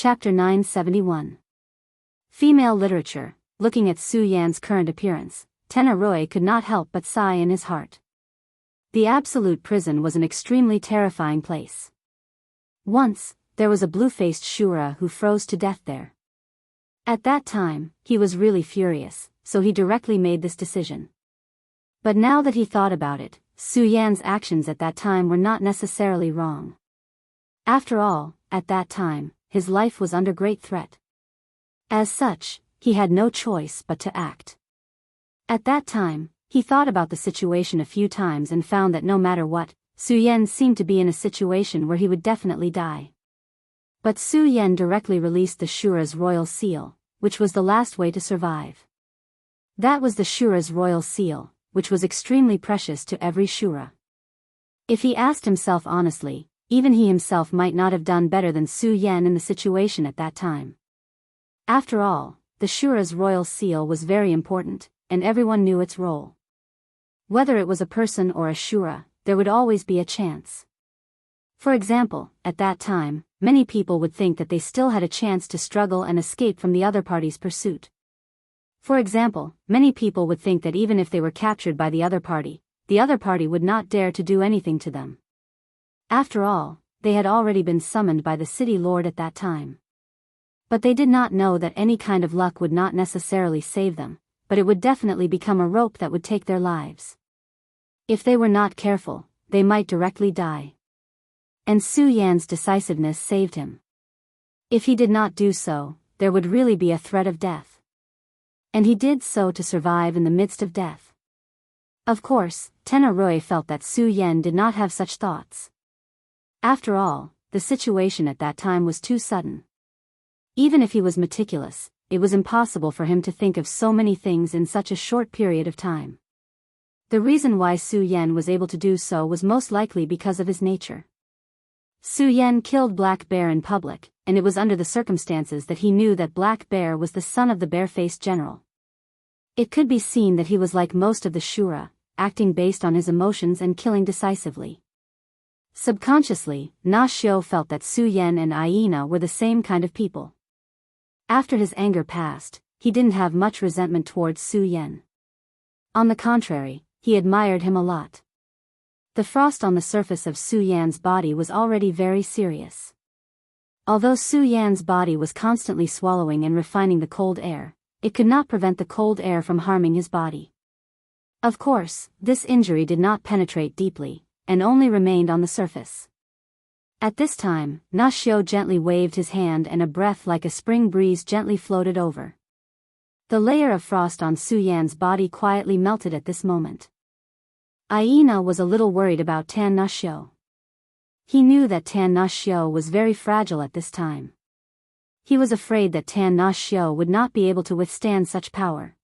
Chapter 971. Female Literature. Looking at Su Yan's current appearance, Tena Roy could not help but sigh in his heart. The absolute prison was an extremely terrifying place. Once, there was a blue-faced Shura who froze to death there. At that time, he was really furious, so he directly made this decision. But now that he thought about it, Su Yan's actions at that time were not necessarily wrong. After all, at that time, his life was under great threat. As such, he had no choice but to act. At that time, he thought about the situation a few times and found that no matter what, Su Yan seemed to be in a situation where he would definitely die. But Su Yan directly released the Shura's royal seal, which was the last way to survive. That was the Shura's royal seal, which was extremely precious to every Shura. If he asked himself honestly, even he himself might not have done better than Su Yan in the situation at that time. After all, the Shura's royal seal was very important, and everyone knew its role. Whether it was a person or a Shura, there would always be a chance. For example, at that time, many people would think that they still had a chance to struggle and escape from the other party's pursuit. For example, many people would think that even if they were captured by the other party would not dare to do anything to them. After all, they had already been summoned by the city lord at that time. But they did not know that any kind of luck would not necessarily save them, but it would definitely become a rope that would take their lives. If they were not careful, they might directly die. And Su Yan's decisiveness saved him. If he did not do so, there would really be a threat of death. And he did so to survive in the midst of death. Of course, Tena Roy felt that Su Yan did not have such thoughts. After all, the situation at that time was too sudden. Even if he was meticulous, it was impossible for him to think of so many things in such a short period of time. The reason why Su Yan was able to do so was most likely because of his nature. Su Yan killed Black Bear in public, and it was under the circumstances that he knew that Black Bear was the son of the bare-faced general. It could be seen that he was like most of the Shura, acting based on his emotions and killing decisively. Subconsciously, Na Xiu felt that Su Yan and Aina were the same kind of people. After his anger passed, he didn't have much resentment towards Su Yan. On the contrary, he admired him a lot. The frost on the surface of Su Yan's body was already very serious. Although Su Yan's body was constantly swallowing and refining the cold air, it could not prevent the cold air from harming his body. Of course, this injury did not penetrate deeply, and only remained on the surface. At this time, Na Xiu gently waved his hand and a breath like a spring breeze gently floated over. The layer of frost on Su Yan's body quietly melted at this moment. Aina was a little worried about Tan Na Xiu. He knew that Tan Na Xiu was very fragile at this time. He was afraid that Tan Na Xiu would not be able to withstand such power.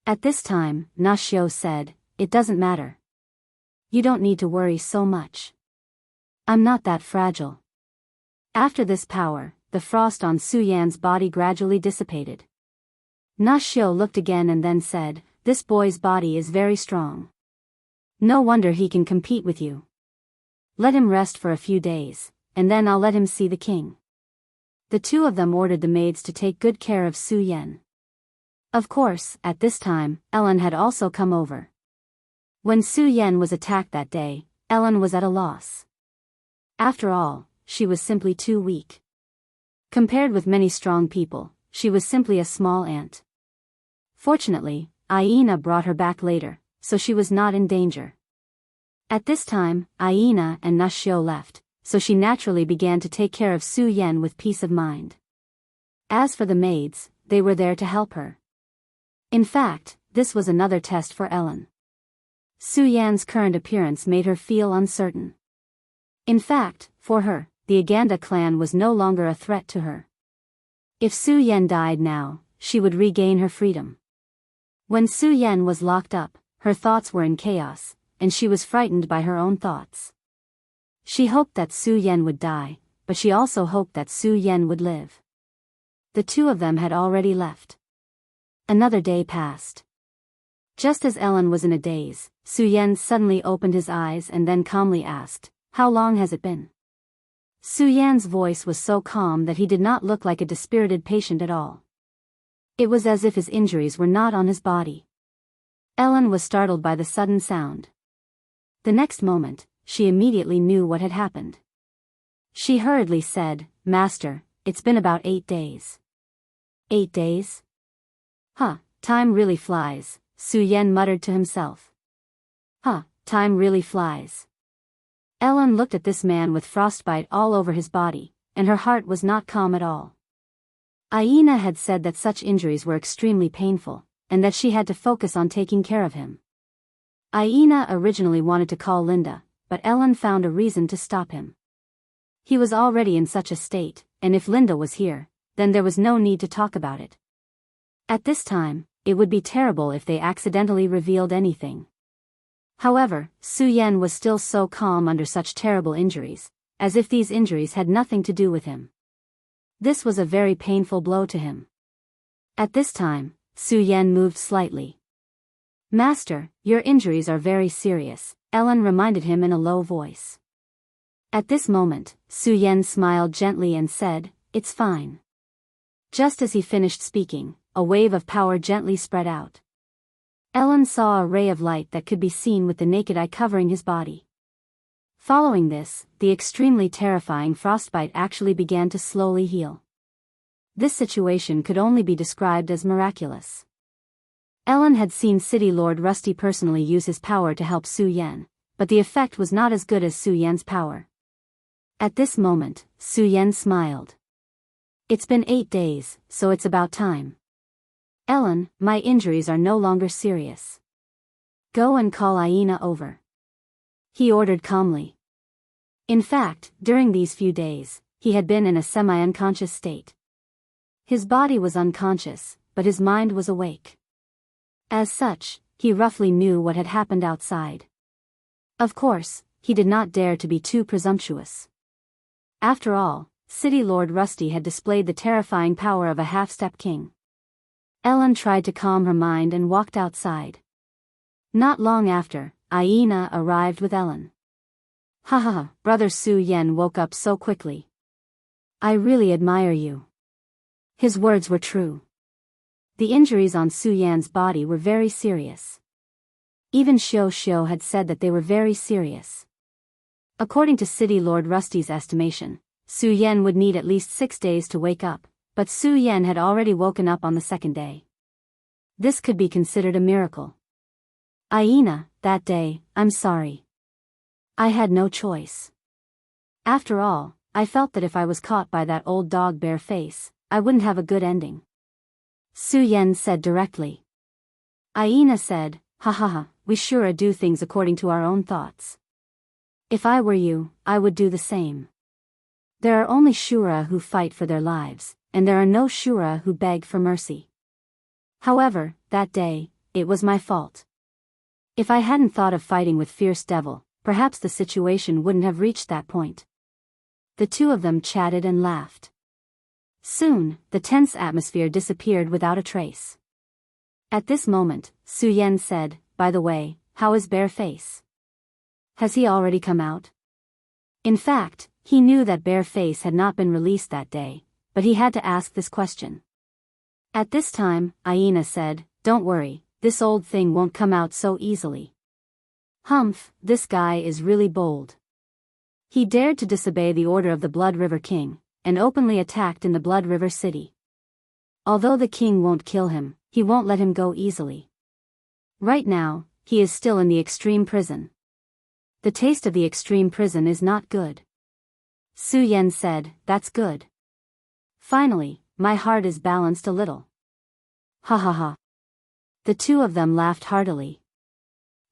At this time, Na Xiu said, "It doesn't matter. You don't need to worry so much. I'm not that fragile." After this power, the frost on Su Yan's body gradually dissipated. Na Xiu looked again and then said, "This boy's body is very strong. No wonder he can compete with you. Let him rest for a few days, and then I'll let him see the king." The two of them ordered the maids to take good care of Su Yan. Of course, at this time, Ellen had also come over. When Su Yan was attacked that day, Ellen was at a loss. After all, she was simply too weak. Compared with many strong people, she was simply a small ant. Fortunately, Aina brought her back later, so she was not in danger. At this time, Aina and Na Xiu left, so she naturally began to take care of Su Yan with peace of mind. As for the maids, they were there to help her. In fact, this was another test for Ellen. Su Yan's current appearance made her feel uncertain. In fact, for her, the Aganda clan was no longer a threat to her. If Su Yan died now, she would regain her freedom. When Su Yan was locked up, her thoughts were in chaos, and she was frightened by her own thoughts. She hoped that Su Yan would die, but she also hoped that Su Yan would live. The two of them had already left. Another day passed. Just as Ellen was in a daze, Su Yan suddenly opened his eyes and then calmly asked, "How long has it been?" Su Yan's voice was so calm that he did not look like a dispirited patient at all. It was as if his injuries were not on his body. Ellen was startled by the sudden sound. The next moment, she immediately knew what had happened. She hurriedly said, "Master, it's been about 8 days." 8 days? Huh, time really flies, Su Yan muttered to himself. Huh, time really flies. Ellen looked at this man with frostbite all over his body, and her heart was not calm at all. Aina had said that such injuries were extremely painful, and that she had to focus on taking care of him. Aina originally wanted to call Linda, but Ellen found a reason to stop him. He was already in such a state, and if Linda was here, then there was no need to talk about it. At this time, it would be terrible if they accidentally revealed anything. However, Su Yan was still so calm under such terrible injuries, as if these injuries had nothing to do with him. This was a very painful blow to him. At this time, Su Yan moved slightly. "Master, your injuries are very serious," Ellen reminded him in a low voice. At this moment, Su Yan smiled gently and said, "It's fine." Just as he finished speaking, a wave of power gently spread out. Ellen saw a ray of light that could be seen with the naked eye covering his body. Following this, the extremely terrifying frostbite actually began to slowly heal. This situation could only be described as miraculous. Ellen had seen City Lord Rusty personally use his power to help Su Yan, but the effect was not as good as Su Yan's power. At this moment, Su Yan smiled. "It's been 8 days, so it's about time. Ellen, my injuries are no longer serious. Go and call Aina over," he ordered calmly. In fact, during these few days, he had been in a semi-unconscious state. His body was unconscious, but his mind was awake. As such, he roughly knew what had happened outside. Of course, he did not dare to be too presumptuous. After all, City Lord Rusty had displayed the terrifying power of a half-step king. Ellen tried to calm her mind and walked outside. Not long after, Aina arrived with Ellen. "Ha ha ha, Brother Su Yan woke up so quickly. I really admire you." His words were true. The injuries on Su Yan's body were very serious. Even Xiao Xiao had said that they were very serious. According to City Lord Rusty's estimation, Su Yan would need at least 6 days to wake up, but Su Yan had already woken up on the 2nd day. This could be considered a miracle. "Aina, that day, I'm sorry. I had no choice. After all, I felt that if I was caught by that old dog bare face, I wouldn't have a good ending," Su Yan said directly. Aina said, "Ha ha ha, we sure do things according to our own thoughts. If I were you, I would do the same. There are only Shura who fight for their lives, and there are no Shura who beg for mercy. However, that day, it was my fault. If I hadn't thought of fighting with Fierce Devil, perhaps the situation wouldn't have reached that point." The two of them chatted and laughed. Soon, the tense atmosphere disappeared without a trace. At this moment, Su Yan said, "By the way, how is Bareface? Has he already come out?" In fact, he knew that Bareface had not been released that day, but he had to ask this question. At this time, Aina said, "Don't worry, this old thing won't come out so easily. Humph, this guy is really bold. He dared to disobey the order of the Blood River King, and openly attacked in the Blood River City. Although the king won't kill him, he won't let him go easily. Right now, he is still in the extreme prison. The taste of the extreme prison is not good." Su Yan said, "That's good. Finally, my heart is balanced a little." Ha ha ha. The two of them laughed heartily.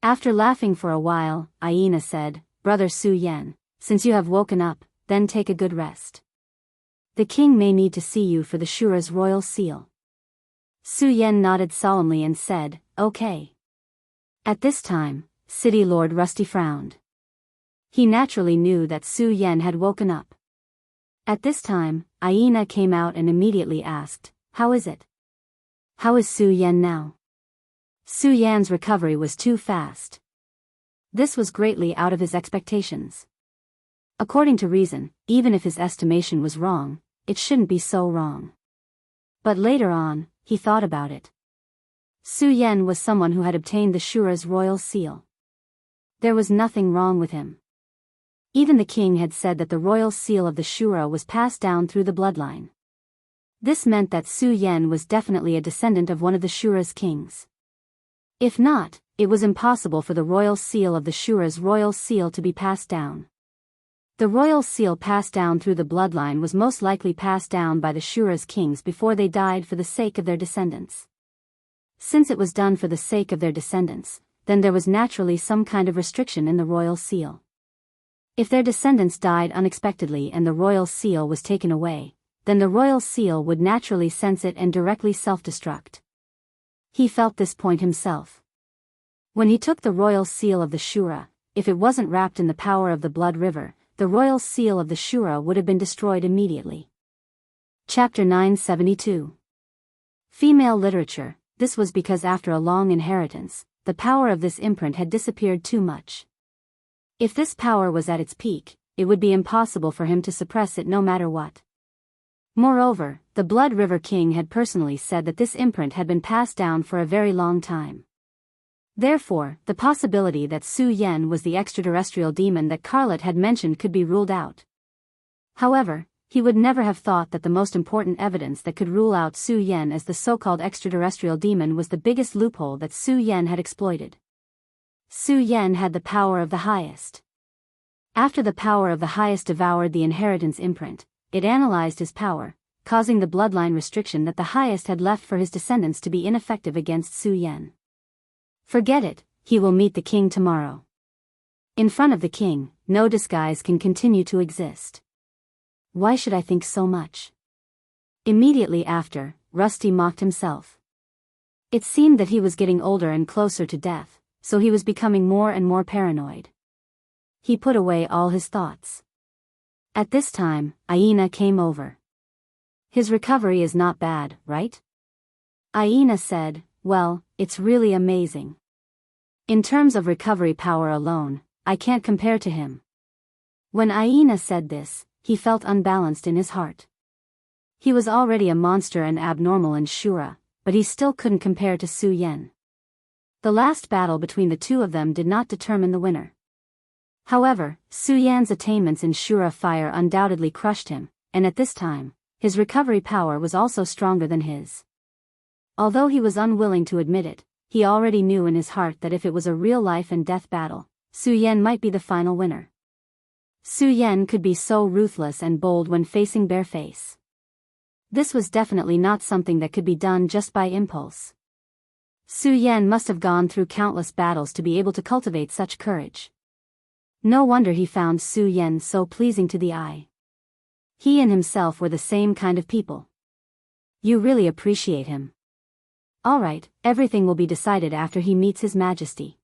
After laughing for a while, Aina said, "Brother Su Yan, since you have woken up, then take a good rest. The king may need to see you for the Shura's royal seal." Su Yan nodded solemnly and said, "Okay." At this time, City Lord Rusty frowned. He naturally knew that Su Yan had woken up. At this time, Aina came out and immediately asked, "How is it? How is Su Yan now?" Su Yan's recovery was too fast. This was greatly out of his expectations. According to reason, even if his estimation was wrong, it shouldn't be so wrong. But later on, he thought about it. Su Yan was someone who had obtained the Shura's royal seal. There was nothing wrong with him. Even the king had said that the royal seal of the Shura was passed down through the bloodline. This meant that Su Yan was definitely a descendant of one of the Shura's kings. If not, it was impossible for the royal seal of the Shura's royal seal to be passed down. The royal seal passed down through the bloodline was most likely passed down by the Shura's kings before they died for the sake of their descendants. Since it was done for the sake of their descendants, then there was naturally some kind of restriction in the royal seal. If their descendants died unexpectedly and the royal seal was taken away, then the royal seal would naturally sense it and directly self-destruct. He felt this point himself. When he took the royal seal of the Shura, if it wasn't wrapped in the power of the blood river, the royal seal of the Shura would have been destroyed immediately. Chapter 972. Female literature. This was because after a long inheritance, the power of this imprint had disappeared too much. If this power was at its peak, it would be impossible for him to suppress it no matter what. Moreover, the Blood River King had personally said that this imprint had been passed down for a very long time. Therefore, the possibility that Su Yan was the extraterrestrial demon that Carlot had mentioned could be ruled out. However, he would never have thought that the most important evidence that could rule out Su Yan as the so-called extraterrestrial demon was the biggest loophole that Su Yan had exploited. Su Yan had the power of the highest. After the power of the highest devoured the inheritance imprint, it analyzed his power, causing the bloodline restriction that the highest had left for his descendants to be ineffective against Su Yan. Forget it, he will meet the king tomorrow. In front of the king, no disguise can continue to exist. Why should I think so much? Immediately after, Rusty mocked himself. It seemed that he was getting older and closer to death, so he was becoming more and more paranoid. He put away all his thoughts. At this time, Aina came over. His recovery is not bad, right? Aina said, well, it's really amazing. In terms of recovery power alone, I can't compare to him. When Aina said this, he felt unbalanced in his heart. He was already a monster and abnormal in Shura, but he still couldn't compare to Su Yan. The last battle between the two of them did not determine the winner. However, Su Yan's attainments in Shura fire undoubtedly crushed him, and at this time, his recovery power was also stronger than his. Although he was unwilling to admit it, he already knew in his heart that if it was a real life and death battle, Su Yan might be the final winner. Su Yan could be so ruthless and bold when facing bare face. This was definitely not something that could be done just by impulse. Su Yan must have gone through countless battles to be able to cultivate such courage. No wonder he found Su Yan so pleasing to the eye. He and himself were the same kind of people. You really appreciate him. Alright, everything will be decided after he meets His Majesty.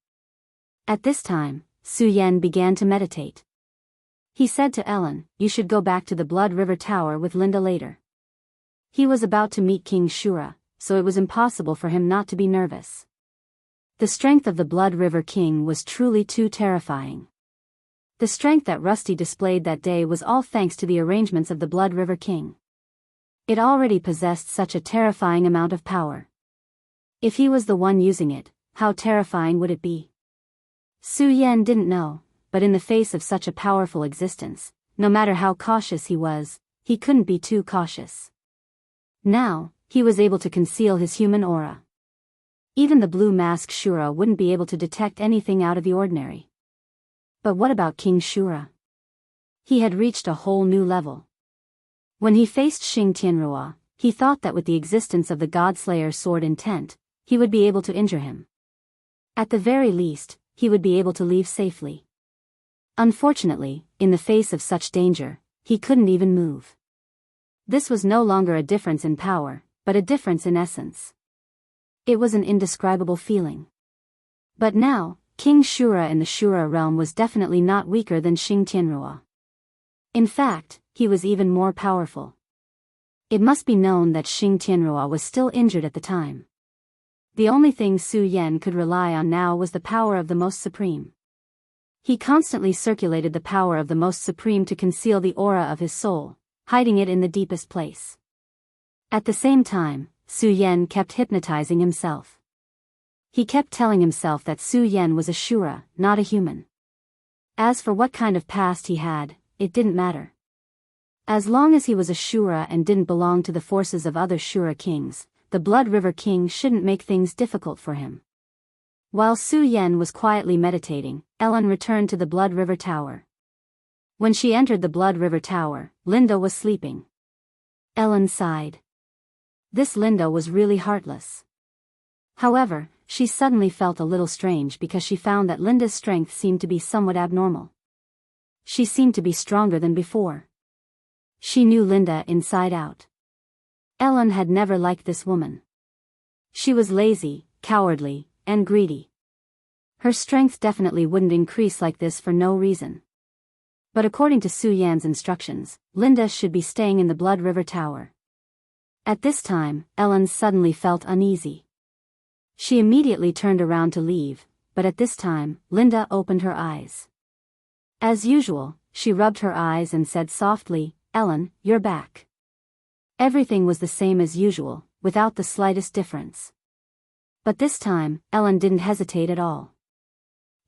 At this time, Su Yan began to meditate. He said to Ellen, you should go back to the Blood River Tower with Linda later. He was about to meet King Shura, so it was impossible for him not to be nervous. The strength of the Blood River King was truly too terrifying. The strength that Rusty displayed that day was all thanks to the arrangements of the Blood River King. It already possessed such a terrifying amount of power. If he was the one using it, how terrifying would it be? Su Yan didn't know, but in the face of such a powerful existence, no matter how cautious he was, he couldn't be too cautious. Now, he was able to conceal his human aura. Even the blue mask Shura wouldn't be able to detect anything out of the ordinary. But what about King Shura? He had reached a whole new level. When he faced Xing Tianrua, he thought that with the existence of the Godslayer sword intent, he would be able to injure him. At the very least, he would be able to leave safely. Unfortunately, in the face of such danger, he couldn't even move. This was no longer a difference in power, but a difference in essence. It was an indescribable feeling. But now, King Shura in the Shura realm was definitely not weaker than Xing Tianrua. In fact, he was even more powerful. It must be known that Xing Tianrua was still injured at the time. The only thing Su Yan could rely on now was the power of the Most Supreme. He constantly circulated the power of the Most Supreme to conceal the aura of his soul, hiding it in the deepest place. At the same time, Su Yan kept hypnotizing himself. He kept telling himself that Su Yan was a Shura, not a human. As for what kind of past he had, it didn't matter. As long as he was a Shura and didn't belong to the forces of other Shura kings, the Blood River King shouldn't make things difficult for him. While Su Yan was quietly meditating, Ellen returned to the Blood River Tower. When she entered the Blood River Tower, Linda was sleeping. Ellen sighed. This Linda was really heartless. However, she suddenly felt a little strange because she found that Linda's strength seemed to be somewhat abnormal. She seemed to be stronger than before. She knew Linda inside out. Ellen had never liked this woman. She was lazy, cowardly, and greedy. Her strength definitely wouldn't increase like this for no reason. But according to Su Yan's instructions, Linda should be staying in the Blood River Tower. At this time, Ellen suddenly felt uneasy. She immediately turned around to leave, but at this time, Linda opened her eyes. As usual, she rubbed her eyes and said softly, "Ellen, you're back." Everything was the same as usual, without the slightest difference. But this time, Ellen didn't hesitate at all.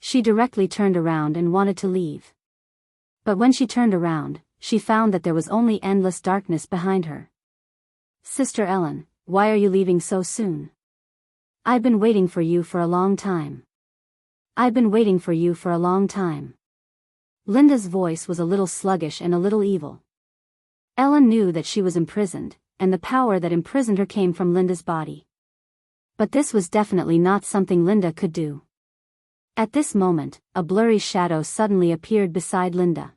She directly turned around and wanted to leave. But when she turned around, she found that there was only endless darkness behind her. "Sister Ellen, why are you leaving so soon? I've been waiting for you for a long time. I've been waiting for you for a long time." Linda's voice was a little sluggish and a little evil. Ellen knew that she was imprisoned, and the power that imprisoned her came from Linda's body. But this was definitely not something Linda could do. At this moment, a blurry shadow suddenly appeared beside Linda.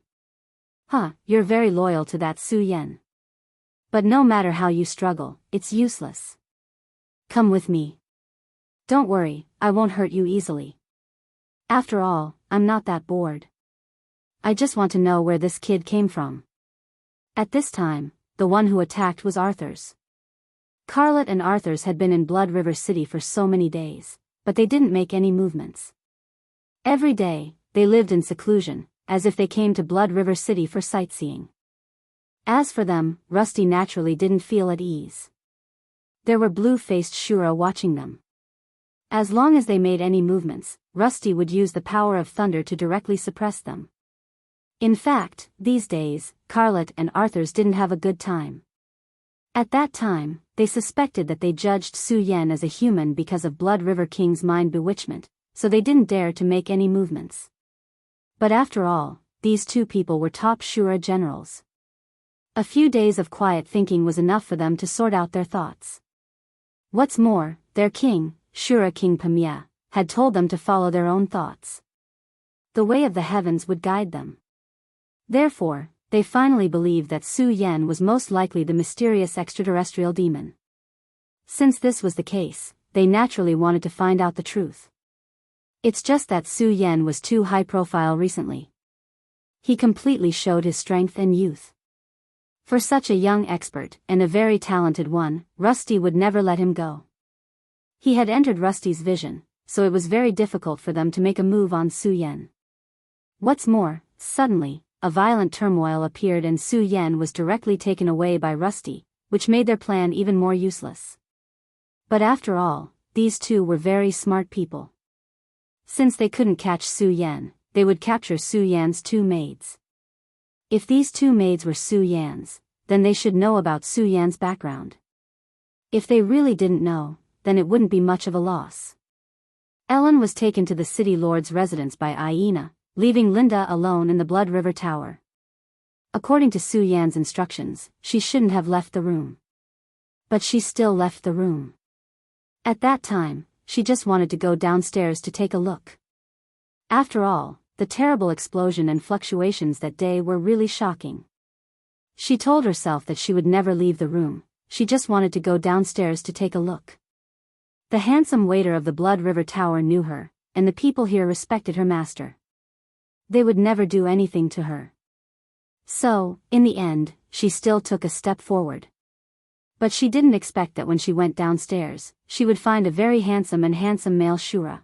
"Huh, you're very loyal to that Su Yan. But no matter how you struggle, it's useless. Come with me. Don't worry, I won't hurt you easily. After all, I'm not that bored. I just want to know where this kid came from." At this time, the one who attacked was Arthur's. Carlot and Arthur's had been in Blood River City for so many days, but they didn't make any movements. Every day, they lived in seclusion, as if they came to Blood River City for sightseeing. As for them, Rusty naturally didn't feel at ease. There were blue-faced Shura watching them. As long as they made any movements, Rusty would use the power of thunder to directly suppress them. In fact, these days, Carlot and Arthur's didn't have a good time. At that time, they suspected that they judged Su Yan as a human because of Blood River King's mind bewitchment, so they didn't dare to make any movements. But after all, these two people were top Shura generals. A few days of quiet thinking was enough for them to sort out their thoughts. What's more, their king, Shura King Pamya, had told them to follow their own thoughts. The way of the heavens would guide them. Therefore, they finally believed that Su Yan was most likely the mysterious extraterrestrial demon. Since this was the case, they naturally wanted to find out the truth. It's just that Su Yan was too high profile recently. He completely showed his strength and youth. For such a young expert, and a very talented one, Rusty would never let him go. He had entered Rusty's vision, so it was very difficult for them to make a move on Su Yan. What's more, suddenly, a violent turmoil appeared and Su Yan was directly taken away by Rusty, which made their plan even more useless. But after all, these two were very smart people. Since they couldn't catch Su Yan, they would capture Su Yan's two maids. If these two maids were Su Yan's, then they should know about Su Yan's background. If they really didn't know, then it wouldn't be much of a loss. Ellen was taken to the city lord's residence by Aina, leaving Linda alone in the Blood River Tower. According to Su Yan's instructions, she shouldn't have left the room. But she still left the room. At that time, she just wanted to go downstairs to take a look. After all, the terrible explosion and fluctuations that day were really shocking. She told herself that she would never leave the room, she just wanted to go downstairs to take a look. The handsome waiter of the Blood River Tower knew her, and the people here respected her master. They would never do anything to her. So, in the end, she still took a step forward. But she didn't expect that when she went downstairs, she would find a very handsome male Shura.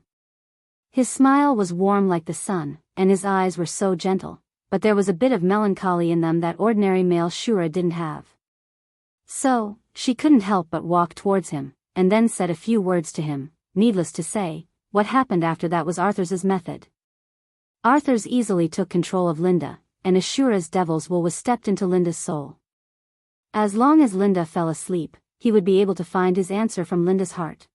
His smile was warm like the sun, and his eyes were so gentle, but there was a bit of melancholy in them that ordinary male Shura didn't have. So, she couldn't help but walk towards him, and then said a few words to him. Needless to say, what happened after that was Arthur's method. Arthur's easily took control of Linda, and Ashura's devil's will was stepped into Linda's soul. As long as Linda fell asleep, he would be able to find his answer from Linda's heart.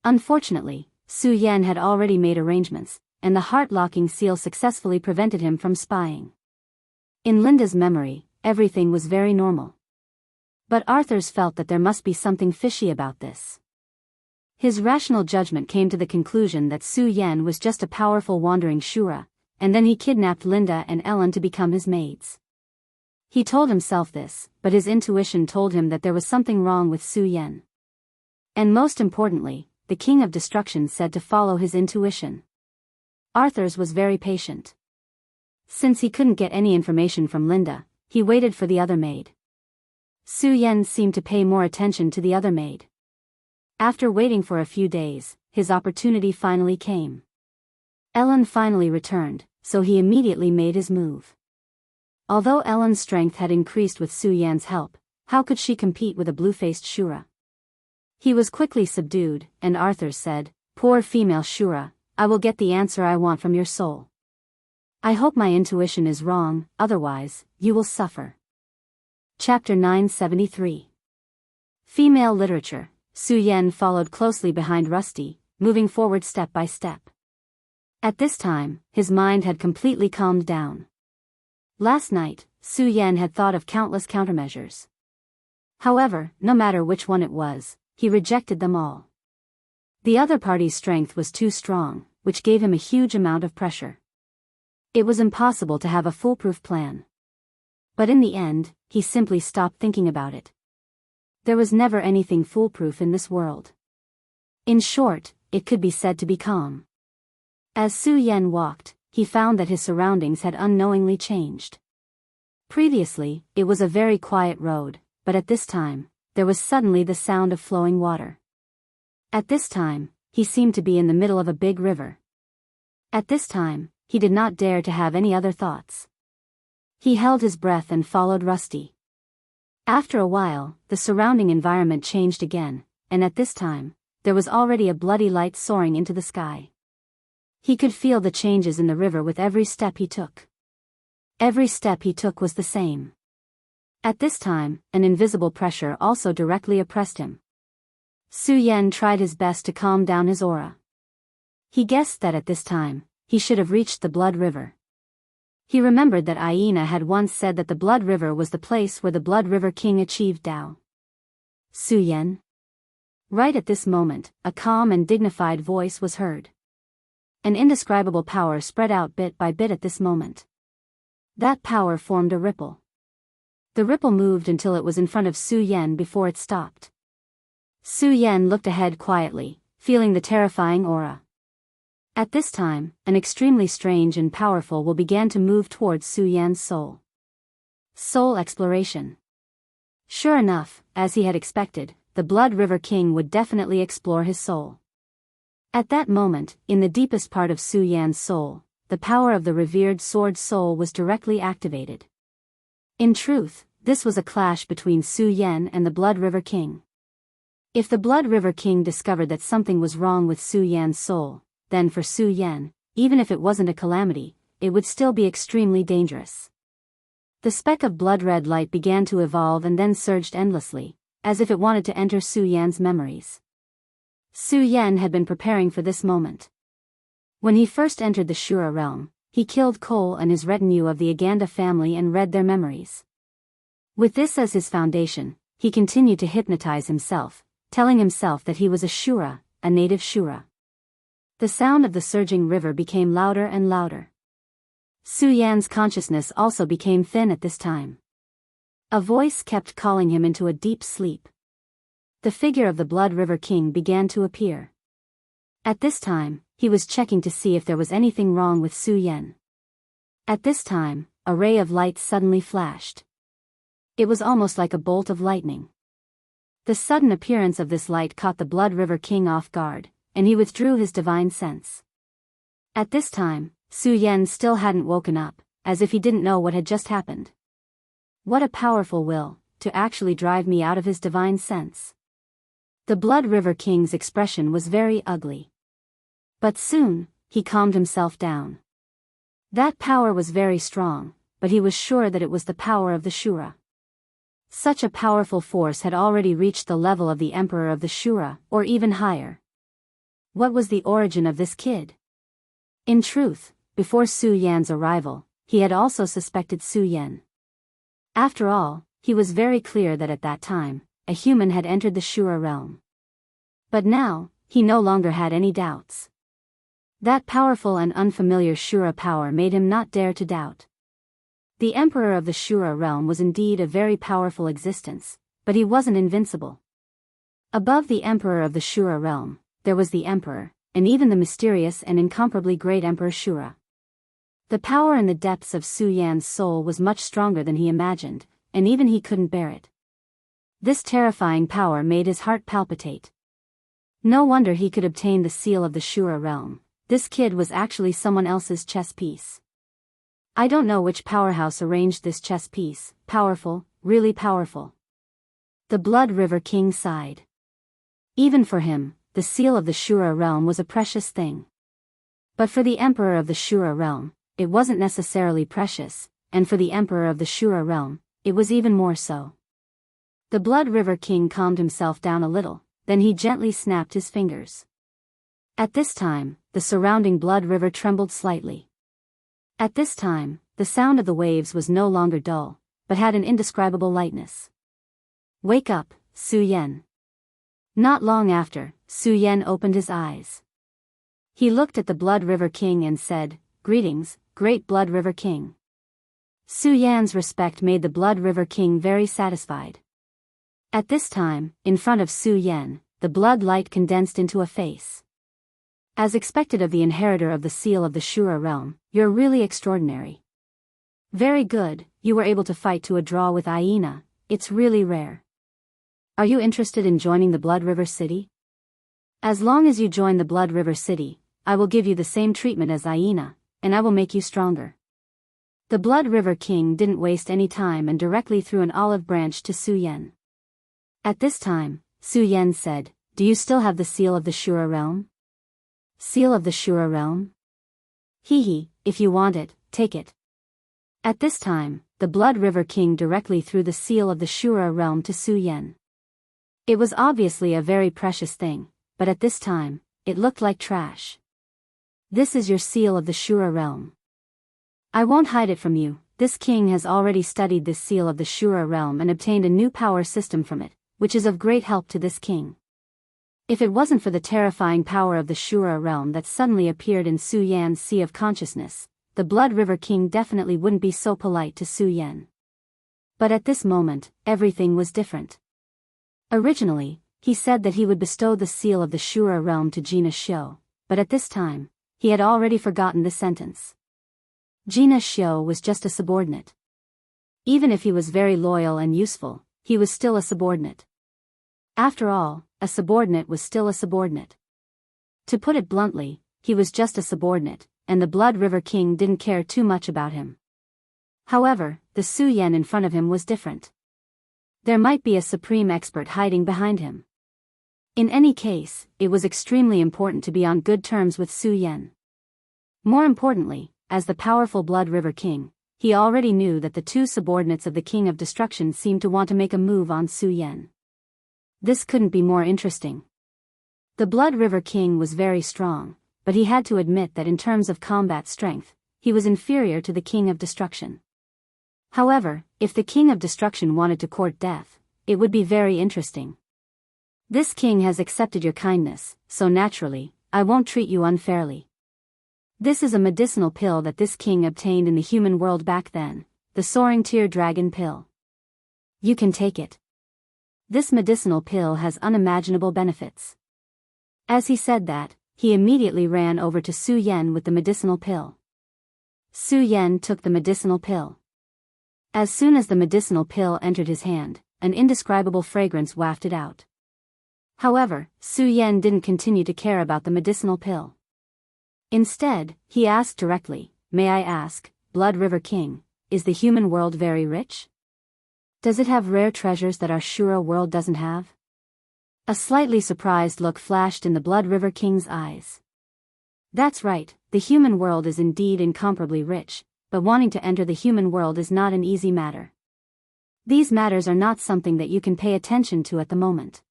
Unfortunately, Su Yan had already made arrangements, and the heart-locking seal successfully prevented him from spying. In Linda's memory, everything was very normal. But Arthur's felt that there must be something fishy about this. His rational judgment came to the conclusion that Su Yan was just a powerful wandering Shura, and then he kidnapped Linda and Ellen to become his maids. He told himself this, but his intuition told him that there was something wrong with Su Yan. And most importantly, the King of Destruction said to follow his intuition. Arthur's was very patient. Since he couldn't get any information from Linda, he waited for the other maid. Su Yan seemed to pay more attention to the other maid. After waiting for a few days, his opportunity finally came. Ellen finally returned, so he immediately made his move. Although Ellen's strength had increased with Su Yan's help, how could she compete with a blue-faced Shura? He was quickly subdued, and Arthur said, "Poor female Shura, I will get the answer I want from your soul. I hope my intuition is wrong, otherwise, you will suffer." Chapter 973. Female Literature. Su Yan followed closely behind Rusty, moving forward step by step. At this time, his mind had completely calmed down. Last night, Su Yan had thought of countless countermeasures. However, no matter which one it was, he rejected them all. The other party's strength was too strong, which gave him a huge amount of pressure. It was impossible to have a foolproof plan. But in the end, he simply stopped thinking about it. There was never anything foolproof in this world. In short, it could be said to be calm. As Su Yan walked, he found that his surroundings had unknowingly changed. Previously, it was a very quiet road, but at this time, there was suddenly the sound of flowing water. At this time, he seemed to be in the middle of a big river. At this time, he did not dare to have any other thoughts. He held his breath and followed Rusty. After a while, the surrounding environment changed again, and at this time, there was already a bloody light soaring into the sky. He could feel the changes in the river with every step he took. Every step he took was the same. At this time, an invisible pressure also directly oppressed him. Su Yan tried his best to calm down his aura. He guessed that at this time, he should have reached the Blood River. He remembered that Aina had once said that the Blood River was the place where the Blood River King achieved Tao. Su Yan? Right at this moment, a calm and dignified voice was heard. An indescribable power spread out bit by bit at this moment. That power formed a ripple. The ripple moved until it was in front of Su Yan before it stopped. Su Yan looked ahead quietly, feeling the terrifying aura. At this time, an extremely strange and powerful will began to move towards Su Yan's soul. Soul exploration. Sure enough, as he had expected, the Blood River King would definitely explore his soul. At that moment, in the deepest part of Su Yan's soul, the power of the revered sword soul was directly activated. In truth, this was a clash between Su Yan and the Blood River King. If the Blood River King discovered that something was wrong with Su Yan's soul, then for Su Yan, even if it wasn't a calamity, it would still be extremely dangerous. The speck of blood-red light began to evolve and then surged endlessly, as if it wanted to enter Su Yan's memories. Su Yan had been preparing for this moment. When he first entered the Shura realm, he killed Cole and his retinue of the Aganda family and read their memories. With this as his foundation, he continued to hypnotize himself, telling himself that he was a Shura, a native Shura. The sound of the surging river became louder and louder. Su Yan's consciousness also became thin at this time. A voice kept calling him into a deep sleep. The figure of the Blood River King began to appear. At this time, he was checking to see if there was anything wrong with Su Yan. At this time, a ray of light suddenly flashed. It was almost like a bolt of lightning. The sudden appearance of this light caught the Blood River King off guard, and he withdrew his divine sense. At this time, Su Yan still hadn't woken up, as if he didn't know what had just happened. What a powerful will, to actually drive me out of his divine sense. The Blood River King's expression was very ugly. But soon, he calmed himself down. That power was very strong, but he was sure that it was the power of the Shura. Such a powerful force had already reached the level of the Emperor of the Shura, or even higher. What was the origin of this kid? In truth, before Su Yan's arrival, he had also suspected Su Yan. After all, he was very clear that at that time, a human had entered the Shura realm. But now, he no longer had any doubts. That powerful and unfamiliar Shura power made him not dare to doubt. The Emperor of the Shura realm was indeed a very powerful existence, but he wasn't invincible. Above the Emperor of the Shura realm, there was the Emperor, and even the mysterious and incomparably great Emperor Shura. The power in the depths of Su Yan's soul was much stronger than he imagined, and even he couldn't bear it. This terrifying power made his heart palpitate. No wonder he could obtain the seal of the Shura realm. This kid was actually someone else's chess piece. I don't know which powerhouse arranged this chess piece. Powerful, really powerful. The Blood River King sighed. Even for him, the seal of the Shura realm was a precious thing. But for the Emperor of the Shura realm, it wasn't necessarily precious, and for the Emperor of the Shura realm, it was even more so. The Blood River King calmed himself down a little, then he gently snapped his fingers. At this time, the surrounding Blood River trembled slightly. At this time, the sound of the waves was no longer dull, but had an indescribable lightness. Wake up, Su Yan. Not long after, Su Yan opened his eyes. He looked at the Blood River King and said, "Greetings, great Blood River King." Su Yan's respect made the Blood River King very satisfied. At this time, in front of Su Yan, the blood light condensed into a face. As expected of the inheritor of the seal of the Shura realm, you're really extraordinary. Very good, you were able to fight to a draw with Aina, it's really rare. Are you interested in joining the Blood River City? As long as you join the Blood River City, I will give you the same treatment as Aina, and I will make you stronger. The Blood River King didn't waste any time and directly threw an olive branch to Su Yan. At this time, Su Yan said, "Do you still have the seal of the Shura realm?" Seal of the Shura realm? Hee, if you want it, take it. At this time, the Blood River King directly threw the seal of the Shura realm to Su Yan. It was obviously a very precious thing, but at this time, it looked like trash. This is your seal of the Shura realm. I won't hide it from you, this king has already studied this seal of the Shura realm and obtained a new power system from it, which is of great help to this king. If it wasn't for the terrifying power of the Shura realm that suddenly appeared in Su Yan's sea of consciousness, the Blood River King definitely wouldn't be so polite to Su Yan. But at this moment, everything was different. Originally, he said that he would bestow the seal of the Shura realm to Gina Xiu, but at this time, he had already forgotten the sentence. Gina Xiu was just a subordinate. Even if he was very loyal and useful, he was still a subordinate. After all, a subordinate was still a subordinate. To put it bluntly, he was just a subordinate, and the Blood River King didn't care too much about him. However, the Su Yan in front of him was different. There might be a supreme expert hiding behind him. In any case, it was extremely important to be on good terms with Su Yan. More importantly, as the powerful Blood River King, he already knew that the two subordinates of the King of Destruction seemed to want to make a move on Su Yan. This couldn't be more interesting. The Blood River King was very strong, but he had to admit that in terms of combat strength, he was inferior to the King of Destruction. However, if the King of Destruction wanted to court death, it would be very interesting. This king has accepted your kindness, so naturally, I won't treat you unfairly. This is a medicinal pill that this king obtained in the human world back then, the Soaring Tear Dragon pill. You can take it. This medicinal pill has unimaginable benefits. As he said that, he immediately ran over to Su Yan with the medicinal pill. Su Yan took the medicinal pill. As soon as the medicinal pill entered his hand, an indescribable fragrance wafted out. However, Su Yan didn't continue to care about the medicinal pill. Instead, he asked directly, "May I ask, Blood River King, is the human world very rich? Does it have rare treasures that our Shura world doesn't have?" A slightly surprised look flashed in the Blood River King's eyes. "That's right, the human world is indeed incomparably rich, but wanting to enter the human world is not an easy matter. These matters are not something that you can pay attention to at the moment.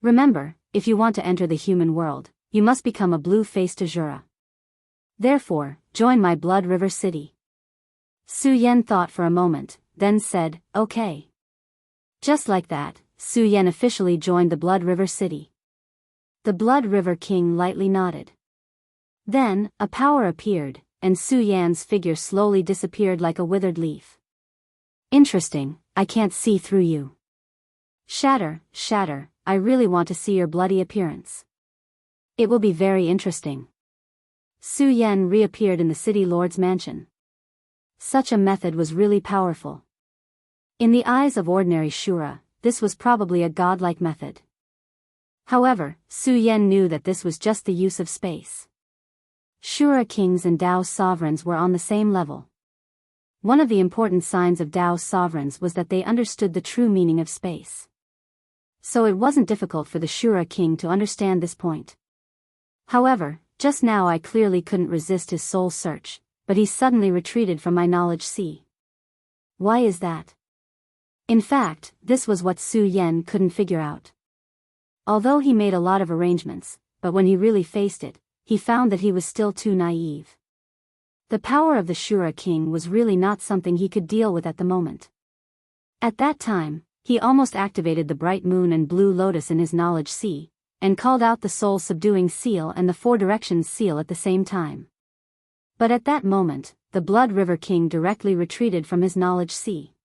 Remember, if you want to enter the human world, you must become a blue-faced Azura. Therefore, join my Blood River City." Su Yan thought for a moment, then said, "Okay." Just like that, Su Yan officially joined the Blood River City. The Blood River King lightly nodded. Then, a power appeared, and Su Yan's figure slowly disappeared like a withered leaf. "Interesting, I can't see through you. Shatter, shatter, I really want to see your bloody appearance. It will be very interesting." Su Yan reappeared in the city lord's mansion. Such a method was really powerful. In the eyes of ordinary Shura, this was probably a godlike method. However, Su Yan knew that this was just the use of space. Shura kings and Dao sovereigns were on the same level. One of the important signs of Dao sovereigns was that they understood the true meaning of space. So it wasn't difficult for the Shura king to understand this point. However, just now I clearly couldn't resist his soul search, but he suddenly retreated from my knowledge sea. Why is that? In fact, this was what Su Yan couldn't figure out. Although he made a lot of arrangements, but when he really faced it, he found that he was still too naive. The power of the Shura king was really not something he could deal with at the moment. At that time, he almost activated the bright moon and blue lotus in his knowledge sea, and called out the soul-subduing seal and the four directions seal at the same time. But at that moment, the Blood River King directly retreated from his knowledge sea.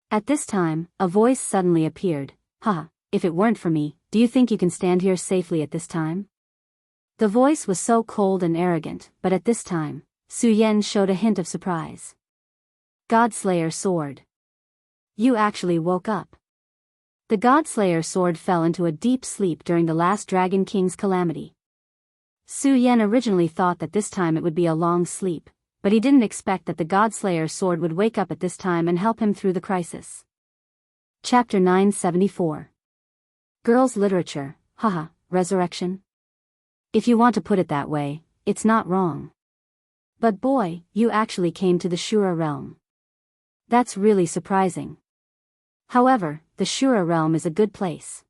At this time, a voice suddenly appeared. "Ha, if it weren't for me, do you think you can stand here safely at this time?" The voice was so cold and arrogant, but at this time, Su Yan showed a hint of surprise. "Godslayer sword. You actually woke up." The Godslayer sword fell into a deep sleep during the last Dragon King's calamity. Su Yan originally thought that this time it would be a long sleep, but he didn't expect that the Godslayer sword would wake up at this time and help him through the crisis. Chapter 974. Girls' Literature, haha, Resurrection? If you want to put it that way, it's not wrong. But boy, you actually came to the Shura realm. That's really surprising. However, the Shura realm is a good place.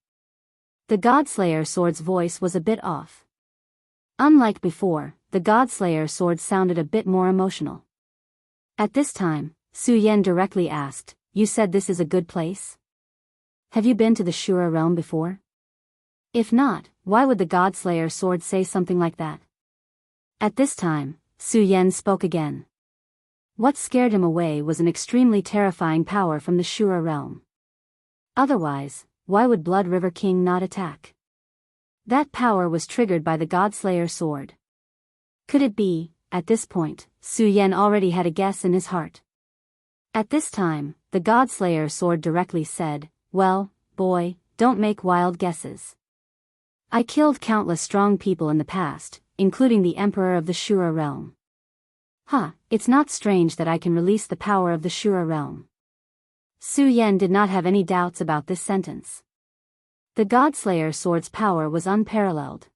The Godslayer sword's voice was a bit off. Unlike before, the Godslayer sword sounded a bit more emotional. At this time, Su Yan directly asked, "You said this is a good place? Have you been to the Shura realm before? If not, why would the Godslayer sword say something like that?" At this time, Su Yan spoke again. What scared him away was an extremely terrifying power from the Shura realm. Otherwise, why would Blood River King not attack? That power was triggered by the Godslayer sword. Could it be? At this point, Su Yan already had a guess in his heart. At this time, the Godslayer sword directly said, "Well, boy, don't make wild guesses. I killed countless strong people in the past, including the Emperor of the Shura realm. It's not strange that I can release the power of the Shura realm." Su Yan did not have any doubts about this sentence. The Godslayer sword's power was unparalleled.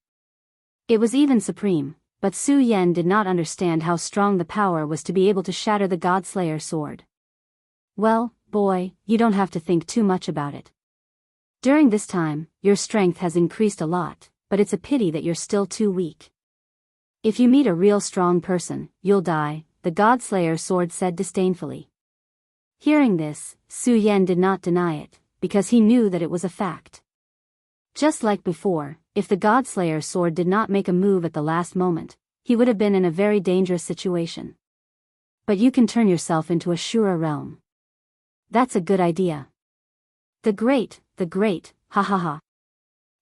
It was even supreme, but Su Yan did not understand how strong the power was to be able to shatter the Godslayer sword. "Well, boy, you don't have to think too much about it. During this time, your strength has increased a lot, but it's a pity that you're still too weak. If you meet a real strong person, you'll die," the Godslayer sword said disdainfully. Hearing this, Su Yan did not deny it, because he knew that it was a fact. Just like before, if the Godslayer sword did not make a move at the last moment, he would have been in a very dangerous situation. But you can turn yourself into a Shura realm. That's a good idea. The great, ha ha ha.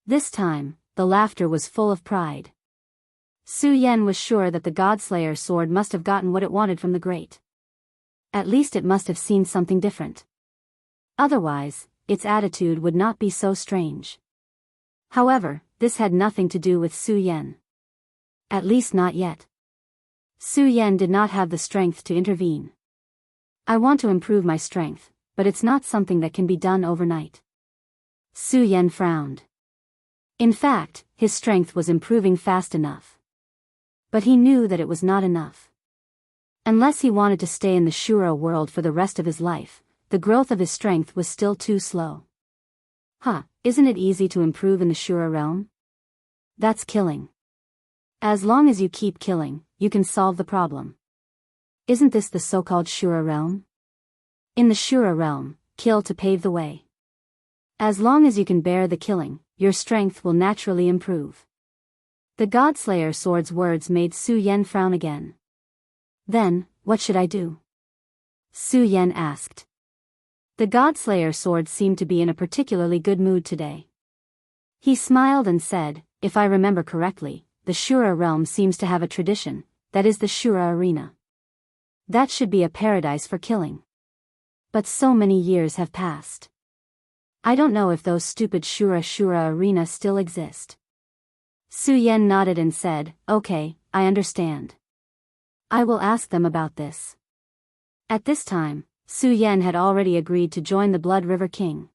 This time, the laughter was full of pride. Su Yan was sure that the Godslayer sword must have gotten what it wanted from the great. At least it must have seen something different. Otherwise, its attitude would not be so strange. However, this had nothing to do with Su Yan. At least not yet. Su Yan did not have the strength to intervene. I want to improve my strength, but it's not something that can be done overnight. Su Yan frowned. In fact, his strength was improving fast enough. But he knew that it was not enough. Unless he wanted to stay in the Shura world for the rest of his life, the growth of his strength was still too slow. Isn't it easy to improve in the Shura realm? That's killing. As long as you keep killing, you can solve the problem. Isn't this the so-called Shura realm? In the Shura realm, kill to pave the way. As long as you can bear the killing, your strength will naturally improve. The Godslayer sword's words made Su Yan frown again. Then, what should I do? Su Yan asked. The Godslayer sword seemed to be in a particularly good mood today. He smiled and said, if I remember correctly, the Shura realm seems to have a tradition, that is the Shura arena. That should be a paradise for killing. But so many years have passed. I don't know if those stupid Shura arena still exist. Su Yan nodded and said, okay, I understand. I will ask them about this. At this time, Su Yan had already agreed to join the Blood River King.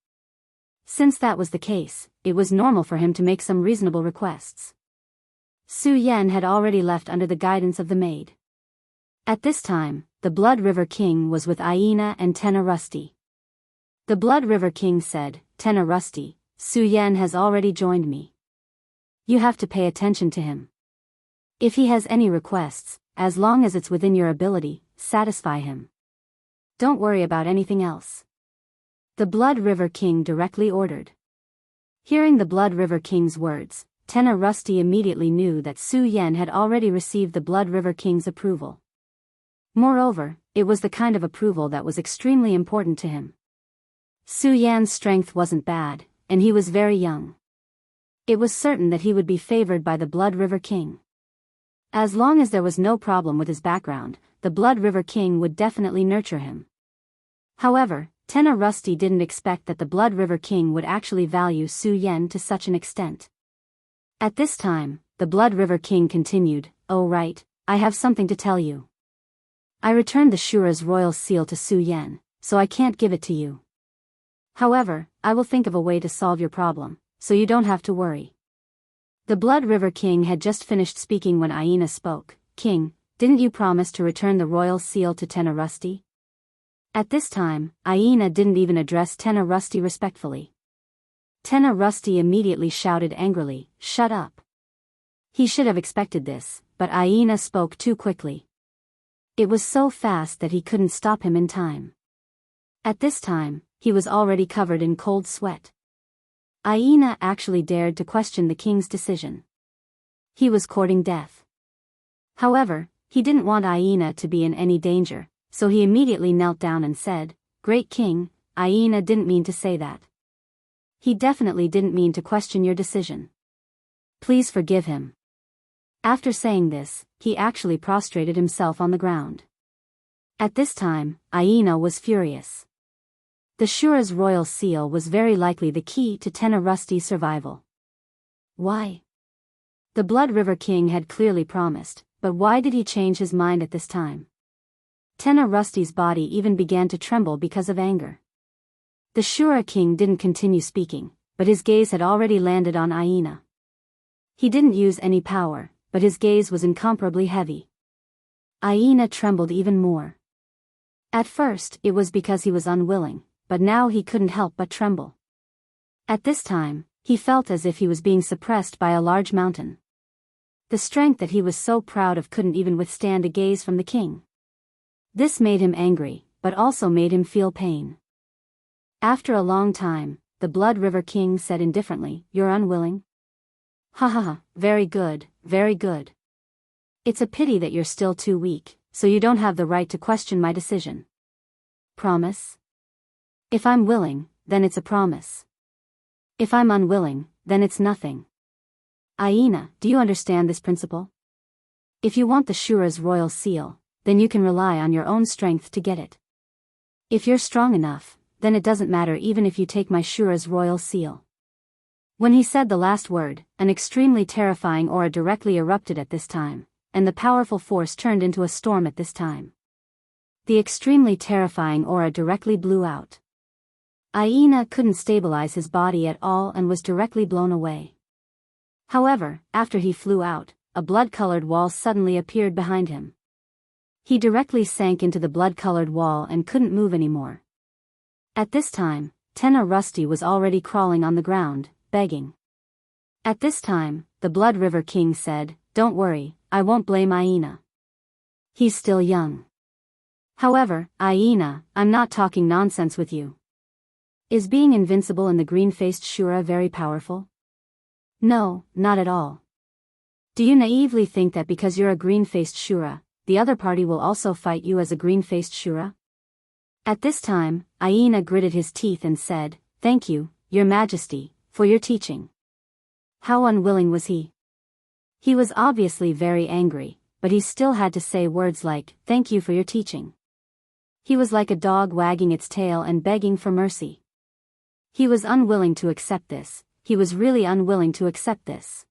Since that was the case, it was normal for him to make some reasonable requests. Su Yan had already left under the guidance of the maid. At this time, the Blood River King was with Aina and Tenna Rusty. The Blood River King said, Tenna Rusty, Su Yan has already joined me. You have to pay attention to him. If he has any requests, as long as it's within your ability, satisfy him. Don't worry about anything else. The Blood River King directly ordered. Hearing the Blood River King's words, Tenna Rusty immediately knew that Su Yan had already received the Blood River King's approval. Moreover, it was the kind of approval that was extremely important to him. Su Yan's strength wasn't bad, and he was very young. It was certain that he would be favored by the Blood River King. As long as there was no problem with his background, the Blood River King would definitely nurture him. However, Tenna Rusty didn't expect that the Blood River King would actually value Su Yan to such an extent. At this time, the Blood River King continued, oh right, I have something to tell you. I returned the Shura's royal seal to Su Yan, so I can't give it to you. However, I will think of a way to solve your problem, so you don't have to worry. The Blood River King had just finished speaking when Aina spoke. King, didn't you promise to return the royal seal to Tenna Rusty? At this time, Aina didn't even address Tenna Rusty respectfully. Tenna Rusty immediately shouted angrily, shut up. He should have expected this, but Aina spoke too quickly. It was so fast that he couldn't stop him in time. At this time, he was already covered in cold sweat. Aina actually dared to question the king's decision. He was courting death. However, he didn't want Aina to be in any danger, so he immediately knelt down and said, Great King, Aina didn't mean to say that. He definitely didn't mean to question your decision. Please forgive him. After saying this, he actually prostrated himself on the ground. At this time, Aina was furious. The Shura's royal seal was very likely the key to Tenna Rusty's survival. Why? The Blood River King had clearly promised, but why did he change his mind at this time? Tenna Rusty's body even began to tremble because of anger. The Shura King didn't continue speaking, but his gaze had already landed on Aina. He didn't use any power, but his gaze was incomparably heavy. Aina trembled even more. At first, it was because he was unwilling, but now he couldn't help but tremble. At this time, he felt as if he was being suppressed by a large mountain. The strength that he was so proud of couldn't even withstand a gaze from the king. This made him angry, but also made him feel pain. After a long time, the Blood River King said indifferently, You're unwilling? Ha ha ha, very good, very good. It's a pity that you're still too weak, so you don't have the right to question my decision. Promise? If I'm willing, then it's a promise. If I'm unwilling, then it's nothing. Aina, do you understand this principle? If you want the Shura's royal seal, then you can rely on your own strength to get it. If you're strong enough, then it doesn't matter even if you take my Shura's royal seal. When he said the last word, an extremely terrifying aura directly erupted at this time, and the powerful force turned into a storm at this time. The extremely terrifying aura directly blew out. Aina couldn't stabilize his body at all and was directly blown away. However, after he flew out, a blood-colored wall suddenly appeared behind him. He directly sank into the blood-colored wall and couldn't move anymore. At this time, Tenna Rusty was already crawling on the ground, begging. At this time, the Blood River King said, "Don't worry, I won't blame Aina. He's still young. However, Aina, I'm not talking nonsense with you. Is being invincible in the green-faced Shura very powerful? No, not at all. Do you naively think that because you're a green-faced Shura, the other party will also fight you as a green-faced Shura?" At this time, Aina gritted his teeth and said, "Thank you, Your Majesty, for your teaching." How unwilling was he? He was obviously very angry, but he still had to say words like, "Thank you for your teaching." He was like a dog wagging its tail and begging for mercy. He was unwilling to accept this. He was really unwilling to accept this.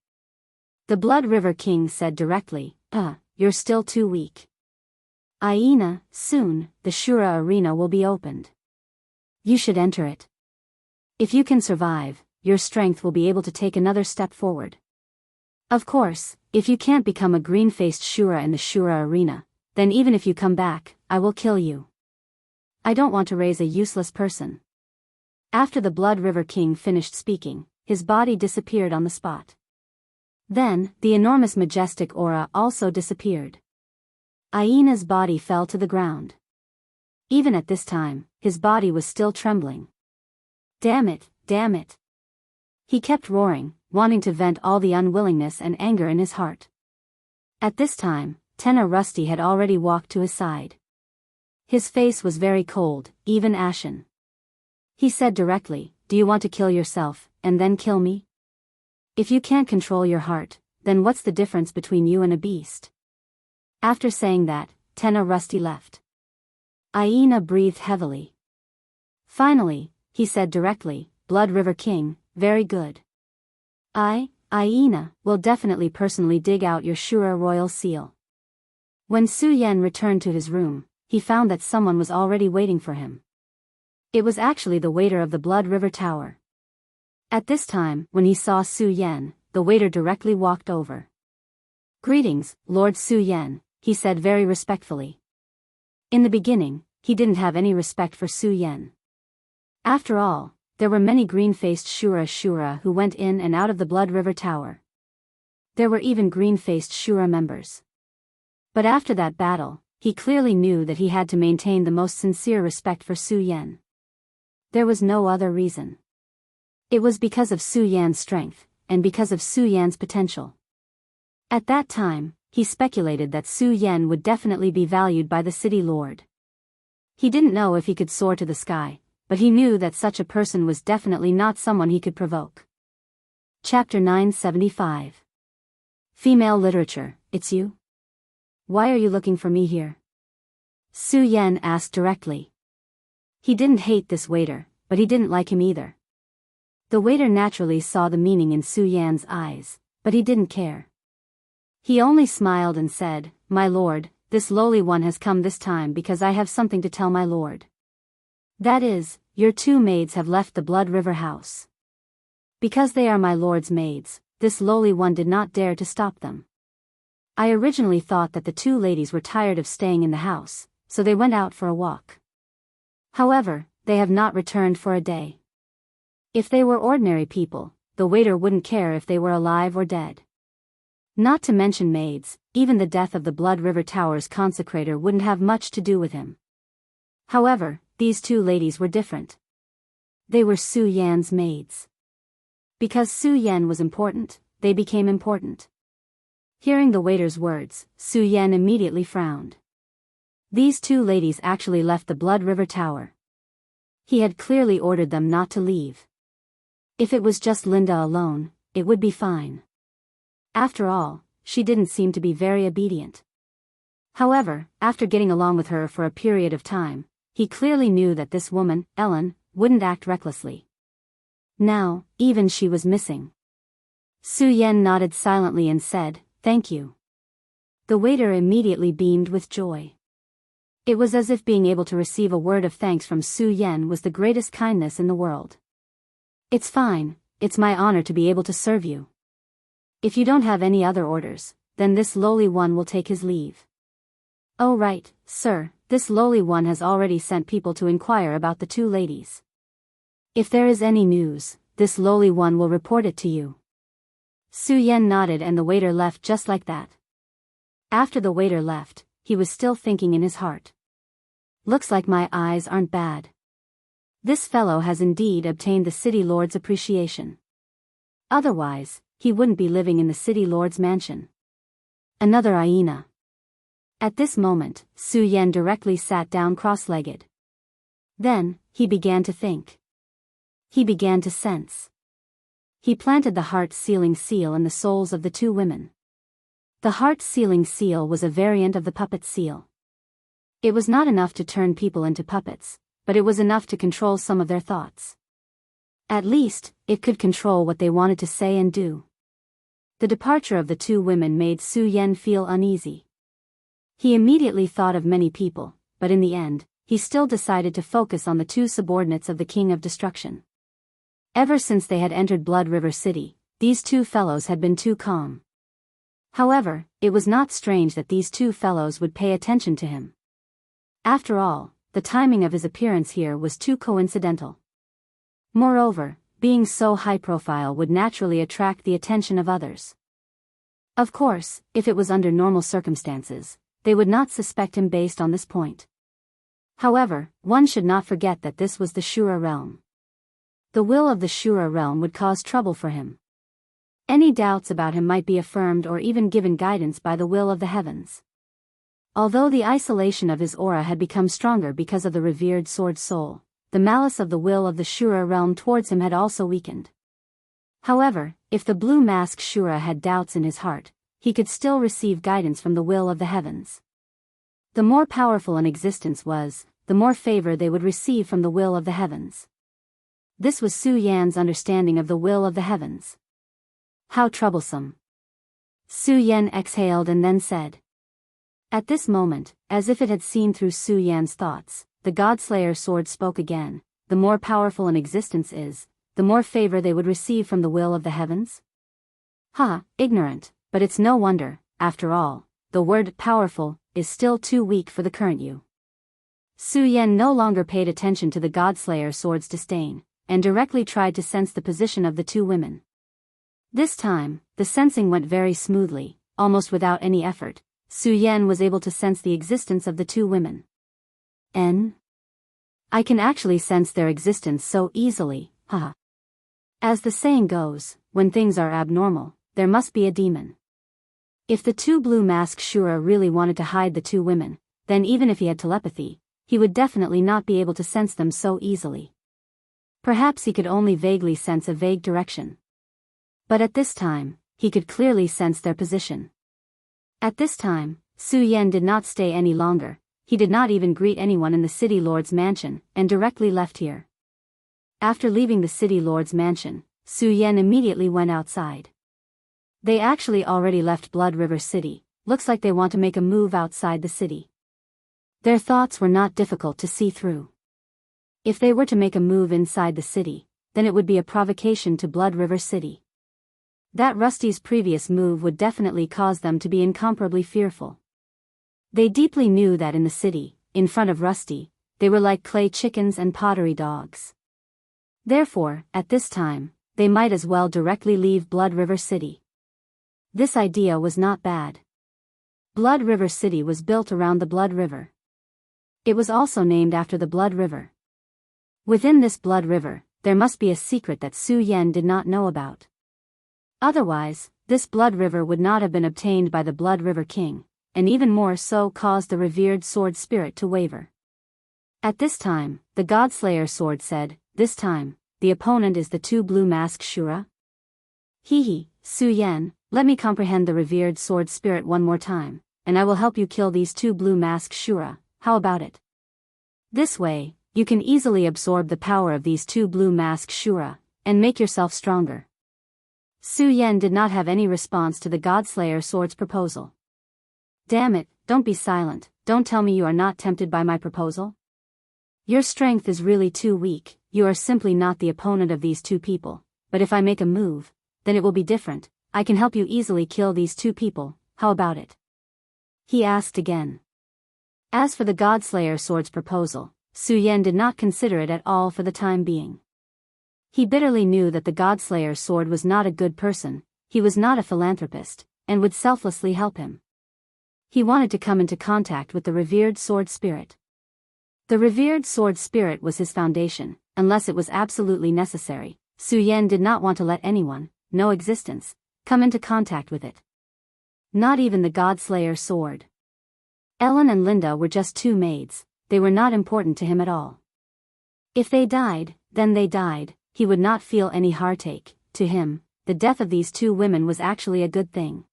The Blood River King said directly, You're still too weak. Aina, soon, the Shura arena will be opened. You should enter it. If you can survive, your strength will be able to take another step forward. Of course, if you can't become a green-faced Shura in the Shura arena, then even if you come back, I will kill you. I don't want to raise a useless person." After the Blood River King finished speaking, his body disappeared on the spot. Then, the enormous majestic aura also disappeared. Aina's body fell to the ground. Even at this time, his body was still trembling. Damn it, damn it. He kept roaring, wanting to vent all the unwillingness and anger in his heart. At this time, Tenna Rusty had already walked to his side. His face was very cold, even ashen. He said directly, "Do you want to kill yourself, and then kill me? If you can't control your heart, then what's the difference between you and a beast?" After saying that, Tenna Rusty left. Aina breathed heavily. Finally, he said directly, "Blood River King, very good. Aina, will definitely personally dig out your Shura royal seal." When Su Yan returned to his room, he found that someone was already waiting for him. It was actually the waiter of the Blood River Tower. At this time, when he saw Su Yan, the waiter directly walked over. "Greetings, Lord Su Yan," he said very respectfully. In the beginning, he didn't have any respect for Su Yan. After all, there were many green-faced Shura who went in and out of the Blood River Tower. There were even green-faced Shura members. But after that battle, he clearly knew that he had to maintain the most sincere respect for Su Yan. There was no other reason. It was because of Su Yan's strength, and because of Su Yan's potential. At that time, he speculated that Su Yan would definitely be valued by the city lord. He didn't know if he could soar to the sky, but he knew that such a person was definitely not someone he could provoke. Chapter 975. Female Literature, It's You? Why are you looking for me here? Su Yan asked directly. He didn't hate this waiter, but he didn't like him either. The waiter naturally saw the meaning in Su Yan's eyes, but he didn't care. He only smiled and said, "My lord, this lowly one has come this time because I have something to tell my lord. That is, your two maids have left the Blood River house. Because they are my lord's maids, this lowly one did not dare to stop them. I originally thought that the two ladies were tired of staying in the house, so they went out for a walk. However, they have not returned for a day. If they were ordinary people, the waiter wouldn't care if they were alive or dead. Not to mention maids, even the death of the Blood River Tower's consecrator wouldn't have much to do with him. However, these two ladies were different. They were Su Yan's maids. Because Su Yan was important, they became important. Hearing the waiter's words, Su Yan immediately frowned. These two ladies actually left the Blood River Tower. He had clearly ordered them not to leave. If it was just Linda alone, it would be fine. After all, she didn't seem to be very obedient. However, after getting along with her for a period of time, he clearly knew that this woman, Ellen, wouldn't act recklessly. Now, even she was missing. Su Yan nodded silently and said, "Thank you." The waiter immediately beamed with joy. It was as if being able to receive a word of thanks from Su Yan was the greatest kindness in the world. "It's fine, it's my honor to be able to serve you. If you don't have any other orders, then this lowly one will take his leave." "Oh right, sir, this lowly one has already sent people to inquire about the two ladies. If there is any news, this lowly one will report it to you." Su Yan nodded and the waiter left just like that. After the waiter left, he was still thinking in his heart. "Looks like my eyes aren't bad. This fellow has indeed obtained the city lord's appreciation. Otherwise, he wouldn't be living in the city lord's mansion. Another hyena." At this moment, Su Yan directly sat down cross-legged. Then, he began to think. He began to sense. He planted the heart-sealing seal in the souls of the two women. The heart-sealing seal was a variant of the puppet seal. It was not enough to turn people into puppets, but it was enough to control some of their thoughts. At least, it could control what they wanted to say and do. The departure of the two women made Su Yan feel uneasy. He immediately thought of many people, but in the end, he still decided to focus on the two subordinates of the King of Destruction. Ever since they had entered Blood River City, these two fellows had been too calm. However, it was not strange that these two fellows would pay attention to him. After all, the timing of his appearance here was too coincidental. Moreover, being so high profile would naturally attract the attention of others. Of course, if it was under normal circumstances, they would not suspect him based on this point. However, one should not forget that this was the Shura realm. The will of the Shura realm would cause trouble for him. Any doubts about him might be affirmed or even given guidance by the will of the heavens. Although the isolation of his aura had become stronger because of the revered sword soul, the malice of the will of the Shura realm towards him had also weakened. However, if the blue mask Shura had doubts in his heart, he could still receive guidance from the will of the heavens. The more powerful an existence was, the more favor they would receive from the will of the heavens. This was Su Yan's understanding of the will of the heavens. How troublesome. Su Yan exhaled and then said. At this moment, as if it had seen through Su Yan's thoughts, the Godslayer sword spoke again. The more powerful an existence is, the more favor they would receive from the will of the heavens? Ignorant, but it's no wonder, after all, the word powerful is still too weak for the current you. Su Yan no longer paid attention to the Godslayer sword's disdain, and directly tried to sense the position of the two women. This time, the sensing went very smoothly, almost without any effort. Su Yan was able to sense the existence of the two women. I can actually sense their existence so easily, As the saying goes, when things are abnormal, there must be a demon. If the two blue mask Shura really wanted to hide the two women, then even if he had telepathy, he would definitely not be able to sense them so easily. Perhaps he could only vaguely sense a vague direction. But at this time, he could clearly sense their position. At this time, Su Yan did not stay any longer. He did not even greet anyone in the city lord's mansion, and directly left here. After leaving the city lord's mansion, Su Yan immediately went outside. They actually already left Blood River City. Looks like they want to make a move outside the city. Their thoughts were not difficult to see through. If they were to make a move inside the city, then it would be a provocation to Blood River City. That Rusty's previous move would definitely cause them to be incomparably fearful. They deeply knew that in the city, in front of Rusty, they were like clay chickens and pottery dogs. Therefore, at this time, they might as well directly leave Blood River City. This idea was not bad. Blood River City was built around the Blood River. It was also named after the Blood River. Within this Blood River, there must be a secret that Su Yan did not know about. Otherwise, this Blood River would not have been obtained by the Blood River King, and even more so caused the revered sword spirit to waver. At this time, the Godslayer sword said, "This time, the opponent is the two blue mask Shura?" Su Yan, let me comprehend the revered sword spirit one more time, and I will help you kill these two blue mask Shura. How about it? This way, you can easily absorb the power of these two blue mask Shura, and make yourself stronger. Su Yan did not have any response to the Godslayer sword's proposal. Damn it, don't be silent, don't tell me you are not tempted by my proposal? Your strength is really too weak, you are simply not the opponent of these two people, but if I make a move, then it will be different, I can help you easily kill these two people, how about it? He asked again. As for the Godslayer sword's proposal, Su Yan did not consider it at all for the time being. He bitterly knew that the Godslayer sword was not a good person, he was not a philanthropist, and would selflessly help him. He wanted to come into contact with the revered sword spirit. The revered sword spirit was his foundation, unless it was absolutely necessary. Su Yan did not want to let anyone, no existence, come into contact with it. Not even the Godslayer sword. Ellen and Linda were just two maids, they were not important to him at all. If they died, then they died, he would not feel any heartache. To him, the death of these two women was actually a good thing.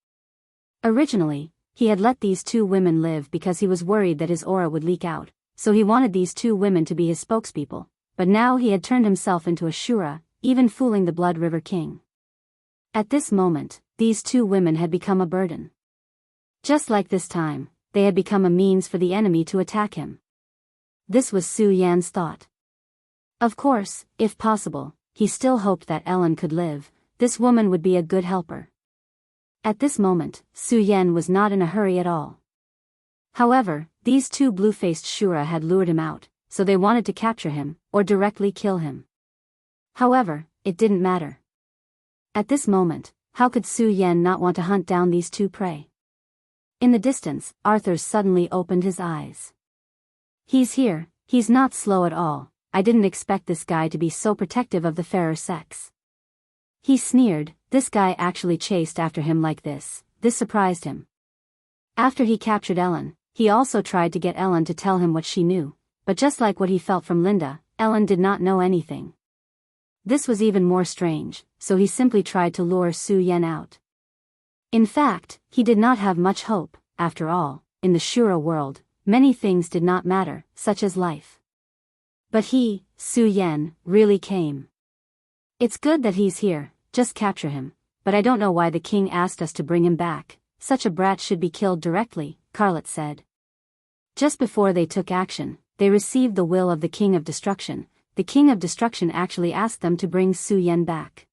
Originally, he had let these two women live because he was worried that his aura would leak out, so he wanted these two women to be his spokespeople, but now he had turned himself into a Shura, even fooling the Blood River King. At this moment, these two women had become a burden. Just like this time, they had become a means for the enemy to attack him. This was Su Yan's thought. Of course, if possible, he still hoped that Ellen could live, this woman would be a good helper. At this moment, Su Yan was not in a hurry at all. However, these two blue-faced Shura had lured him out, so they wanted to capture him, or directly kill him. However, it didn't matter. At this moment, how could Su Yan not want to hunt down these two prey? In the distance, Arthur suddenly opened his eyes. He's here, he's not slow at all, I didn't expect this guy to be so protective of the fairer sex. He sneered, this guy actually chased after him like this surprised him. After he captured Ellen, he also tried to get Ellen to tell him what she knew, but just like what he felt from Linda, Ellen did not know anything. This was even more strange, so he simply tried to lure Su Yan out. In fact, he did not have much hope, after all, in the Shura world, many things did not matter, such as life. But he, Su Yan, really came. It's good that he's here, just capture him, but I don't know why the king asked us to bring him back, such a brat should be killed directly, Carlet said. Just before they took action, they received the will of the King of Destruction. The King of Destruction actually asked them to bring Su Yan back.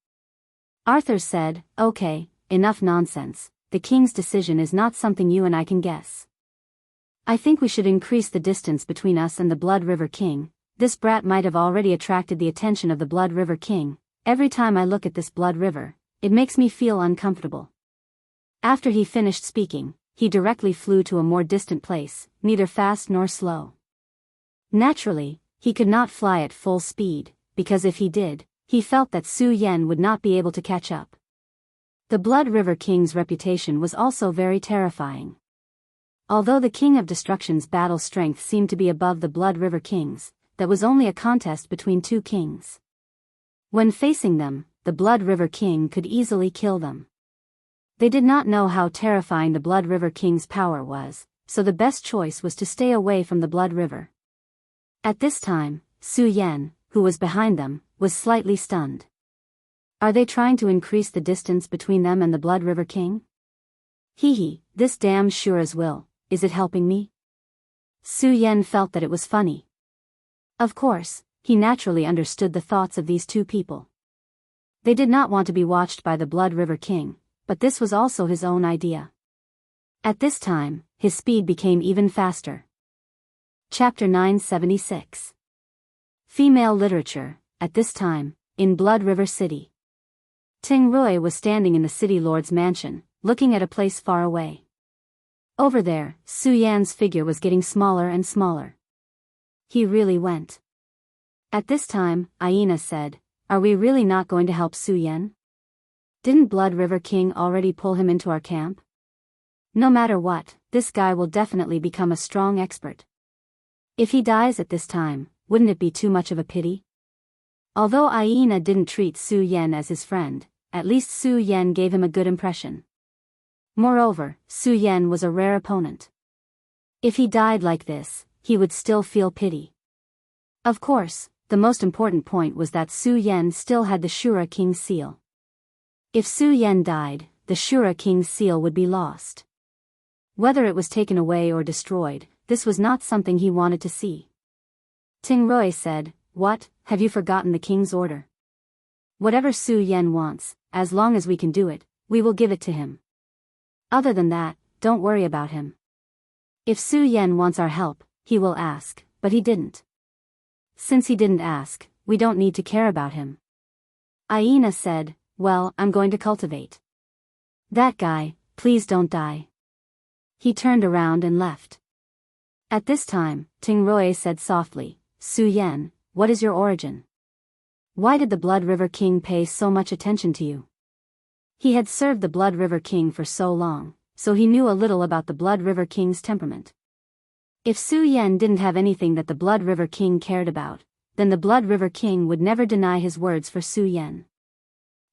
Arthur said, okay, enough nonsense, the king's decision is not something you and I can guess. I think we should increase the distance between us and the Blood River King. This brat might have already attracted the attention of the Blood River King. Every time I look at this Blood River, it makes me feel uncomfortable. After he finished speaking, he directly flew to a more distant place, neither fast nor slow. Naturally, he could not fly at full speed, because if he did, he felt that Su Yan would not be able to catch up. The Blood River King's reputation was also very terrifying. Although the King of Destruction's battle strength seemed to be above the Blood River King's, that was only a contest between two kings. When facing them, the Blood River King could easily kill them. They did not know how terrifying the Blood River King's power was, so the best choice was to stay away from the Blood River. At this time, Su Yan, who was behind them, was slightly stunned. Are they trying to increase the distance between them and the Blood River King? Hee, this damn Shura's will, is it helping me? Su Yan felt that it was funny. Of course, he naturally understood the thoughts of these two people. They did not want to be watched by the Blood River King, but this was also his own idea. At this time, his speed became even faster. Chapter 976. Female Literature. At this time, in Blood River City. Ting Rui was standing in the city lord's mansion, looking at a place far away. Over there, Su Yan's figure was getting smaller and smaller. He really went. At this time, Aina said, are we really not going to help Su Yan? Didn't Blood River King already pull him into our camp? No matter what, this guy will definitely become a strong expert. If he dies at this time, wouldn't it be too much of a pity? Although Aina didn't treat Su Yan as his friend, at least Su Yan gave him a good impression. Moreover, Su Yan was a rare opponent. If he died like this, he would still feel pity. Of course, the most important point was that Su Yan still had the Shura King's seal. If Su Yan died, the Shura King's seal would be lost. Whether it was taken away or destroyed, this was not something he wanted to see. Ting Rui said, "What, have you forgotten the king's order? Whatever Su Yan wants, as long as we can do it, we will give it to him. Other than that, don't worry about him. If Su Yan wants our help, he will ask, but he didn't. Since he didn't ask, we don't need to care about him." Aina said, "Well, I'm going to cultivate. That guy, please don't die." He turned around and left. At this time, Ting Rui said softly, "Su Yan, what is your origin? Why did the Blood River King pay so much attention to you?" He had served the Blood River King for so long, so he knew a little about the Blood River King's temperament. If Su Yan didn't have anything that the Blood River King cared about, then the Blood River King would never deny his words for Su Yan.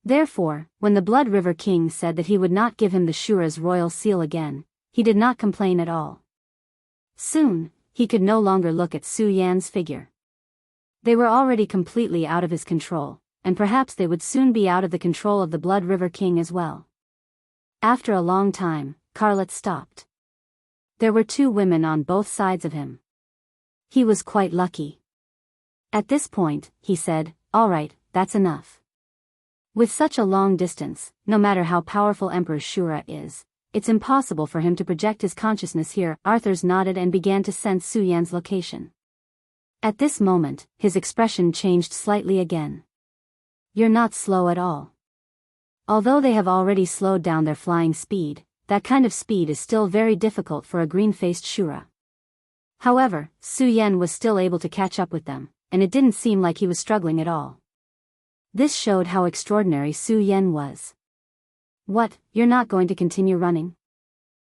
Therefore, when the Blood River King said that he would not give him the Shura's royal seal again, he did not complain at all. Soon, he could no longer look at Su Yan's figure. They were already completely out of his control, and perhaps they would soon be out of the control of the Blood River King as well. After a long time, Carlet stopped. There were two women on both sides of him. He was quite lucky. At this point, he said, "All right, that's enough." With such a long distance, no matter how powerful Emperor Shura is, it's impossible for him to project his consciousness here. Arthur nodded and began to sense Su Yan's location. At this moment, his expression changed slightly again. "You're not slow at all. Although they have already slowed down their flying speed, that kind of speed is still very difficult for a green-faced Shura." However, Su Yan was still able to catch up with them, and it didn't seem like he was struggling at all. This showed how extraordinary Su Yan was. "What, you're not going to continue running?"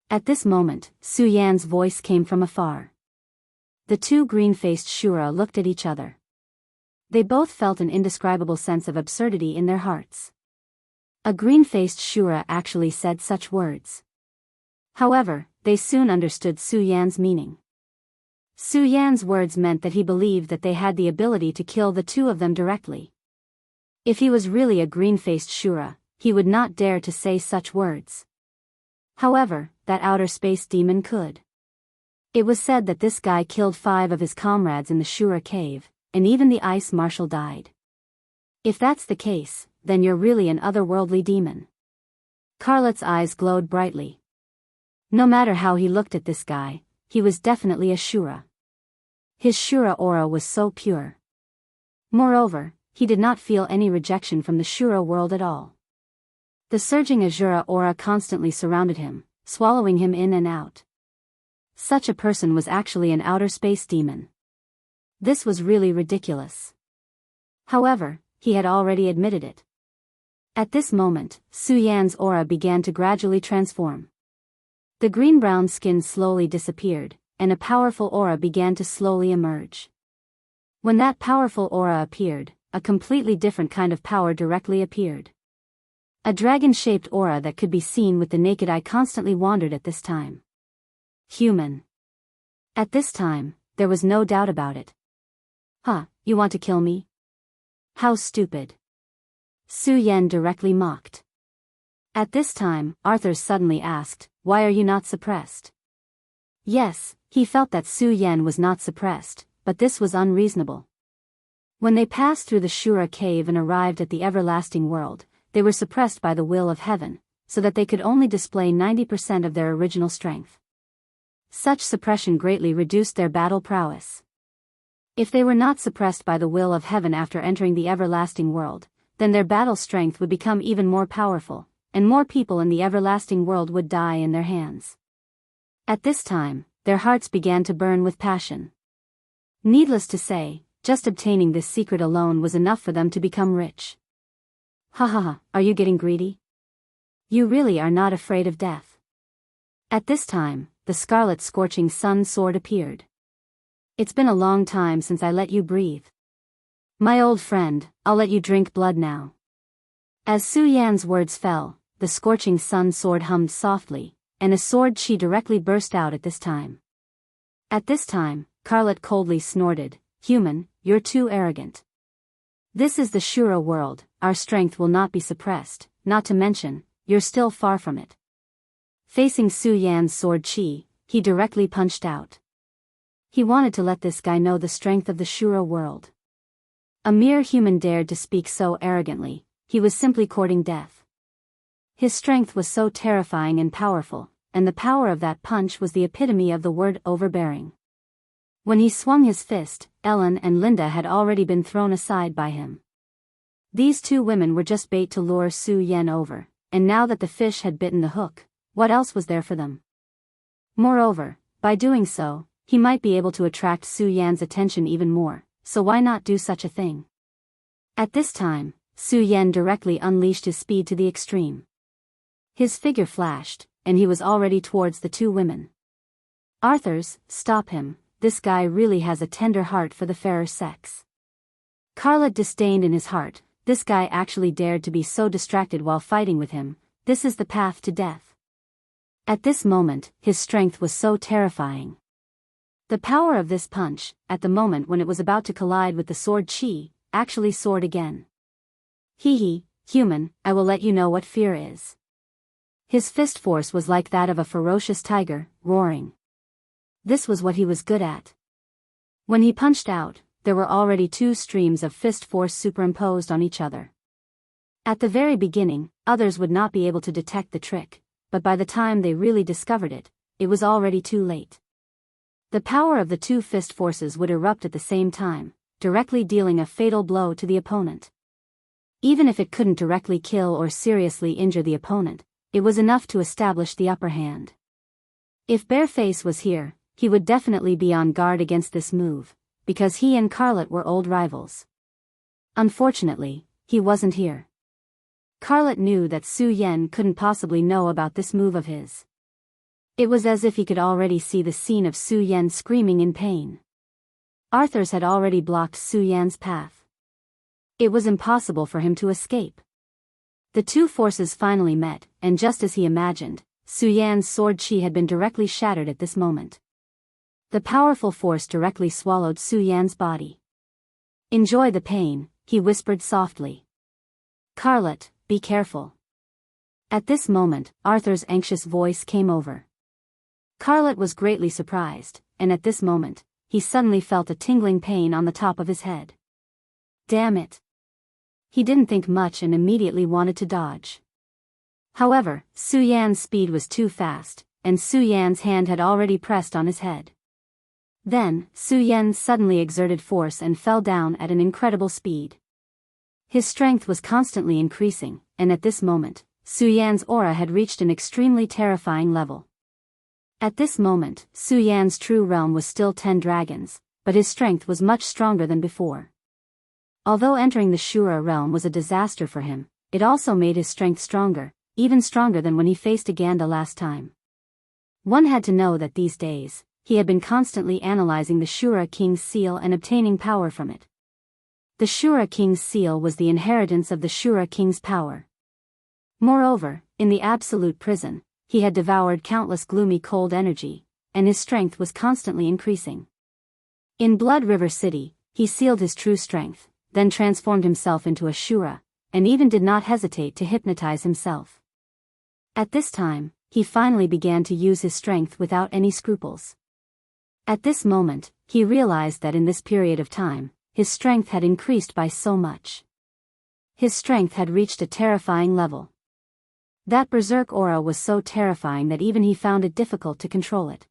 At this moment, Su Yan's voice came from afar. The two green-faced Shura looked at each other. They both felt an indescribable sense of absurdity in their hearts. A green-faced Shura actually said such words. However, they soon understood Su Yan's meaning. Su Yan's words meant that he believed that they had the ability to kill the two of them directly. If he was really a green-faced Shura, he would not dare to say such words. However, that outer space demon could. It was said that this guy killed 5 of his comrades in the Shura cave, and even the ice marshal died. If that's the case, then you're really an otherworldly demon. Carlet's eyes glowed brightly. No matter how he looked at this guy, he was definitely a Shura. His Shura aura was so pure. Moreover, he did not feel any rejection from the Shura world at all. The surging Azura aura constantly surrounded him, swallowing him in and out. Such a person was actually an outer space demon. This was really ridiculous. However, he had already admitted it. At this moment, Su Yan's aura began to gradually transform. The green-brown skin slowly disappeared, and a powerful aura began to slowly emerge. When that powerful aura appeared, a completely different kind of power directly appeared. A dragon-shaped aura that could be seen with the naked eye constantly wandered at this time. Human. At this time, there was no doubt about it. "Huh, you want to kill me? How stupid." Su Yan directly mocked. At this time, Arthur suddenly asked, "Why are you not suppressed?" Yes, he felt that Su Yan was not suppressed, but this was unreasonable. When they passed through the Shura cave and arrived at the everlasting world, they were suppressed by the will of heaven, so that they could only display 90% of their original strength. Such suppression greatly reduced their battle prowess. If they were not suppressed by the will of heaven after entering the everlasting world, then their battle strength would become even more powerful, and more people in the everlasting world would die in their hands. At this time, their hearts began to burn with passion. Needless to say, just obtaining this secret alone was enough for them to become rich. Ha ha ha, are you getting greedy? You really are not afraid of death. At this time, the scarlet scorching sun sword appeared. It's been a long time since I let you breathe. My old friend, I'll let you drink blood now. As Su Yan's words fell, the scorching sun sword hummed softly, and a sword chi directly burst out at this time. At this time, Carlet coldly snorted, human, you're too arrogant. This is the Shura world, our strength will not be suppressed, not to mention, you're still far from it. Facing Su Yan's sword chi, he directly punched out. He wanted to let this guy know the strength of the Shura world. A mere human dared to speak so arrogantly, he was simply courting death. His strength was so terrifying and powerful, and the power of that punch was the epitome of the word overbearing. When he swung his fist, Ellen and Linda had already been thrown aside by him. These two women were just bait to lure Su Yan over, and now that the fish had bitten the hook, what else was there for them? Moreover, by doing so, he might be able to attract Su Yan's attention even more, so why not do such a thing? At this time, Su Yan directly unleashed his speed to the extreme. His figure flashed, and he was already towards the two women. Arthurs, stop him, this guy really has a tender heart for the fairer sex. Carlet disdained in his heart, this guy actually dared to be so distracted while fighting with him, this is the path to death. At this moment, his strength was so terrifying. The power of this punch, at the moment when it was about to collide with the sword chi, actually soared again. Hee, human, I will let you know what fear is. His fist force was like that of a ferocious tiger, roaring. This was what he was good at. When he punched out, there were already two streams of fist force superimposed on each other. At the very beginning, others would not be able to detect the trick, but by the time they really discovered it, it was already too late. The power of the two fist forces would erupt at the same time, directly dealing a fatal blow to the opponent. Even if it couldn't directly kill or seriously injure the opponent, it was enough to establish the upper hand. If Bareface was here, he would definitely be on guard against this move, because he and Carlet were old rivals. Unfortunately, he wasn't here. Carlet knew that Su Yan couldn't possibly know about this move of his. It was as if he could already see the scene of Su Yan screaming in pain. Arthurs had already blocked Su Yan's path. It was impossible for him to escape. The two forces finally met, and just as he imagined, Su Yan's sword chi had been directly shattered at this moment. The powerful force directly swallowed Su Yan's body. Enjoy the pain, he whispered softly. Carlet, be careful. At this moment, Arthur's anxious voice came over. Carlet was greatly surprised, and at this moment, he suddenly felt a tingling pain on the top of his head. Damn it. He didn't think much and immediately wanted to dodge. However, Su Yan's speed was too fast, and Su Yan's hand had already pressed on his head. Then, Su Yan suddenly exerted force and fell down at an incredible speed. His strength was constantly increasing, and at this moment, Su Yan's aura had reached an extremely terrifying level. At this moment, Su Yan's true realm was still 10 dragons, but his strength was much stronger than before. Although entering the Shura realm was a disaster for him, it also made his strength stronger, even stronger than when he faced Aganda last time. One had to know that these days, he had been constantly analyzing the Shura King's seal and obtaining power from it. The Shura King's seal was the inheritance of the Shura King's power. Moreover, in the absolute prison, he had devoured countless gloomy cold energy, and his strength was constantly increasing. In Blood River City, he sealed his true strength, then transformed himself into a Shura, and even did not hesitate to hypnotize himself. At this time, he finally began to use his strength without any scruples. At this moment, he realized that in this period of time, his strength had increased by so much. His strength had reached a terrifying level. That berserk aura was so terrifying that even he found it difficult to control it.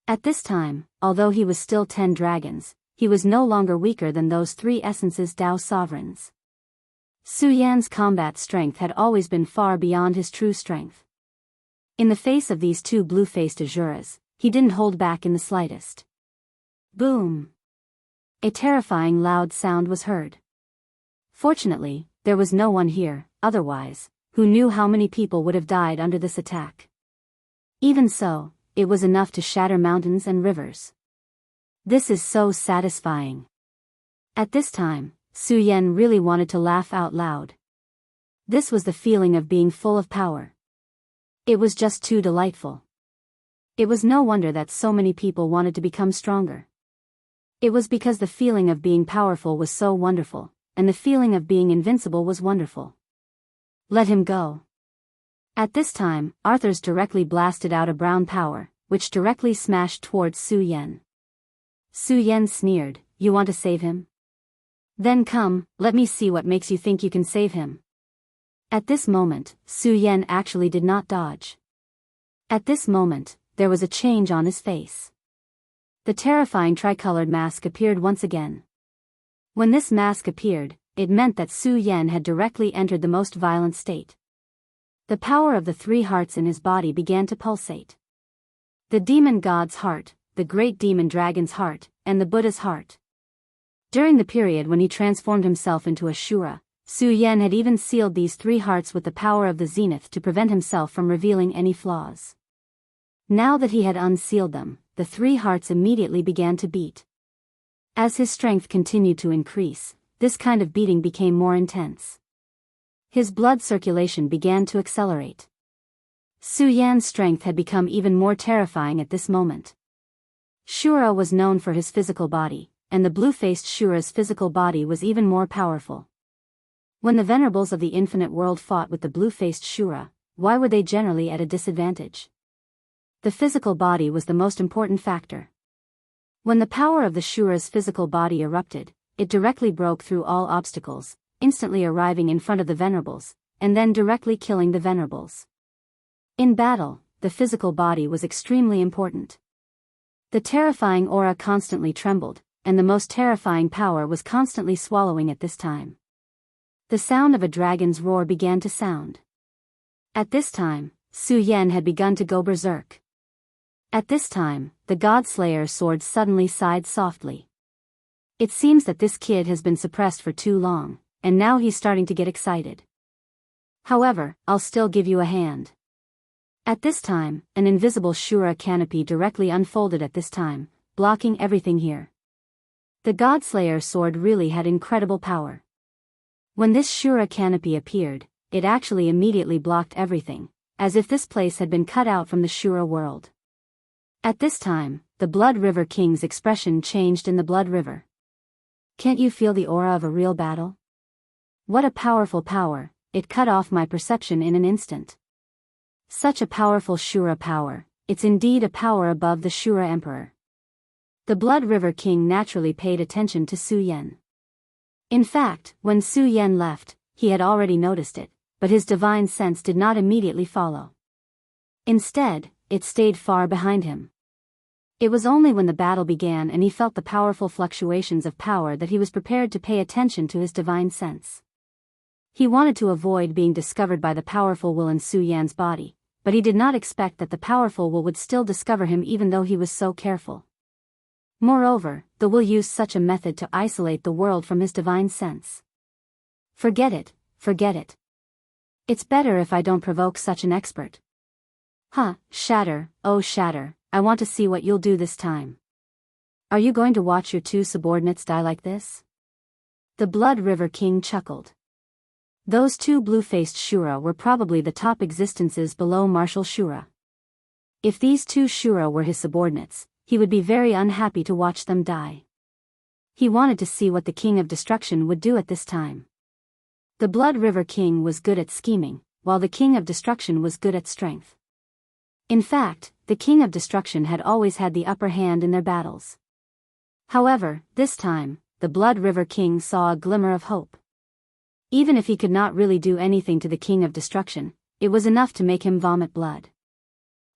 At this time, although he was still 10 dragons, he was no longer weaker than those 3 essences Dao sovereigns. Su Yan's combat strength had always been far beyond his true strength. In the face of these two blue-faced Azuras, he didn't hold back in the slightest. Boom! A terrifying loud sound was heard. Fortunately, there was no one here, otherwise, who knew how many people would have died under this attack. Even so, it was enough to shatter mountains and rivers. This is so satisfying. At this time, Su Yan really wanted to laugh out loud. This was the feeling of being full of power. It was just too delightful. It was no wonder that so many people wanted to become stronger. It was because the feeling of being powerful was so wonderful, and the feeling of being invincible was wonderful. Let him go. At this time, Arthur's directly blasted out a brown power, which directly smashed towards Su Yan. Su Yan sneered, "You want to save him? Then come, let me see what makes you think you can save him." At this moment, Su Yan actually did not dodge. At this moment, there was a change on his face. The terrifying tricolored mask appeared once again. When this mask appeared, it meant that Su Yan had directly entered the most violent state. The power of the three hearts in his body began to pulsate. The demon god's heart, the great demon dragon's heart, and the Buddha's heart. During the period when he transformed himself into a Shura, Su Yan had even sealed these three hearts with the power of the zenith to prevent himself from revealing any flaws. Now that he had unsealed them, the three hearts immediately began to beat. As his strength continued to increase, this kind of beating became more intense. His blood circulation began to accelerate. Su Yan's strength had become even more terrifying at this moment. Shura was known for his physical body, and the blue-faced Shura's physical body was even more powerful. When the venerables of the infinite world fought with the blue-faced Shura, why were they generally at a disadvantage? The physical body was the most important factor. When the power of the Shura's physical body erupted, it directly broke through all obstacles, instantly arriving in front of the venerables, and then directly killing the venerables. In battle, the physical body was extremely important. The terrifying aura constantly trembled, and the most terrifying power was constantly swallowing at this time. The sound of a dragon's roar began to sound. At this time, Su Yan had begun to go berserk. At this time, the God-Slayer's sword suddenly sighed softly. It seems that this kid has been suppressed for too long, and now he's starting to get excited. However, I'll still give you a hand. At this time, an invisible Shura canopy directly unfolded at this time, blocking everything here. The God-Slayer's sword really had incredible power. When this Shura canopy appeared, it actually immediately blocked everything, as if this place had been cut out from the Shura world. At this time, the Blood River King's expression changed in the Blood River. Can't you feel the aura of a real battle? What a powerful power, it cut off my perception in an instant. Such a powerful Shura power, it's indeed a power above the Shura Emperor. The Blood River King naturally paid attention to Su Yan. In fact, when Su Yan left, he had already noticed it, but his divine sense did not immediately follow. Instead, it stayed far behind him. It was only when the battle began and he felt the powerful fluctuations of power that he was prepared to pay attention to his divine sense. He wanted to avoid being discovered by the powerful will in Su Yan's body, but he did not expect that the powerful will would still discover him even though he was so careful. Moreover, the will used such a method to isolate the world from his divine sense. Forget it, forget it. It's better if I don't provoke such an expert. Shatter, oh Shatter, I want to see what you'll do this time. Are you going to watch your two subordinates die like this? The Blood River King chuckled. Those two blue-faced Shura were probably the top existences below Martial Shura. If these two Shura were his subordinates, he would be very unhappy to watch them die. He wanted to see what the King of Destruction would do at this time. The Blood River King was good at scheming, while the King of Destruction was good at strength. In fact, the King of Destruction had always had the upper hand in their battles. However, this time, the Blood River King saw a glimmer of hope. Even if he could not really do anything to the King of Destruction, it was enough to make him vomit blood.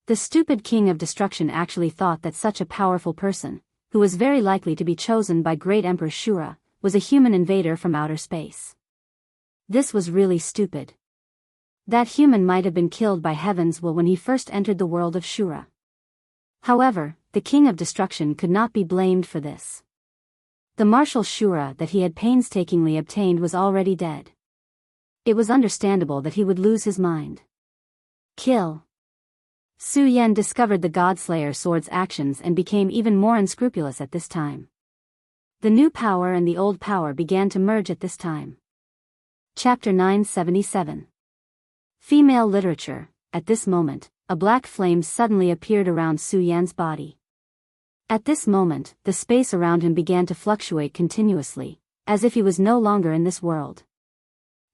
The stupid King of Destruction actually thought that such a powerful person, who was very likely to be chosen by Great Emperor Shura, was a human invader from outer space. This was really stupid. That human might have been killed by Heaven's will when he first entered the world of Shura. However, the King of Destruction could not be blamed for this. The martial Shura that he had painstakingly obtained was already dead. It was understandable that he would lose his mind. Kill. Su Yan discovered the God-Slayer sword's actions and became even more unscrupulous at this time. The new power and the old power began to merge at this time. Chapter 977. Female Literature. At this moment, a black flame suddenly appeared around Su Yan's body. At this moment, the space around him began to fluctuate continuously, as if he was no longer in this world.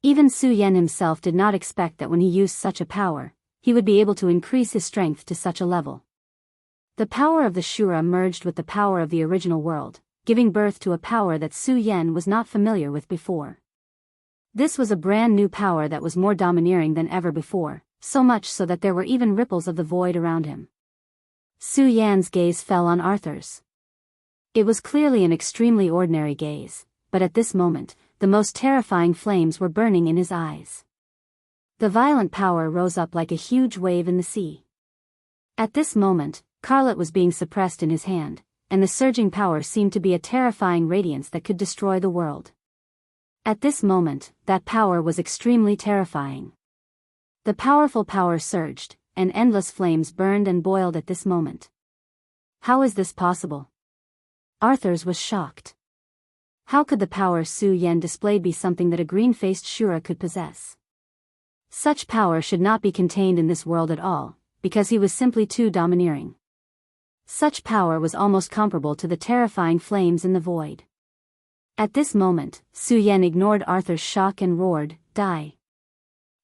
Even Su Yan himself did not expect that when he used such a power, he would be able to increase his strength to such a level. The power of the Shura merged with the power of the original world, giving birth to a power that Su Yan was not familiar with before. This was a brand new power that was more domineering than ever before, so much so that there were even ripples of the void around him. Su Yan's gaze fell on Arthur's. It was clearly an extremely ordinary gaze, but at this moment, the most terrifying flames were burning in his eyes. The violent power rose up like a huge wave in the sea. At this moment, Carlet was being suppressed in his hand, and the surging power seemed to be a terrifying radiance that could destroy the world. At this moment, that power was extremely terrifying. The powerful power surged, and endless flames burned and boiled at this moment. How is this possible? Arthur's was shocked. How could the power Su Yan displayed be something that a green-faced Shura could possess? Such power should not be contained in this world at all, because he was simply too domineering. Such power was almost comparable to the terrifying flames in the void. At this moment, Su Yan ignored Arthur's shock and roared, "Die!"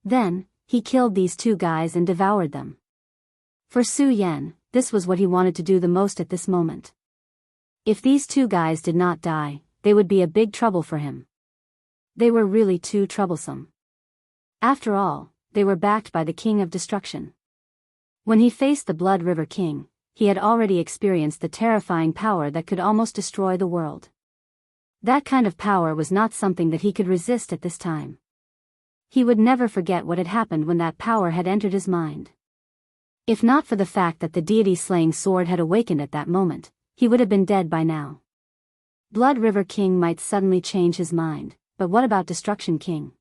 Then, he killed these two guys and devoured them. For Su Yan, this was what he wanted to do the most at this moment. If these two guys did not die, they would be a big trouble for him. They were really too troublesome. After all, they were backed by the King of Destruction. When he faced the Blood River King, he had already experienced the terrifying power that could almost destroy the world. That kind of power was not something that he could resist at this time. He would never forget what had happened when that power had entered his mind. If not for the fact that the deity-slaying sword had awakened at that moment, he would have been dead by now. Blood River King might suddenly change his mind, but what about Destruction King?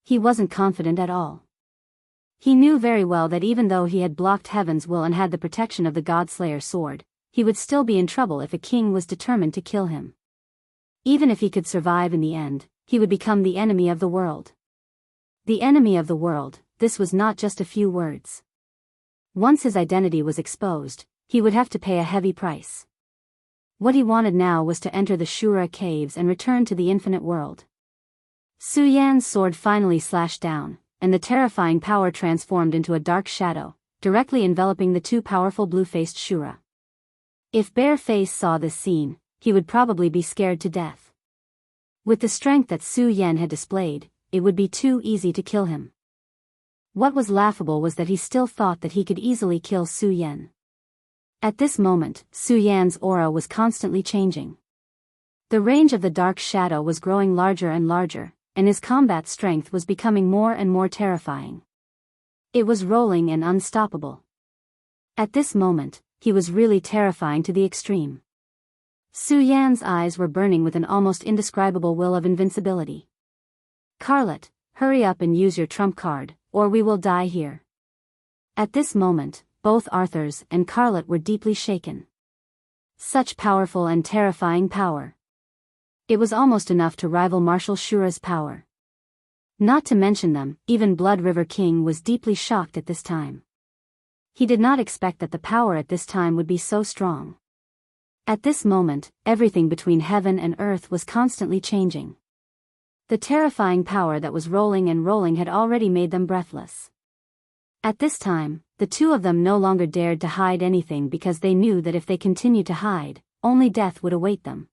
He wasn't confident at all. He knew very well that even though he had blocked Heaven's will and had the protection of the God-Slayer sword, he would still be in trouble if a king was determined to kill him. Even if he could survive in the end, he would become the enemy of the world. The enemy of the world, this was not just a few words. Once his identity was exposed, he would have to pay a heavy price. What he wanted now was to enter the Shura caves and return to the infinite world. Su Yan's sword finally slashed down, and the terrifying power transformed into a dark shadow, directly enveloping the two powerful blue-faced Shura. If Bareface saw this scene, he would probably be scared to death. With the strength that Su Yan had displayed, it would be too easy to kill him. What was laughable was that he still thought that he could easily kill Su Yan. At this moment, Su Yan's aura was constantly changing. The range of the dark shadow was growing larger and larger, and his combat strength was becoming more and more terrifying. It was rolling and unstoppable. At this moment, he was really terrifying to the extreme. Su Yan's eyes were burning with an almost indescribable will of invincibility. "Carlet, hurry up and use your trump card, or we will die here." At this moment, both Arthur's and Carlet were deeply shaken. Such powerful and terrifying power. It was almost enough to rival Marshal Shura's power. Not to mention them, even Blood River King was deeply shocked at this time. He did not expect that the power at this time would be so strong. At this moment, everything between heaven and earth was constantly changing. The terrifying power that was rolling and rolling had already made them breathless. At this time, the two of them no longer dared to hide anything because they knew that if they continued to hide, only death would await them.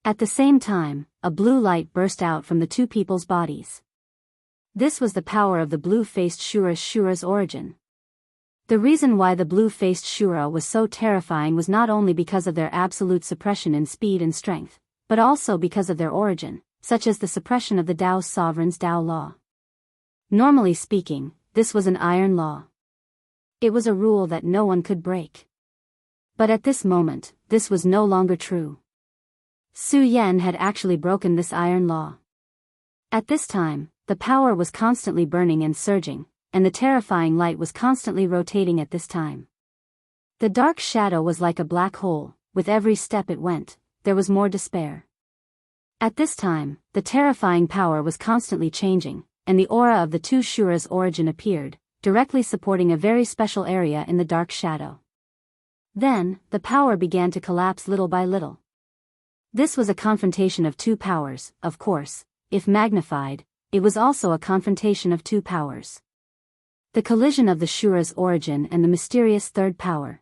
At the same time, a blue light burst out from the two people's bodies. This was the power of the blue-faced Shura's origin. The reason why the blue-faced Shura was so terrifying was not only because of their absolute suppression in speed and strength, but also because of their origin, such as the suppression of the Dao Sovereign's Dao Law. Normally speaking, this was an iron law. It was a rule that no one could break. But at this moment, this was no longer true. Su Yan had actually broken this iron law. At this time, the power was constantly burning and surging, and the terrifying light was constantly rotating at this time. The dark shadow was like a black hole. With every step it went, there was more despair. At this time, the terrifying power was constantly changing, and the aura of the two Shura's origin appeared, directly supporting a very special area in the dark shadow. Then, the power began to collapse little by little. This was a confrontation of two powers, of course. If magnified, it was also a confrontation of two powers. The collision of the Shura's origin and the mysterious third power.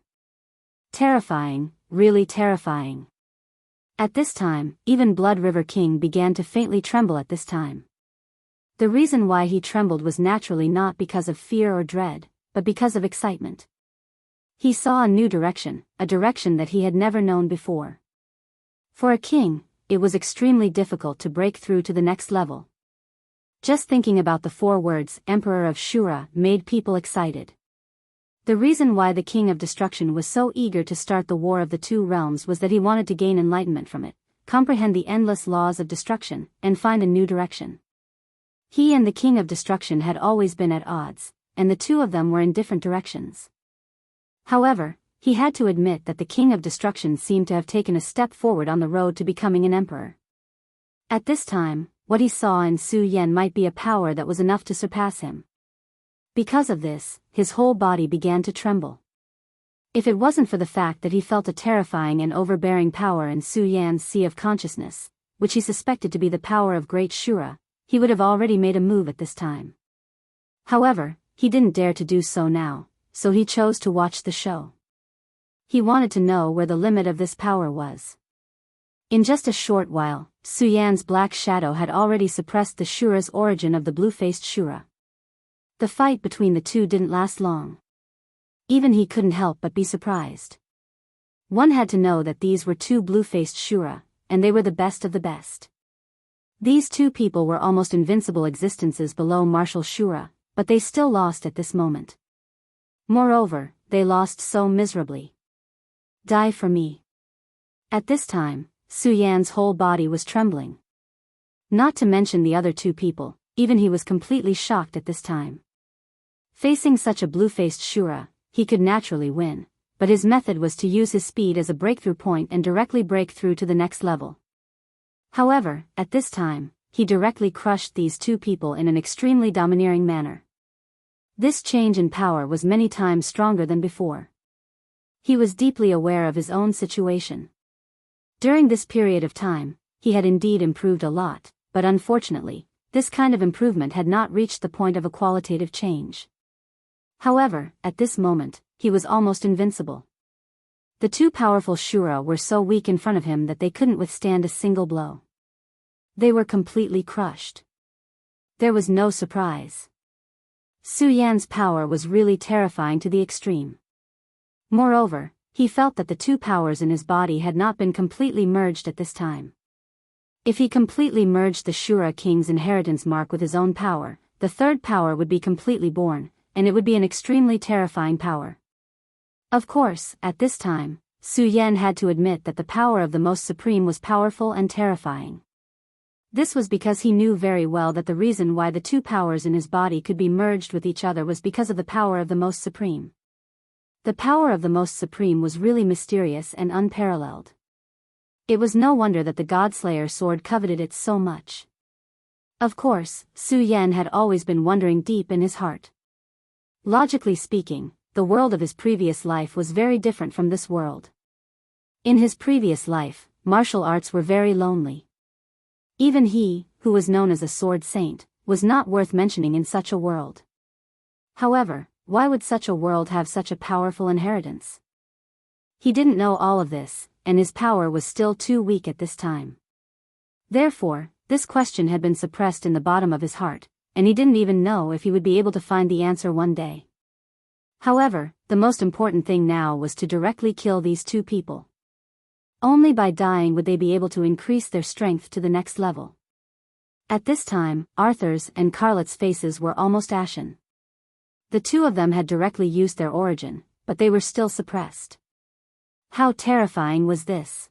Terrifying, really terrifying. At this time, even Blood River King began to faintly tremble at this time. The reason why he trembled was naturally not because of fear or dread, but because of excitement. He saw a new direction, a direction that he had never known before. For a king, it was extremely difficult to break through to the next level. Just thinking about the 4 words, Emperor of Shura, made people excited. The reason why the King of Destruction was so eager to start the War of the Two Realms was that he wanted to gain enlightenment from it, comprehend the endless laws of destruction, and find a new direction. He and the King of Destruction had always been at odds, and the two of them were in different directions. However, he had to admit that the King of Destruction seemed to have taken a step forward on the road to becoming an emperor. At this time, what he saw in Su Yan might be a power that was enough to surpass him. Because of this, his whole body began to tremble. If it wasn't for the fact that he felt a terrifying and overbearing power in Su Yan's sea of consciousness, which he suspected to be the power of Great Shura, he would have already made a move at this time. However, he didn't dare to do so now, so he chose to watch the show. He wanted to know where the limit of this power was. In just a short while, Su Yan's black shadow had already suppressed the Shura's origin of the blue-faced Shura. The fight between the two didn't last long. Even he couldn't help but be surprised. One had to know that these were two blue-faced Shura, and they were the best of the best. These two people were almost invincible existences below martial Shura, but they still lost at this moment. Moreover, they lost so miserably. Die for me. At this time, Su Yan's whole body was trembling. Not to mention the other two people, even he was completely shocked at this time. Facing such a blue-faced Shura, he could naturally win, but his method was to use his speed as a breakthrough point and directly break through to the next level. However, at this time, he directly crushed these two people in an extremely domineering manner. This change in power was many times stronger than before. He was deeply aware of his own situation. During this period of time, he had indeed improved a lot, but unfortunately, this kind of improvement had not reached the point of a qualitative change. However, at this moment, he was almost invincible. The two powerful Shura were so weak in front of him that they couldn't withstand a single blow. They were completely crushed. There was no surprise. Su Yan's power was really terrifying to the extreme. Moreover, he felt that the two powers in his body had not been completely merged at this time. If he completely merged the Shura King's inheritance mark with his own power, the third power would be completely born, and it would be an extremely terrifying power. Of course, at this time, Su Yan had to admit that the power of the Most Supreme was powerful and terrifying. This was because he knew very well that the reason why the two powers in his body could be merged with each other was because of the power of the Most Supreme. The power of the Most Supreme was really mysterious and unparalleled. It was no wonder that the Godslayer sword coveted it so much. Of course, Su Yan had always been wondering deep in his heart. Logically speaking, the world of his previous life was very different from this world. In his previous life, martial arts were very lonely. Even he, who was known as a sword saint, was not worth mentioning in such a world. However, why would such a world have such a powerful inheritance? He didn't know all of this, and his power was still too weak at this time. Therefore, this question had been suppressed in the bottom of his heart, and he didn't even know if he would be able to find the answer one day. However, the most important thing now was to directly kill these two people. Only by dying would they be able to increase their strength to the next level. At this time, Arthur's and Carlet's faces were almost ashen. The two of them had directly used their origin, but they were still suppressed. How terrifying was this?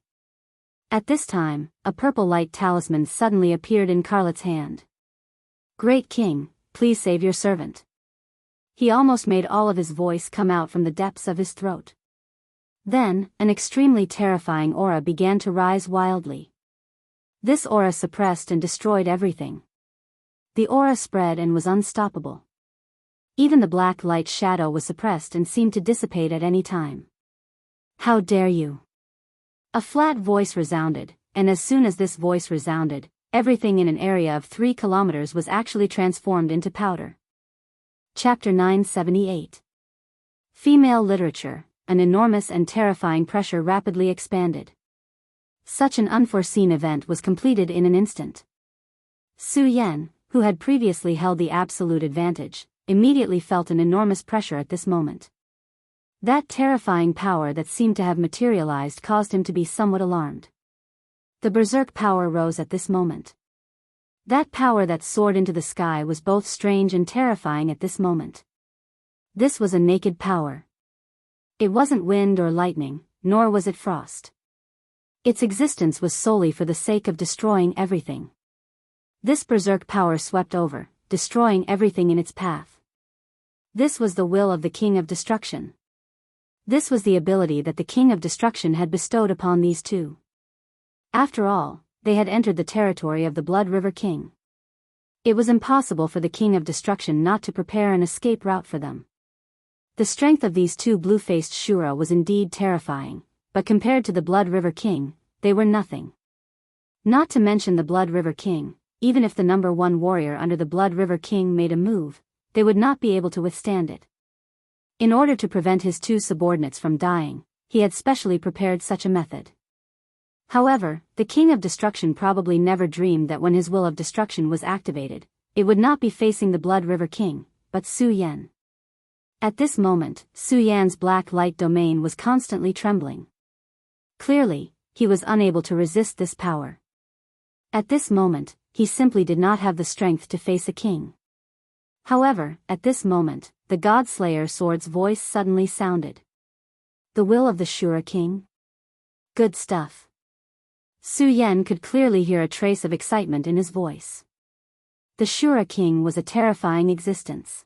At this time, a purple light talisman suddenly appeared in Carlet's hand. Great King, please save your servant. He almost made all of his voice come out from the depths of his throat. Then, an extremely terrifying aura began to rise wildly. This aura suppressed and destroyed everything. The aura spread and was unstoppable. Even the black light shadow was suppressed and seemed to dissipate at any time. How dare you? A flat voice resounded, and as soon as this voice resounded, everything in an area of 3 kilometers was actually transformed into powder. Chapter 978. Female literature, an enormous and terrifying pressure rapidly expanded. Such an unforeseen event was completed in an instant. Su Yan, who had previously held the absolute advantage, immediately felt an enormous pressure at this moment. That terrifying power that seemed to have materialized caused him to be somewhat alarmed. The berserk power rose at this moment. That power that soared into the sky was both strange and terrifying at this moment. This was a naked power. It wasn't wind or lightning, nor was it frost. Its existence was solely for the sake of destroying everything. This berserk power swept over, destroying everything in its path. This was the will of the King of Destruction. This was the ability that the King of Destruction had bestowed upon these two. After all, they had entered the territory of the Blood River King. It was impossible for the King of Destruction not to prepare an escape route for them. The strength of these two blue-faced Shura was indeed terrifying, but compared to the Blood River King, they were nothing. Not to mention the Blood River King, even if the number 1 warrior under the Blood River King made a move, they would not be able to withstand it. In order to prevent his 2 subordinates from dying, he had specially prepared such a method. However, the King of Destruction probably never dreamed that when his will of destruction was activated, it would not be facing the Blood River King, but Su Yan. At this moment, Su Yan's black light domain was constantly trembling. Clearly, he was unable to resist this power. At this moment, he simply did not have the strength to face a king. However, at this moment, the Godslayer sword's voice suddenly sounded. The will of the Shura King? Good stuff. Su Yan could clearly hear a trace of excitement in his voice. The Shura King was a terrifying existence.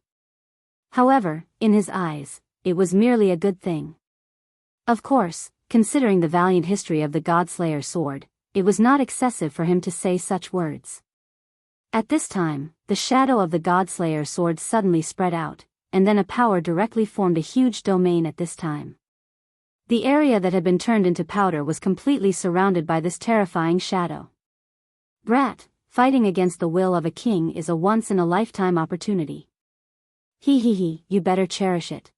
However, in his eyes, it was merely a good thing. Of course, considering the valiant history of the Godslayer sword, it was not excessive for him to say such words. At this time, the shadow of the Godslayer sword suddenly spread out, and then a power directly formed a huge domain at this time. The area that had been turned into powder was completely surrounded by this terrifying shadow. Brat, fighting against the will of a king is a once-in-a-lifetime opportunity. You better cherish it.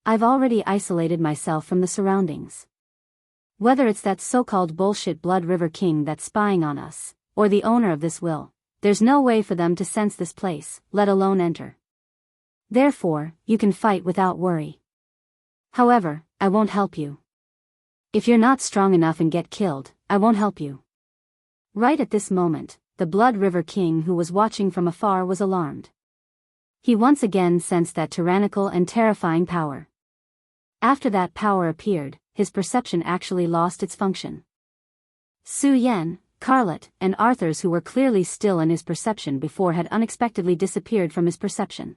I've already isolated myself from the surroundings. Whether it's that so-called bullshit Blood River King that's spying on us, or the owner of this will, there's no way for them to sense this place, let alone enter. Therefore, you can fight without worry. However, I won't help you. If you're not strong enough and get killed, I won't help you. Right at this moment, the Blood River King who was watching from afar was alarmed. He once again sensed that tyrannical and terrifying power. After that power appeared, his perception actually lost its function. Su Yan, Carlot, and Arthurs who were clearly still in his perception before had unexpectedly disappeared from his perception.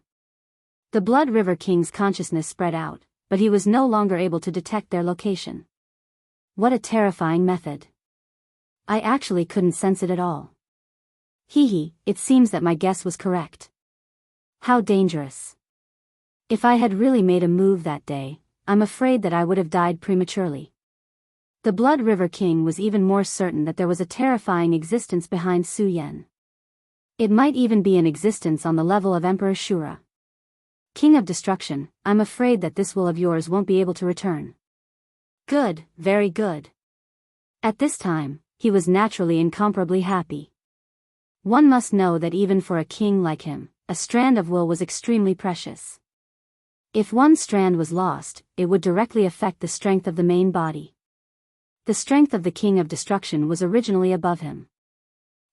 The Blood River King's consciousness spread out, but he was no longer able to detect their location. What a terrifying method. I actually couldn't sense it at all. It seems that my guess was correct. How dangerous. If I had really made a move that day, I'm afraid that I would have died prematurely. The Blood River King was even more certain that there was a terrifying existence behind Su Yan. It might even be an existence on the level of Emperor Shura. King of Destruction, I'm afraid that this will of yours won't be able to return. Good, very good. At this time, he was naturally incomparably happy. One must know that even for a king like him, a strand of will was extremely precious. If one strand was lost, it would directly affect the strength of the main body. The strength of the King of Destruction was originally above him.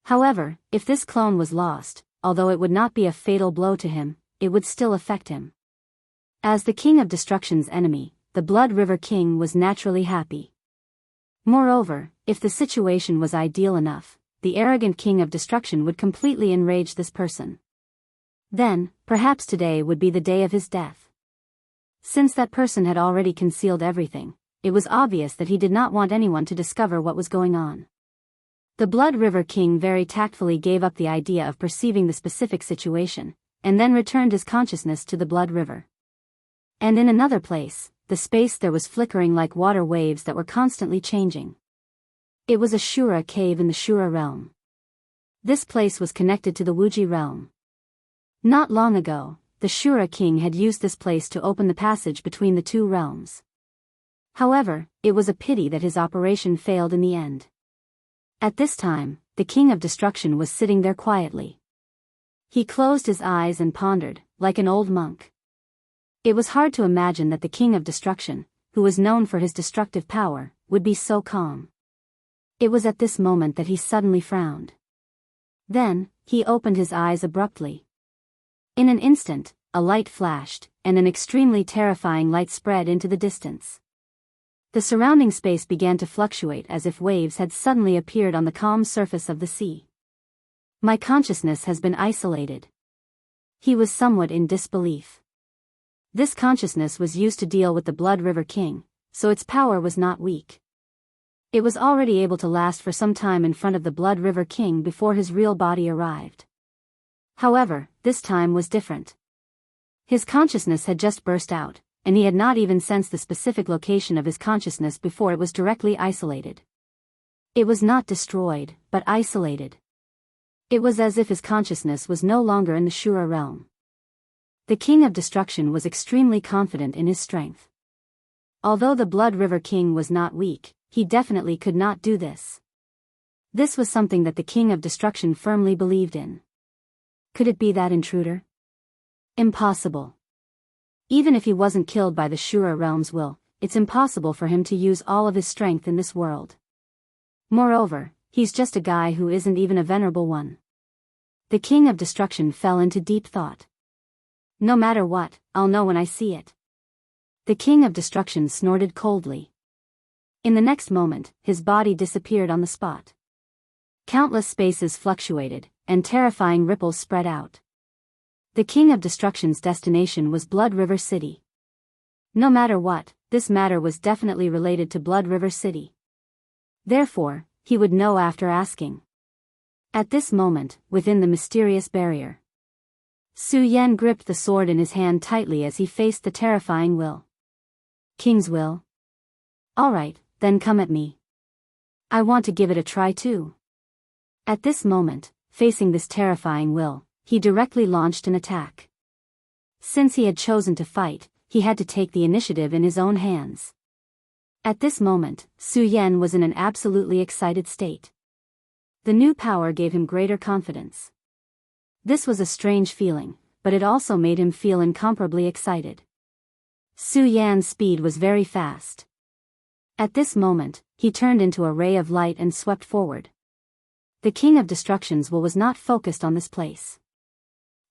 However, if this clone was lost, although it would not be a fatal blow to him, it would still affect him. As the King of Destruction's enemy, the Blood River King was naturally happy. Moreover, if the situation was ideal enough, the arrogant King of Destruction would completely enrage this person. Then, perhaps today would be the day of his death. Since that person had already concealed everything, it was obvious that he did not want anyone to discover what was going on. The Blood River King very tactfully gave up the idea of perceiving the specific situation, and then returned his consciousness to the Blood River. And in another place, the space there was flickering like water waves that were constantly changing. It was a Shura cave in the Shura realm. This place was connected to the Wuji realm. Not long ago, the Shura king had used this place to open the passage between the two realms. However, it was a pity that his operation failed in the end. At this time, the king of destruction was sitting there quietly. He closed his eyes and pondered, like an old monk. It was hard to imagine that the king of destruction, who was known for his destructive power, would be so calm. It was at this moment that he suddenly frowned. Then, he opened his eyes abruptly. In an instant, a light flashed, and an extremely terrifying light spread into the distance. The surrounding space began to fluctuate as if waves had suddenly appeared on the calm surface of the sea. My consciousness has been isolated. He was somewhat in disbelief. This consciousness was used to deal with the Blood River King, so its power was not weak. It was already able to last for some time in front of the Blood River King before his real body arrived. However, this time was different. His consciousness had just burst out, and he had not even sensed the specific location of his consciousness before it was directly isolated. It was not destroyed, but isolated. It was as if his consciousness was no longer in the Shura realm. The King of Destruction was extremely confident in his strength. Although the Blood River King was not weak, he definitely could not do this. This was something that the King of Destruction firmly believed in. Could it be that intruder? Impossible. Even if he wasn't killed by the Shura realm's will, it's impossible for him to use all of his strength in this world. Moreover, he's just a guy who isn't even a venerable one. The King of Destruction fell into deep thought. No matter what, I'll know when I see it. The King of Destruction snorted coldly. In the next moment, his body disappeared on the spot. Countless spaces fluctuated, and terrifying ripples spread out. The King of Destruction's destination was Blood River City. No matter what, this matter was definitely related to Blood River City. Therefore, he would know after asking. At this moment, within the mysterious barrier, Su Yan gripped the sword in his hand tightly as he faced the terrifying will. King's will? All right, then come at me. I want to give it a try too. At this moment, facing this terrifying will, he directly launched an attack. Since he had chosen to fight, he had to take the initiative in his own hands. At this moment, Su Yan was in an absolutely excited state. The new power gave him greater confidence. This was a strange feeling, but it also made him feel incomparably excited. Su Yan's speed was very fast. At this moment, he turned into a ray of light and swept forward. The King of Destruction's will was not focused on this place.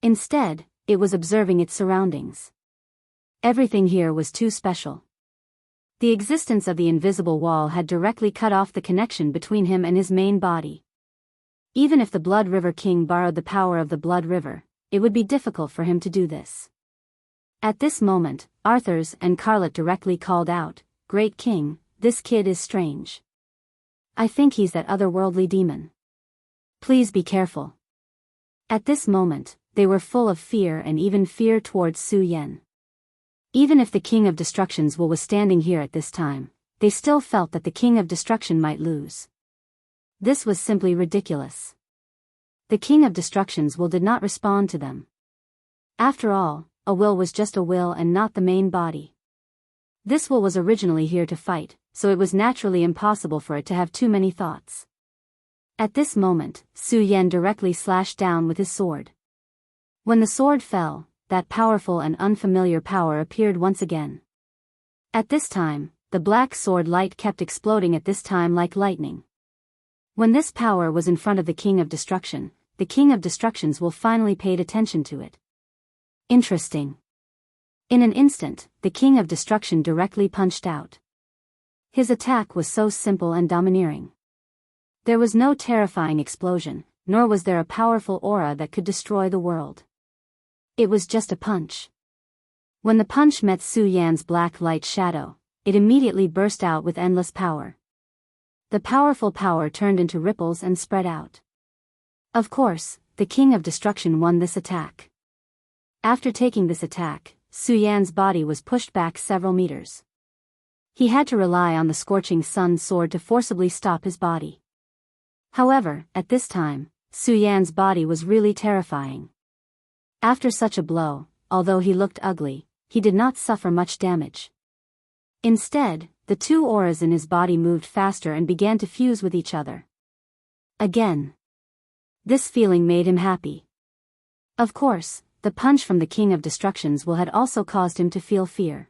Instead, it was observing its surroundings. Everything here was too special. The existence of the invisible wall had directly cut off the connection between him and his main body. Even if the Blood River King borrowed the power of the Blood River, it would be difficult for him to do this. At this moment, Arthurs and Carlet directly called out, "Great King, this kid is strange. I think he's that otherworldly demon. Please be careful." At this moment, they were full of fear and even fear towards Su Yan. Even if the King of Destruction's will was standing here at this time, they still felt that the King of Destruction might lose. This was simply ridiculous. The King of Destruction's will did not respond to them. After all, a will was just a will and not the main body. This will was originally here to fight, so it was naturally impossible for it to have too many thoughts. At this moment, Su Yan directly slashed down with his sword. When the sword fell, that powerful and unfamiliar power appeared once again. At this time, the black sword light kept exploding at this time like lightning. When this power was in front of the King of Destruction, the King of Destruction's will finally paid attention to it. Interesting. In an instant, the King of Destruction directly punched out. His attack was so simple and domineering. There was no terrifying explosion, nor was there a powerful aura that could destroy the world. It was just a punch. When the punch met Su Yan's black light shadow, it immediately burst out with endless power. The powerful power turned into ripples and spread out. Of course, the King of Destruction won this attack. After taking this attack, Su Yan's body was pushed back several meters. He had to rely on the scorching sun sword to forcibly stop his body. However, at this time, Su Yan's body was really terrifying. After such a blow, although he looked ugly, he did not suffer much damage. Instead, the two auras in his body moved faster and began to fuse with each other. Again. This feeling made him happy. Of course, the punch from the King of Destruction's will had also caused him to feel fear.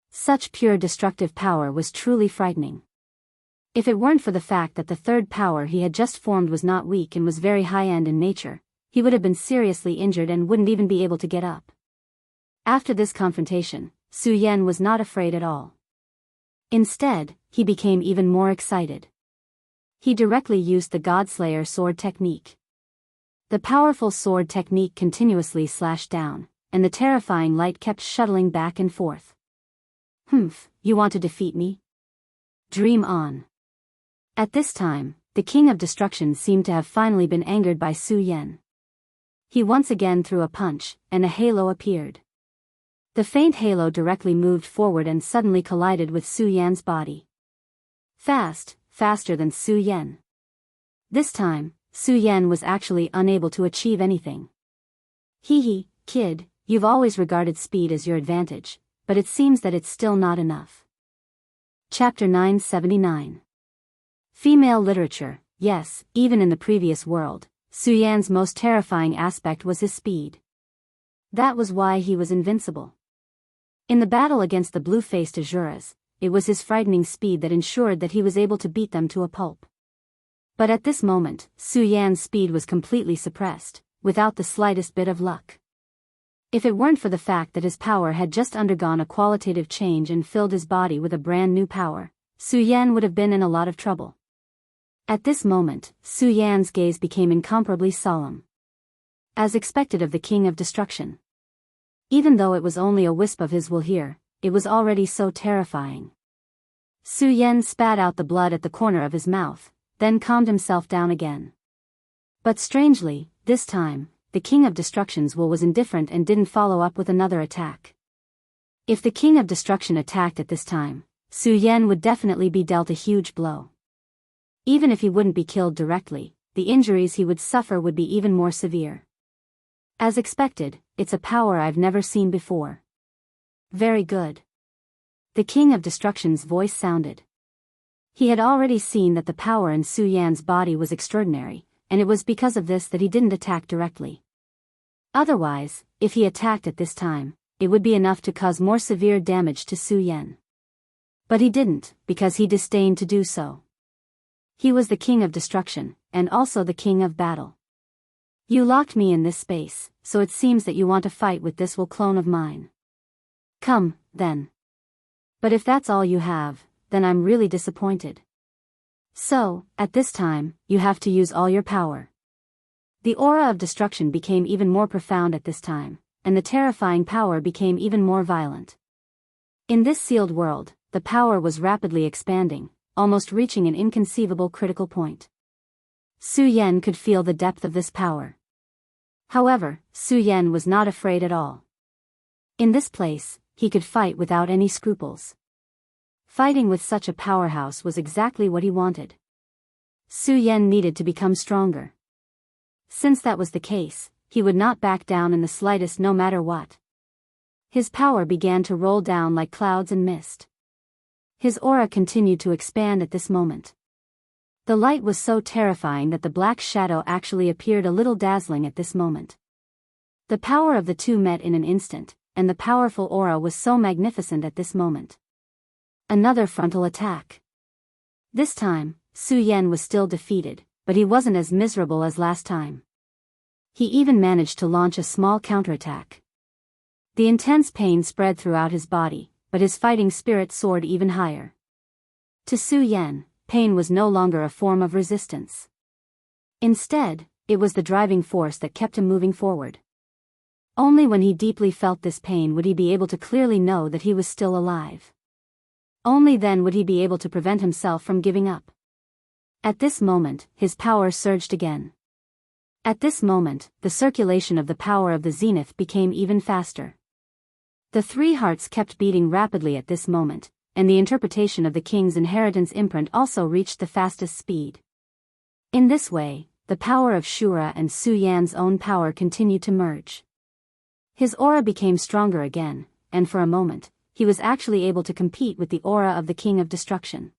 Such pure destructive power was truly frightening. If it weren't for the fact that the third power he had just formed was not weak and was very high-end in nature, he would have been seriously injured and wouldn't even be able to get up. After this confrontation, Su Yan was not afraid at all. Instead, he became even more excited. He directly used the Godslayer sword technique. The powerful sword technique continuously slashed down, and the terrifying light kept shuttling back and forth. "Humph, you want to defeat me? Dream on." At this time, the King of Destruction seemed to have finally been angered by Su Yan. He once again threw a punch, and a halo appeared. The faint halo directly moved forward and suddenly collided with Su Yan's body. Faster than Su Yan. This time, Su Yan was actually unable to achieve anything. Hee, kid, you've always regarded speed as your advantage, but it seems that it's still not enough. Chapter 979. Female literature. Yes, even in the previous world, Su Yan's most terrifying aspect was his speed. That was why he was invincible. In the battle against the blue-faced Azuras, it was his frightening speed that ensured that he was able to beat them to a pulp. But at this moment, Su Yan's speed was completely suppressed, without the slightest bit of luck. If it weren't for the fact that his power had just undergone a qualitative change and filled his body with a brand new power, Su Yan would have been in a lot of trouble. At this moment, Su Yan's gaze became incomparably solemn. As expected of the King of Destruction. Even though it was only a wisp of his will here, it was already so terrifying. Su Yan spat out the blood at the corner of his mouth, then calmed himself down again. But strangely, this time, the King of Destruction's will was indifferent and didn't follow up with another attack. If the King of Destruction attacked at this time, Su Yan would definitely be dealt a huge blow. Even if he wouldn't be killed directly, the injuries he would suffer would be even more severe. As expected, it's a power I've never seen before. Very good. The King of Destruction's voice sounded. He had already seen that the power in Su Yan's body was extraordinary, and it was because of this that he didn't attack directly. Otherwise, if he attacked at this time, it would be enough to cause more severe damage to Su Yan. But he didn't, because he disdained to do so. He was the King of Destruction, and also the King of Battle. You locked me in this space, so it seems that you want to fight with this will clone of mine. Come, then. But if that's all you have, then I'm really disappointed. So, at this time, you have to use all your power. The aura of destruction became even more profound at this time, and the terrifying power became even more violent. In this sealed world, the power was rapidly expanding, almost reaching an inconceivable critical point. Su Yan could feel the depth of this power. However, Su Yan was not afraid at all. In this place, he could fight without any scruples. Fighting with such a powerhouse was exactly what he wanted. Su Yan needed to become stronger. Since that was the case, he would not back down in the slightest no matter what. His power began to roll down like clouds and mist. His aura continued to expand at this moment. The light was so terrifying that the black shadow actually appeared a little dazzling at this moment. The power of the two met in an instant, and the powerful aura was so magnificent at this moment. Another frontal attack. This time, Su Yan was still defeated, but he wasn't as miserable as last time. He even managed to launch a small counterattack. The intense pain spread throughout his body, but his fighting spirit soared even higher. To Su Yan, pain was no longer a form of resistance. Instead, it was the driving force that kept him moving forward. Only when he deeply felt this pain would he be able to clearly know that he was still alive. Only then would he be able to prevent himself from giving up. At this moment, his power surged again. At this moment, the circulation of the power of the zenith became even faster. The three hearts kept beating rapidly at this moment, and the interpretation of the king's inheritance imprint also reached the fastest speed. In this way, the power of Shura and Su Yan's own power continued to merge. His aura became stronger again, and for a moment, he was actually able to compete with the aura of the King of Destruction.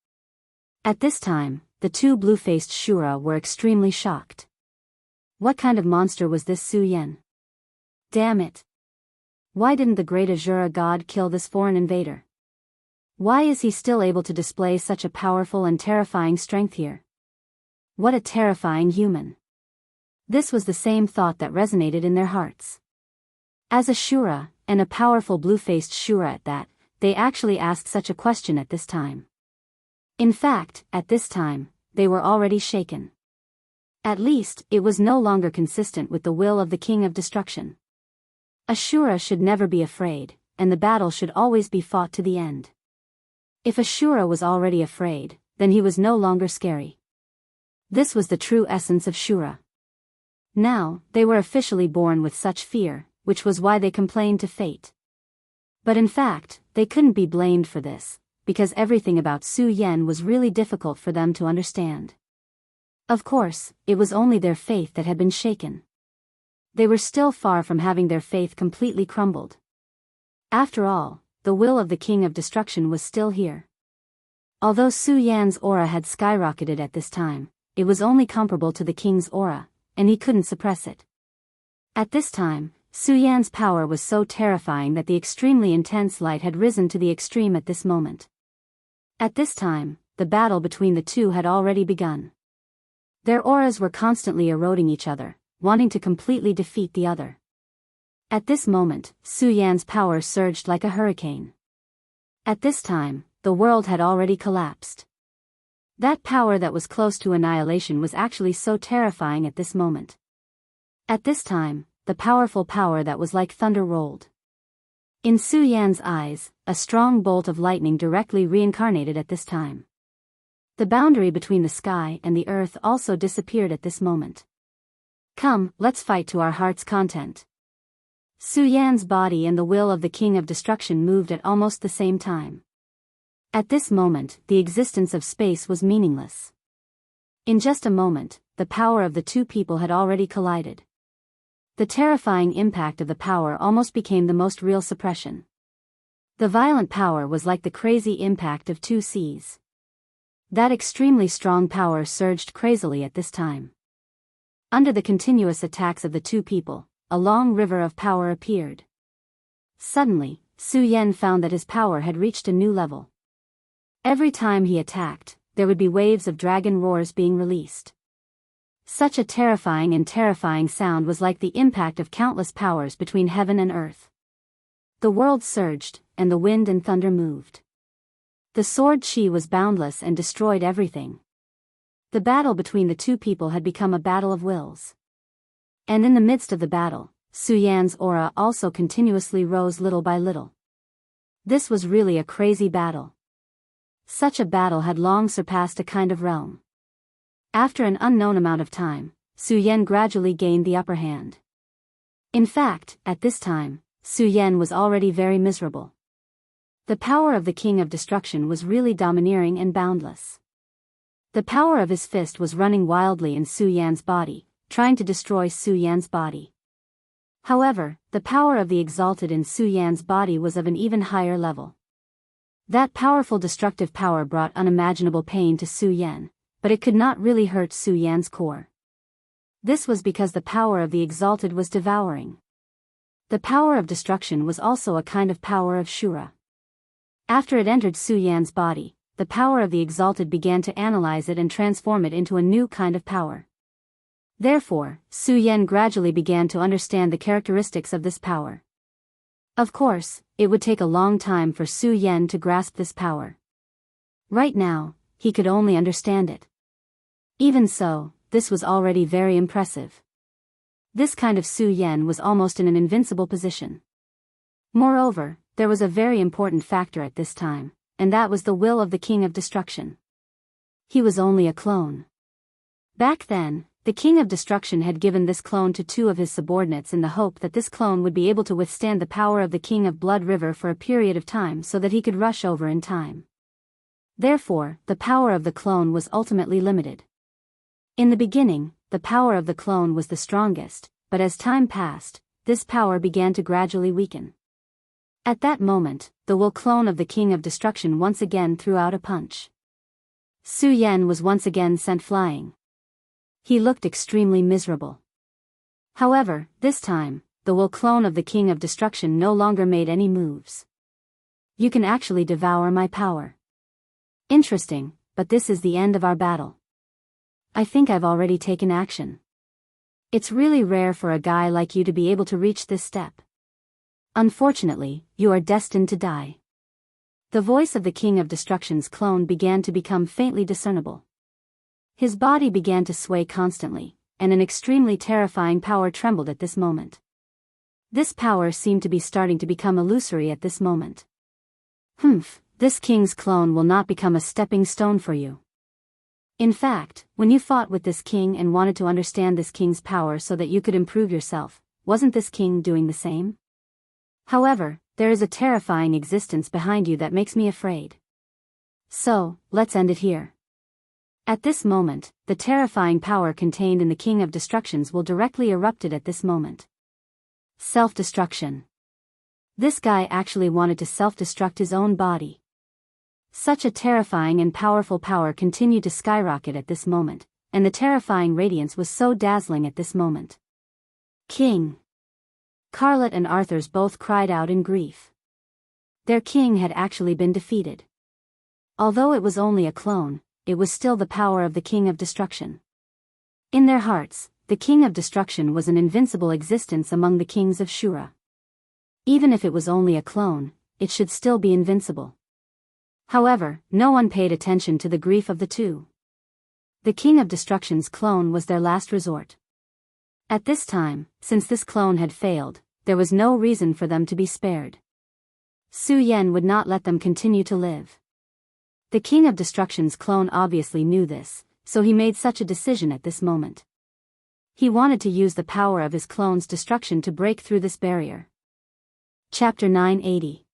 At this time, the two blue-faced Shura were extremely shocked. What kind of monster was this Su Yan? Damn it! Why didn't the great Azura god kill this foreign invader? Why is he still able to display such a powerful and terrifying strength here? What a terrifying human! This was the same thought that resonated in their hearts. As a Shura, and a powerful blue-faced Shura at that, they actually asked such a question at this time. In fact, at this time, they were already shaken. At least, it was no longer consistent with the will of the King of Destruction. A Shura should never be afraid, and the battle should always be fought to the end. If a Shura was already afraid, then he was no longer scary. This was the true essence of Shura. Now, they were officially born with such fear, which was why they complained to fate. But in fact, they couldn't be blamed for this, because everything about Su Yan was really difficult for them to understand. Of course, it was only their faith that had been shaken. They were still far from having their faith completely crumbled. After all, the will of the King of Destruction was still here. Although Su Yan's aura had skyrocketed at this time, it was only comparable to the king's aura, and he couldn't suppress it. At this time, Su Yan's power was so terrifying that the extremely intense light had risen to the extreme at this moment. At this time, the battle between the two had already begun. Their auras were constantly eroding each other, wanting to completely defeat the other. At this moment, Su Yan's power surged like a hurricane. At this time, the world had already collapsed. That power that was close to annihilation was actually so terrifying at this moment. At this time, the powerful power that was like thunder rolled. In Su Yan's eyes, a strong bolt of lightning directly reincarnated at this time. The boundary between the sky and the earth also disappeared at this moment. Come, let's fight to our heart's content. Su Yan's body and the will of the King of Destruction moved at almost the same time. At this moment, the existence of space was meaningless. In just a moment, the power of the two people had already collided. The terrifying impact of the power almost became the most real suppression. The violent power was like the crazy impact of two seas. That extremely strong power surged crazily at this time. Under the continuous attacks of the two people, a long river of power appeared. Suddenly, Su Yan found that his power had reached a new level. Every time he attacked, there would be waves of dragon roars being released. Such a terrifying sound was like the impact of countless powers between heaven and earth. The world surged, and the wind and thunder moved. The sword chi was boundless and destroyed everything. The battle between the two people had become a battle of wills. And in the midst of the battle, Su Yan's aura also continuously rose little by little. This was really a crazy battle. Such a battle had long surpassed a kind of realm. After an unknown amount of time, Su Yan gradually gained the upper hand. In fact, at this time, Su Yan was already very miserable. The power of the King of Destruction was really domineering and boundless. The power of his fist was running wildly in Su Yan's body, trying to destroy Su Yan's body. However, the power of the Exalted in Su Yan's body was of an even higher level. That powerful destructive power brought unimaginable pain to Su Yan, but it could not really hurt Su Yan's core. This was because the power of the Exalted was devouring. The power of destruction was also a kind of power of Shura. After it entered Su Yan's body, the power of the Exalted began to analyze it and transform it into a new kind of power. Therefore, Su Yan gradually began to understand the characteristics of this power. Of course, it would take a long time for Su Yan to grasp this power. Right now, he could only understand it. Even so, this was already very impressive. This kind of Su Yan was almost in an invincible position. Moreover, there was a very important factor at this time, and that was the will of the King of Destruction. He was only a clone. Back then, the King of Destruction had given this clone to two of his subordinates in the hope that this clone would be able to withstand the power of the King of Blood River for a period of time so that he could rush over in time. Therefore, the power of the clone was ultimately limited. In the beginning, the power of the clone was the strongest, but as time passed, this power began to gradually weaken. At that moment, the will clone of the King of Destruction once again threw out a punch. Su Yan was once again sent flying. He looked extremely miserable. However, this time, the will clone of the King of Destruction no longer made any moves. You can actually devour my power. Interesting, but this is the end of our battle. I think I've already taken action. It's really rare for a guy like you to be able to reach this step. Unfortunately, you are destined to die. The voice of the King of Destruction's clone began to become faintly discernible. His body began to sway constantly, and an extremely terrifying power trembled at this moment. This power seemed to be starting to become illusory at this moment. This king's clone will not become a stepping stone for you. In fact, when you fought with this king and wanted to understand this king's power so that you could improve yourself, wasn't this king doing the same? However, there is a terrifying existence behind you that makes me afraid. So, let's end it here. At this moment, the terrifying power contained in the King of Destructions will directly erupted at this moment. Self-destruction. This guy actually wanted to self-destruct his own body. Such a terrifying and powerful power continued to skyrocket at this moment, and the terrifying radiance was so dazzling at this moment. King! Carlot and Arthurs both cried out in grief. Their king had actually been defeated. Although it was only a clone, it was still the power of the King of Destruction. In their hearts, the King of Destruction was an invincible existence among the kings of Shura. Even if it was only a clone, it should still be invincible. However, no one paid attention to the grief of the two. The King of Destruction's clone was their last resort. At this time, since this clone had failed, there was no reason for them to be spared. Su Yan would not let them continue to live. The King of Destruction's clone obviously knew this, so he made such a decision at this moment. He wanted to use the power of his clone's destruction to break through this barrier. Chapter 980.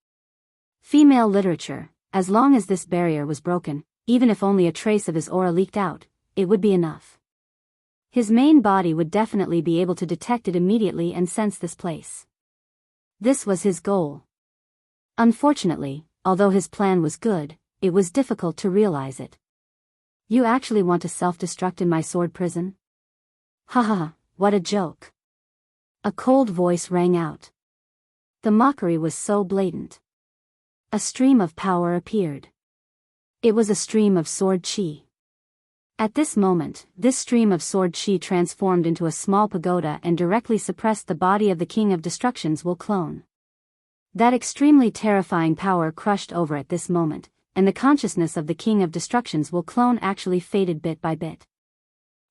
Female literature. As long as this barrier was broken, even if only a trace of his aura leaked out, it would be enough. His main body would definitely be able to detect it immediately and sense this place. This was his goal. Unfortunately, although his plan was good, it was difficult to realize it. You actually want to self-destruct in my sword prison? Haha, what a joke. A cold voice rang out. The mockery was so blatant. A stream of power appeared. It was a stream of sword chi. At this moment, this stream of sword chi transformed into a small pagoda and directly suppressed the body of the King of Destruction's will clone. That extremely terrifying power crushed over at this moment, and the consciousness of the King of Destruction's will clone actually faded bit by bit.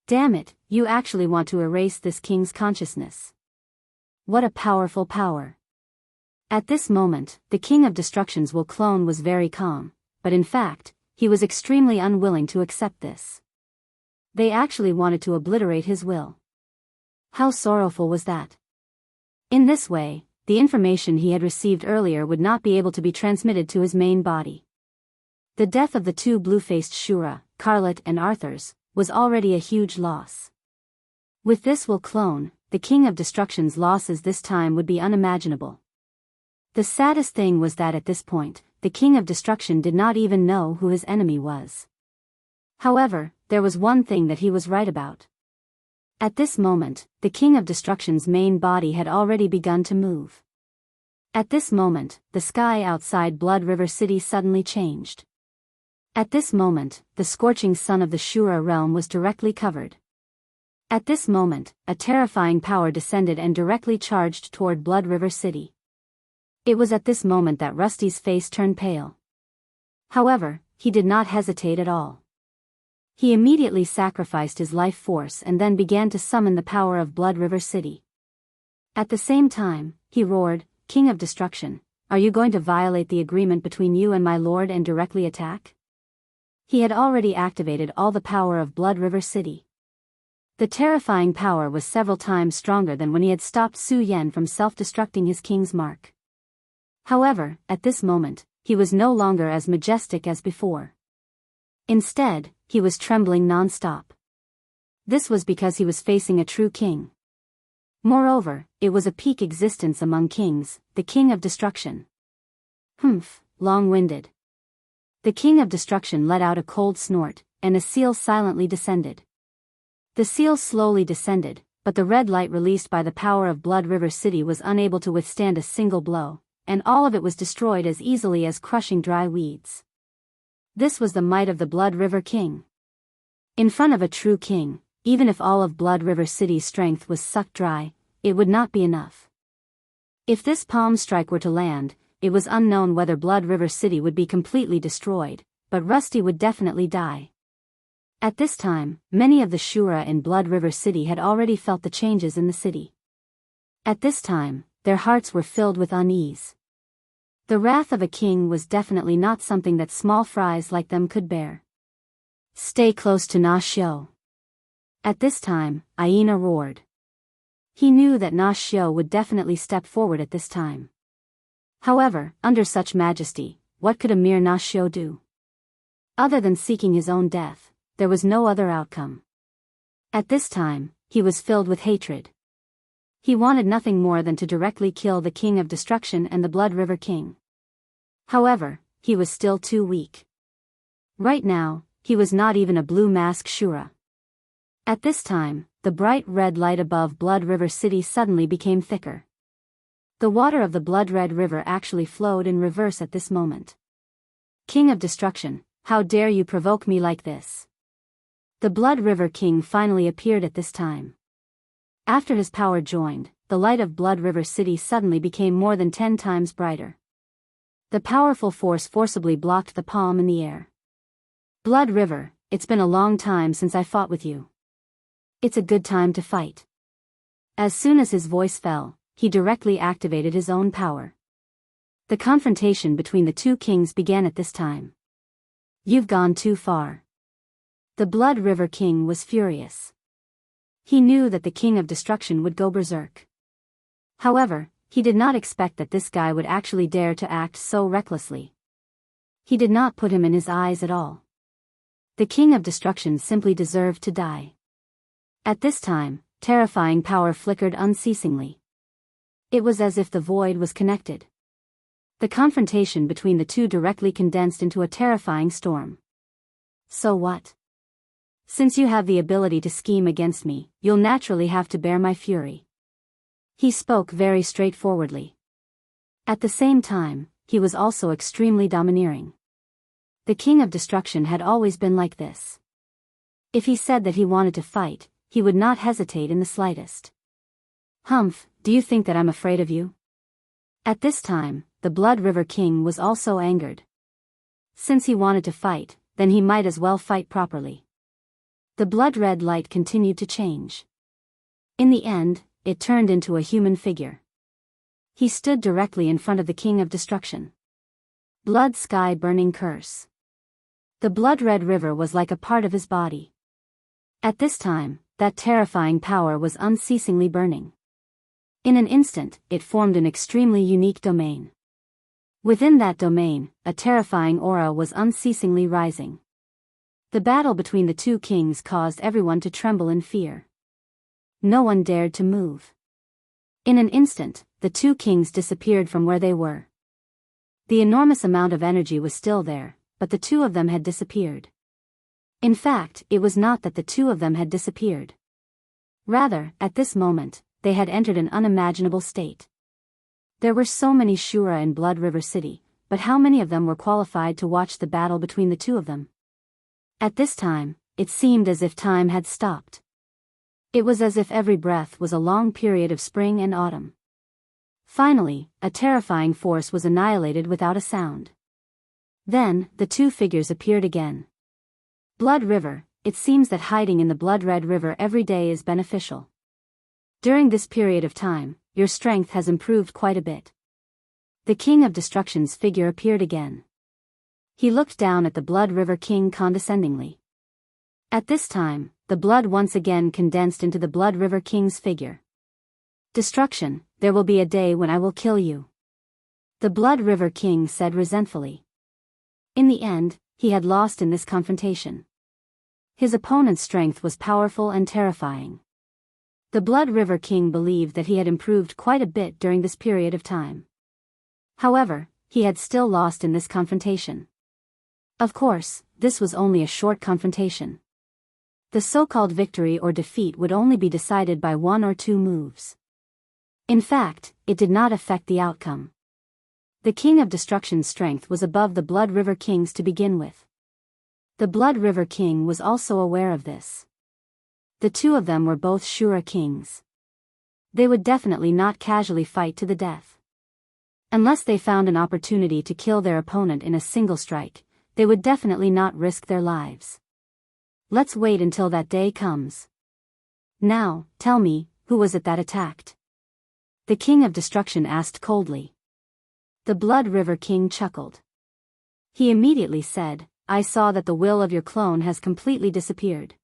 Damn it, you actually want to erase this king's consciousness. What a powerful power. At this moment, the King of Destruction's will clone was very calm, but in fact, he was extremely unwilling to accept this. They actually wanted to obliterate his will. How sorrowful was that? In this way, the information he had received earlier would not be able to be transmitted to his main body. The death of the two blue-faced Shura, Carlot and Arthurs, was already a huge loss. With this will clone, the King of Destruction's losses this time would be unimaginable. The saddest thing was that at this point, the King of Destruction did not even know who his enemy was. However, there was one thing that he was right about. At this moment, the King of Destruction's main body had already begun to move. At this moment, the sky outside Blood River City suddenly changed. At this moment, the scorching sun of the Shura realm was directly covered. At this moment, a terrifying power descended and directly charged toward Blood River City. It was at this moment that Rusty's face turned pale. However, he did not hesitate at all. He immediately sacrificed his life force and then began to summon the power of Blood River City. At the same time, he roared, "King of Destruction, are you going to violate the agreement between you and my lord and directly attack?" He had already activated all the power of Blood River City. The terrifying power was several times stronger than when he had stopped Su Yan from self-destructing his king's mark. However, at this moment, he was no longer as majestic as before. Instead, he was trembling non-stop. This was because he was facing a true king. Moreover, it was a peak existence among kings, the king of destruction. Long-winded. The king of destruction let out a cold snort, and a seal silently descended. The seal slowly descended, but the red light released by the power of Blood River City was unable to withstand a single blow, and all of it was destroyed as easily as crushing dry weeds. This was the might of the Blood River King. In front of a true king, even if all of Blood River City's strength was sucked dry, it would not be enough. If this palm strike were to land, it was unknown whether Blood River City would be completely destroyed, but Rusty would definitely die. At this time, many of the Shura in Blood River City had already felt the changes in the city. At this time, their hearts were filled with unease. The wrath of a king was definitely not something that small fries like them could bear. Stay close to Nashio. At this time, Aina roared. He knew that Nashio would definitely step forward at this time. However, under such majesty, what could a mere Nashio do? Other than seeking his own death, there was no other outcome. At this time, he was filled with hatred. He wanted nothing more than to directly kill the King of Destruction and the Blood River King. However, he was still too weak. Right now, he was not even a blue mask Shura. At this time, the bright red light above Blood River City suddenly became thicker. The water of the Blood Red River actually flowed in reverse at this moment. King of Destruction, how dare you provoke me like this? The Blood River King finally appeared at this time. After his power joined, the light of Blood River City suddenly became more than 10 times brighter. The powerful force forcibly blocked the palm in the air. Blood River, it's been a long time since I fought with you. It's a good time to fight. As soon as his voice fell, he directly activated his own power. The confrontation between the two kings began at this time. You've gone too far. The Blood River King was furious. He knew that the King of Destruction would go berserk. However, he did not expect that this guy would actually dare to act so recklessly. He did not put him in his eyes at all. The King of Destruction simply deserved to die. At this time, terrifying power flickered unceasingly. It was as if the void was connected. The confrontation between the two directly condensed into a terrifying storm. So what? Since you have the ability to scheme against me, you'll naturally have to bear my fury. He spoke very straightforwardly. At the same time, he was also extremely domineering. The King of Destruction had always been like this. If he said that he wanted to fight, he would not hesitate in the slightest. Do you think that I'm afraid of you? At this time, the Blood River King was also angered. Since he wanted to fight, then he might as well fight properly. The blood red light continued to change. In the end, it turned into a human figure. He stood directly in front of the King of Destruction. Blood sky burning curse. The blood red river was like a part of his body. At this time, that terrifying power was unceasingly burning. In an instant, it formed an extremely unique domain. Within that domain, a terrifying aura was unceasingly rising. The battle between the two kings caused everyone to tremble in fear. No one dared to move. In an instant, the two kings disappeared from where they were. The enormous amount of energy was still there, but the two of them had disappeared. In fact, it was not that the two of them had disappeared. Rather, at this moment, they had entered an unimaginable state. There were so many Shura in Blood River City, but how many of them were qualified to watch the battle between the two of them? At this time, it seemed as if time had stopped. It was as if every breath was a long period of spring and autumn. Finally, a terrifying force was annihilated without a sound. Then, the two figures appeared again. Blood River, it seems that hiding in the Blood Red River every day is beneficial. During this period of time, your strength has improved quite a bit. The King of Destruction's figure appeared again. He looked down at the Blood River King condescendingly. At this time, the blood once again condensed into the Blood River King's figure. Destruction, there will be a day when I will kill you. The Blood River King said resentfully. In the end, he had lost in this confrontation. His opponent's strength was powerful and terrifying. The Blood River King believed that he had improved quite a bit during this period of time. However, he had still lost in this confrontation. Of course, this was only a short confrontation. The so-called victory or defeat would only be decided by 1 or 2 moves. In fact, it did not affect the outcome. The King of Destruction's strength was above the Blood River King's to begin with. The Blood River King was also aware of this. The two of them were both Shura kings. They would definitely not casually fight to the death. Unless they found an opportunity to kill their opponent in a single strike, they would definitely not risk their lives. Let's wait until that day comes. Now, tell me, who was it that attacked? The King of Destruction asked coldly. The Blood River King chuckled. He immediately said, I saw that the will of your clone has completely disappeared.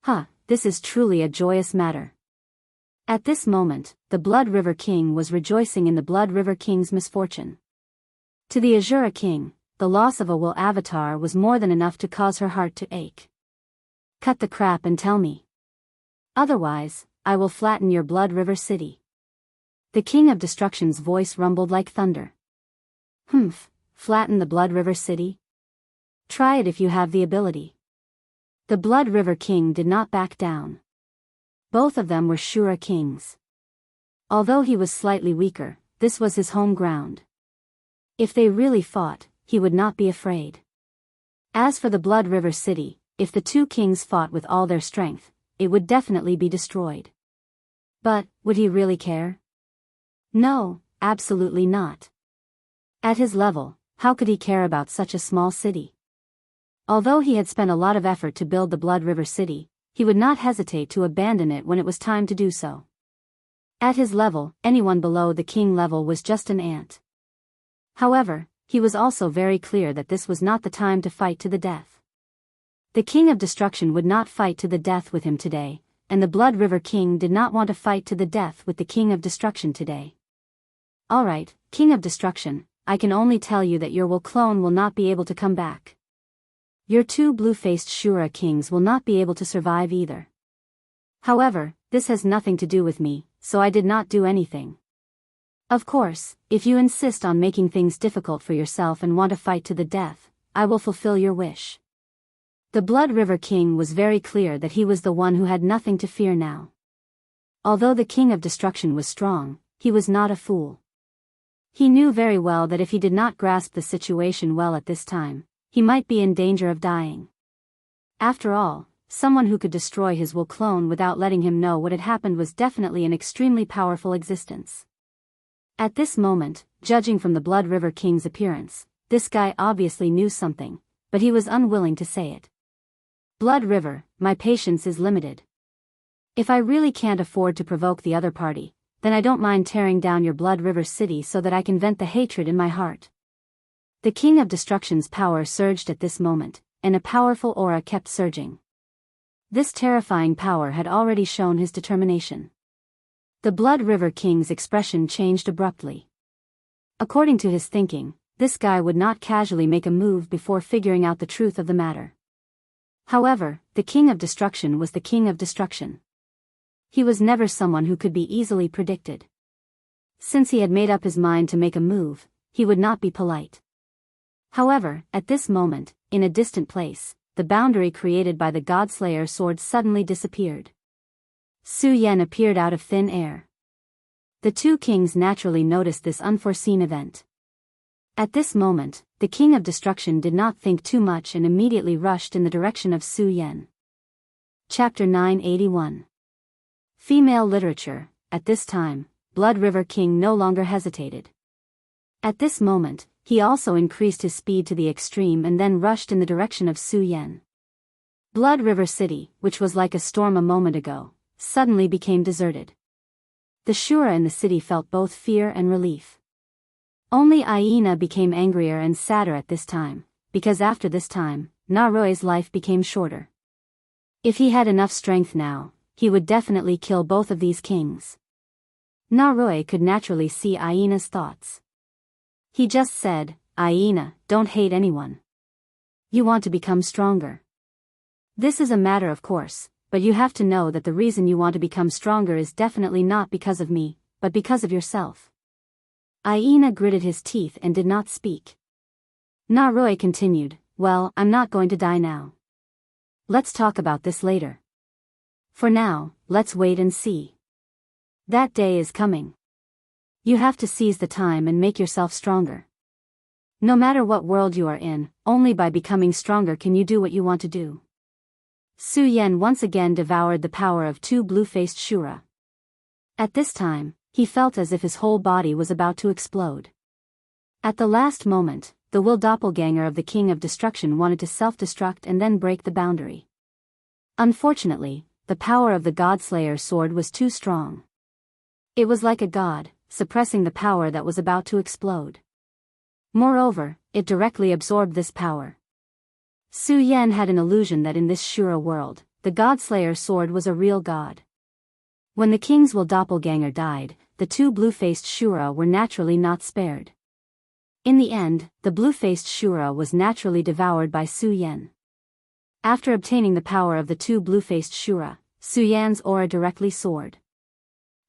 Huh, this is truly a joyous matter. At this moment, the Blood River King was rejoicing in the Blood River King's misfortune. To the Azura King, the loss of a will avatar was more than enough to cause her heart to ache. Cut the crap and tell me. Otherwise, I will flatten your Blood River city. The King of Destruction's voice rumbled like thunder. Humph, flatten the Blood River city? Try it if you have the ability. The Blood River King did not back down. Both of them were Shura kings. Although he was slightly weaker, this was his home ground. If they really fought, he would not be afraid. As for the Blood River city, if the two kings fought with all their strength, it would definitely be destroyed. But, would he really care? No, absolutely not. At his level, how could he care about such a small city? Although he had spent a lot of effort to build the Blood River city, he would not hesitate to abandon it when it was time to do so. At his level, anyone below the king level was just an ant. However, he was also very clear that this was not the time to fight to the death. The King of Destruction would not fight to the death with him today, and the Blood River King did not want to fight to the death with the King of Destruction today. Alright, King of Destruction, I can only tell you that your will clone will not be able to come back. Your two blue-faced Shura kings will not be able to survive either. However, this has nothing to do with me, so I did not do anything. Of course, if you insist on making things difficult for yourself and want to fight to the death, I will fulfill your wish. The Blood River King was very clear that he was the one who had nothing to fear now. Although the King of Destruction was strong, he was not a fool. He knew very well that if he did not grasp the situation well at this time, he might be in danger of dying. After all, someone who could destroy his will clone without letting him know what had happened was definitely an extremely powerful existence. At this moment, judging from the Blood River King's appearance, this guy obviously knew something, but he was unwilling to say it. Blood River, my patience is limited. If I really can't afford to provoke the other party, then I don't mind tearing down your Blood River city so that I can vent the hatred in my heart. The King of Destruction's power surged at this moment, and a powerful aura kept surging. This terrifying power had already shown his determination. The Blood River King's expression changed abruptly. According to his thinking, this guy would not casually make a move before figuring out the truth of the matter. However, the King of Destruction was the King of Destruction. He was never someone who could be easily predicted. Since he had made up his mind to make a move, he would not be polite. However, at this moment, in a distant place, the boundary created by the Godslayer sword suddenly disappeared. Su Yan appeared out of thin air. The two kings naturally noticed this unforeseen event. At this moment, the King of Destruction did not think too much and immediately rushed in the direction of Su Yan. Chapter 981. Female Literature. At this time, Blood River King no longer hesitated. At this moment, he also increased his speed to the extreme and then rushed in the direction of Su Yan. Blood River City, which was like a storm a moment ago, suddenly became deserted. The Shura in the city felt both fear and relief. Only Aina became angrier and sadder at this time, because after this time, Naroy's life became shorter. If he had enough strength now, he would definitely kill both of these kings. Naroy could naturally see Aina's thoughts. He just said, Aina, don't hate anyone. You want to become stronger. This is a matter of course, but you have to know that the reason you want to become stronger is definitely not because of me, but because of yourself. Aina gritted his teeth and did not speak. Naroi continued, well, I'm not going to die now. Let's talk about this later. For now, let's wait and see. That day is coming. You have to seize the time and make yourself stronger. No matter what world you are in, only by becoming stronger can you do what you want to do. Su Yan once again devoured the power of two blue-faced Shura. At this time, he felt as if his whole body was about to explode. At the last moment, the will doppelganger of the King of Destruction wanted to self-destruct and then break the boundary. Unfortunately, the power of the Godslayer sword was too strong. It was like a god, suppressing the power that was about to explode. Moreover, it directly absorbed this power. Su Yan had an illusion that in this Shura world, the Godslayer sword was a real god. When the king's will doppelganger died, the two blue-faced Shura were naturally not spared. In the end, the blue-faced Shura was naturally devoured by Su Yan. After obtaining the power of the two blue-faced Shura, Su Yan's aura directly soared.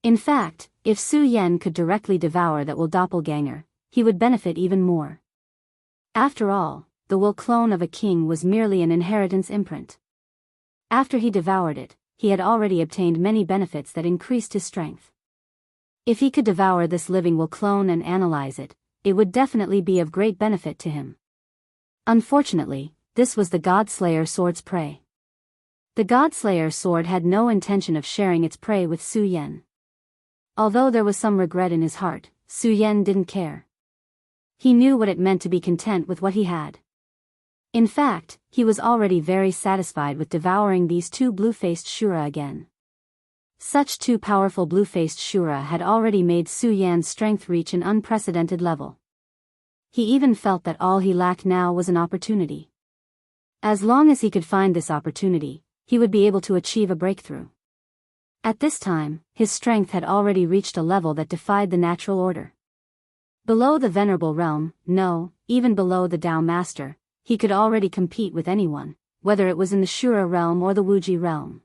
In fact, if Su Yan could directly devour that will doppelganger, he would benefit even more. After all, the will clone of a king was merely an inheritance imprint. After he devoured it, he had already obtained many benefits that increased his strength. If he could devour this living will clone and analyze it, it would definitely be of great benefit to him. Unfortunately, this was the Godslayer sword's prey. The Godslayer sword had no intention of sharing its prey with Su Yan. Although there was some regret in his heart, Su Yan didn't care. He knew what it meant to be content with what he had. In fact, he was already very satisfied with devouring these two blue-faced Shura again. Such two powerful blue-faced Shura had already made Su Yan's strength reach an unprecedented level. He even felt that all he lacked now was an opportunity. As long as he could find this opportunity, he would be able to achieve a breakthrough. At this time, his strength had already reached a level that defied the natural order. Below the Venerable Realm, no, even below the Tao Master, he could already compete with anyone, whether it was in the Shura realm or the Wuji realm.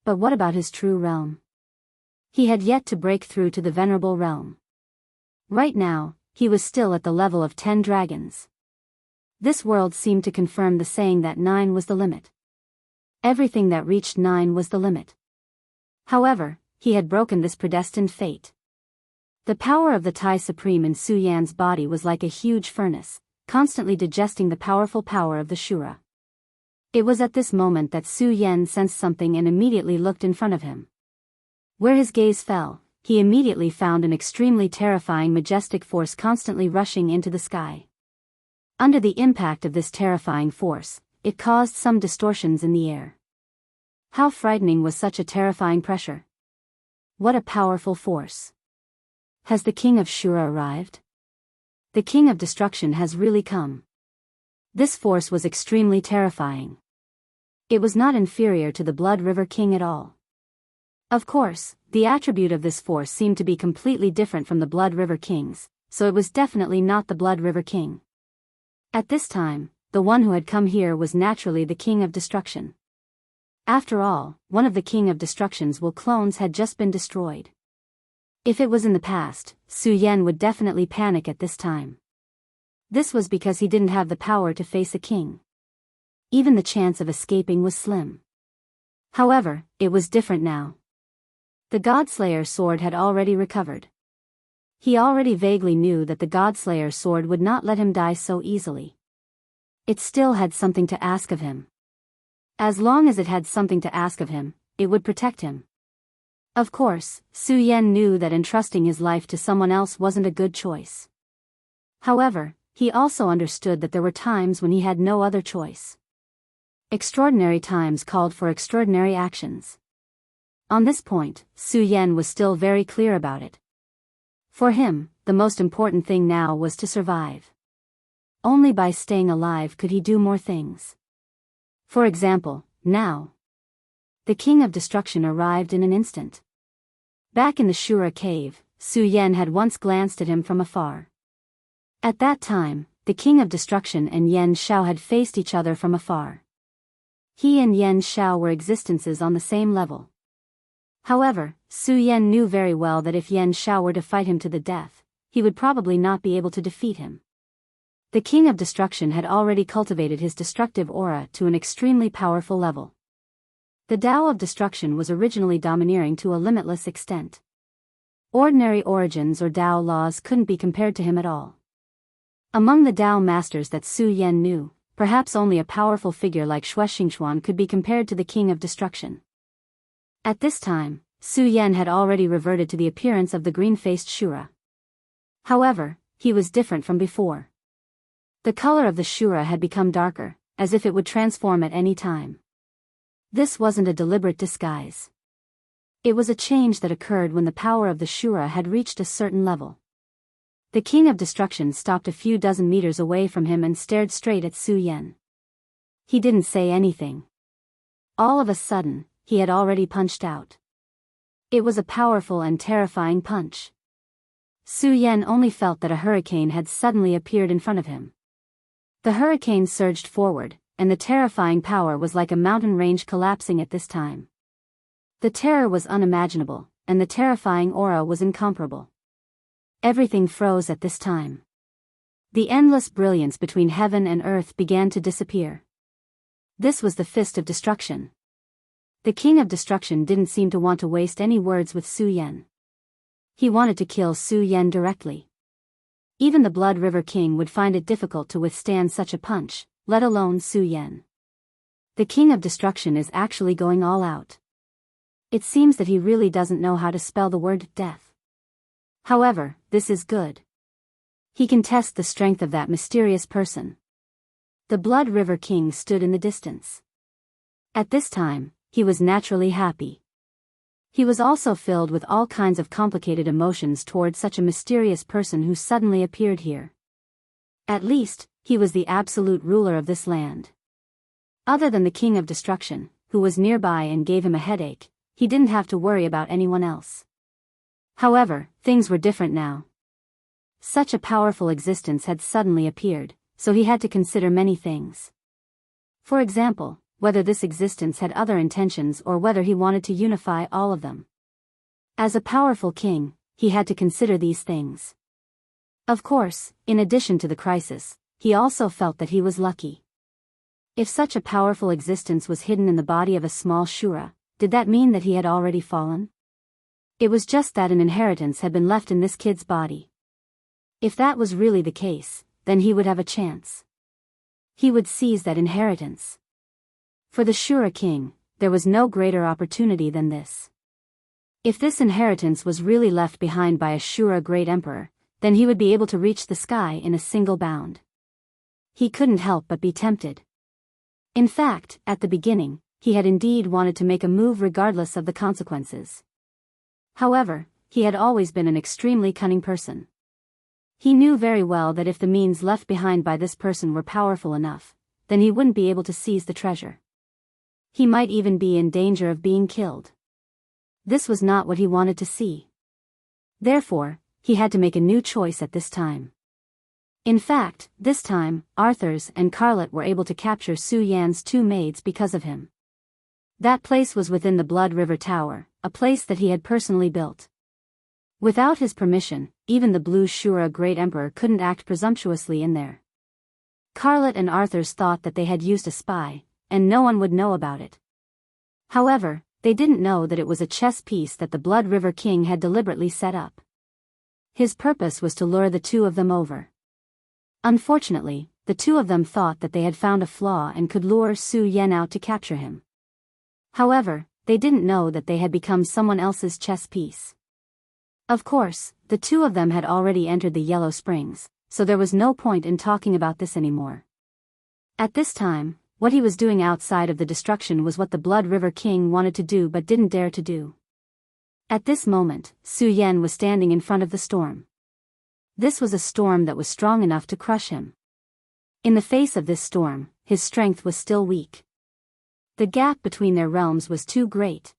But what about his true realm? He had yet to break through to the Venerable Realm. Right now, he was still at the level of 10 dragons. This world seemed to confirm the saying that 9 was the limit. Everything that reached 9 was the limit. However, he had broken this predestined fate. The power of the Tai Supreme in Su Yan's body was like a huge furnace, constantly digesting the powerful power of the Shura. It was at this moment that Su Yan sensed something and immediately looked in front of him. Where his gaze fell, he immediately found an extremely terrifying majestic force constantly rushing into the sky. Under the impact of this terrifying force, it caused some distortions in the air. How frightening was such a terrifying pressure? What a powerful force! Has the King of Shura arrived? The King of Destruction has really come. This force was extremely terrifying. It was not inferior to the Blood River King at all. Of course, the attribute of this force seemed to be completely different from the Blood River King's, so it was definitely not the Blood River King. At this time, the one who had come here was naturally the King of Destruction. After all, one of the King of Destruction's will clones had just been destroyed. If it was in the past, Su Yan would definitely panic at this time. This was because he didn't have the power to face a king. Even the chance of escaping was slim. However, it was different now. The Godslayer sword had already recovered. He already vaguely knew that the Godslayer sword would not let him die so easily. It still had something to ask of him. As long as it had something to ask of him, it would protect him. Of course, Su Yan knew that entrusting his life to someone else wasn't a good choice. However, he also understood that there were times when he had no other choice. Extraordinary times called for extraordinary actions. On this point, Su Yan was still very clear about it. For him, the most important thing now was to survive. Only by staying alive could he do more things. For example, now, the King of Destruction arrived in an instant. Back in the Shura cave, Su Yan had once glanced at him from afar. At that time, the King of Destruction and Yan Xiao had faced each other from afar. He and Yan Xiao were existences on the same level. However, Su Yan knew very well that if Yan Xiao were to fight him to the death, he would probably not be able to defeat him. The King of Destruction had already cultivated his destructive aura to an extremely powerful level. The Tao of Destruction was originally domineering to a limitless extent. Ordinary origins or Tao laws couldn't be compared to him at all. Among the Tao masters that Su Yan knew, perhaps only a powerful figure like Xue Xingxuan could be compared to the King of Destruction. At this time, Su Yan had already reverted to the appearance of the green-faced Shura. However, he was different from before. The color of the Shura had become darker, as if it would transform at any time. This wasn't a deliberate disguise. It was a change that occurred when the power of the Shura had reached a certain level. The King of Destruction stopped a few dozen meters away from him and stared straight at Su Yan. He didn't say anything. All of a sudden, he had already punched out. It was a powerful and terrifying punch. Su Yan only felt that a hurricane had suddenly appeared in front of him. The hurricane surged forward, and the terrifying power was like a mountain range collapsing at this time. The terror was unimaginable, and the terrifying aura was incomparable. Everything froze at this time. The endless brilliance between heaven and earth began to disappear. This was the fist of destruction. The King of Destruction didn't seem to want to waste any words with Su Yan. He wanted to kill Su Yan directly. Even the Blood River King would find it difficult to withstand such a punch, let alone Su Yan. The King of Destruction is actually going all out. It seems that he really doesn't know how to spell the word death. However, this is good. He can test the strength of that mysterious person. The Blood River King stood in the distance. At this time, he was naturally happy. He was also filled with all kinds of complicated emotions towards such a mysterious person who suddenly appeared here. At least, he was the absolute ruler of this land. Other than the King of Destruction, who was nearby and gave him a headache, he didn't have to worry about anyone else. However, things were different now. Such a powerful existence had suddenly appeared, so he had to consider many things. For example, whether this existence had other intentions or whether he wanted to unify all of them. As a powerful king, he had to consider these things. Of course, in addition to the crisis, he also felt that he was lucky. If such a powerful existence was hidden in the body of a small Shura, did that mean that he had already fallen? It was just that an inheritance had been left in this kid's body. If that was really the case, then he would have a chance. He would seize that inheritance. For the Shura king, there was no greater opportunity than this. If this inheritance was really left behind by a Shura great emperor, then he would be able to reach the sky in a single bound. He couldn't help but be tempted. In fact, at the beginning, he had indeed wanted to make a move regardless of the consequences. However, he had always been an extremely cunning person. He knew very well that if the means left behind by this person were powerful enough, then he wouldn't be able to seize the treasure. He might even be in danger of being killed. This was not what he wanted to see. Therefore, he had to make a new choice at this time. In fact, this time, Arthur's and Carlet were able to capture Su Yan's two maids because of him. That place was within the Blood River Tower, a place that he had personally built. Without his permission, even the Blue Shura Great Emperor couldn't act presumptuously in there. Carlet and Arthur's thought that they had used a spy, and no one would know about it. However, they didn't know that it was a chess piece that the Blood River King had deliberately set up. His purpose was to lure the two of them over. Unfortunately, the two of them thought that they had found a flaw and could lure Su Yan out to capture him. However, they didn't know that they had become someone else's chess piece. Of course, the two of them had already entered the Yellow Springs, so there was no point in talking about this anymore. At this time, what he was doing outside of the destruction was what the Blood River King wanted to do but didn't dare to do. At this moment, Su Yan was standing in front of the storm. This was a storm that was strong enough to crush him. In the face of this storm, his strength was still weak. The gap between their realms was too great.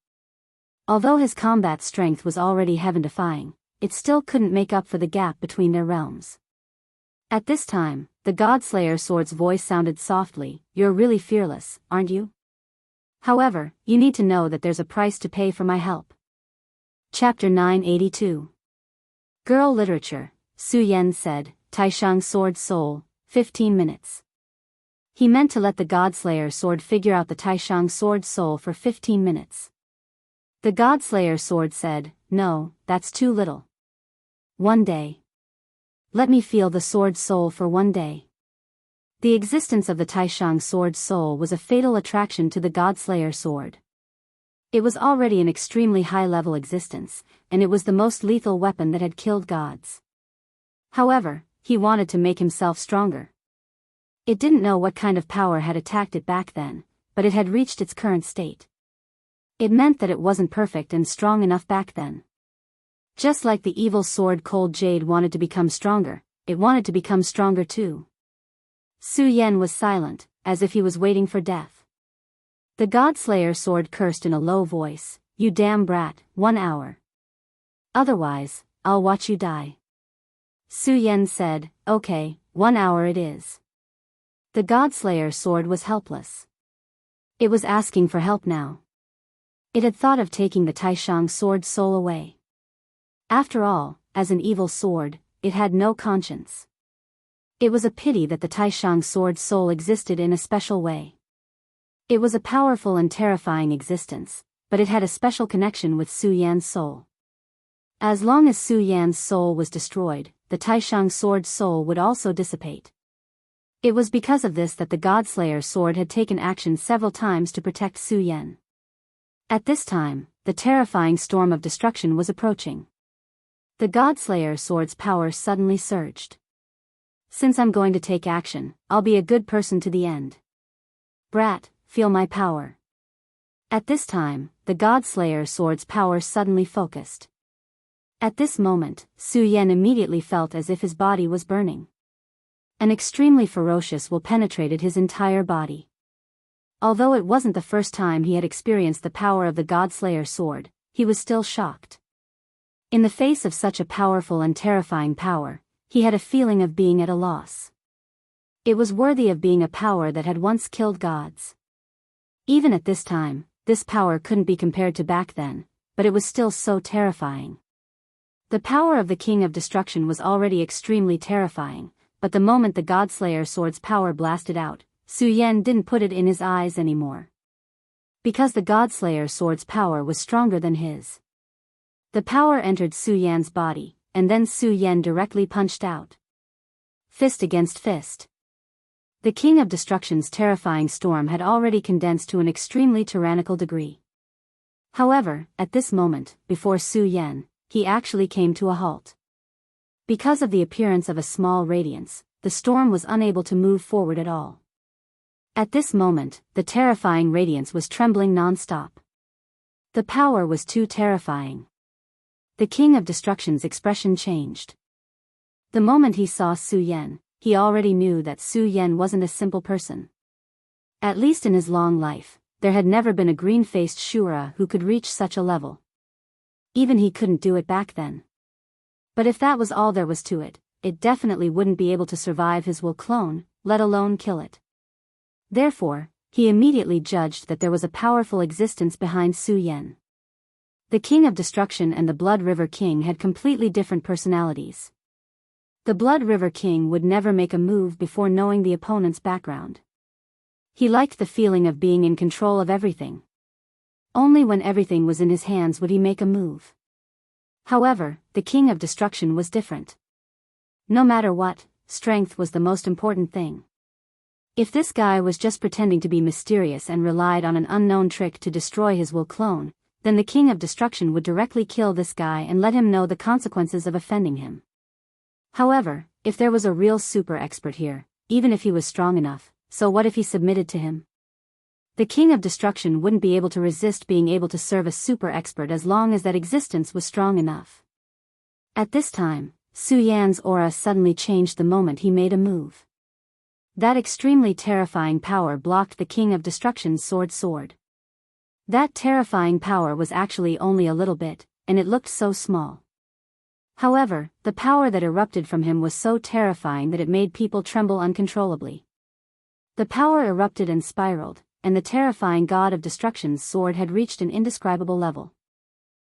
Although his combat strength was already heaven-defying, it still couldn't make up for the gap between their realms. At this time, The Godslayer sword's voice sounded softly. "You're really fearless, aren't you? However, you need to know that there's a price to pay for my help." Chapter 982. Girl Literature, Su Yan said, Taishang Sword Soul, 15 minutes. He meant to let the Godslayer sword figure out the Taishang Sword Soul for 15 minutes. The Godslayer sword said, "No, that's too little. One day. Let me feel the sword soul for one day." The existence of the Taishang sword soul was a fatal attraction to the Godslayer sword. It was already an extremely high-level existence, and it was the most lethal weapon that had killed gods. However, he wanted to make himself stronger. It didn't know what kind of power had attacked it back then, but it had reached its current state. It meant that it wasn't perfect and strong enough back then. Just like the evil sword Cold Jade wanted to become stronger, it wanted to become stronger too. Su Yan was silent, as if he was waiting for death. The Godslayer sword cursed in a low voice, "You damn brat, 1 hour. Otherwise, I'll watch you die." Su Yan said, "Okay, 1 hour it is." The Godslayer sword was helpless. It was asking for help now. It had thought of taking the Taishang sword soul away. After all, as an evil sword, it had no conscience. It was a pity that the Taishang sword soul existed in a special way. It was a powerful and terrifying existence, but it had a special connection with Su Yan's soul. As long as Su Yan's soul was destroyed, the Taishang sword soul would also dissipate. It was because of this that the Godslayer sword had taken action several times to protect Su Yan. At this time, the terrifying storm of destruction was approaching. The Godslayer sword's power suddenly surged. "Since I'm going to take action, I'll be a good person to the end. Brat, feel my power." At this time, the Godslayer sword's power suddenly focused. At this moment, Su Yan immediately felt as if his body was burning. An extremely ferocious will penetrated his entire body. Although it wasn't the first time he had experienced the power of the Godslayer sword, he was still shocked. In the face of such a powerful and terrifying power, he had a feeling of being at a loss. It was worthy of being a power that had once killed gods. Even at this time, this power couldn't be compared to back then, but it was still so terrifying. The power of the King of Destruction was already extremely terrifying, but the moment the Godslayer sword's power blasted out, Su Yan didn't put it in his eyes anymore. Because the Godslayer sword's power was stronger than his. The power entered Su Yan's body, and then Su Yan directly punched out. Fist against fist. The King of Destruction's terrifying storm had already condensed to an extremely tyrannical degree. However, at this moment, before Su Yan, he actually came to a halt. Because of the appearance of a small radiance, the storm was unable to move forward at all. At this moment, the terrifying radiance was trembling non-stop. The power was too terrifying. The King of Destruction's expression changed. The moment he saw Su Yan, he already knew that Su Yan wasn't a simple person. At least in his long life, there had never been a green-faced Shura who could reach such a level. Even he couldn't do it back then. But if that was all there was to it, it definitely wouldn't be able to survive his will clone, let alone kill it. Therefore, he immediately judged that there was a powerful existence behind Su Yan. The King of Destruction and the Blood River King had completely different personalities. The Blood River King would never make a move before knowing the opponent's background. He liked the feeling of being in control of everything. Only when everything was in his hands would he make a move. However, the King of Destruction was different. No matter what, strength was the most important thing. If this guy was just pretending to be mysterious and relied on an unknown trick to destroy his will clone, then the King of Destruction would directly kill this guy and let him know the consequences of offending him. However, if there was a real super expert here, even if he was strong enough, so what if he submitted to him? The King of Destruction wouldn't be able to resist being able to serve a super expert as long as that existence was strong enough. At this time, Su Yan's aura suddenly changed the moment he made a move. That extremely terrifying power blocked the King of Destruction's sword. That terrifying power was actually only a little bit, and it looked so small. However, the power that erupted from him was so terrifying that it made people tremble uncontrollably. The power erupted and spiraled, and the terrifying god of destruction's sword had reached an indescribable level.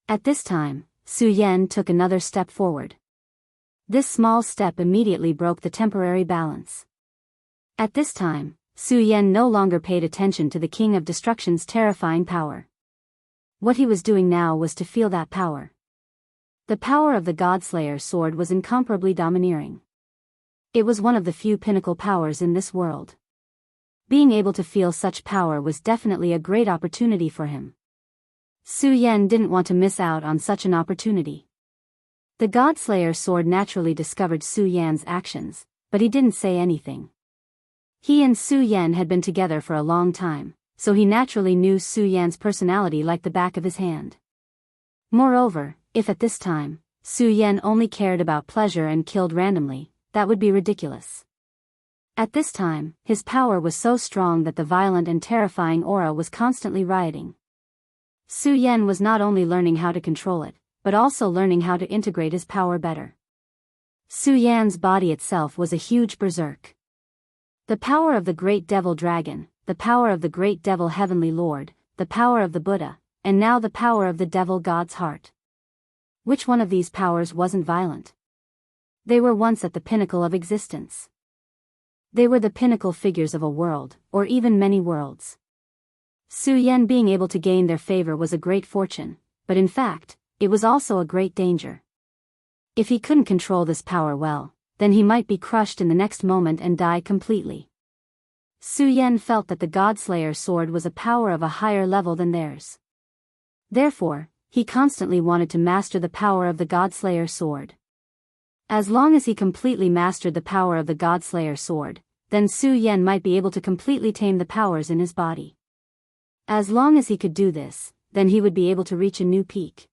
At this time, Su Yan took another step forward. This small step immediately broke the temporary balance. At this time, Su Yan no longer paid attention to the king of destruction's terrifying power. What he was doing now was to feel that power. The power of the Godslayer sword was incomparably domineering. It was one of the few pinnacle powers in this world. Being able to feel such power was definitely a great opportunity for him. Su Yan didn't want to miss out on such an opportunity. The Godslayer sword naturally discovered Su Yan's actions, but he didn't say anything. He and Su Yan had been together for a long time, so he naturally knew Su Yan's personality like the back of his hand. Moreover, if at this time, Su Yan only cared about pleasure and killed randomly, that would be ridiculous. At this time, his power was so strong that the violent and terrifying aura was constantly rioting. Su Yan was not only learning how to control it, but also learning how to integrate his power better. Su Yan's body itself was a huge berserk. The power of the great devil dragon, the power of the great devil heavenly lord, the power of the Buddha, and now the power of the devil god's heart. Which one of these powers wasn't violent? They were once at the pinnacle of existence. They were the pinnacle figures of a world, or even many worlds. Su Yan being able to gain their favor was a great fortune, but in fact, it was also a great danger. If he couldn't control this power well, then he might be crushed in the next moment and die completely. Su Yan felt that the Godslayer sword was a power of a higher level than theirs. Therefore, he constantly wanted to master the power of the Godslayer sword. As long as he completely mastered the power of the Godslayer sword, then Su Yan might be able to completely tame the powers in his body. As long as he could do this, then he would be able to reach a new peak.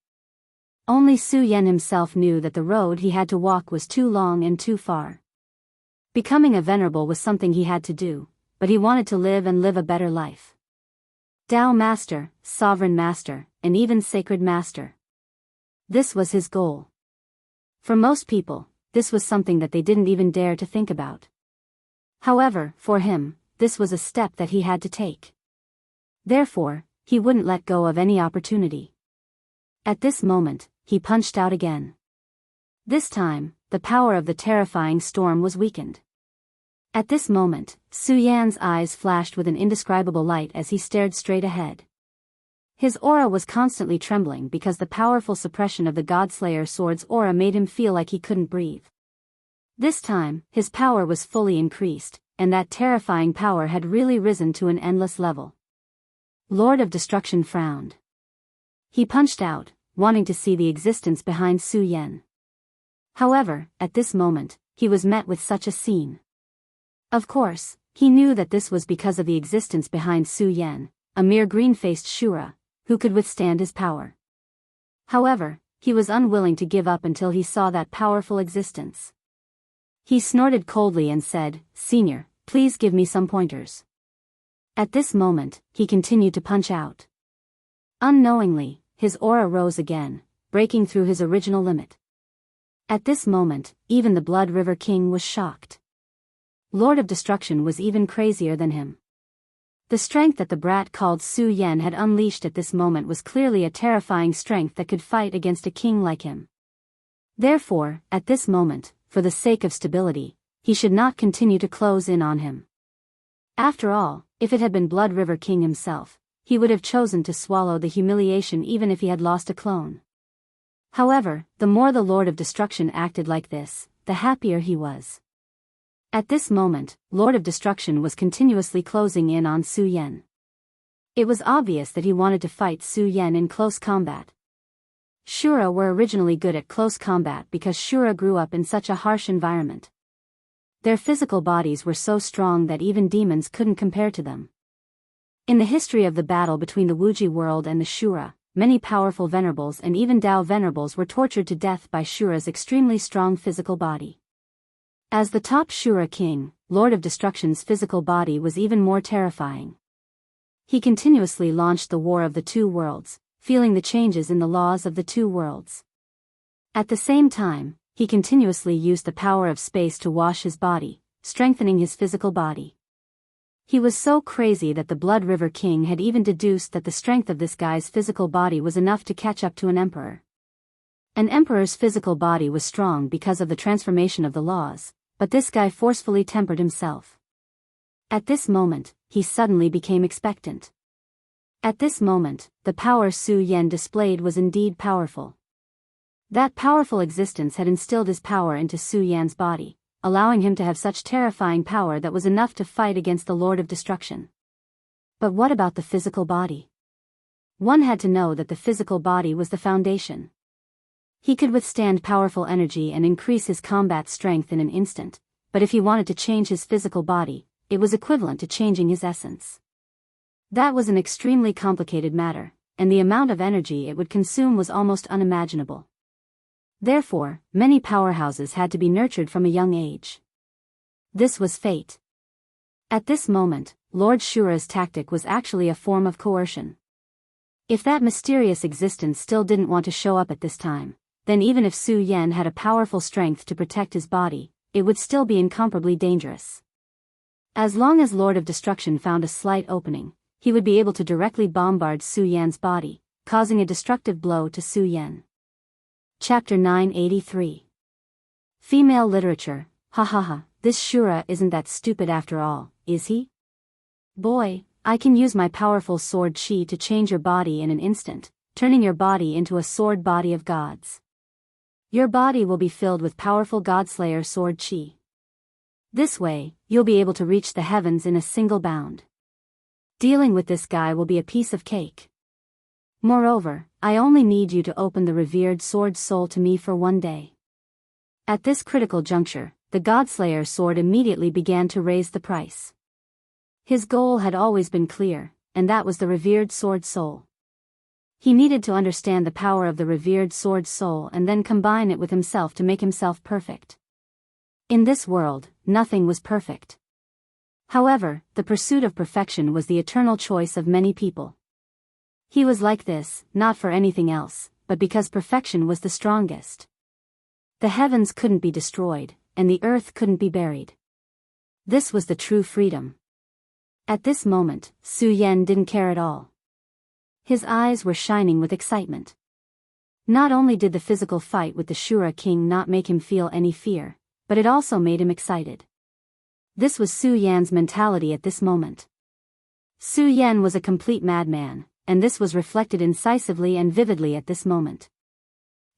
Only Su Yan himself knew that the road he had to walk was too long and too far. Becoming a venerable was something he had to do, but he wanted to live and live a better life. Tao Master, Sovereign Master, and even Sacred Master. This was his goal. For most people, this was something that they didn't even dare to think about. However, for him, this was a step that he had to take. Therefore, he wouldn't let go of any opportunity. At this moment, he punched out again. This time, the power of the terrifying storm was weakened. At this moment, Su Yan's eyes flashed with an indescribable light as he stared straight ahead. His aura was constantly trembling because the powerful suppression of the Godslayer sword's aura made him feel like he couldn't breathe. This time, his power was fully increased, and that terrifying power had really risen to an endless level. Lord of Destruction frowned. He punched out, wanting to see the existence behind Su Yan. However, at this moment, he was met with such a scene. Of course, he knew that this was because of the existence behind Su Yan, a mere green-faced Shura, who could withstand his power. However, he was unwilling to give up until he saw that powerful existence. He snorted coldly and said, "Senior, please give me some pointers." At this moment, he continued to punch out. Unknowingly, his aura rose again, breaking through his original limit. At this moment, even the Blood River King was shocked. Lord of Destruction was even crazier than him. The strength that the brat called Su Yan had unleashed at this moment was clearly a terrifying strength that could fight against a king like him. Therefore, at this moment, for the sake of stability, he should not continue to close in on him. After all, if it had been Blood River King himself, he would have chosen to swallow the humiliation even if he had lost a clone. However, the more the Lord of Destruction acted like this, the happier he was. At this moment, Lord of Destruction was continuously closing in on Su Yan. It was obvious that he wanted to fight Su Yan in close combat. Shura were originally good at close combat because Shura grew up in such a harsh environment. Their physical bodies were so strong that even demons couldn't compare to them. In the history of the battle between the Wuji world and the Shura, many powerful venerables and even Dao venerables were tortured to death by Shura's extremely strong physical body. As the top Shura king, Lord of Destruction's physical body was even more terrifying. He continuously launched the War of the Two Worlds, feeling the changes in the laws of the two worlds. At the same time, he continuously used the power of space to wash his body, strengthening his physical body. He was so crazy that the Blood River King had even deduced that the strength of this guy's physical body was enough to catch up to an emperor. An emperor's physical body was strong because of the transformation of the laws, but this guy forcefully tempered himself. At this moment, he suddenly became expectant. At this moment, the power Su Yan displayed was indeed powerful. That powerful existence had instilled his power into Su Yan's body, allowing him to have such terrifying power that was enough to fight against the Lord of Destruction. But what about the physical body? One had to know that the physical body was the foundation. He could withstand powerful energy and increase his combat strength in an instant, but if he wanted to change his physical body, it was equivalent to changing his essence. That was an extremely complicated matter, and the amount of energy it would consume was almost unimaginable. Therefore, many powerhouses had to be nurtured from a young age. This was fate. At this moment, Lord Shura's tactic was actually a form of coercion. If that mysterious existence still didn't want to show up at this time, then even if Su Yan had a powerful strength to protect his body, it would still be incomparably dangerous. As long as Lord of Destruction found a slight opening, he would be able to directly bombard Su Yan's body, causing a destructive blow to Su Yan. Chapter 983. Female Literature. Ha ha ha, this Shura isn't that stupid after all, is he? Boy, I can use my powerful sword chi to change your body in an instant, turning your body into a sword body of gods. Your body will be filled with powerful Godslayer sword chi. This way, you'll be able to reach the heavens in a single bound. Dealing with this guy will be a piece of cake. Moreover, I only need you to open the revered sword soul to me for one day. At this critical juncture, the Godslayer sword immediately began to raise the price. His goal had always been clear, and that was the revered sword soul. He needed to understand the power of the revered sword soul and then combine it with himself to make himself perfect. In this world, nothing was perfect. However, the pursuit of perfection was the eternal choice of many people. He was like this, not for anything else, but because perfection was the strongest. The heavens couldn't be destroyed, and the earth couldn't be buried. This was the true freedom. At this moment, Su Yan didn't care at all. His eyes were shining with excitement. Not only did the physical fight with the Shura King not make him feel any fear, but it also made him excited. This was Su Yan's mentality at this moment. Su Yan was a complete madman, and this was reflected incisively and vividly at this moment.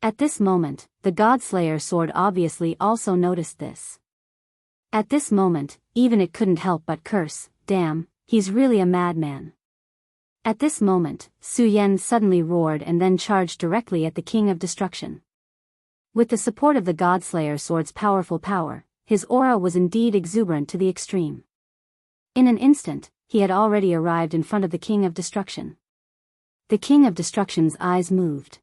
At this moment, the Godslayer sword obviously also noticed this. At this moment, even it couldn't help but curse, "Damn, he's really a madman." At this moment, Su Yan suddenly roared and then charged directly at the King of Destruction. With the support of the Godslayer sword's powerful power, his aura was indeed exuberant to the extreme. In an instant, he had already arrived in front of the King of Destruction. The King of Destruction's eyes moved.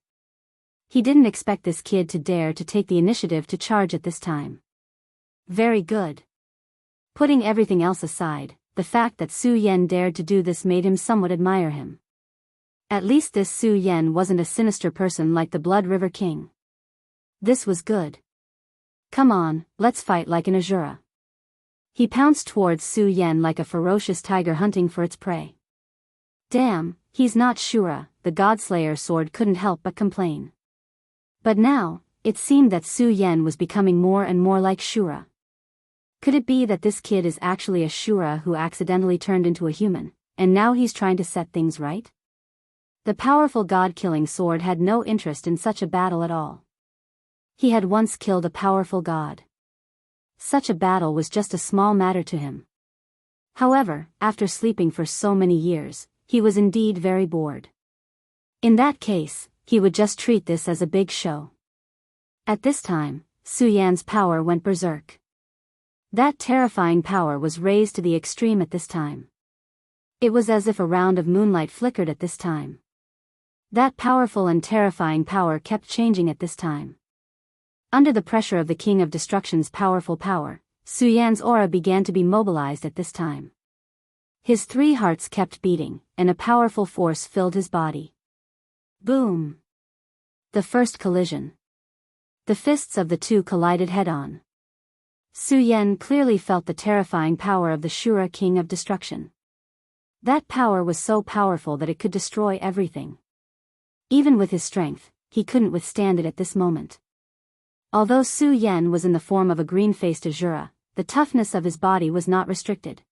He didn't expect this kid to dare to take the initiative to charge at this time. Very good. Putting everything else aside, the fact that Su Yan dared to do this made him somewhat admire him. At least this Su Yan wasn't a sinister person like the Blood River King. This was good. Come on, let's fight like an Azura. He pounced towards Su Yan like a ferocious tiger hunting for its prey. Damn, he's not Shura, the Godslayer sword couldn't help but complain. But now, it seemed that Su Yan was becoming more and more like Shura. Could it be that this kid is actually a Shura who accidentally turned into a human, and now he's trying to set things right? The powerful god-killing sword had no interest in such a battle at all. He had once killed a powerful god. Such a battle was just a small matter to him. However, after sleeping for so many years, he was indeed very bored. In that case, he would just treat this as a big show. At this time, Su Yan's power went berserk. That terrifying power was raised to the extreme at this time. It was as if a round of moonlight flickered at this time. That powerful and terrifying power kept changing at this time. Under the pressure of the King of Destruction's powerful power, Su Yan's aura began to be mobilized at this time. His 3 hearts kept beating, and a powerful force filled his body. Boom! The first collision. The fists of the two collided head-on. Su Yan clearly felt the terrifying power of the Shura King of Destruction. That power was so powerful that it could destroy everything. Even with his strength, he couldn't withstand it at this moment. Although Su Yan was in the form of a green-faced Azura, the toughness of his body was not restricted.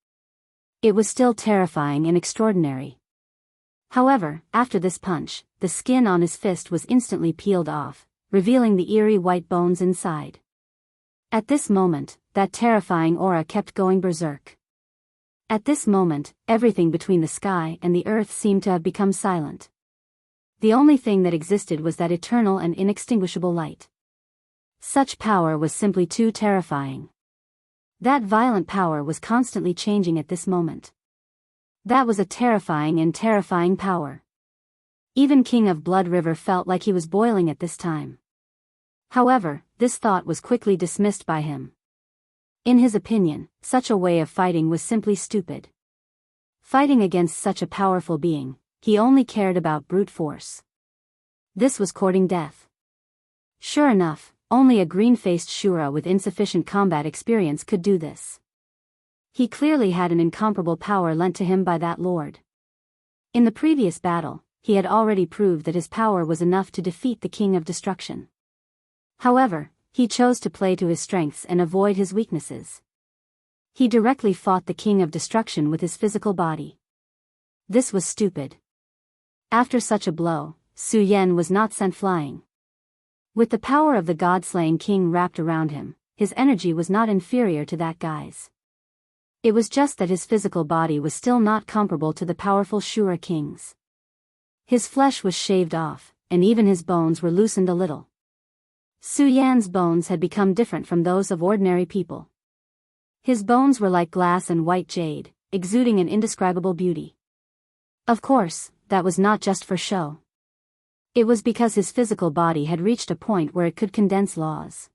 It was still terrifying and extraordinary. However, after this punch, the skin on his fist was instantly peeled off, revealing the eerie white bones inside. At this moment, that terrifying aura kept going berserk. At this moment, everything between the sky and the earth seemed to have become silent. The only thing that existed was that eternal and inextinguishable light. Such power was simply too terrifying. That violent power was constantly changing at this moment. That was a terrifying power. Even King of Blood River felt like he was boiling at this time. However, this thought was quickly dismissed by him. In his opinion, such a way of fighting was simply stupid. Fighting against such a powerful being, he only cared about brute force. This was courting death. Sure enough, only a green-faced Shura with insufficient combat experience could do this. He clearly had an incomparable power lent to him by that lord. In the previous battle, he had already proved that his power was enough to defeat the King of Destruction. However, he chose to play to his strengths and avoid his weaknesses. He directly fought the King of Destruction with his physical body. This was stupid. After such a blow, Su Yan was not sent flying. With the power of the god-slaying king wrapped around him, his energy was not inferior to that guy's. It was just that his physical body was still not comparable to the powerful Shura king's. His flesh was shaved off, and even his bones were loosened a little. Su Yan's bones had become different from those of ordinary people. His bones were like glass and white jade, exuding an indescribable beauty. Of course, that was not just for show. It was because his physical body had reached a point where it could condense laws.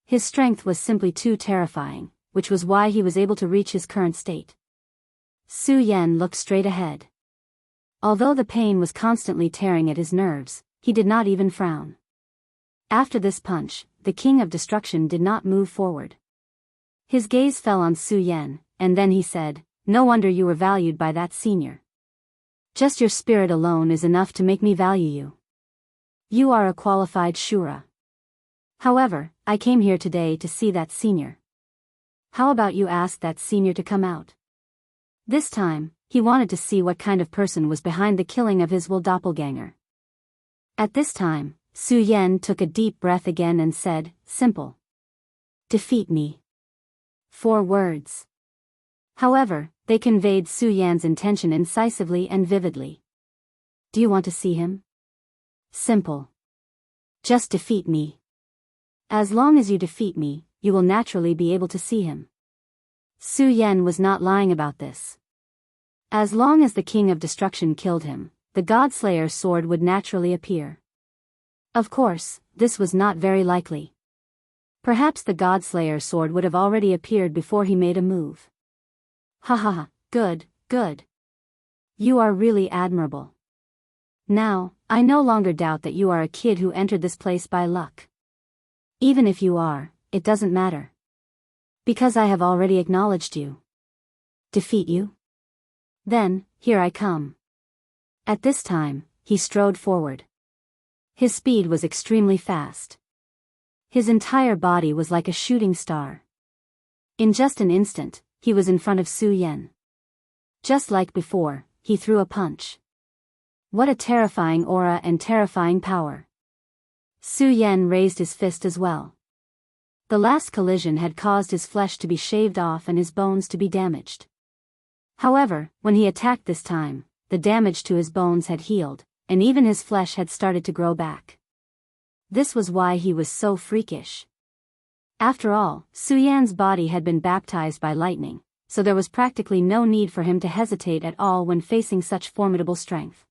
His strength was simply too terrifying, which was why he was able to reach his current state. Su Yan looked straight ahead. Although the pain was constantly tearing at his nerves, he did not even frown. After this punch, the King of Destruction did not move forward. His gaze fell on Su Yan, and then he said, "No wonder you were valued by that senior. Just your spirit alone is enough to make me value you. You are a qualified Shura. However, I came here today to see that senior. How about you ask that senior to come out?" This time, he wanted to see what kind of person was behind the killing of his doppelganger. At this time, Su Yan took a deep breath again and said, "Simple. Defeat me." 4 words. However, they conveyed Su Yan's intention incisively and vividly. "Do you want to see him? Simple. Just defeat me. As long as you defeat me, you will naturally be able to see him." Su Yan was not lying about this. As long as the King of Destruction killed him, the Godslayer's sword would naturally appear. Of course, this was not very likely. Perhaps the Godslayer's sword would have already appeared before he made a move. "Ha ha ha, good, good. You are really admirable. Now, I no longer doubt that you are a kid who entered this place by luck. Even if you are, it doesn't matter. Because I have already acknowledged you. Defeat you? Then, here I come." At this time, he strode forward. His speed was extremely fast. His entire body was like a shooting star. In just an instant, he was in front of Su Yan. Just like before, he threw a punch. What a terrifying aura and terrifying power. Su Yan raised his fist as well. The last collision had caused his flesh to be shaved off and his bones to be damaged. However, when he attacked this time, the damage to his bones had healed, and even his flesh had started to grow back. This was why he was so freakish. After all, Su Yan's body had been baptized by lightning, so there was practically no need for him to hesitate at all when facing such formidable strength.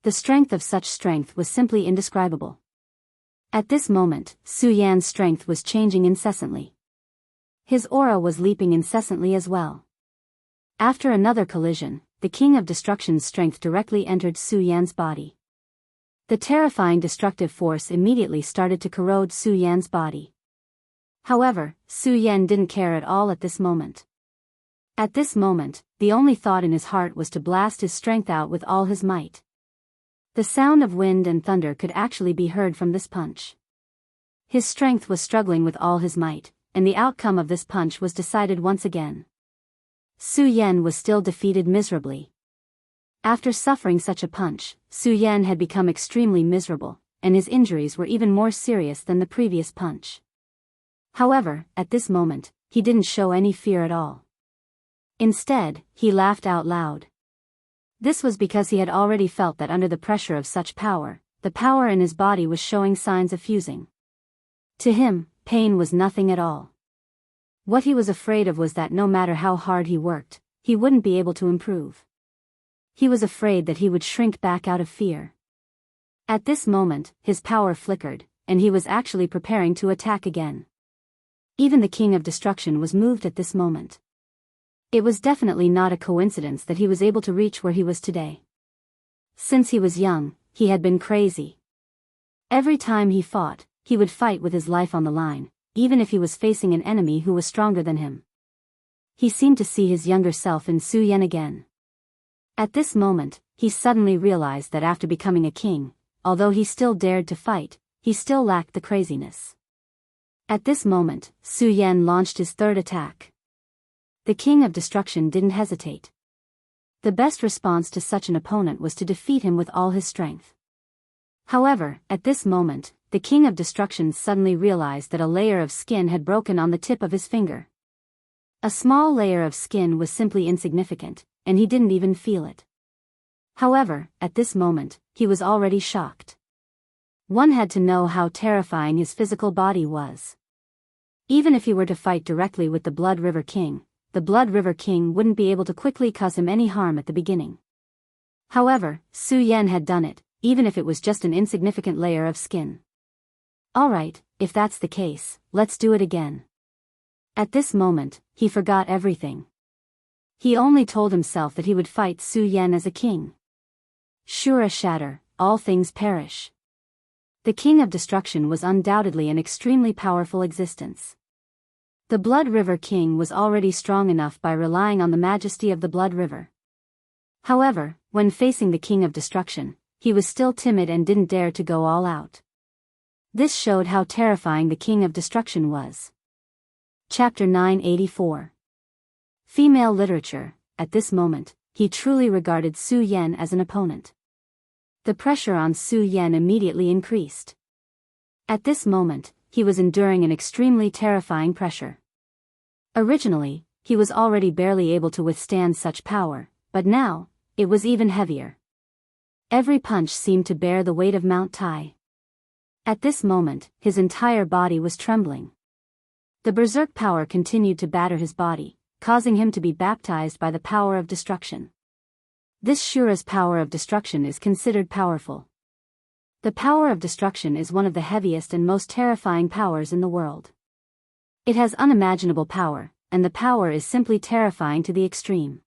The strength of such strength was simply indescribable. At this moment, Su Yan's strength was changing incessantly. His aura was leaping incessantly as well. After another collision, the King of Destruction's strength directly entered Su Yan's body. The terrifying destructive force immediately started to corrode Su Yan's body. However, Su Yan didn't care at all at this moment. At this moment, the only thought in his heart was to blast his strength out with all his might. The sound of wind and thunder could actually be heard from this punch. His strength was struggling with all his might, and the outcome of this punch was decided once again. Su Yan was still defeated miserably. After suffering such a punch, Su Yan had become extremely miserable, and his injuries were even more serious than the previous punch. However, at this moment, he didn't show any fear at all. Instead, he laughed out loud. This was because he had already felt that under the pressure of such power, the power in his body was showing signs of fusing. To him, pain was nothing at all. What he was afraid of was that no matter how hard he worked, he wouldn't be able to improve. He was afraid that he would shrink back out of fear. At this moment, his power flickered, and he was actually preparing to attack again. Even the King of Destruction was moved at this moment. It was definitely not a coincidence that he was able to reach where he was today. Since he was young, he had been crazy. Every time he fought, he would fight with his life on the line, even if he was facing an enemy who was stronger than him. He seemed to see his younger self in Su Yan again. At this moment, he suddenly realized that after becoming a king, although he still dared to fight, he still lacked the craziness. At this moment, Su Yan launched his third attack. The King of Destruction didn't hesitate. The best response to such an opponent was to defeat him with all his strength. However, at this moment, the King of Destruction suddenly realized that a layer of skin had broken on the tip of his finger. A small layer of skin was simply insignificant, and he didn't even feel it. However, at this moment, he was already shocked. One had to know how terrifying his physical body was. Even if he were to fight directly with the Blood River King, the Blood River King wouldn't be able to quickly cause him any harm at the beginning. However, Su Yan had done it, even if it was just an insignificant layer of skin. Alright, if that's the case, let's do it again. At this moment, he forgot everything. He only told himself that he would fight Su Yan as a king. Shura shatter, all things perish. The King of Destruction was undoubtedly an extremely powerful existence. The Blood River King was already strong enough by relying on the majesty of the Blood River. However, when facing the King of Destruction, he was still timid and didn't dare to go all out. This showed how terrifying the King of Destruction was. Chapter 984. Female Literature. At this moment, he truly regarded Su Yan as an opponent. The pressure on Su Yan immediately increased. At this moment, he was enduring an extremely terrifying pressure. Originally, he was already barely able to withstand such power, but now, it was even heavier. Every punch seemed to bear the weight of Mount Tai. At this moment, his entire body was trembling. The berserk power continued to batter his body, causing him to be baptized by the power of destruction. This Shura's power of destruction is considered powerful. The power of destruction is one of the heaviest and most terrifying powers in the world. It has unimaginable power, and the power is simply terrifying to the extreme.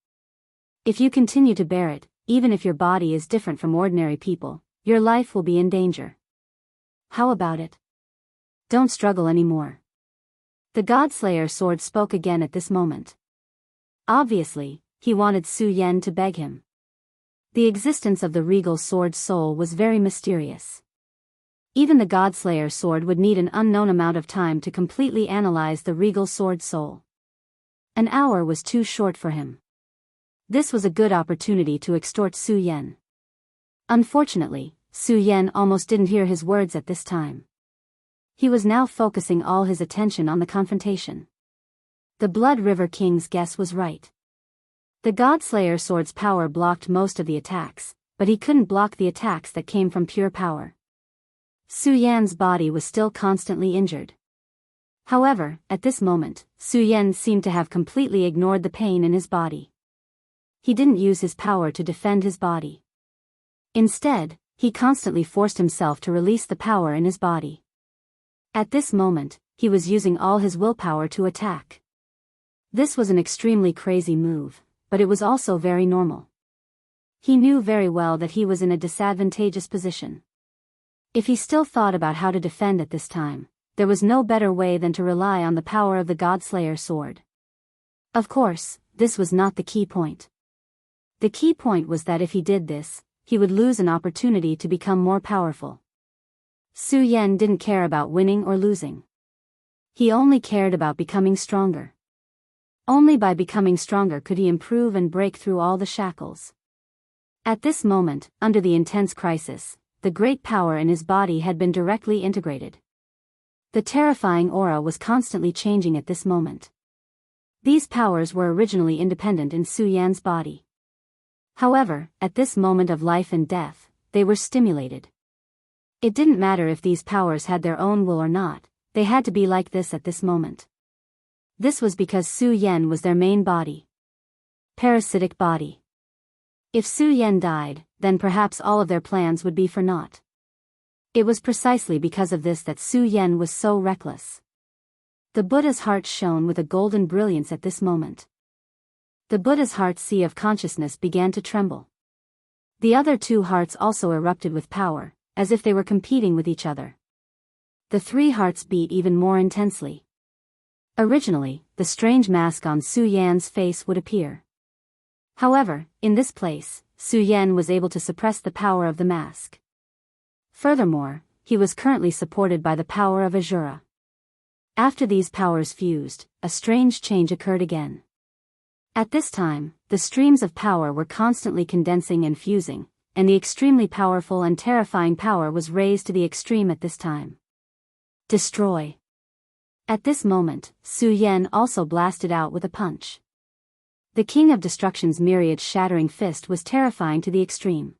If you continue to bear it, even if your body is different from ordinary people, your life will be in danger. How about it? Don't struggle anymore. The Godslayer sword spoke again at this moment. Obviously, he wanted Su Yan to beg him. The existence of the regal sword soul was very mysterious. Even the Godslayer sword would need an unknown amount of time to completely analyze the regal sword soul. An hour was too short for him. This was a good opportunity to extort Su Yan. Unfortunately, Su Yan almost didn't hear his words at this time. He was now focusing all his attention on the confrontation. The Blood River King's guess was right. The Godslayer sword's power blocked most of the attacks, but he couldn't block the attacks that came from pure power. Su Yan's body was still constantly injured. However, at this moment, Su Yan seemed to have completely ignored the pain in his body. He didn't use his power to defend his body. Instead, he constantly forced himself to release the power in his body. At this moment, he was using all his willpower to attack. This was an extremely crazy move, but it was also very normal. He knew very well that he was in a disadvantageous position. If he still thought about how to defend at this time, there was no better way than to rely on the power of the Godslayer sword. Of course, this was not the key point. The key point was that if he did this, he would lose an opportunity to become more powerful. Su Yan didn't care about winning or losing. He only cared about becoming stronger. Only by becoming stronger could he improve and break through all the shackles. At this moment, under the intense crisis, the great power in his body had been directly integrated. The terrifying aura was constantly changing at this moment. These powers were originally independent in Su Yan's body. However, at this moment of life and death, they were stimulated. It didn't matter if these powers had their own will or not, they had to be like this at this moment. This was because Su Yan was their main body. Parasitic body. If Su Yan died, then perhaps all of their plans would be for naught. It was precisely because of this that Su Yan was so reckless. The Buddha's heart shone with a golden brilliance at this moment. The Buddha's heart's sea of consciousness began to tremble. The other two hearts also erupted with power, as if they were competing with each other. The three hearts beat even more intensely. Originally, the strange mask on Su Yan's face would appear. However, in this place, Su Yan was able to suppress the power of the mask. Furthermore, he was currently supported by the power of Azura. After these powers fused, a strange change occurred again. At this time, the streams of power were constantly condensing and fusing, and the extremely powerful and terrifying power was raised to the extreme at this time. Destroy. At this moment, Su Yan also blasted out with a punch. The King of Destruction's myriad shattering fist was terrifying to the extreme.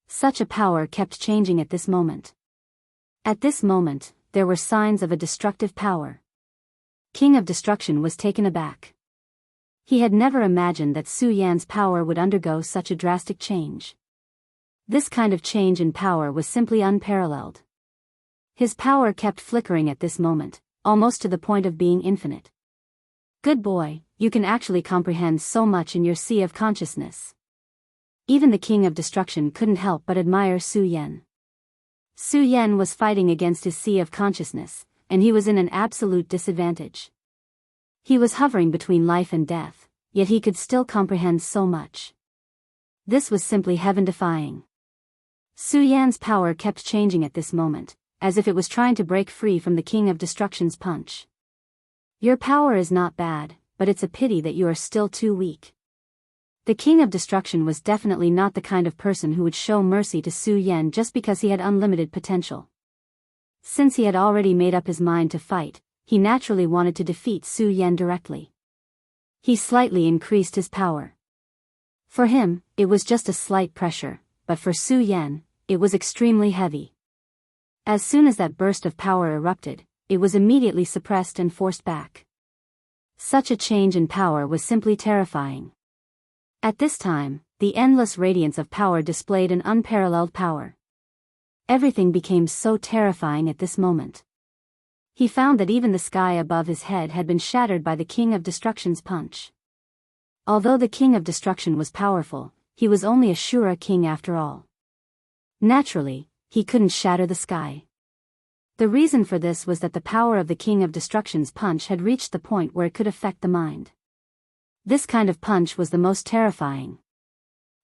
Such a power kept changing at this moment. At this moment, there were signs of a destructive power. King of Destruction was taken aback. He had never imagined that Su Yan's power would undergo such a drastic change. This kind of change in power was simply unparalleled. His power kept flickering at this moment, almost to the point of being infinite. Good boy, you can actually comprehend so much in your sea of consciousness. Even the King of Destruction couldn't help but admire Su Yan. Su Yan was fighting against his sea of consciousness, and he was in an absolute disadvantage. He was hovering between life and death, yet he could still comprehend so much. This was simply heaven-defying. Su Yan's power kept changing at this moment, as if it was trying to break free from the King of Destruction's punch. Your power is not bad, but it's a pity that you are still too weak. The King of Destruction was definitely not the kind of person who would show mercy to Su Yan just because he had unlimited potential. Since he had already made up his mind to fight, he naturally wanted to defeat Su Yan directly. He slightly increased his power. For him, it was just a slight pressure, but for Su Yan, it was extremely heavy. As soon as that burst of power erupted, it was immediately suppressed and forced back. Such a change in power was simply terrifying. At this time, the endless radiance of power displayed an unparalleled power. Everything became so terrifying at this moment. He found that even the sky above his head had been shattered by the King of Destruction's punch. Although the King of Destruction was powerful, he was only a Shura king after all. Naturally, he couldn't shatter the sky. The reason for this was that the power of the King of Destruction's punch had reached the point where it could affect the mind. This kind of punch was the most terrifying.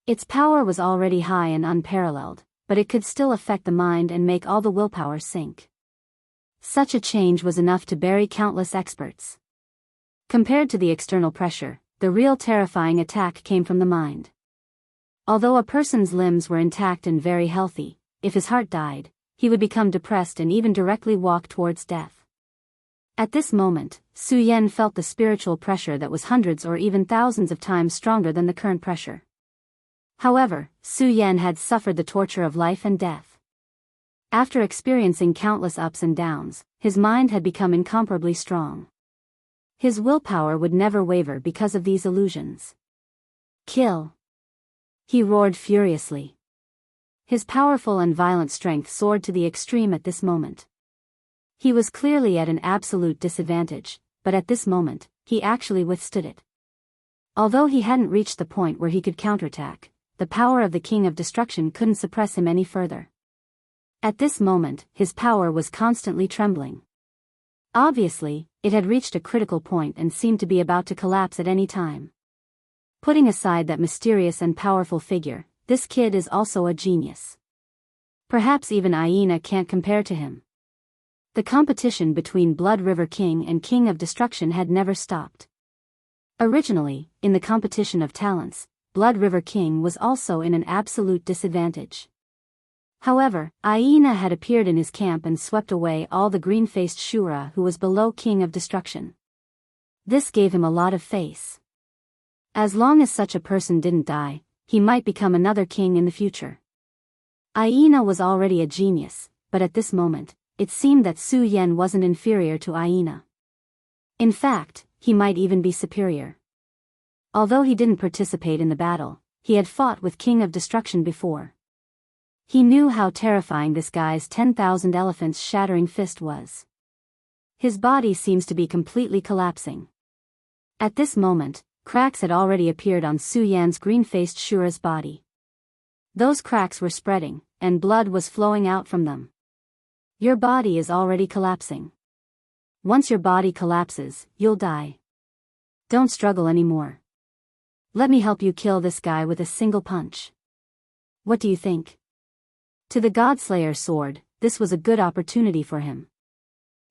Its power was already high and unparalleled, but it could still affect the mind and make all the willpower sink. Such a change was enough to bury countless experts. Compared to the external pressure, the real terrifying attack came from the mind. Although a person's limbs were intact and very healthy, if his heart died, he would become depressed and even directly walk towards death. At this moment, Su Yan felt the spiritual pressure that was hundreds or even thousands of times stronger than the current pressure. However, Su Yan had suffered the torture of life and death. After experiencing countless ups and downs, his mind had become incomparably strong. His willpower would never waver because of these illusions. Kill! He roared furiously. His powerful and violent strength soared to the extreme at this moment. He was clearly at an absolute disadvantage, but at this moment, he actually withstood it. Although he hadn't reached the point where he could counterattack, the power of the King of Destruction couldn't suppress him any further. At this moment, his power was constantly trembling. Obviously, it had reached a critical point and seemed to be about to collapse at any time. Putting aside that mysterious and powerful figure, this kid is also a genius. Perhaps even Aina can't compare to him. The competition between Blood River King and King of Destruction had never stopped. Originally, in the competition of talents, Blood River King was also in an absolute disadvantage. However, Aina had appeared in his camp and swept away all the green-faced Shura who was below King of Destruction. This gave him a lot of face. As long as such a person didn't die, he might become another king in the future. Aina was already a genius, but at this moment, it seemed that Su Yan wasn't inferior to Aina. In fact, he might even be superior. Although he didn't participate in the battle, he had fought with King of Destruction before. He knew how terrifying this guy's 10,000 elephants shattering fist was. His body seems to be completely collapsing. At this moment, cracks had already appeared on Su Yan's green-faced Shura's body. Those cracks were spreading, and blood was flowing out from them. Your body is already collapsing. Once your body collapses, you'll die. Don't struggle anymore. Let me help you kill this guy with a single punch. What do you think? To the Godslayer sword, this was a good opportunity for him.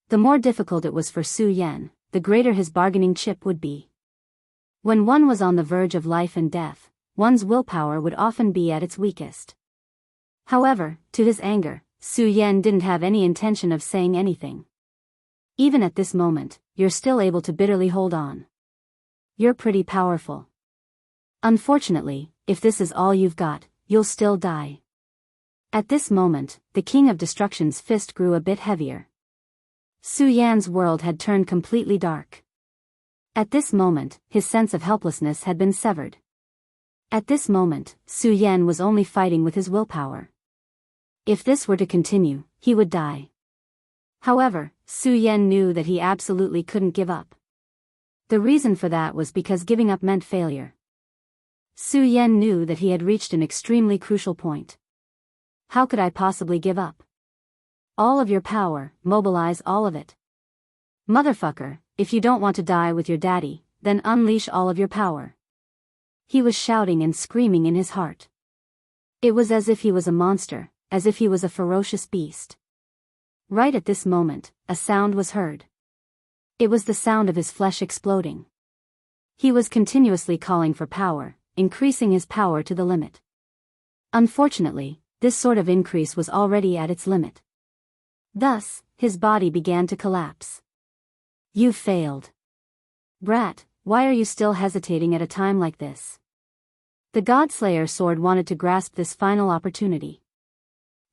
The more difficult it was for Su Yan, the greater his bargaining chip would be. When one was on the verge of life and death, one's willpower would often be at its weakest. However, to his anger, Su Yan didn't have any intention of saying anything. Even at this moment, you're still able to bitterly hold on. You're pretty powerful. Unfortunately, if this is all you've got, you'll still die. At this moment, the King of Destruction's fist grew a bit heavier. Su Yan's world had turned completely dark. At this moment, his sense of helplessness had been severed. At this moment, Su Yan was only fighting with his willpower. If this were to continue, he would die. However, Su Yan knew that he absolutely couldn't give up. The reason for that was because giving up meant failure. Su Yan knew that he had reached an extremely crucial point. How could I possibly give up? All of your power, mobilize all of it. Motherfucker, if you don't want to die with your daddy, then unleash all of your power. He was shouting and screaming in his heart. It was as if he was a monster, as if he was a ferocious beast. Right at this moment, a sound was heard. It was the sound of his flesh exploding. He was continuously calling for power, increasing his power to the limit. Unfortunately, this sort of increase was already at its limit. Thus, his body began to collapse. You failed. Brat, why are you still hesitating at a time like this? The Godslayer sword wanted to grasp this final opportunity.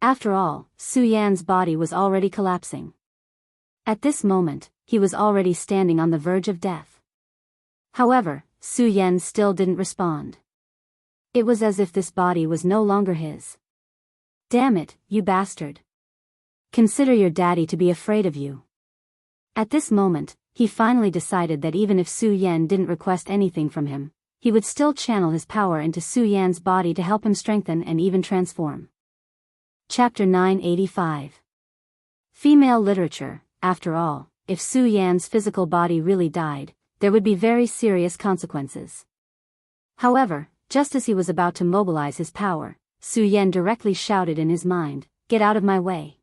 After all, Su Yan's body was already collapsing. At this moment, he was already standing on the verge of death. However, Su Yan still didn't respond. It was as if this body was no longer his. Damn it, you bastard. Consider your daddy to be afraid of you. At this moment, he finally decided that even if Su Yan didn't request anything from him, he would still channel his power into Su Yan's body to help him strengthen and even transform. Chapter 985. Female literature. After all, if Su Yan's physical body really died, there would be very serious consequences. However, just as he was about to mobilize his power, Su Yan directly shouted in his mind, "Get out of my way."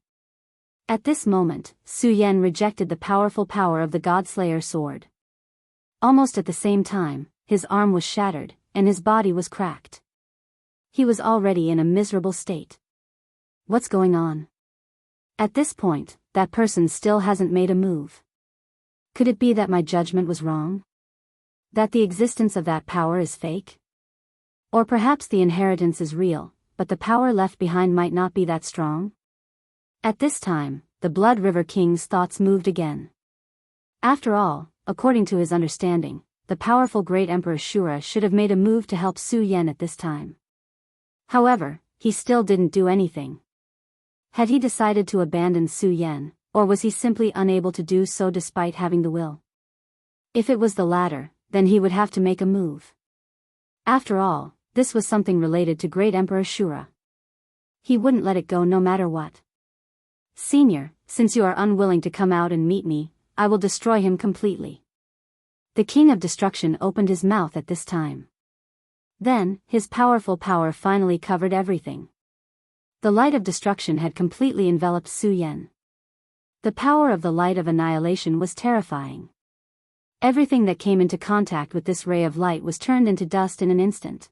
At this moment, Su Yan rejected the powerful power of the Godslayer sword. Almost at the same time, his arm was shattered, and his body was cracked. He was already in a miserable state. What's going on? At this point, that person still hasn't made a move. Could it be that my judgment was wrong? That the existence of that power is fake? Or perhaps the inheritance is real, but the power left behind might not be that strong? At this time, the Blood River King's thoughts moved again. After all, according to his understanding, the powerful great Emperor Shura should have made a move to help Su Yan at this time. However, he still didn't do anything. Had he decided to abandon Su Yan, or was he simply unable to do so despite having the will? If it was the latter, then he would have to make a move. After all, this was something related to great Emperor Shura. He wouldn't let it go no matter what. Senior, since you are unwilling to come out and meet me, I will destroy him completely. The King of Destruction opened his mouth at this time. Then, his powerful power finally covered everything. The light of destruction had completely enveloped Su Yan. The power of the light of annihilation was terrifying. Everything that came into contact with this ray of light was turned into dust in an instant.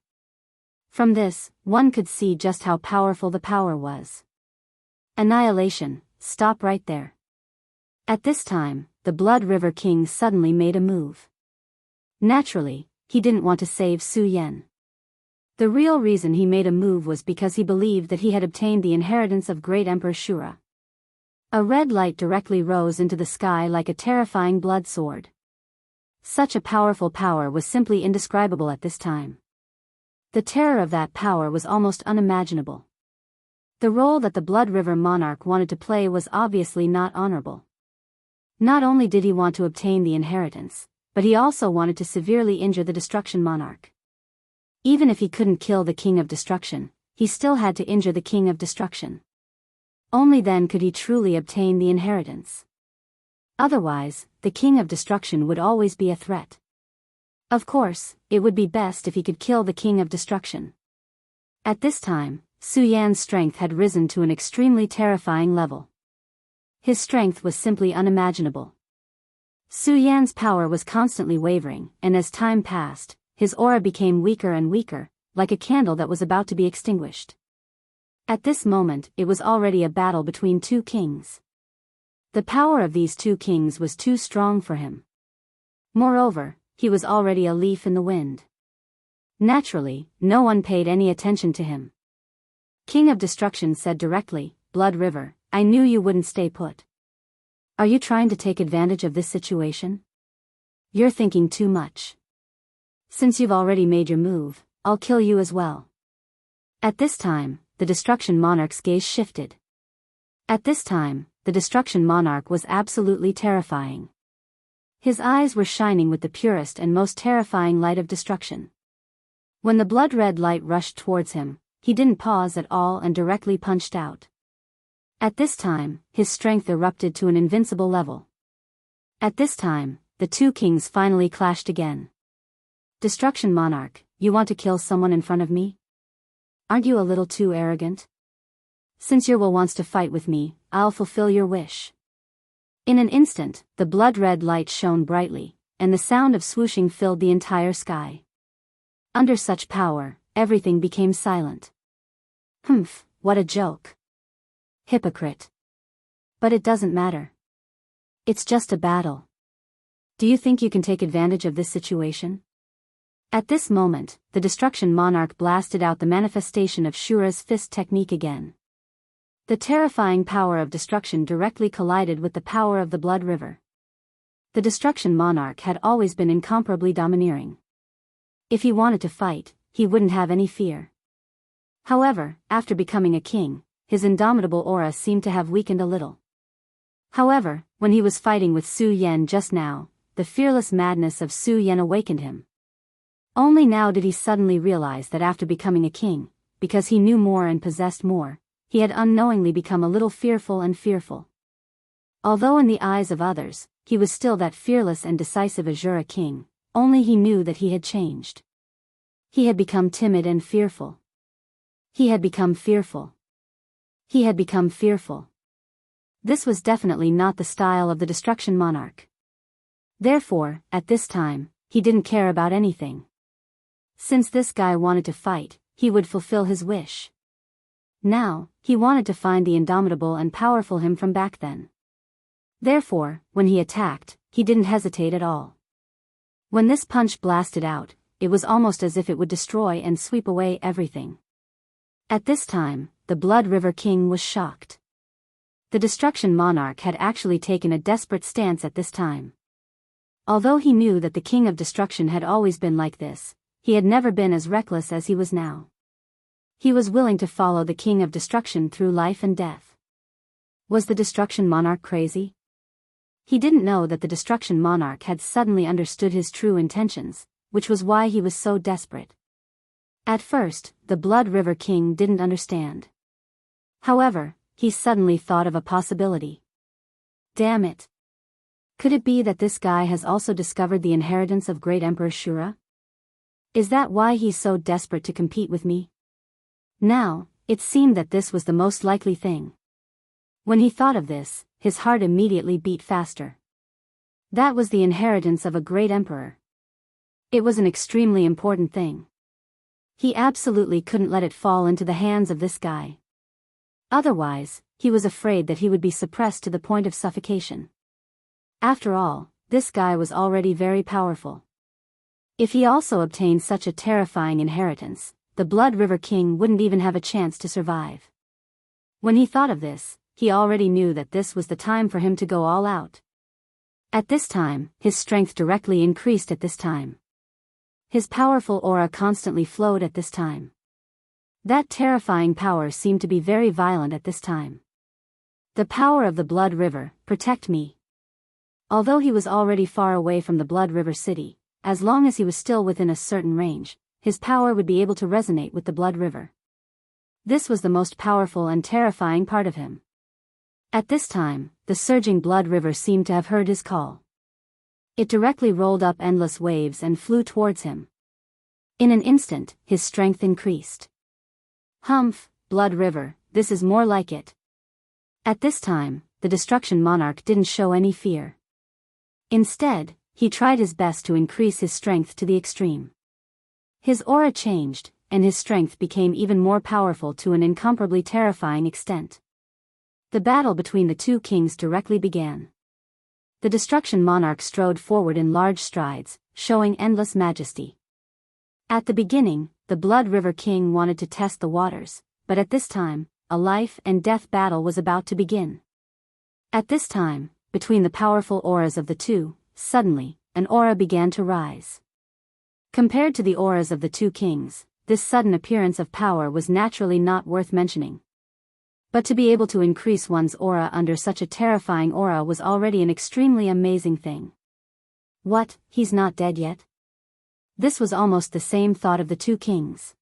From this, one could see just how powerful the power was. Annihilation, stop right there. At this time, the Blood River King suddenly made a move. Naturally, he didn't want to save Su Yan. The real reason he made a move was because he believed that he had obtained the inheritance of Great Emperor Shura. A red light directly rose into the sky like a terrifying blood sword. Such a powerful power was simply indescribable at this time. The terror of that power was almost unimaginable. The role that the Blood River monarch wanted to play was obviously not honorable. Not only did he want to obtain the inheritance, but he also wanted to severely injure the Destruction Monarch. Even if he couldn't kill the King of Destruction, he still had to injure the King of Destruction. Only then could he truly obtain the inheritance. Otherwise, the King of Destruction would always be a threat. Of course, it would be best if he could kill the King of Destruction. At this time, Su Yan's strength had risen to an extremely terrifying level. His strength was simply unimaginable. Su Yan's power was constantly wavering, and as time passed, his aura became weaker and weaker, like a candle that was about to be extinguished. At this moment, it was already a battle between two kings. The power of these two kings was too strong for him. Moreover, he was already a leaf in the wind. Naturally, no one paid any attention to him. King of Destruction said directly, "Blood River, I knew you wouldn't stay put. Are you trying to take advantage of this situation? You're thinking too much. Since you've already made your move, I'll kill you as well." At this time, the Destruction Monarch's gaze shifted. At this time, the Destruction Monarch was absolutely terrifying. His eyes were shining with the purest and most terrifying light of destruction. When the blood-red light rushed towards him, he didn't pause at all and directly punched out. At this time, his strength erupted to an invincible level. At this time, the two kings finally clashed again. "Destruction Monarch, you want to kill someone in front of me? Aren't you a little too arrogant? Since your will wants to fight with me, I'll fulfill your wish." In an instant, the blood-red light shone brightly, and the sound of swooshing filled the entire sky. Under such power, everything became silent. "Humph, what a joke. Hypocrite. But it doesn't matter. It's just a battle. Do you think you can take advantage of this situation?" At this moment, the Destruction Monarch blasted out the manifestation of Shura's fist technique again. The terrifying power of destruction directly collided with the power of the Blood River. The Destruction Monarch had always been incomparably domineering. If he wanted to fight, he wouldn't have any fear. However, after becoming a king, his indomitable aura seemed to have weakened a little. However, when he was fighting with Su Yan just now, the fearless madness of Su Yan awakened him. Only now did he suddenly realize that after becoming a king, because he knew more and possessed more, he had unknowingly become a little fearful and fearful. Although in the eyes of others, he was still that fearless and decisive Azura king, only he knew that he had changed. He had become timid and fearful. He had become fearful. He had become fearful. This was definitely not the style of the Destruction Monarch. Therefore, at this time, he didn't care about anything. Since this guy wanted to fight, he would fulfill his wish. Now, he wanted to find the indomitable and powerful him from back then. Therefore, when he attacked, he didn't hesitate at all. When this punch blasted out, it was almost as if it would destroy and sweep away everything. At this time, the Blood River King was shocked. The Destruction Monarch had actually taken a desperate stance at this time. Although he knew that the King of Destruction had always been like this, he had never been as reckless as he was now. He was willing to follow the King of Destruction through life and death. Was the Destruction Monarch crazy? He didn't know that the Destruction Monarch had suddenly understood his true intentions, which was why he was so desperate. At first, the Blood River King didn't understand. However, he suddenly thought of a possibility. Damn it. Could it be that this guy has also discovered the inheritance of Great Emperor Shura? Is that why he's so desperate to compete with me? Now, it seemed that this was the most likely thing. When he thought of this, his heart immediately beat faster. That was the inheritance of a great emperor. It was an extremely important thing. He absolutely couldn't let it fall into the hands of this guy. Otherwise, he was afraid that he would be suppressed to the point of suffocation. After all, this guy was already very powerful. If he also obtained such a terrifying inheritance, the Blood River King wouldn't even have a chance to survive. When he thought of this, he already knew that this was the time for him to go all out. At this time, his strength directly increased at this time. His powerful aura constantly flowed at this time. That terrifying power seemed to be very violent at this time. The power of the Blood River, protect me. Although he was already far away from the Blood River City, as long as he was still within a certain range, his power would be able to resonate with the Blood River. This was the most powerful and terrifying part of him. At this time, the surging Blood River seemed to have heard his call. It directly rolled up endless waves and flew towards him. In an instant, his strength increased. Humph, Blood River, this is more like it. At this time, the Destruction Monarch didn't show any fear. Instead, he tried his best to increase his strength to the extreme. His aura changed, and his strength became even more powerful to an incomparably terrifying extent. The battle between the two kings directly began. The Destruction Monarch strode forward in large strides, showing endless majesty. At the beginning, the Blood River King wanted to test the waters, but at this time, a life and death battle was about to begin. At this time, between the powerful auras of the two, suddenly, an aura began to rise. Compared to the auras of the two kings, this sudden appearance of power was naturally not worth mentioning. But to be able to increase one's aura under such a terrifying aura was already an extremely amazing thing. What, he's not dead yet? This was almost the same thought of the two kings.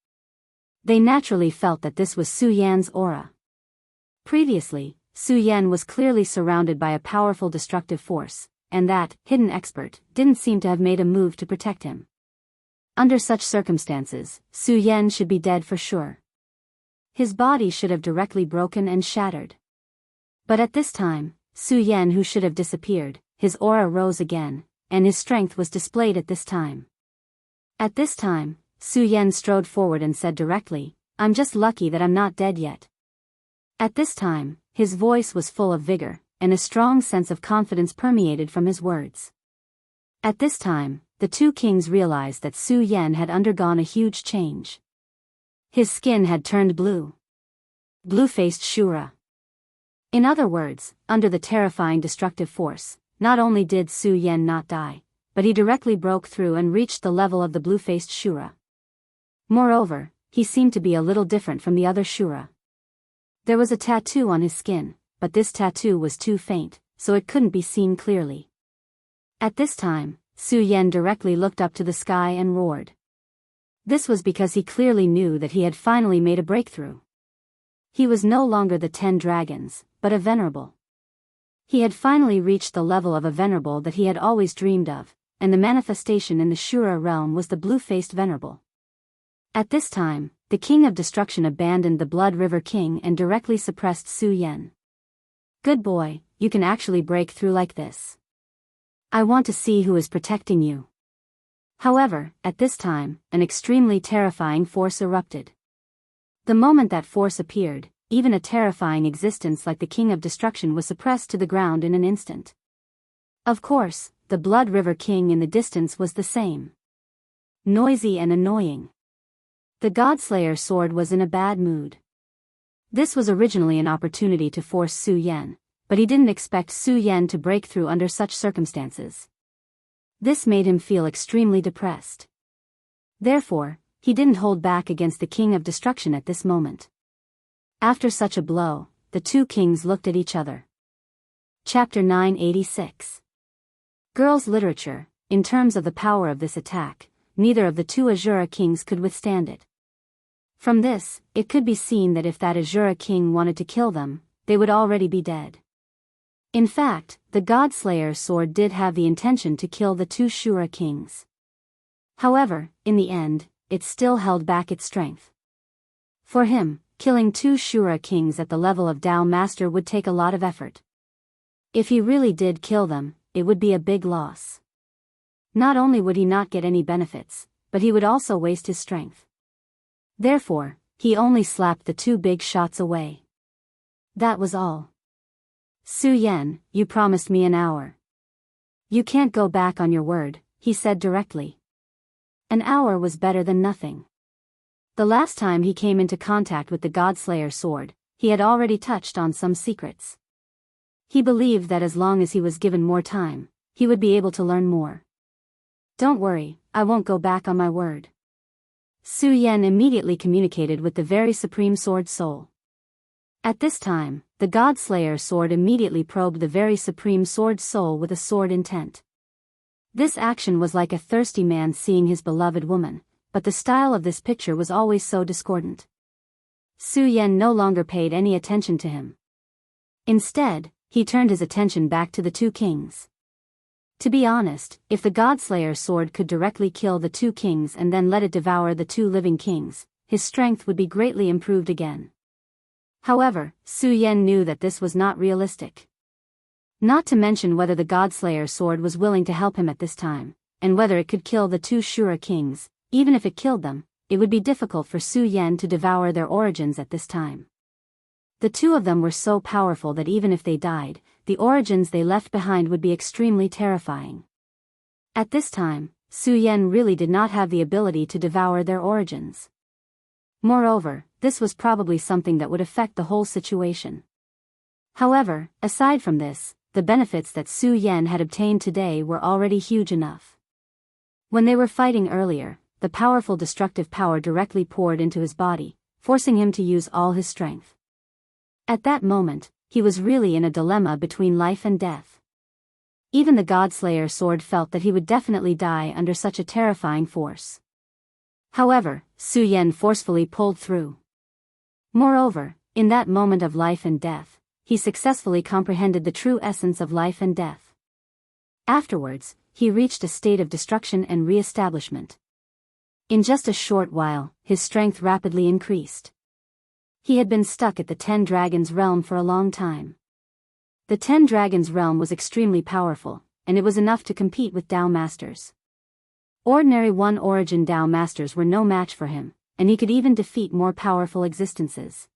They naturally felt that this was Su Yan's aura. Previously, Su Yan was clearly surrounded by a powerful destructive force, and that hidden expert didn't seem to have made a move to protect him. Under such circumstances, Su Yan should be dead for sure. His body should have directly broken and shattered. But at this time, Su Yan, who should have disappeared, his aura rose again, and his strength was displayed at this time. At this time, Su Yan strode forward and said directly, "I'm just lucky that I'm not dead yet." At this time, his voice was full of vigor, and a strong sense of confidence permeated from his words. At this time, the two kings realized that Su Yan had undergone a huge change. His skin had turned blue. Blue-faced Shura. In other words, under the terrifying destructive force, not only did Su Yan not die, but he directly broke through and reached the level of the blue-faced Shura. Moreover, he seemed to be a little different from the other Shura. There was a tattoo on his skin, but this tattoo was too faint, so it couldn't be seen clearly. At this time, Su Yan directly looked up to the sky and roared. This was because he clearly knew that he had finally made a breakthrough. He was no longer the 10 dragons, but a venerable. He had finally reached the level of a venerable that he had always dreamed of, and the manifestation in the Shura realm was the blue-faced venerable. At this time, the King of Destruction abandoned the Blood River King and directly suppressed Su Yan. "Good boy, you can actually break through like this. I want to see who is protecting you." However, at this time, an extremely terrifying force erupted. The moment that force appeared, even a terrifying existence like the King of Destruction was suppressed to the ground in an instant. Of course, the Blood River King in the distance was the same. Noisy and annoying. The Godslayer sword was in a bad mood. This was originally an opportunity to force Su Yan, but he didn't expect Su Yan to break through under such circumstances. This made him feel extremely depressed. Therefore, he didn't hold back against the King of Destruction at this moment. After such a blow, the two kings looked at each other. Chapter 986. Girls' Literature. In terms of the power of this attack, neither of the two Azura kings could withstand it. From this, it could be seen that if that Azura king wanted to kill them, they would already be dead. In fact, the God-Slayer sword did have the intention to kill the two Shura kings. However, in the end, it still held back its strength. For him, killing two Shura kings at the level of Tao Master would take a lot of effort. If he really did kill them, it would be a big loss. Not only would he not get any benefits, but he would also waste his strength. Therefore, he only slapped the two big shots away. That was all. Su Yan, you promised me an hour. You can't go back on your word, he said directly. An hour was better than nothing. The last time he came into contact with the God-Slayer sword, he had already touched on some secrets. He believed that as long as he was given more time, he would be able to learn more. Don't worry, I won't go back on my word. Su Yan immediately communicated with the very supreme sword soul. At this time, the God-Slayer sword immediately probed the very supreme sword soul with a sword intent. This action was like a thirsty man seeing his beloved woman, but the style of this picture was always so discordant. Su Yan no longer paid any attention to him. Instead, he turned his attention back to the two kings. To be honest, if the God-Slayer sword could directly kill the two kings and then let it devour the two living kings, his strength would be greatly improved again. However, Su Yan knew that this was not realistic. Not to mention whether the God-Slayer sword was willing to help him at this time, and whether it could kill the two Shura kings. Even if it killed them, it would be difficult for Su Yan to devour their origins at this time. The two of them were so powerful that even if they died, the origins they left behind would be extremely terrifying. At this time, Su Yan really did not have the ability to devour their origins. Moreover, this was probably something that would affect the whole situation. However, aside from this, the benefits that Su Yan had obtained today were already huge enough. When they were fighting earlier, the powerful destructive power directly poured into his body, forcing him to use all his strength. At that moment, he was really in a dilemma between life and death. Even the God-Slayer sword felt that he would definitely die under such a terrifying force. However, Su Yan forcefully pulled through. Moreover, in that moment of life and death, he successfully comprehended the true essence of life and death. Afterwards, he reached a state of destruction and re-establishment. In just a short while, his strength rapidly increased. He had been stuck at the 10 Dragons realm for a long time. The 10 Dragons realm was extremely powerful, and it was enough to compete with Tao Masters. Ordinary one origin Tao Masters were no match for him, and he could even defeat more powerful existences.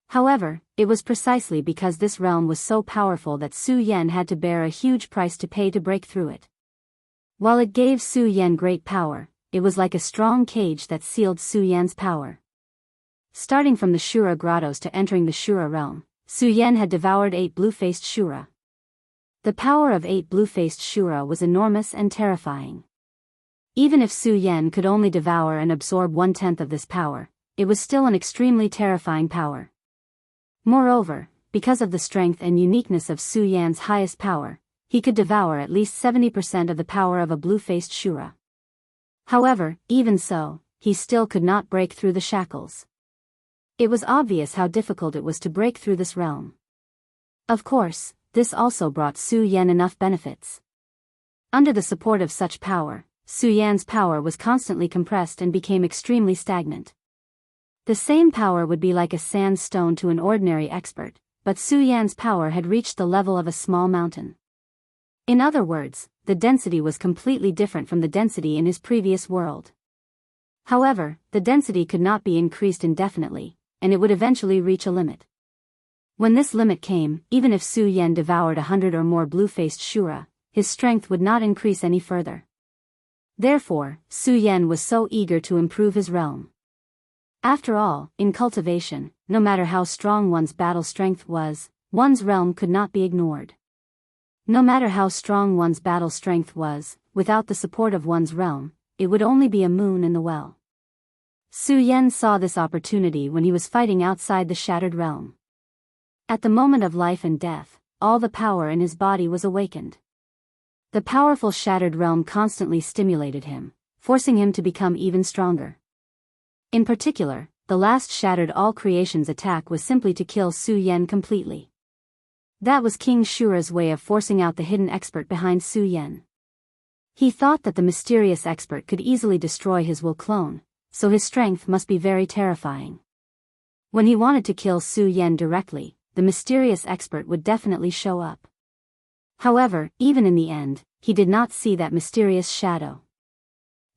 However, it was precisely because this realm was so powerful that Su Yan had to bear a huge price to pay to break through it. While it gave Su Yan great power, it was like a strong cage that sealed Su Yan's power. Starting from the Shura grottos to entering the Shura realm, Su Yan had devoured 8 blue-faced Shura. The power of 8 blue-faced Shura was enormous and terrifying. Even if Su Yan could only devour and absorb 1/10 of this power, it was still an extremely terrifying power. Moreover, because of the strength and uniqueness of Su Yan's highest power, he could devour at least 70% of the power of a blue-faced Shura. However, even so, he still could not break through the shackles. It was obvious how difficult it was to break through this realm. Of course, this also brought Su Yan enough benefits. Under the support of such power, Su Yan's power was constantly compressed and became extremely stagnant. The same power would be like a sandstone to an ordinary expert, but Su Yan's power had reached the level of a small mountain. In other words, the density was completely different from the density in his previous world. However, the density could not be increased indefinitely, and it would eventually reach a limit. When this limit came, even if Su Yan devoured 100 or more blue-faced Shura, his strength would not increase any further. Therefore, Su Yan was so eager to improve his realm. After all, in cultivation, no matter how strong one's battle strength was, one's realm could not be ignored. No matter how strong one's battle strength was, without the support of one's realm, it would only be a moon in the well. Su Yan saw this opportunity when he was fighting outside the shattered realm. At the moment of life and death, all the power in his body was awakened. The powerful shattered realm constantly stimulated him, forcing him to become even stronger. In particular, the last shattered all creation's attack was simply to kill Su Yan completely. That was King Shura's way of forcing out the hidden expert behind Su Yan. He thought that the mysterious expert could easily destroy his will clone, so his strength must be very terrifying. When he wanted to kill Su Yan directly, the mysterious expert would definitely show up. However, even in the end, he did not see that mysterious shadow.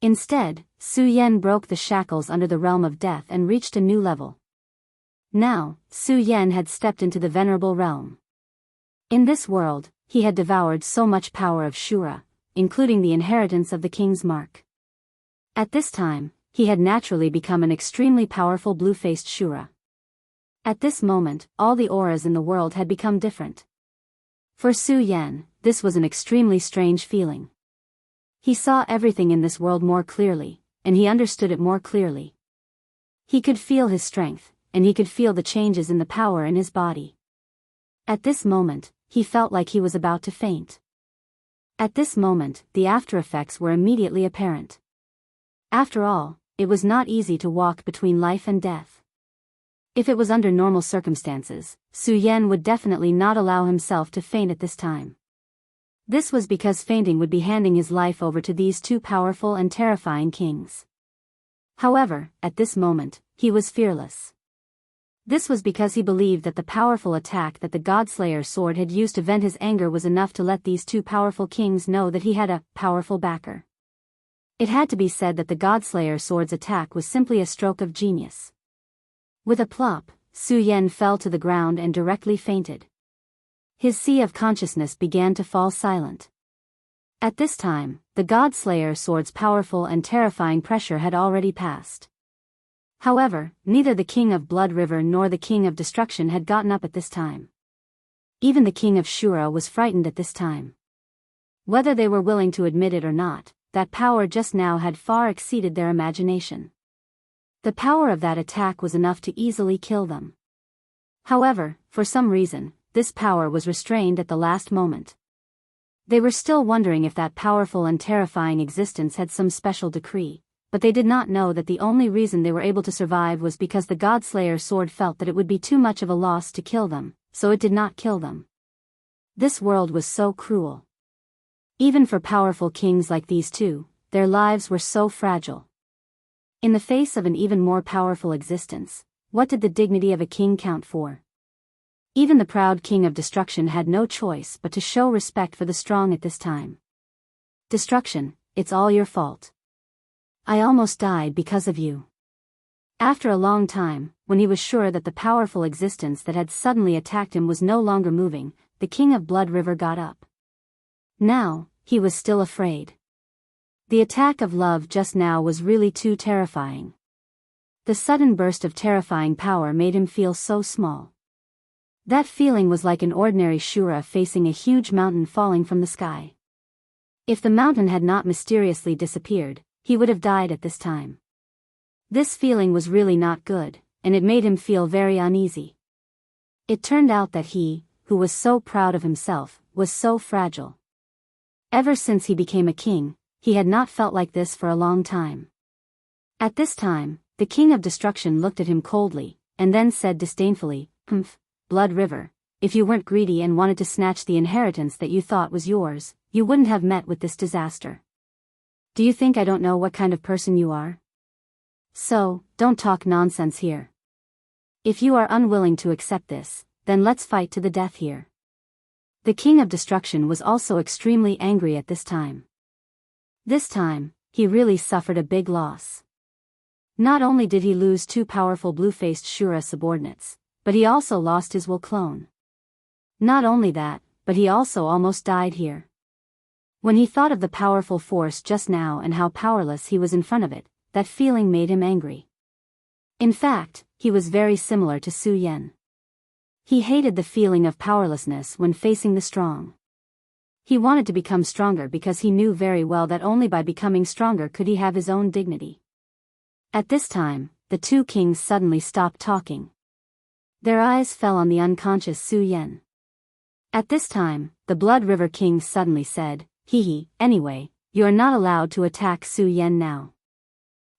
Instead, Su Yan broke the shackles under the realm of death and reached a new level. Now, Su Yan had stepped into the venerable realm. In this world, he had devoured so much power of Shura, including the inheritance of the king's mark. At this time, he had naturally become an extremely powerful blue-faced Shura. At this moment, all the auras in the world had become different. For Su Yan, this was an extremely strange feeling. He saw everything in this world more clearly, and he understood it more clearly. He could feel his strength, and he could feel the changes in the power in his body. At this moment, he felt like he was about to faint. At this moment, the after-effects were immediately apparent. After all, it was not easy to walk between life and death. If it was under normal circumstances, Su Yan would definitely not allow himself to faint at this time. This was because fainting would be handing his life over to these two powerful and terrifying kings. However, at this moment, he was fearless. This was because he believed that the powerful attack that the Godslayer sword had used to vent his anger was enough to let these two powerful kings know that he had a powerful backer. It had to be said that the Godslayer sword's attack was simply a stroke of genius. With a plop, Su Yan fell to the ground and directly fainted. His sea of consciousness began to fall silent. At this time, the Godslayer sword's powerful and terrifying pressure had already passed. However, neither the King of Blood River nor the King of Destruction had gotten up at this time. Even the King of Shura was frightened at this time. Whether they were willing to admit it or not, that power just now had far exceeded their imagination. The power of that attack was enough to easily kill them. However, for some reason, this power was restrained at the last moment. They were still wondering if that powerful and terrifying existence had some special decree, but they did not know that the only reason they were able to survive was because the Godslayer sword felt that it would be too much of a loss to kill them, so it did not kill them. This world was so cruel. Even for powerful kings like these two, their lives were so fragile. In the face of an even more powerful existence, what did the dignity of a king count for? Even the proud King of Destruction had no choice but to show respect for the strong at this time. Destruction, it's all your fault. I almost died because of you. After a long time, when he was sure that the powerful existence that had suddenly attacked him was no longer moving, the King of Blood River got up. Now, he was still afraid. The attack of love just now was really too terrifying. The sudden burst of terrifying power made him feel so small. That feeling was like an ordinary Shura facing a huge mountain falling from the sky. If the mountain had not mysteriously disappeared, he would have died at this time. This feeling was really not good, and it made him feel very uneasy. It turned out that he, who was so proud of himself, was so fragile. Ever since he became a king, he had not felt like this for a long time. At this time, the King of Destruction looked at him coldly, and then said disdainfully, Blood River, if you weren't greedy and wanted to snatch the inheritance that you thought was yours, you wouldn't have met with this disaster. Do you think I don't know what kind of person you are? So, don't talk nonsense here. If you are unwilling to accept this, then let's fight to the death here. The King of Destruction was also extremely angry at this time. This time, he really suffered a big loss. Not only did he lose two powerful blue-faced Shura subordinates, but he also lost his will clone. Not only that, but he also almost died here. When he thought of the powerful force just now and how powerless he was in front of it, that feeling made him angry. In fact, he was very similar to Su Yan. He hated the feeling of powerlessness when facing the strong. He wanted to become stronger because he knew very well that only by becoming stronger could he have his own dignity. At this time, the two kings suddenly stopped talking. Their eyes fell on the unconscious Su Yan. At this time, the Blood River King suddenly said, Anyway, you are not allowed to attack Su Yan now.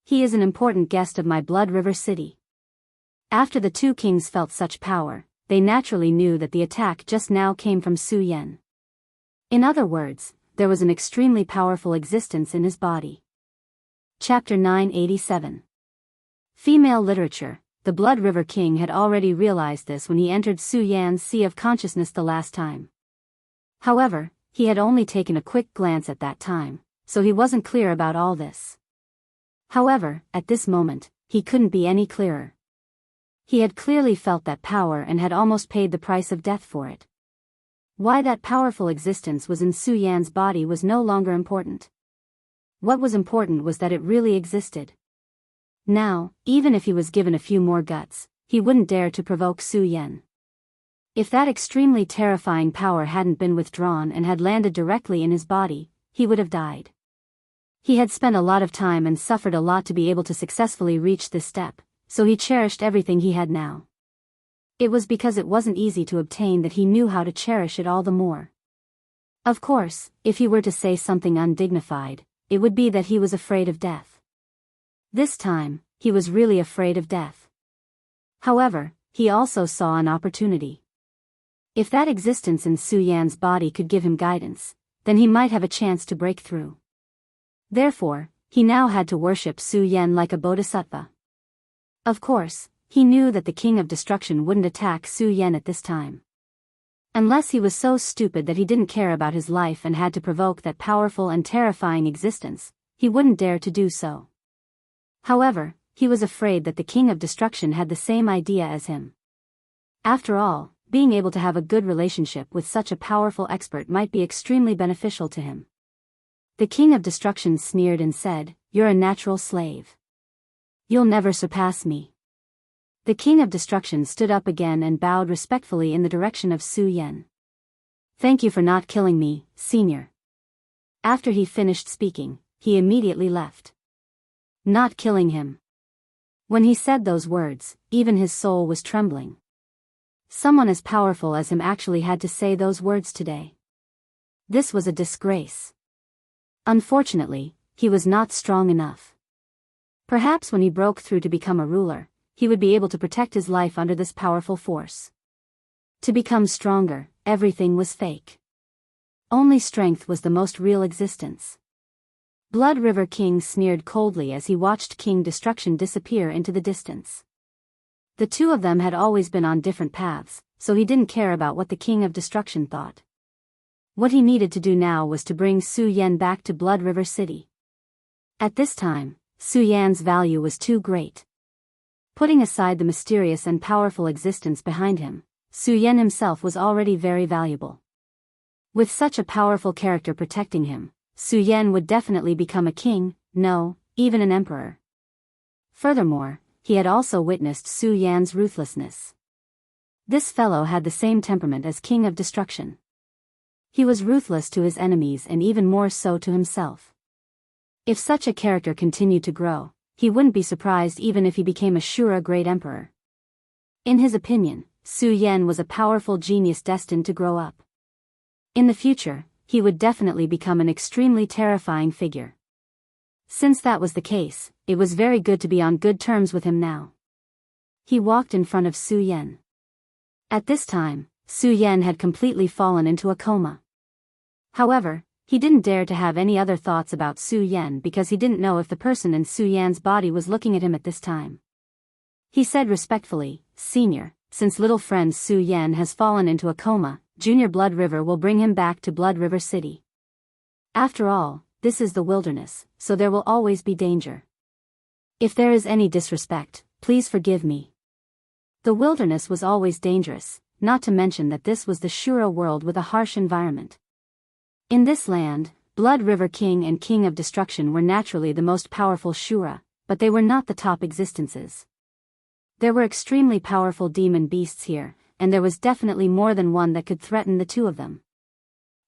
He is an important guest of my Blood River city. After the two kings felt such power, they naturally knew that the attack just now came from Su Yan. In other words, there was an extremely powerful existence in his body. Chapter 987. Female Literature. The Blood River King had already realized this when he entered Su Yan's sea of consciousness the last time. However, he had only taken a quick glance at that time, so he wasn't clear about all this. However, at this moment, he couldn't be any clearer. He had clearly felt that power and had almost paid the price of death for it. Why that powerful existence was in Su Yan's body was no longer important. What was important was that it really existed. Now, even if he was given a few more guts, he wouldn't dare to provoke Su Yan. If that extremely terrifying power hadn't been withdrawn and had landed directly in his body, he would have died. He had spent a lot of time and suffered a lot to be able to successfully reach this step, so he cherished everything he had now. It was because it wasn't easy to obtain that he knew how to cherish it all the more. Of course, if he were to say something undignified, it would be that he was afraid of death. This time, he was really afraid of death. However, he also saw an opportunity. If that existence in Su Yan's body could give him guidance, then he might have a chance to break through. Therefore, he now had to worship Su Yan like a bodhisattva. Of course, he knew that the King of Destruction wouldn't attack Su Yan at this time. Unless he was so stupid that he didn't care about his life and had to provoke that powerful and terrifying existence, he wouldn't dare to do so. However, he was afraid that the King of Destruction had the same idea as him. After all, being able to have a good relationship with such a powerful expert might be extremely beneficial to him. The King of Destruction sneered and said, "You're a natural slave. You'll never surpass me." The King of Destruction stood up again and bowed respectfully in the direction of Su Yan. "Thank you for not killing me, Senior." After he finished speaking, he immediately left. Not killing him. When he said those words, even his soul was trembling. Someone as powerful as him actually had to say those words today. This was a disgrace. Unfortunately, he was not strong enough. Perhaps when he broke through to become a ruler, he would be able to protect his life under this powerful force. To become stronger, everything was fake. Only strength was the most real existence. Blood River King sneered coldly as he watched King Destruction disappear into the distance. The two of them had always been on different paths, so he didn't care about what the King of Destruction thought. What he needed to do now was to bring Su Yan back to Blood River City. At this time, Su Yan's value was too great. Putting aside the mysterious and powerful existence behind him, Su Yan himself was already very valuable. With such a powerful character protecting him, Su Yan would definitely become a king, no, even an emperor. Furthermore, he had also witnessed Su Yan's ruthlessness. This fellow had the same temperament as King of Destruction. He was ruthless to his enemies and even more so to himself. If such a character continued to grow, he wouldn't be surprised even if he became a great emperor. In his opinion, Su Yan was a powerful genius destined to grow up. In the future, he would definitely become an extremely terrifying figure. Since that was the case, it was very good to be on good terms with him now. He walked in front of Su Yan. At this time, Su Yan had completely fallen into a coma. However, he didn't dare to have any other thoughts about Su Yan because he didn't know if the person in Su Yan's body was looking at him at this time. He said respectfully, "Senior, since little friend Su Yan has fallen into a coma, Junior Blood River will bring him back to Blood River City. After all, this is the wilderness, so there will always be danger. If there is any disrespect, please forgive me." The wilderness was always dangerous, not to mention that this was the Shura world with a harsh environment. In this land, Blood River King and King of Destruction were naturally the most powerful Shura, but they were not the top existences. There were extremely powerful demon beasts here, and there was definitely more than one that could threaten the two of them.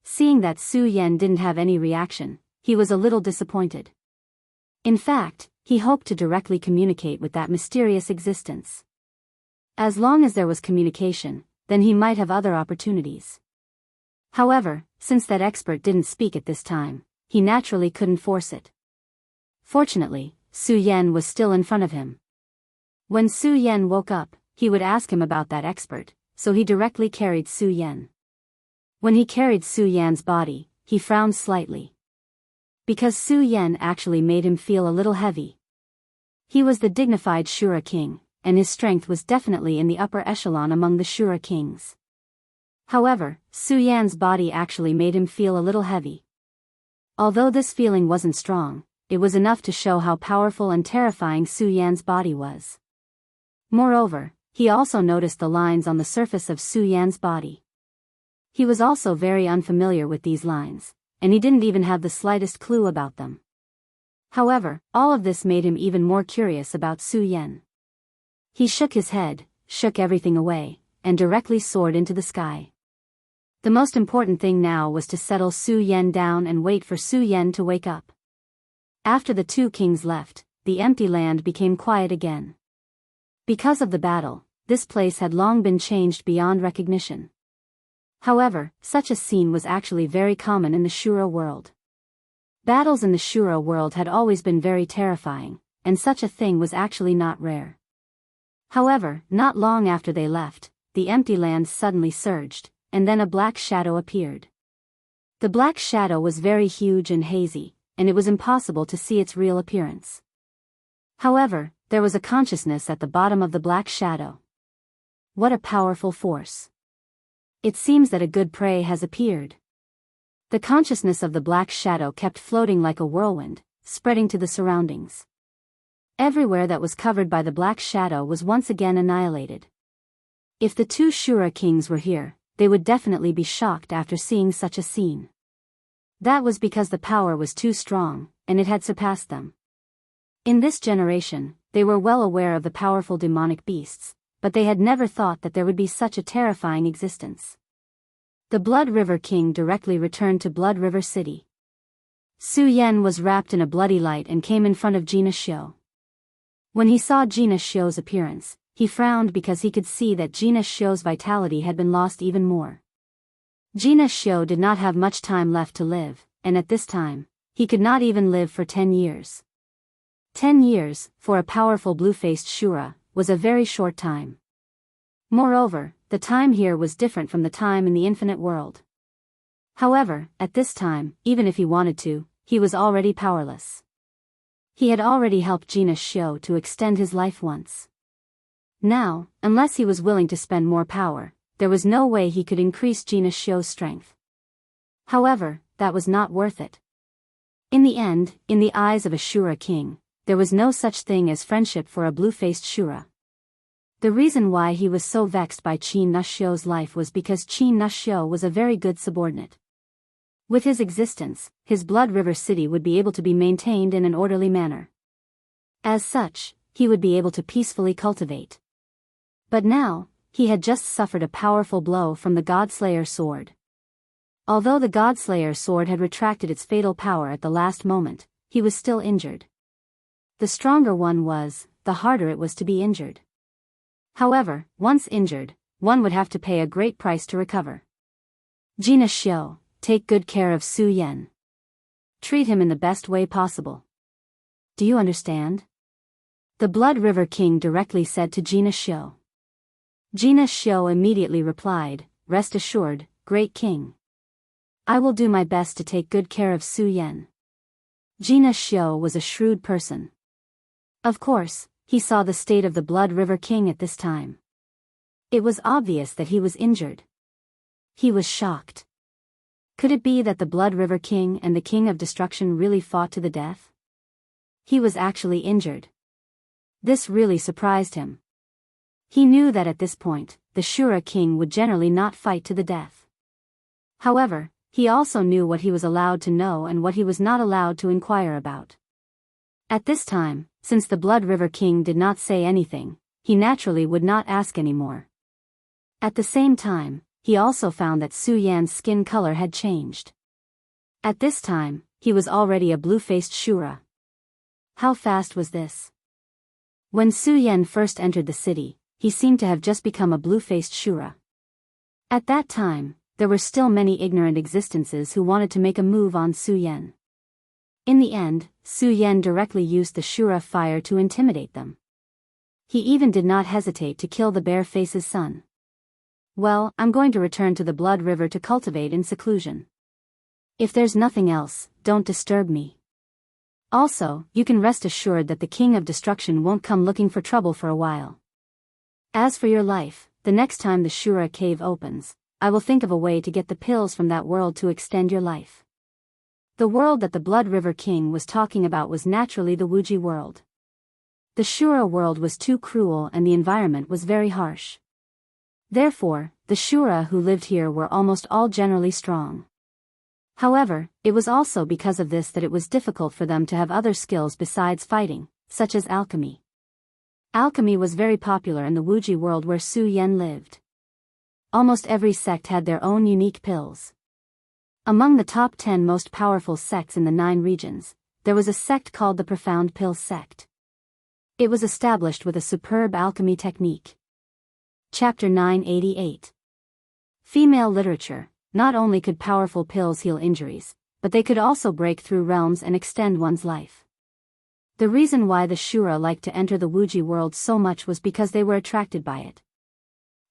Seeing that Su Yan didn't have any reaction, he was a little disappointed. In fact, he hoped to directly communicate with that mysterious existence. As long as there was communication, then he might have other opportunities. However, since that expert didn't speak at this time, he naturally couldn't force it. Fortunately, Su Yan was still in front of him. When Su Yan woke up, he would ask him about that expert, so he directly carried Su Yan. When he carried Su Yan's body, he frowned slightly. Because Su Yan actually made him feel a little heavy. He was the dignified Shura king, and his strength was definitely in the upper echelon among the Shura kings. However, Su Yan's body actually made him feel a little heavy. Although this feeling wasn't strong, it was enough to show how powerful and terrifying Su Yan's body was. Moreover, he also noticed the lines on the surface of Su Yan's body. He was also very unfamiliar with these lines, and he didn't even have the slightest clue about them. However, all of this made him even more curious about Su Yan. He shook his head, shook everything away, and directly soared into the sky. The most important thing now was to settle Su Yan down and wait for Su Yan to wake up. After the two kings left, the empty land became quiet again. Because of the battle, this place had long been changed beyond recognition. However, such a scene was actually very common in the Shura world. Battles in the Shura world had always been very terrifying, and such a thing was actually not rare. However, not long after they left, the empty land suddenly surged, and then a black shadow appeared. The black shadow was very huge and hazy, and it was impossible to see its real appearance. However, there was a consciousness at the bottom of the black shadow. What a powerful force! It seems that a good prey has appeared. The consciousness of the black shadow kept floating like a whirlwind, spreading to the surroundings. Everywhere that was covered by the black shadow was once again annihilated. If the two Shura kings were here, they would definitely be shocked after seeing such a scene. That was because the power was too strong, and it had surpassed them. In this generation, they were well aware of the powerful demonic beasts, but they had never thought that there would be such a terrifying existence. The Blood River King directly returned to Blood River City. Su Yan was wrapped in a bloody light and came in front of Gina Xiu. When he saw Gina Xiu's appearance, he frowned because he could see that Gina Xiu's vitality had been lost even more. Gina Xiu did not have much time left to live, and at this time, he could not even live for 10 years. 10 years, for a powerful blue-faced Shura, was a very short time. Moreover, the time here was different from the time in the infinite world. However, at this time, even if he wanted to, he was already powerless. He had already helped Gina Xiu to extend his life once. Now, unless he was willing to spend more power, there was no way he could increase Gina Xiu's strength. However, that was not worth it. In the end, in the eyes of a Shura king, there was no such thing as friendship for a blue-faced Shura. The reason why he was so vexed by Qin Nuxiu's life was because Qin Nuxiu was a very good subordinate. With his existence, his Blood River City would be able to be maintained in an orderly manner. As such, he would be able to peacefully cultivate. But now, he had just suffered a powerful blow from the Godslayer sword. Although the Godslayer sword had retracted its fatal power at the last moment, he was still injured. The stronger one was, the harder it was to be injured. However, once injured, one would have to pay a great price to recover. Gina Xiu, take good care of Su Yan. Treat him in the best way possible. Do you understand? The Blood River King directly said to Gina Xiu. Gina Xiu immediately replied, "Rest assured, great king. I will do my best to take good care of Su Yan." Gina Xiu was a shrewd person. Of course, he saw the state of the Blood River King at this time. It was obvious that he was injured. He was shocked. Could it be that the Blood River King and the King of Destruction really fought to the death? He was actually injured. This really surprised him. He knew that at this point, the Shura King would generally not fight to the death. However, he also knew what he was allowed to know and what he was not allowed to inquire about. At this time, since the Blood River King did not say anything, he naturally would not ask anymore. At the same time, he also found that Su Yan's skin color had changed. At this time, he was already a blue-faced Shura. How fast was this? When Su Yan first entered the city, he seemed to have just become a blue-faced Shura. At that time, there were still many ignorant existences who wanted to make a move on Su Yan. In the end, Su Yan directly used the Shura fire to intimidate them. He even did not hesitate to kill the Bearface's son. Well, I'm going to return to the Blood River to cultivate in seclusion. If there's nothing else, don't disturb me. Also, you can rest assured that the King of Destruction won't come looking for trouble for a while. As for your life, the next time the Shura cave opens, I will think of a way to get the pills from that world to extend your life. The world that the Blood River King was talking about was naturally the Wuji world. The Shura world was too cruel and the environment was very harsh. Therefore, the Shura who lived here were almost all generally strong. However, it was also because of this that it was difficult for them to have other skills besides fighting, such as alchemy. Alchemy was very popular in the Wuji world where Su Yan lived. Almost every sect had their own unique pills. Among the top 10 most powerful sects in the 9 regions, there was a sect called the Profound Pill Sect. It was established with a superb alchemy technique. Chapter 988. Female literature. Not only could powerful pills heal injuries, but they could also break through realms and extend one's life. The reason why the Shura liked to enter the Wuji world so much was because they were attracted by it.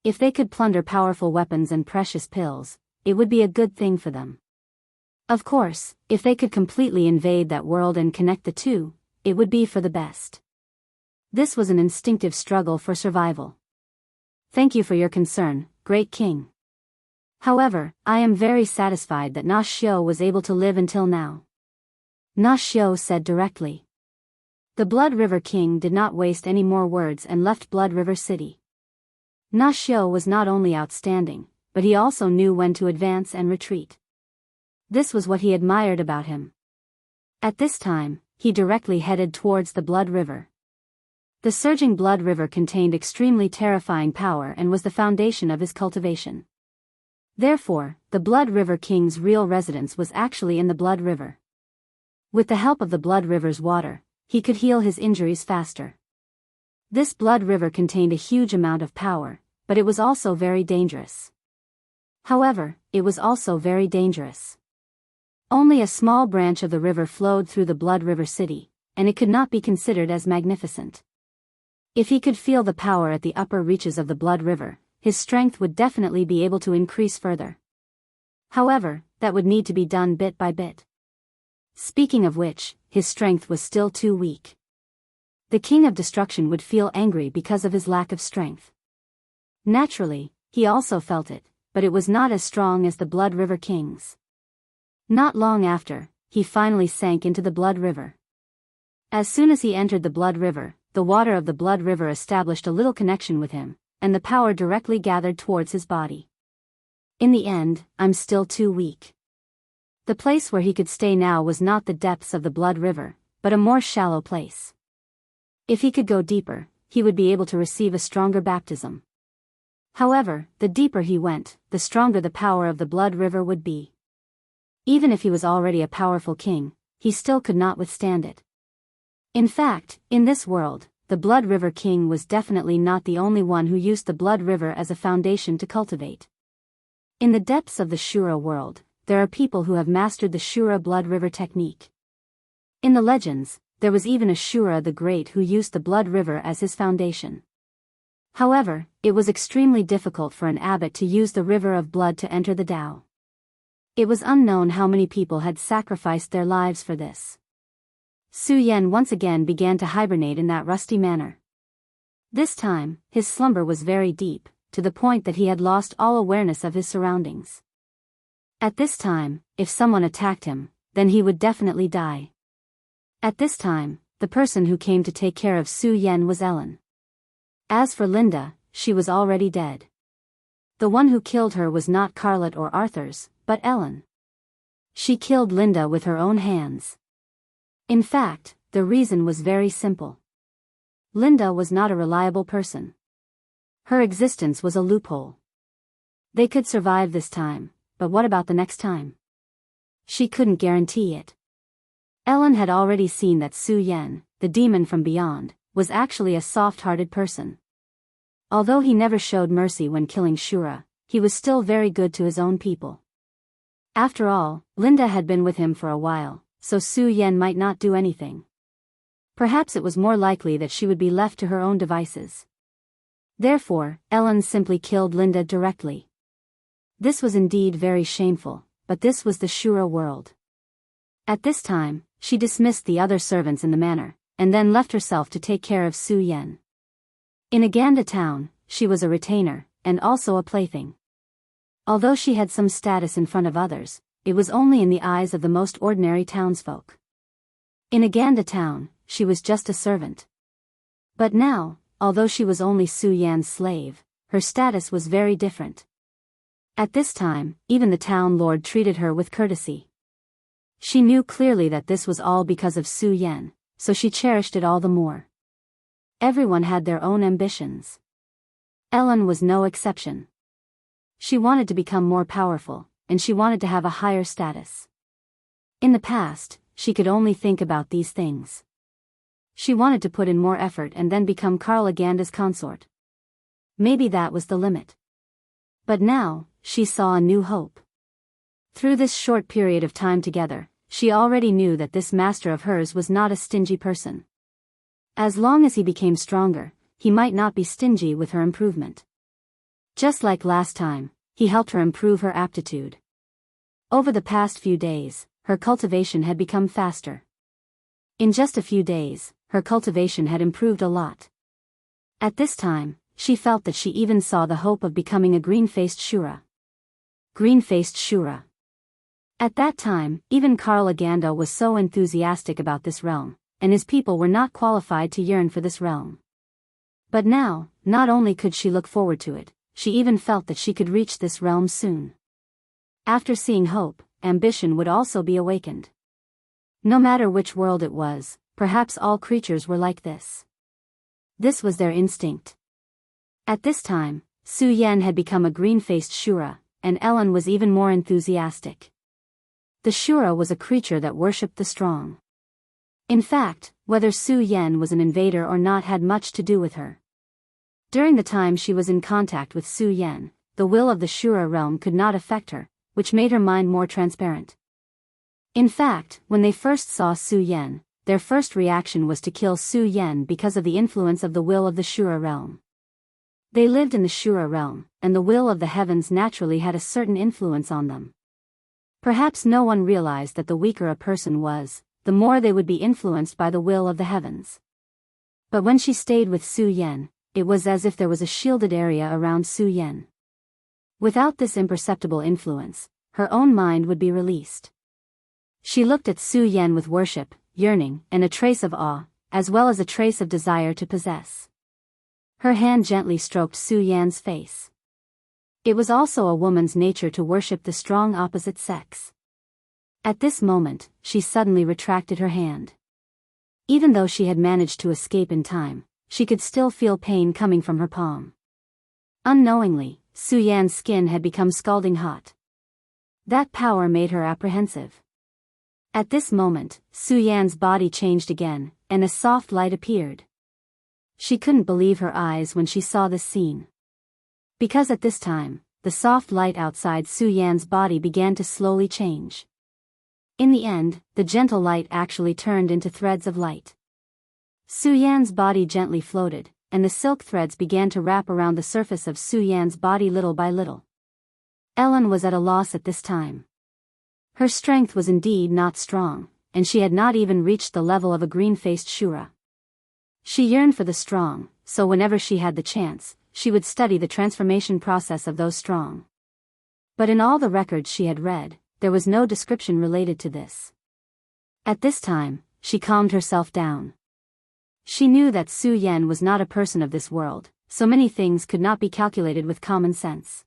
If they could plunder powerful weapons and precious pills, it would be a good thing for them. Of course, if they could completely invade that world and connect the two, it would be for the best. This was an instinctive struggle for survival. Thank you for your concern, Great King. However, I am very satisfied that Na Xiu was able to live until now. Na Xiu said directly. The Blood River King did not waste any more words and left Blood River City. Na Xiu was not only outstanding, but he also knew when to advance and retreat. This was what he admired about him. At this time, he directly headed towards the Blood River. The surging Blood River contained extremely terrifying power and was the foundation of his cultivation. Therefore, the Blood River King's real residence was actually in the Blood River. With the help of the Blood River's water, he could heal his injuries faster. This Blood River contained a huge amount of power, but it was also very dangerous. However, it was also very dangerous. Only a small branch of the river flowed through the Blood River City, and it could not be considered as magnificent. If he could feel the power at the upper reaches of the Blood River, his strength would definitely be able to increase further. However, that would need to be done bit by bit. Speaking of which, his strength was still too weak. The King of Destruction would feel angry because of his lack of strength. Naturally, he also felt it, but it was not as strong as the Blood River King's. Not long after, he finally sank into the Blood River. As soon as he entered the Blood River, the water of the Blood River established a little connection with him, and the power directly gathered towards his body. In the end, I'm still too weak. The place where he could stay now was not the depths of the Blood River, but a more shallow place. If he could go deeper, he would be able to receive a stronger baptism. However, the deeper he went, the stronger the power of the Blood River would be. Even if he was already a powerful king, he still could not withstand it. In fact, in this world, the Blood River King was definitely not the only one who used the Blood River as a foundation to cultivate. In the depths of the Shura world, there are people who have mastered the Shura Blood River technique. In the legends, there was even a Shura the Great who used the Blood River as his foundation. However, it was extremely difficult for an abbot to use the river of blood to enter the Tao. It was unknown how many people had sacrificed their lives for this. Su Yan once again began to hibernate in that rusty manner. This time, his slumber was very deep, to the point that he had lost all awareness of his surroundings. At this time, if someone attacked him, then he would definitely die. At this time, the person who came to take care of Su Yan was Ellen. As for Linda, she was already dead. The one who killed her was not Carlot or Arthur's, but Ellen. She killed Linda with her own hands. In fact, the reason was very simple. Linda was not a reliable person. Her existence was a loophole. They could survive this time, but what about the next time? She couldn't guarantee it. Ellen had already seen that Su Yan, the demon from beyond, was actually a soft-hearted person. Although he never showed mercy when killing Shura, he was still very good to his own people. After all, Linda had been with him for a while, so Su Yan might not do anything. Perhaps it was more likely that she would be left to her own devices. Therefore, Ellen simply killed Linda directly. This was indeed very shameful, but this was the Shura world. At this time, she dismissed the other servants in the manor, and then left herself to take care of Su Yan. In Aganda town, she was a retainer, and also a plaything. Although she had some status in front of others, it was only in the eyes of the most ordinary townsfolk. In Aganda town, she was just a servant. But now, although she was only Su Yan's slave, her status was very different. At this time, even the town lord treated her with courtesy. She knew clearly that this was all because of Su Yan, so she cherished it all the more. Everyone had their own ambitions. Ellen was no exception. She wanted to become more powerful, and she wanted to have a higher status. In the past, she could only think about these things. She wanted to put in more effort and then become Karl Aganda's consort. Maybe that was the limit. But now, she saw a new hope. Through this short period of time together, she already knew that this master of hers was not a stingy person. As long as he became stronger, he might not be stingy with her improvement. Just like last time, he helped her improve her aptitude. Over the past few days, her cultivation had become faster. In just a few days, her cultivation had improved a lot. At this time, she felt that she even saw the hope of becoming a green-faced Shura. Green-faced Shura. At that time, even Karl Aganda was so enthusiastic about this realm, and his people were not qualified to yearn for this realm. But now, not only could she look forward to it, she even felt that she could reach this realm soon. After seeing hope, ambition would also be awakened. No matter which world it was, perhaps all creatures were like this. This was their instinct. At this time, Su Yan had become a green-faced Shura, and Ellen was even more enthusiastic. The Shura was a creature that worshipped the strong. In fact, whether Su Yan was an invader or not had much to do with her. During the time she was in contact with Su Yan, the will of the Shura realm could not affect her, which made her mind more transparent. In fact, when they first saw Su Yan, their first reaction was to kill Su Yan because of the influence of the will of the Shura realm. They lived in the Shura realm, and the will of the heavens naturally had a certain influence on them. Perhaps no one realized that the weaker a person was, the more they would be influenced by the will of the heavens. But when she stayed with Su Yan, it was as if there was a shielded area around Su Yan. Without this imperceptible influence, her own mind would be released. She looked at Su Yan with worship, yearning, and a trace of awe, as well as a trace of desire to possess. Her hand gently stroked Su Yan's face. It was also a woman's nature to worship the strong opposite sex. At this moment, she suddenly retracted her hand. Even though she had managed to escape in time, she could still feel pain coming from her palm. Unknowingly, Su Yan's skin had become scalding hot. That power made her apprehensive. At this moment, Su Yan's body changed again, and a soft light appeared. She couldn't believe her eyes when she saw this scene. Because at this time, the soft light outside Su Yan's body began to slowly change. In the end, the gentle light actually turned into threads of light. Su Yan's body gently floated, and the silk threads began to wrap around the surface of Su Yan's body little by little. Ellen was at a loss at this time. Her strength was indeed not strong, and she had not even reached the level of a green-faced Shura. She yearned for the strong, so whenever she had the chance, she would study the transformation process of those strong. But in all the records she had read, there was no description related to this. At this time, she calmed herself down. She knew that Su Yan was not a person of this world, so many things could not be calculated with common sense.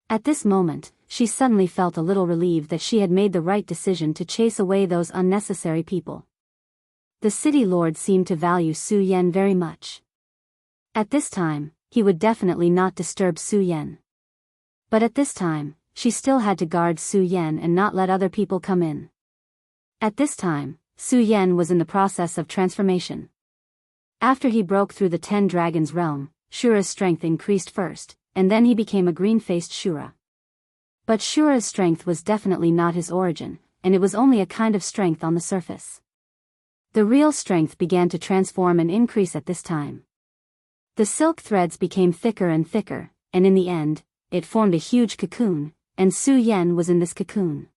At this moment, she suddenly felt a little relieved that she had made the right decision to chase away those unnecessary people. The city lord seemed to value Su Yan very much. At this time, he would definitely not disturb Su Yan. But at this time, she still had to guard Su Yan and not let other people come in. At this time, Su Yan was in the process of transformation. After he broke through the 10 dragons realm, Shura's strength increased first, and then he became a green-faced Shura. But Shura's strength was definitely not his origin, and it was only a kind of strength on the surface. The real strength began to transform and increase at this time. The silk threads became thicker and thicker, and in the end, it formed a huge cocoon, and Su Yan was in this cocoon.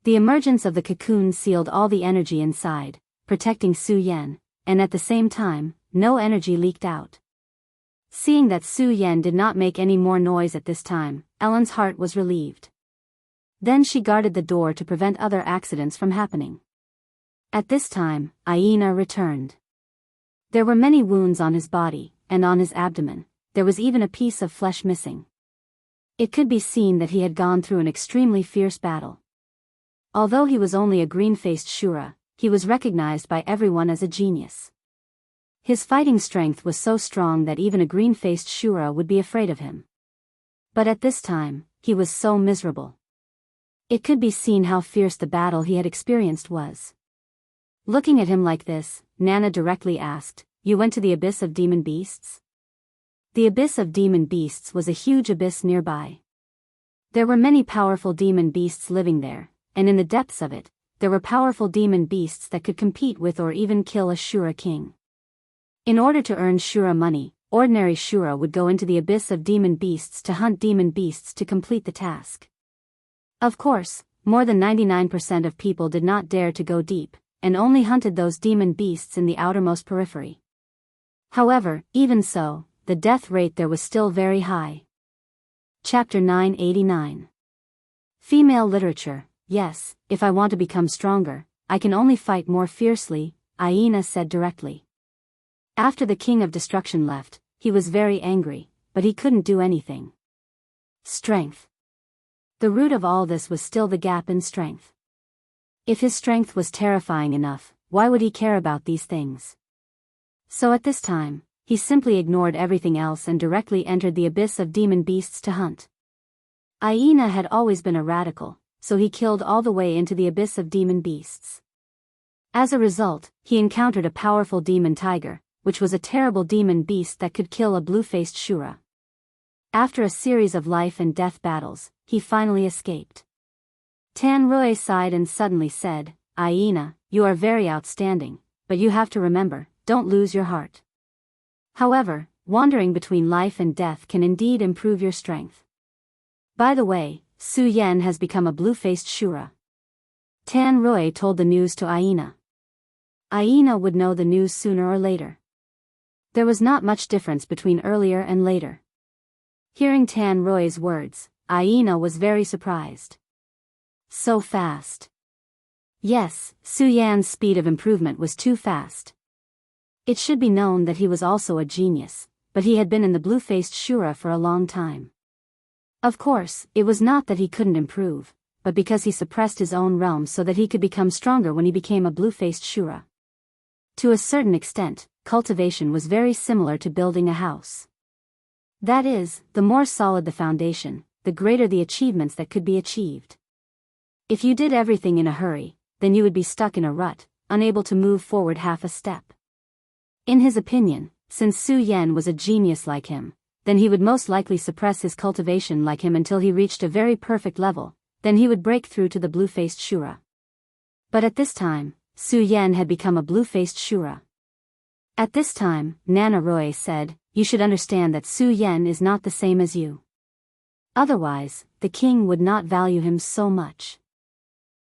The emergence of the cocoon sealed all the energy inside, protecting Su Yan, and at the same time, no energy leaked out. Seeing that Su Yan did not make any more noise at this time, Ellen's heart was relieved. Then she guarded the door to prevent other accidents from happening. At this time, Aina returned. There were many wounds on his body, and on his abdomen, there was even a piece of flesh missing. It could be seen that he had gone through an extremely fierce battle. Although he was only a green-faced Shura, he was recognized by everyone as a genius. His fighting strength was so strong that even a green-faced Shura would be afraid of him. But at this time, he was so miserable. It could be seen how fierce the battle he had experienced was. Looking at him like this, Nana directly asked, "You went to the abyss of demon beasts?" The abyss of demon beasts was a huge abyss nearby. There were many powerful demon beasts living there, and in the depths of it, there were powerful demon beasts that could compete with or even kill a Shura king. In order to earn Shura money, ordinary Shura would go into the abyss of demon beasts to hunt demon beasts to complete the task. Of course, more than 99% of people did not dare to go deep, and only hunted those demon beasts in the outermost periphery. However, even so, the death rate there was still very high. Chapter 989. Female literature. Yes, if I want to become stronger, I can only fight more fiercely, Aina said directly. After the King of Destruction left, he was very angry, but he couldn't do anything. Strength. The root of all this was still the gap in strength. If his strength was terrifying enough, why would he care about these things? So at this time, he simply ignored everything else and directly entered the abyss of demon beasts to hunt. Aina had always been a radical, so he killed all the way into the abyss of demon beasts. As a result, he encountered a powerful demon tiger, which was a terrible demon beast that could kill a blue-faced Shura. After a series of life and death battles, he finally escaped. Tan Rui sighed and suddenly said, "Aina, you are very outstanding, but you have to remember, don't lose your heart. However, wandering between life and death can indeed improve your strength. By the way, Su Yan has become a blue-faced Shura." Tan Rui told the news to Aina. Aina would know the news sooner or later. There was not much difference between earlier and later. Hearing Tan Rui's words, Aina was very surprised. So fast. Yes, Su Yan's speed of improvement was too fast. It should be known that he was also a genius, but he had been in the blue-faced Shura for a long time. Of course, it was not that he couldn't improve, but because he suppressed his own realm so that he could become stronger when he became a blue-faced Shura. To a certain extent, cultivation was very similar to building a house. That is, the more solid the foundation, the greater the achievements that could be achieved. If you did everything in a hurry, then you would be stuck in a rut, unable to move forward half a step. In his opinion, since Su Yan was a genius like him, then he would most likely suppress his cultivation like him until he reached a very perfect level, then he would break through to the blue-faced Shura. But at this time, Su Yan had become a blue-faced Shura. At this time, Nana Roy said, "You should understand that Su Yan is not the same as you. Otherwise, the king would not value him so much."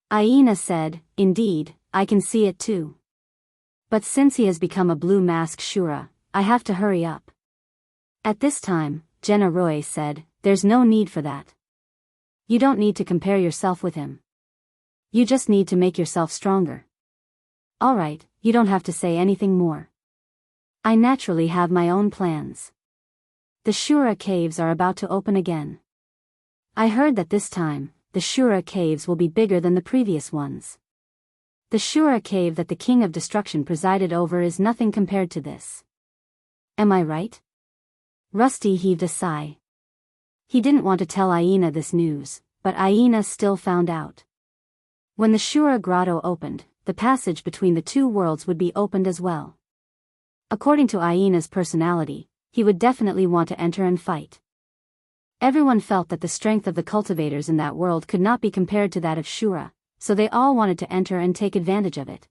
Aina said, "Indeed, I can see it too. But since he has become a blue mask Shura, I have to hurry up." At this time, Jenna Roy said, "There's no need for that. You don't need to compare yourself with him. You just need to make yourself stronger. Alright, you don't have to say anything more. I naturally have my own plans. The Shura caves are about to open again. I heard that this time, the Shura caves will be bigger than the previous ones. The Shura cave that the King of Destruction presided over is nothing compared to this. Am I right?" Rusty heaved a sigh. He didn't want to tell Aina this news, but Aina still found out. When the Shura grotto opened, the passage between the two worlds would be opened as well. According to Aina's personality, he would definitely want to enter and fight. Everyone felt that the strength of the cultivators in that world could not be compared to that of Shura, so they all wanted to enter and take advantage of it.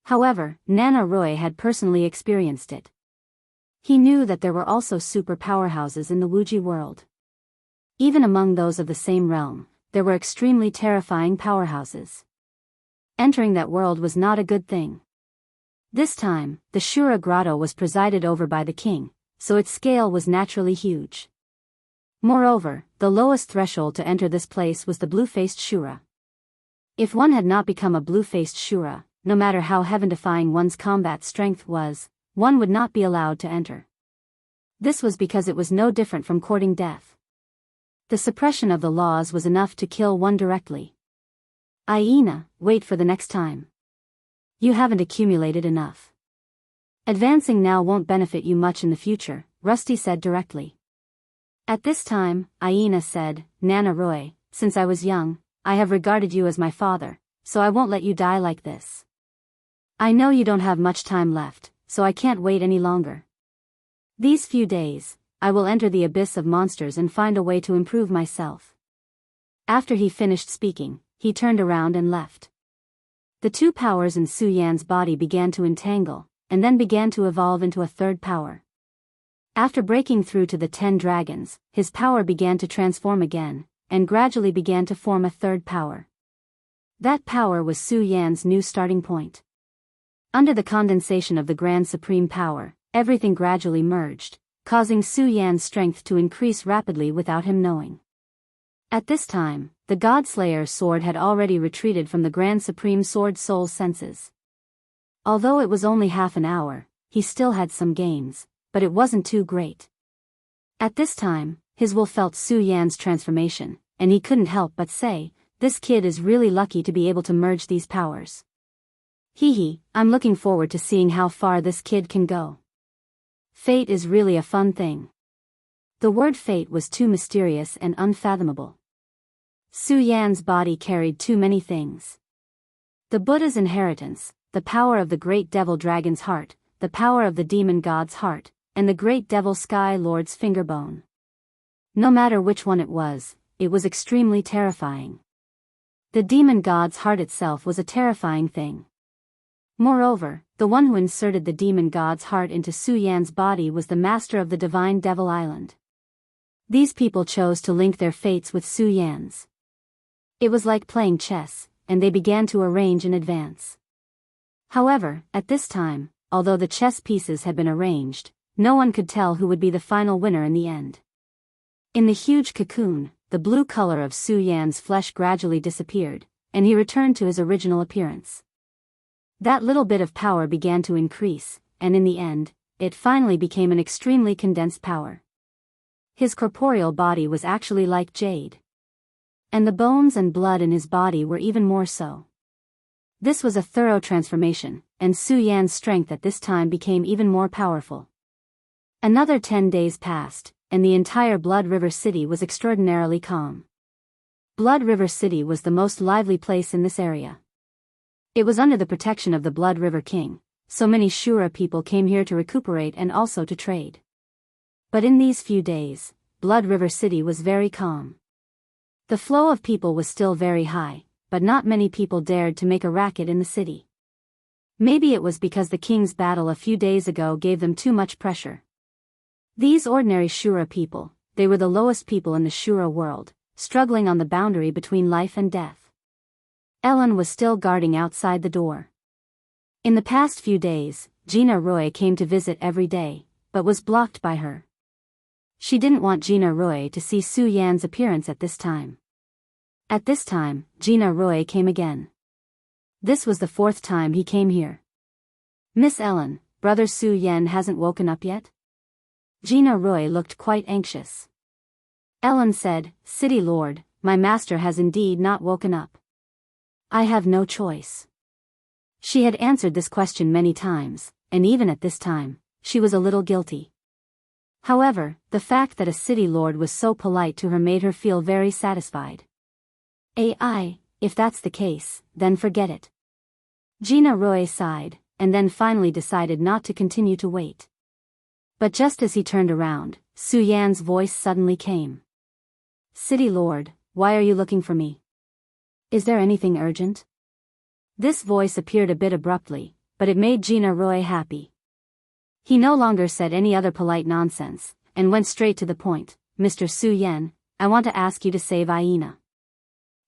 However, Nana Roy had personally experienced it. He knew that there were also super powerhouses in the Wuji world. Even among those of the same realm, there were extremely terrifying powerhouses. Entering that world was not a good thing. This time, the Shura Grotto was presided over by the king, so its scale was naturally huge. Moreover, the lowest threshold to enter this place was the blue-faced Shura. If one had not become a blue-faced Shura, no matter how heaven-defying one's combat strength was, one would not be allowed to enter. This was because it was no different from courting death. The suppression of the laws was enough to kill one directly. Hyena, wait for the next time. You haven't accumulated enough. Advancing now won't benefit you much in the future, Rusty said directly. At this time, Hyena said, Nana Roy, since I was young, I have regarded you as my father, so I won't let you die like this. I know you don't have much time left, so I can't wait any longer. These few days, I will enter the abyss of monsters and find a way to improve myself. After he finished speaking, he turned around and left. The two powers in Su Yan's body began to entangle, and then began to evolve into a third power. After breaking through to the 10 dragons, his power began to transform again, and gradually began to form a third power. That power was Su Yan's new starting point. Under the condensation of the Grand Supreme Power, everything gradually merged, causing Su Yan's strength to increase rapidly without him knowing. At this time, the Godslayer's sword had already retreated from the Grand Supreme Sword Soul's senses. Although it was only half an hour, he still had some gains, but it wasn't too great. At this time, his will felt Su Yan's transformation, and he couldn't help but say, this kid is really lucky to be able to merge these powers. Hee, I'm looking forward to seeing how far this kid can go. Fate is really a fun thing. The word fate was too mysterious and unfathomable. Su Yan's body carried too many things. The Buddha's inheritance, the power of the great devil dragon's heart, the power of the demon god's heart, and the great devil sky lord's fingerbone. No matter which one it was extremely terrifying. The demon god's heart itself was a terrifying thing. Moreover, the one who inserted the demon god's heart into Su Yan's body was the master of the divine devil island. These people chose to link their fates with Su Yan's. It was like playing chess, and they began to arrange in advance. However, at this time, although the chess pieces had been arranged, no one could tell who would be the final winner in the end. In the huge cocoon, the blue color of Su Yan's flesh gradually disappeared, and he returned to his original appearance. That little bit of power began to increase, and in the end, it finally became an extremely condensed power. His corporeal body was actually like jade. And the bones and blood in his body were even more so. This was a thorough transformation, and Su Yan's strength at this time became even more powerful. Another 10 days passed, and the entire Blood River City was extraordinarily calm. Blood River City was the most lively place in this area. It was under the protection of the Blood River King, so many Shura people came here to recuperate and also to trade. But in these few days, Blood River City was very calm. The flow of people was still very high, but not many people dared to make a racket in the city. Maybe it was because the king's battle a few days ago gave them too much pressure. These ordinary Shura people, they were the lowest people in the Shura world, struggling on the boundary between life and death. Ellen was still guarding outside the door. In the past few days, Gina Roy came to visit every day, but was blocked by her. She didn't want Gina Roy to see Su Yan's appearance at this time. At this time, Gina Roy came again. This was the 4th time he came here. Miss Ellen, brother Su Yan hasn't woken up yet? Gina Roy looked quite anxious. Ellen said, City Lord, my master has indeed not woken up. I have no choice. She had answered this question many times, and even at this time, she was a little guilty. However, the fact that a city lord was so polite to her made her feel very satisfied. If that's the case, then forget it. Gina Roy sighed, and then finally decided not to continue to wait. But just as he turned around, Su Yan's voice suddenly came. City Lord, why are you looking for me? Is there anything urgent? This voice appeared a bit abruptly, but it made Gina Roy happy. He no longer said any other polite nonsense, and went straight to the point. Mr. Su Yan, I want to ask you to save Aina.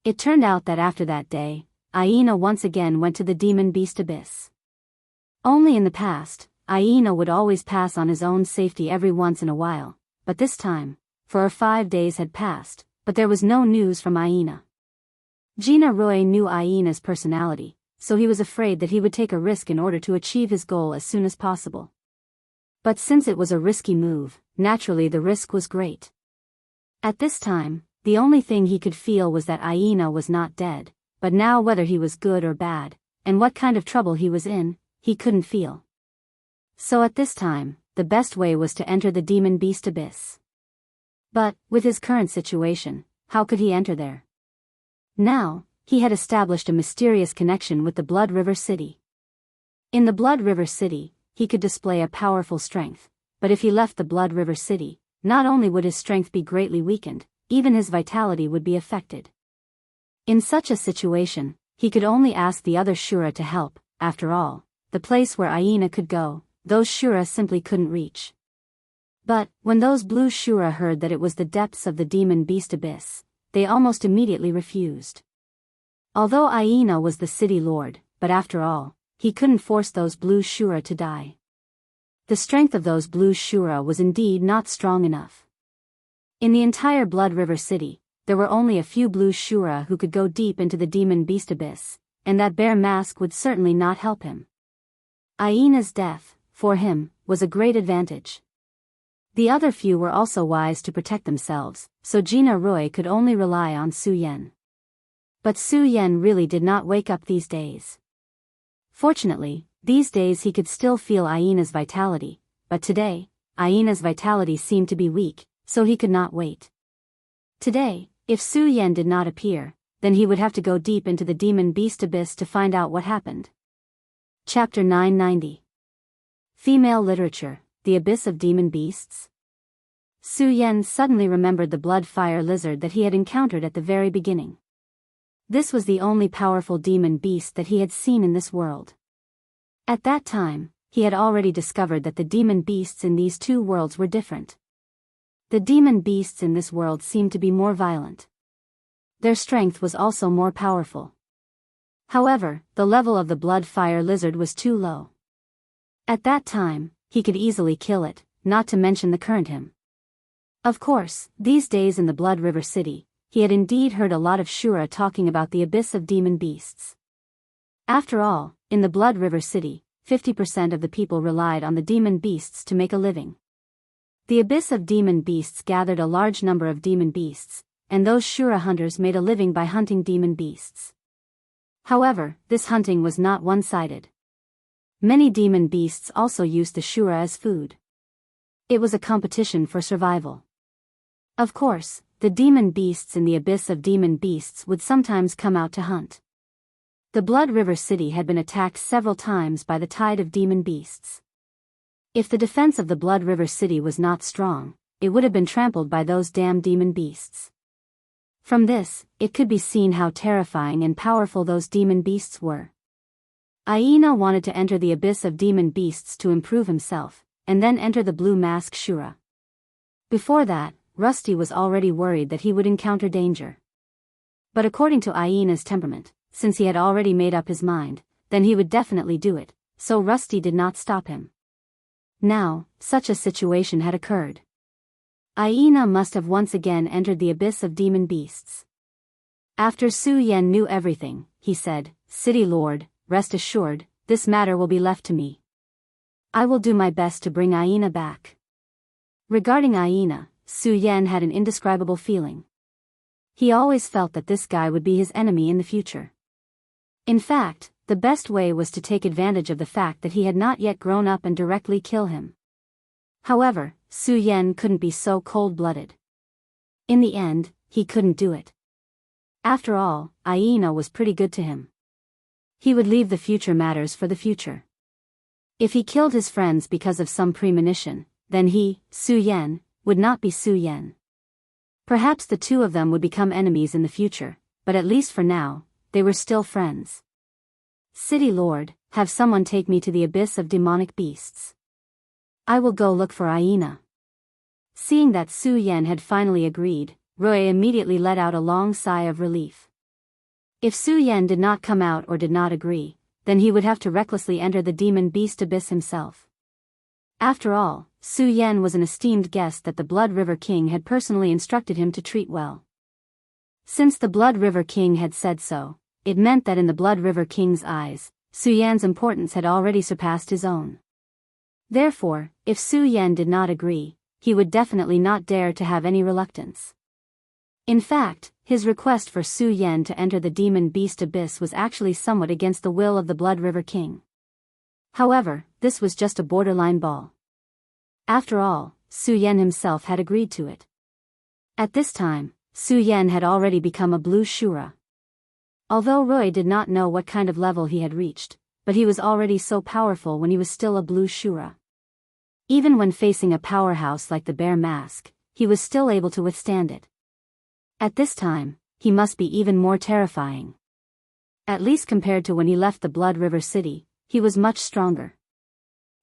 It turned out that after that day, Aina once again went to the demon beast abyss. Only in the past, Aina would always pass on his own safety every once in a while, but this time, 5 days had passed, but there was no news from Aina. Gina Roy knew Aina's personality, so he was afraid that he would take a risk in order to achieve his goal as soon as possible. But since it was a risky move, naturally the risk was great. At this time, the only thing he could feel was that Aina was not dead, but now whether he was good or bad, and what kind of trouble he was in, he couldn't feel. So at this time, the best way was to enter the demon beast abyss. But, with his current situation, how could he enter there? Now, he had established a mysterious connection with the Blood River City. In the Blood River City, he could display a powerful strength, but if he left the Blood River City, not only would his strength be greatly weakened, even his vitality would be affected. In such a situation, he could only ask the other Shura to help. After all, the place where Aina could go, those Shura simply couldn't reach. But, when those blue Shura heard that it was the depths of the demon beast abyss, they almost immediately refused. Although Aina was the city lord, but after all, he couldn't force those blue Shura to die. The strength of those blue Shura was indeed not strong enough. In the entire Blood River City, there were only a few blue Shura who could go deep into the demon beast abyss, and that bare mask would certainly not help him. Aina's death, for him, was a great advantage. The other few were also wise to protect themselves, so Gina Roy could only rely on Su Yan. But Su Yan really did not wake up these days. Fortunately, these days he could still feel Aina's vitality, but today, Aina's vitality seemed to be weak, so he could not wait. Today, if Su Yan did not appear, then he would have to go deep into the demon beast abyss to find out what happened. Chapter 990. Female Literature, The Abyss of Demon Beasts. Su Yan suddenly remembered the blood-fire lizard that he had encountered at the very beginning. This was the only powerful demon beast that he had seen in this world. At that time, he had already discovered that the demon beasts in these two worlds were different. The demon beasts in this world seemed to be more violent. Their strength was also more powerful. However, the level of the blood-fire lizard was too low. At that time, he could easily kill it, not to mention the current him. Of course, these days in the Blood River City, he had indeed heard a lot of Shura talking about the abyss of demon beasts. After all, in the Blood River City, 50% of the people relied on the demon beasts to make a living. The abyss of demon beasts gathered a large number of demon beasts, and those Shura hunters made a living by hunting demon beasts. However, this hunting was not one-sided. Many demon beasts also used the Shura as food. It was a competition for survival. Of course, the demon beasts in the abyss of demon beasts would sometimes come out to hunt. The Blood River City had been attacked several times by the tide of demon beasts. If the defense of the Blood River City was not strong, it would have been trampled by those damn demon beasts. From this, it could be seen how terrifying and powerful those demon beasts were. Aina wanted to enter the abyss of demon beasts to improve himself, and then enter the Blue Mask Shura. Before that, Rusty was already worried that he would encounter danger. But according to Aina's temperament, since he had already made up his mind, then he would definitely do it, so Rusty did not stop him. Now, such a situation had occurred. Aina must have once again entered the abyss of demon beasts. After Su Yan knew everything, he said, "City Lord, rest assured, this matter will be left to me. I will do my best to bring Aina back." Regarding Aina, Su Yan had an indescribable feeling. He always felt that this guy would be his enemy in the future. In fact, the best way was to take advantage of the fact that he had not yet grown up and directly kill him. However, Su Yan couldn't be so cold-blooded. In the end, he couldn't do it. After all, Aina was pretty good to him. He would leave the future matters for the future. If he killed his friends because of some premonition, then he, Su Yan, would not be Su Yan. Perhaps the two of them would become enemies in the future, but at least for now, they were still friends. "City Lord, have someone take me to the abyss of demonic beasts. I will go look for Aina. Seeing that Su Yan had finally agreed, Roy immediately let out a long sigh of relief. If Su Yan did not come out or did not agree, then he would have to recklessly enter the demon beast abyss himself. After all, Su Yan was an esteemed guest that the Blood River King had personally instructed him to treat well. Since the Blood River King had said so, it meant that in the Blood River King's eyes, Su Yan's importance had already surpassed his own. Therefore, if Su Yan did not agree, he would definitely not dare to have any reluctance. In fact, his request for Su Yan to enter the demon beast abyss was actually somewhat against the will of the Blood River King. However, this was just a borderline ball. After all, Su Yan himself had agreed to it. At this time, Su Yan had already become a blue Shura. Although Roy did not know what kind of level he had reached, but he was already so powerful when he was still a blue Shura. Even when facing a powerhouse like the Bear Mask, he was still able to withstand it. At this time, he must be even more terrifying. At least compared to when he left the Blood River City, he was much stronger.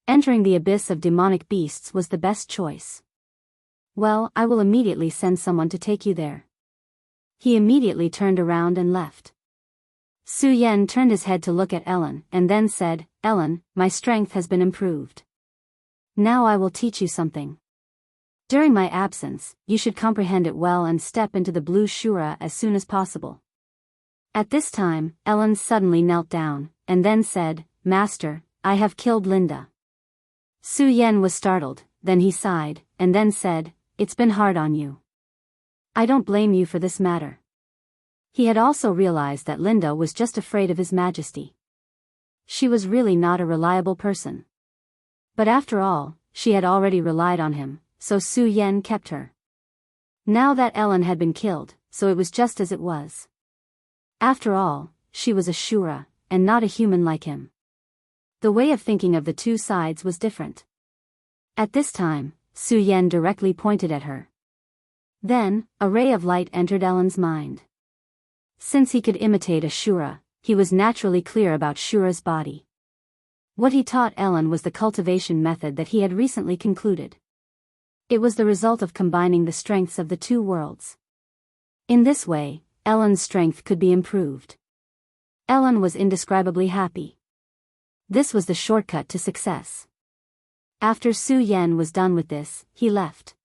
Entering the abyss of demonic beasts was the best choice. Well, I will immediately send someone to take you there. He immediately turned around and left. Su Yan turned his head to look at Ellen and then said, "Ellen, my strength has been improved. Now I will teach you something. During my absence, you should comprehend it well and step into the blue Shura as soon as possible." At this time, Ellen suddenly knelt down, and then said, "Master, I have killed Linda." Su Yan was startled, then he sighed, and then said, "It's been hard on you. I don't blame you for this matter." He had also realized that Linda was just afraid of His Majesty. She was really not a reliable person. But after all, she had already relied on him, so Su Yan kept her. Now that Ellen had been killed, so it was just as it was. After all, she was a Shura, and not a human like him. The way of thinking of the two sides was different. At this time, Su Yan directly pointed at her. Then, a ray of light entered Ellen's mind. Since he could imitate a Shura, he was naturally clear about Shura's body. What he taught Ellen was the cultivation method that he had recently concluded. It was the result of combining the strengths of the two worlds. In this way, Ellen's strength could be improved. Ellen was indescribably happy. This was the shortcut to success. After Su Yan was done with this, he left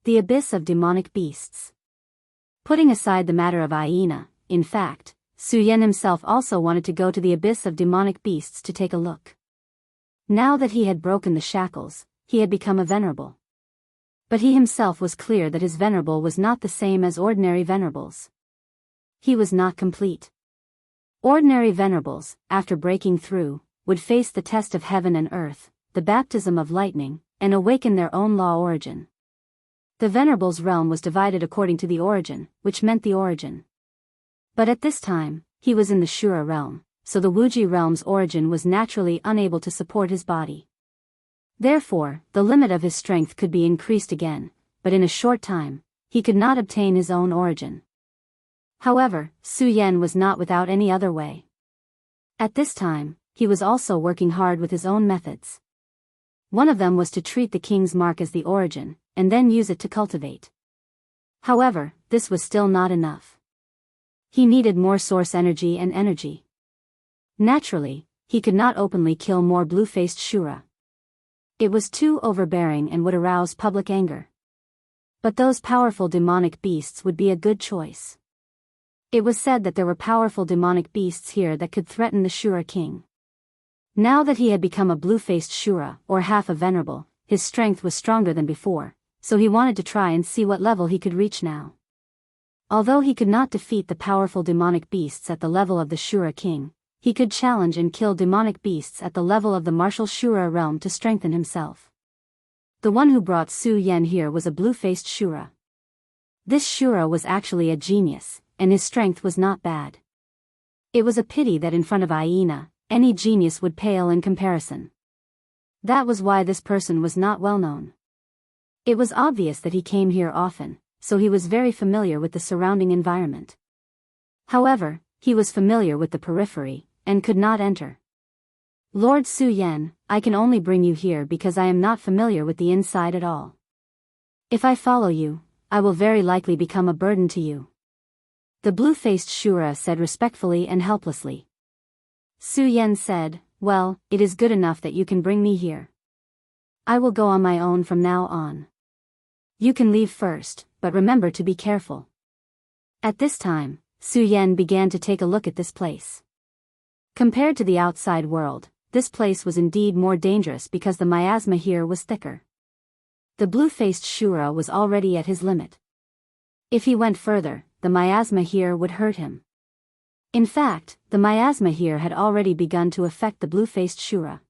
the abyss of demonic beasts. Putting aside the matter of Aina, in fact, Su Yan himself also wanted to go to the abyss of demonic beasts to take a look. Now that he had broken the shackles, he had become a venerable. But he himself was clear that his venerable was not the same as ordinary venerables. He was not complete. Ordinary venerables, after breaking through, would face the test of heaven and earth, the baptism of lightning, and awaken their own law origin. The venerable's realm was divided according to the origin, which meant the origin. But at this time, he was in the Shura realm, so the Wuji realm's origin was naturally unable to support his body. Therefore, the limit of his strength could be increased again, but in a short time, he could not obtain his own origin. However, Su Yan was not without any other way. At this time, he was also working hard with his own methods. One of them was to treat the king's mark as the origin, and then use it to cultivate. However, this was still not enough. He needed more source energy and energy. Naturally, he could not openly kill more blue-faced Shura. It was too overbearing and would arouse public anger. But those powerful demonic beasts would be a good choice. It was said that there were powerful demonic beasts here that could threaten the Shura king. Now that he had become a blue-faced Shura, or half a venerable, his strength was stronger than before, so he wanted to try and see what level he could reach now. Although he could not defeat the powerful demonic beasts at the level of the Shura king, he could challenge and kill demonic beasts at the level of the martial Shura realm to strengthen himself. The one who brought Su Yan here was a blue-faced Shura. This Shura was actually a genius, and his strength was not bad. It was a pity that in front of Aina, any genius would pale in comparison. That was why this person was not well known. It was obvious that he came here often, so he was very familiar with the surrounding environment. However, he was familiar with the periphery, and could not enter. Lord Su Yan, I can only bring you here because I am not familiar with the inside at all. If I follow you, I will very likely become a burden to you. The blue-faced Shura said respectfully and helplessly. Su Yan said, well, it is good enough that you can bring me here. I will go on my own from now on. You can leave first, but remember to be careful. At this time, Su Yan began to take a look at this place. Compared to the outside world, this place was indeed more dangerous because the miasma here was thicker. The blue-faced Shura was already at his limit. If he went further, the miasma here would hurt him. In fact, the miasma here had already begun to affect the blue-faced Shura.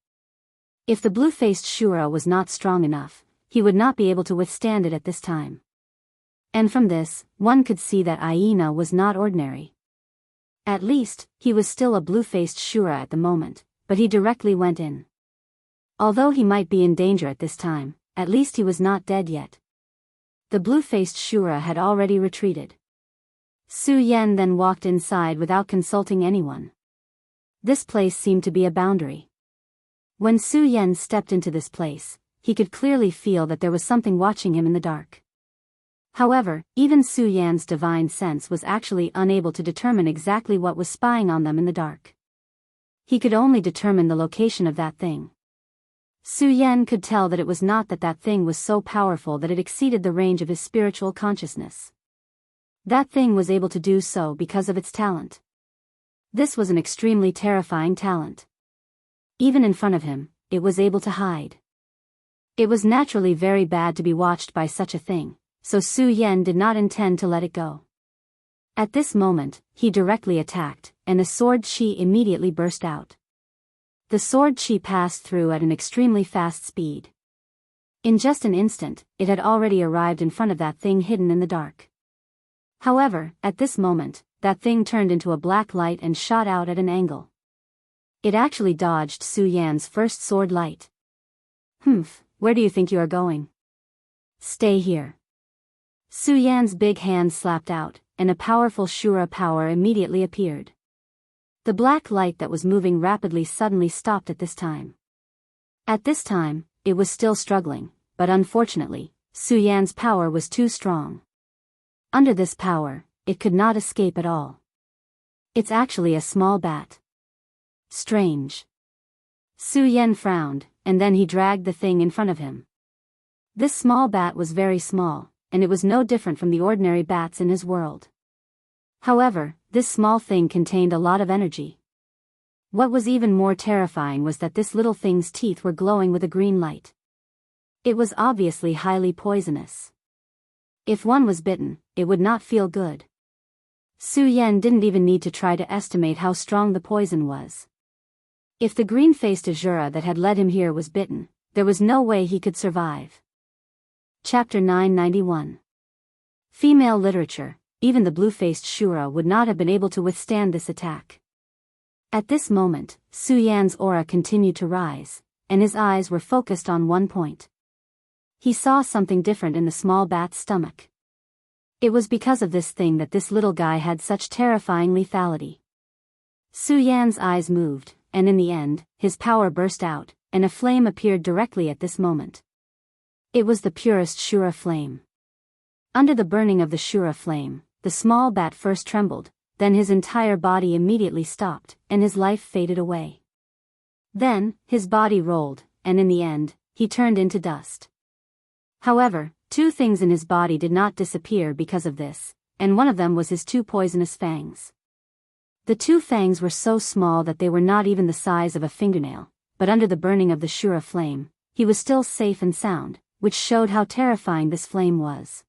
If the blue-faced Shura was not strong enough, he would not be able to withstand it at this time. And from this, one could see that Aina was not ordinary. At least, he was still a blue-faced Shura at the moment, but he directly went in. Although he might be in danger at this time, at least he was not dead yet. The blue-faced Shura had already retreated. Su Yan then walked inside without consulting anyone. This place seemed to be a boundary. When Su Yan stepped into this place, he could clearly feel that there was something watching him in the dark. However, even Su Yan's divine sense was actually unable to determine exactly what was spying on them in the dark. He could only determine the location of that thing. Su Yan could tell that it was not that thing was so powerful that it exceeded the range of his spiritual consciousness. That thing was able to do so because of its talent. This was an extremely terrifying talent. Even in front of him, it was able to hide. It was naturally very bad to be watched by such a thing, so Su Yan did not intend to let it go. At this moment, he directly attacked, and a sword chi immediately burst out. The sword chi passed through at an extremely fast speed. In just an instant, it had already arrived in front of that thing hidden in the dark. However, at this moment, that thing turned into a black light and shot out at an angle. It actually dodged Su Yan's first sword light. Humph, where do you think you are going? Stay here. Su Yan's big hand slapped out, and a powerful Shura power immediately appeared. The black light that was moving rapidly suddenly stopped at this time. At this time, it was still struggling, but unfortunately, Su Yan's power was too strong. Under this power, it could not escape at all. It's actually a small bat. Strange. Su Yan frowned, and then he dragged the thing in front of him. This small bat was very small, and it was no different from the ordinary bats in his world. However, this small thing contained a lot of energy. What was even more terrifying was that this little thing's teeth were glowing with a green light. It was obviously highly poisonous. If one was bitten, it would not feel good. Su Yan didn't even need to try to estimate how strong the poison was. If the green-faced Azura that had led him here was bitten, there was no way he could survive. Chapter 991. Female literature. Even the blue-faced Shura would not have been able to withstand this attack. At this moment, Su Yan's aura continued to rise, and his eyes were focused on one point. He saw something different in the small bat's stomach. It was because of this thing that this little guy had such terrifying lethality. Su Yan's eyes moved, and in the end, his power burst out, and a flame appeared directly at this moment. It was the purest Shura flame. Under the burning of the Shura flame, the small bat first trembled, then his entire body immediately stopped, and his life faded away. Then, his body rolled, and in the end, he turned into dust. However, two things in his body did not disappear because of this, and one of them was his two poisonous fangs. The two fangs were so small that they were not even the size of a fingernail, but under the burning of the Shura flame, he was still safe and sound, which showed how terrifying this flame was.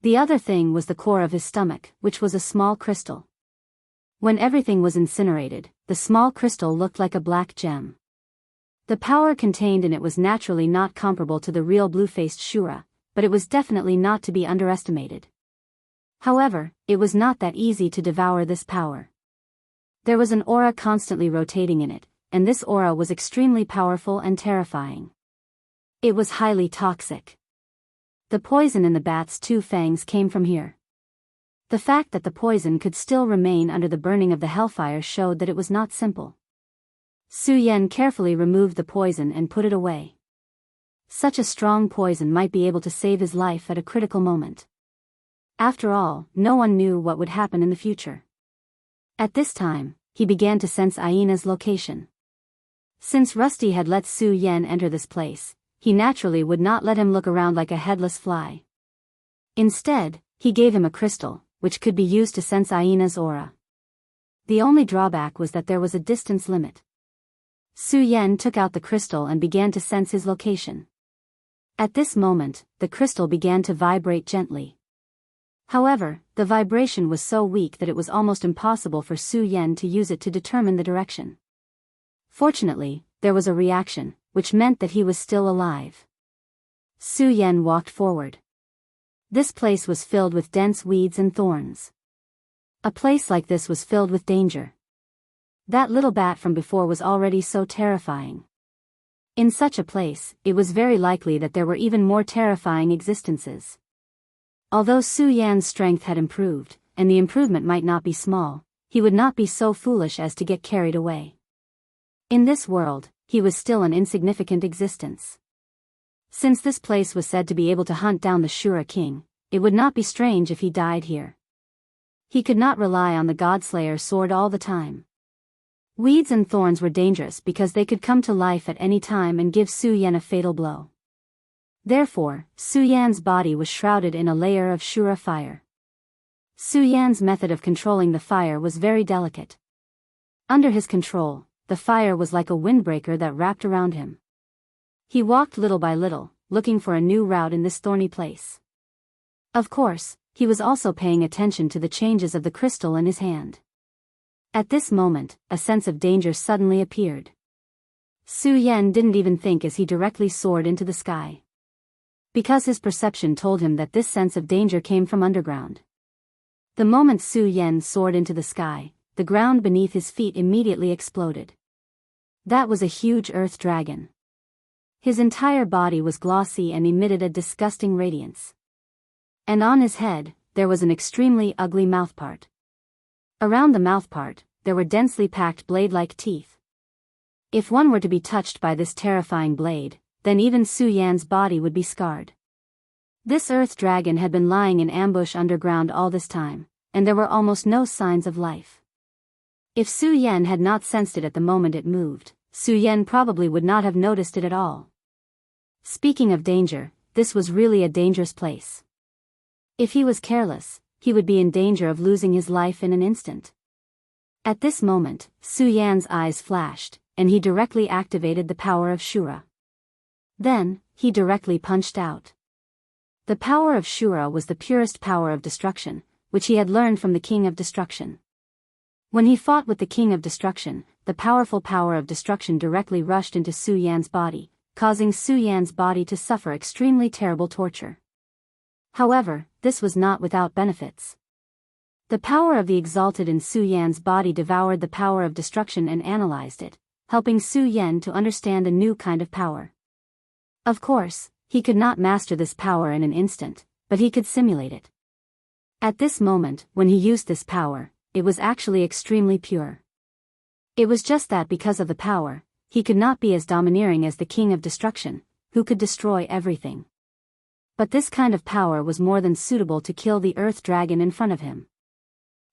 The other thing was the core of his stomach, which was a small crystal. When everything was incinerated, the small crystal looked like a black gem. The power contained in it was naturally not comparable to the real blue-faced Shura, but it was definitely not to be underestimated. However, it was not that easy to devour this power. There was an aura constantly rotating in it, and this aura was extremely powerful and terrifying. It was highly toxic. The poison in the bat's two fangs came from here. The fact that the poison could still remain under the burning of the hellfire showed that it was not simple. Su Yan carefully removed the poison and put it away. Such a strong poison might be able to save his life at a critical moment. After all, no one knew what would happen in the future. At this time, he began to sense Aina's location. Since Rusty had let Su Yan enter this place, he naturally would not let him look around like a headless fly. Instead, he gave him a crystal, which could be used to sense Aina's aura. The only drawback was that there was a distance limit. Su Yan took out the crystal and began to sense his location. At this moment, the crystal began to vibrate gently. However, the vibration was so weak that it was almost impossible for Su Yan to use it to determine the direction. Fortunately, there was a reaction, which meant that he was still alive. Su Yan walked forward. This place was filled with dense weeds and thorns. A place like this was filled with danger. That little bat from before was already so terrifying. In such a place, it was very likely that there were even more terrifying existences. Although Su Yan's strength had improved, and the improvement might not be small, he would not be so foolish as to get carried away. In this world, he was still an insignificant existence. Since this place was said to be able to hunt down the Shura king, it would not be strange if he died here. He could not rely on the Godslayer sword all the time. Weeds and thorns were dangerous because they could come to life at any time and give Su Yan a fatal blow. Therefore, Su Yan's body was shrouded in a layer of Shura fire. Su Yan's method of controlling the fire was very delicate. Under his control, the fire was like a windbreaker that wrapped around him. He walked little by little, looking for a new route in this thorny place. Of course, he was also paying attention to the changes of the crystal in his hand. At this moment, a sense of danger suddenly appeared. Su Yan didn't even think as he directly soared into the sky. Because his perception told him that this sense of danger came from underground. The moment Su Yan soared into the sky, the ground beneath his feet immediately exploded. That was a huge earth dragon. His entire body was glossy and emitted a disgusting radiance. And on his head, there was an extremely ugly mouthpart. Around the mouthpart, there were densely packed blade-like teeth. If one were to be touched by this terrifying blade, then even Su Yan's body would be scarred. This earth dragon had been lying in ambush underground all this time, and there were almost no signs of life. If Su Yan had not sensed it at the moment it moved, Su Yan probably would not have noticed it at all. Speaking of danger, this was really a dangerous place. If he was careless, he would be in danger of losing his life in an instant. At this moment, Su Yan's eyes flashed, and he directly activated the power of Shura. Then, he directly punched out. The power of Shura was the purest power of destruction, which he had learned from the King of Destruction. When he fought with the King of Destruction, the powerful power of destruction directly rushed into Su Yan's body, causing Su Yan's body to suffer extremely terrible torture. However, this was not without benefits. The power of the exalted in Su Yan's body devoured the power of destruction and analyzed it, helping Su Yan to understand a new kind of power. Of course, he could not master this power in an instant, but he could simulate it. At this moment, when he used this power, it was actually extremely pure. It was just that because of the power, he could not be as domineering as the King of Destruction, who could destroy everything. But this kind of power was more than suitable to kill the earth dragon in front of him.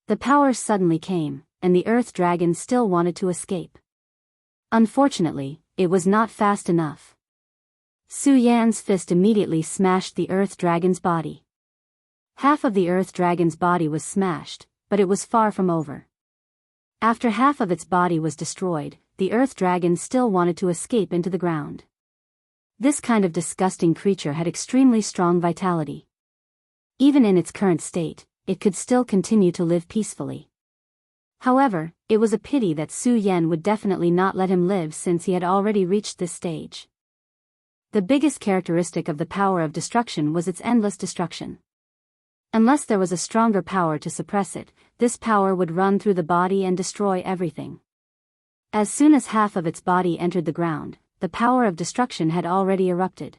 The power suddenly came, and the earth dragon still wanted to escape. Unfortunately, it was not fast enough. Su Yan's fist immediately smashed the earth dragon's body. Half of the earth dragon's body was smashed, but it was far from over. After half of its body was destroyed, the earth dragon still wanted to escape into the ground. This kind of disgusting creature had extremely strong vitality. Even in its current state, it could still continue to live peacefully. However, it was a pity that Su Yan would definitely not let him live since he had already reached this stage. The biggest characteristic of the power of destruction was its endless destruction. Unless there was a stronger power to suppress it, this power would run through the body and destroy everything. As soon as half of its body entered the ground, the power of destruction had already erupted.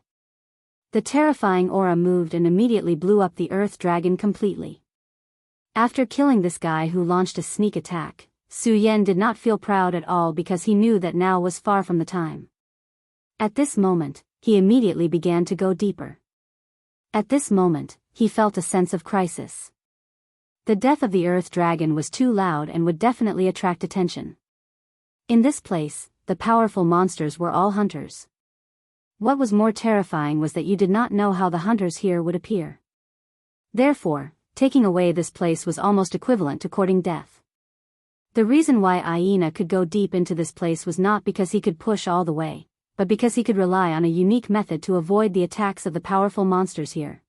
The terrifying aura moved and immediately blew up the earth dragon completely. After killing this guy who launched a sneak attack, Su Yan did not feel proud at all because he knew that now was far from the time. At this moment, he immediately began to go deeper. At this moment, he felt a sense of crisis. The death of the Earth Dragon was too loud and would definitely attract attention. In this place, the powerful monsters were all hunters. What was more terrifying was that you did not know how the hunters here would appear. Therefore, taking away this place was almost equivalent to courting death. The reason why Aina could go deep into this place was not because he could push all the way, but because he could rely on a unique method to avoid the attacks of the powerful monsters here.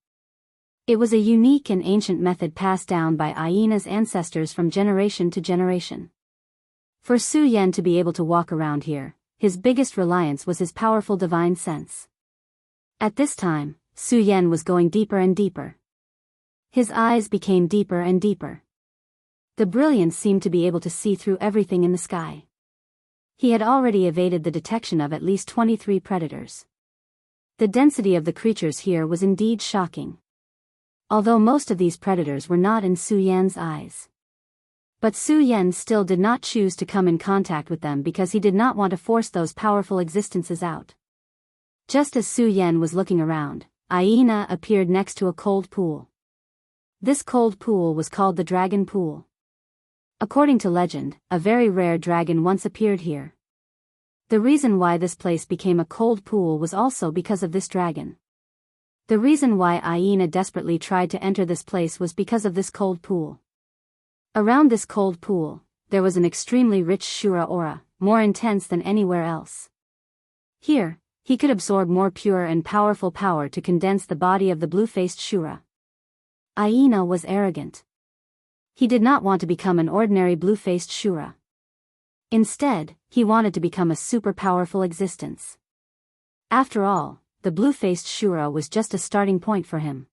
It was a unique and ancient method passed down by Aina's ancestors from generation to generation. For Su Yan to be able to walk around here, his biggest reliance was his powerful divine sense. At this time, Su Yan was going deeper and deeper. His eyes became deeper and deeper. The brilliance seemed to be able to see through everything in the sky. He had already evaded the detection of at least 23 predators. The density of the creatures here was indeed shocking. Although most of these predators were not in Su Yan's eyes. But Su Yan still did not choose to come in contact with them because he did not want to force those powerful existences out. Just as Su Yan was looking around, Aina appeared next to a cold pool. This cold pool was called the Dragon Pool. According to legend, a very rare dragon once appeared here. The reason why this place became a cold pool was also because of this dragon. The reason why Aina desperately tried to enter this place was because of this cold pool. Around this cold pool, there was an extremely rich Shura aura, more intense than anywhere else. Here, he could absorb more pure and powerful power to condense the body of the blue-faced Shura. Aina was arrogant. He did not want to become an ordinary blue-faced Shura. Instead, he wanted to become a super powerful existence. After all, the blue-faced Shura was just a starting point for him.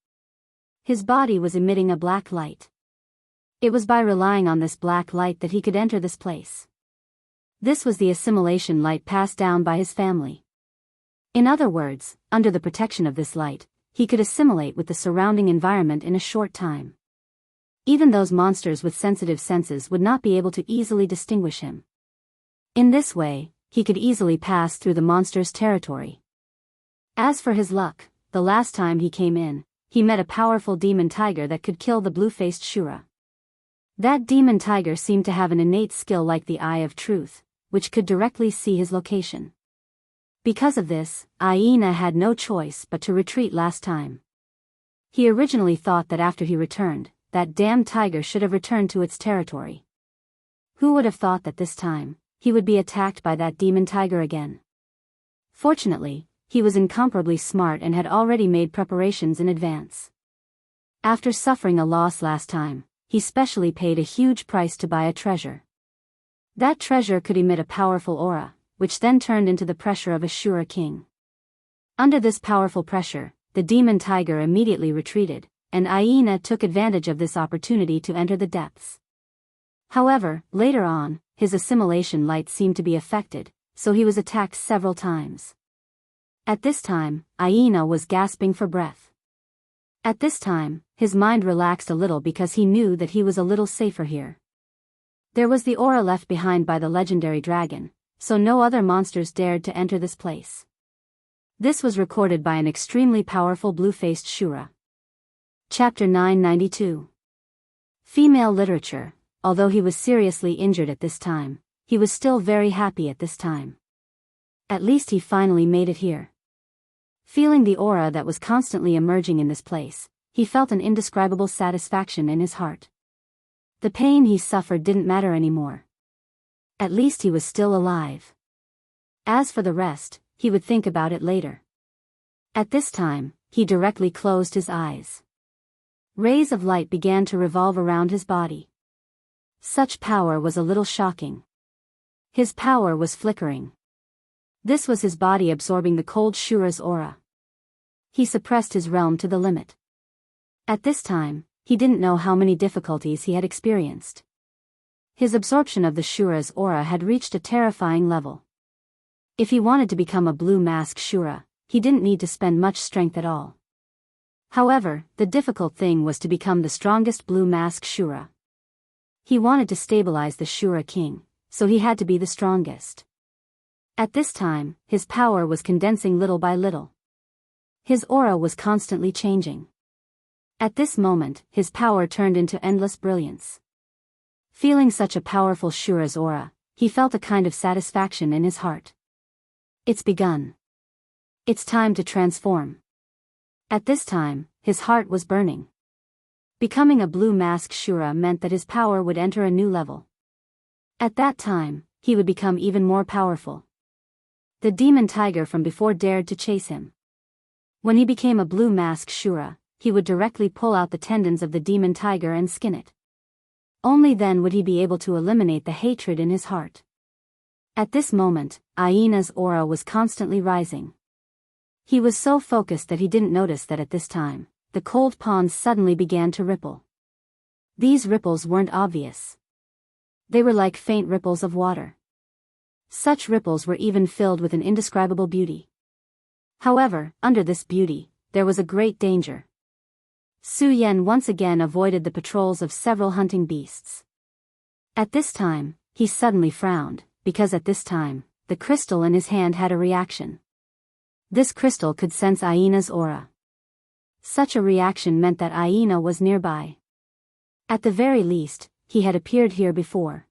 His body was emitting a black light. It was by relying on this black light that he could enter this place. This was the assimilation light passed down by his family. In other words, under the protection of this light, he could assimilate with the surrounding environment in a short time. Even those monsters with sensitive senses would not be able to easily distinguish him. In this way, he could easily pass through the monster's territory. As for his luck, the last time he came in, he met a powerful demon tiger that could kill the blue-faced Shura. That demon tiger seemed to have an innate skill like the Eye of Truth, which could directly see his location. Because of this, Aina had no choice but to retreat last time. He originally thought that after he returned, that damned tiger should have returned to its territory. Who would have thought that this time, he would be attacked by that demon tiger again? Fortunately, he was incomparably smart and had already made preparations in advance. After suffering a loss last time, he specially paid a huge price to buy a treasure. That treasure could emit a powerful aura, which then turned into the pressure of a Shura king. Under this powerful pressure, the demon tiger immediately retreated, and Aina took advantage of this opportunity to enter the depths. However, later on, his assimilation light seemed to be affected, so he was attacked several times. At this time, Aina was gasping for breath. At this time, his mind relaxed a little because he knew that he was a little safer here. There was the aura left behind by the legendary dragon, so no other monsters dared to enter this place. This was recorded by an extremely powerful blue-faced Shura. Chapter 992. Female literature. Although he was seriously injured at this time, he was still very happy at this time. At least he finally made it here. Feeling the aura that was constantly emerging in this place, he felt an indescribable satisfaction in his heart. The pain he suffered didn't matter anymore. At least he was still alive. As for the rest, he would think about it later. At this time, he directly closed his eyes. Rays of light began to revolve around his body. Such power was a little shocking. His power was flickering. This was his body absorbing the cold Shura's aura. He suppressed his realm to the limit. At this time, he didn't know how many difficulties he had experienced. His absorption of the Shura's aura had reached a terrifying level. If he wanted to become a blue mask Shura, he didn't need to spend much strength at all. However, the difficult thing was to become the strongest blue mask Shura. He wanted to stabilize the Shura king, so he had to be the strongest. At this time, his power was condensing little by little. His aura was constantly changing. At this moment, his power turned into endless brilliance. Feeling such a powerful Shura's aura, he felt a kind of satisfaction in his heart. It's begun. It's time to transform. At this time, his heart was burning. Becoming a blue mask Shura meant that his power would enter a new level. At that time, he would become even more powerful. The demon tiger from before dared to chase him. When he became a blue mask Shura, he would directly pull out the tendons of the demon tiger and skin it. Only then would he be able to eliminate the hatred in his heart. At this moment, Aina's aura was constantly rising. He was so focused that he didn't notice that at this time, the cold ponds suddenly began to ripple. These ripples weren't obvious. They were like faint ripples of water. Such ripples were even filled with an indescribable beauty. However, under this beauty, there was a great danger. Su Yan once again avoided the patrols of several hunting beasts. At this time, he suddenly frowned, because at this time, the crystal in his hand had a reaction. This crystal could sense Aina's aura. Such a reaction meant that Aina was nearby. At the very least, he had appeared here before.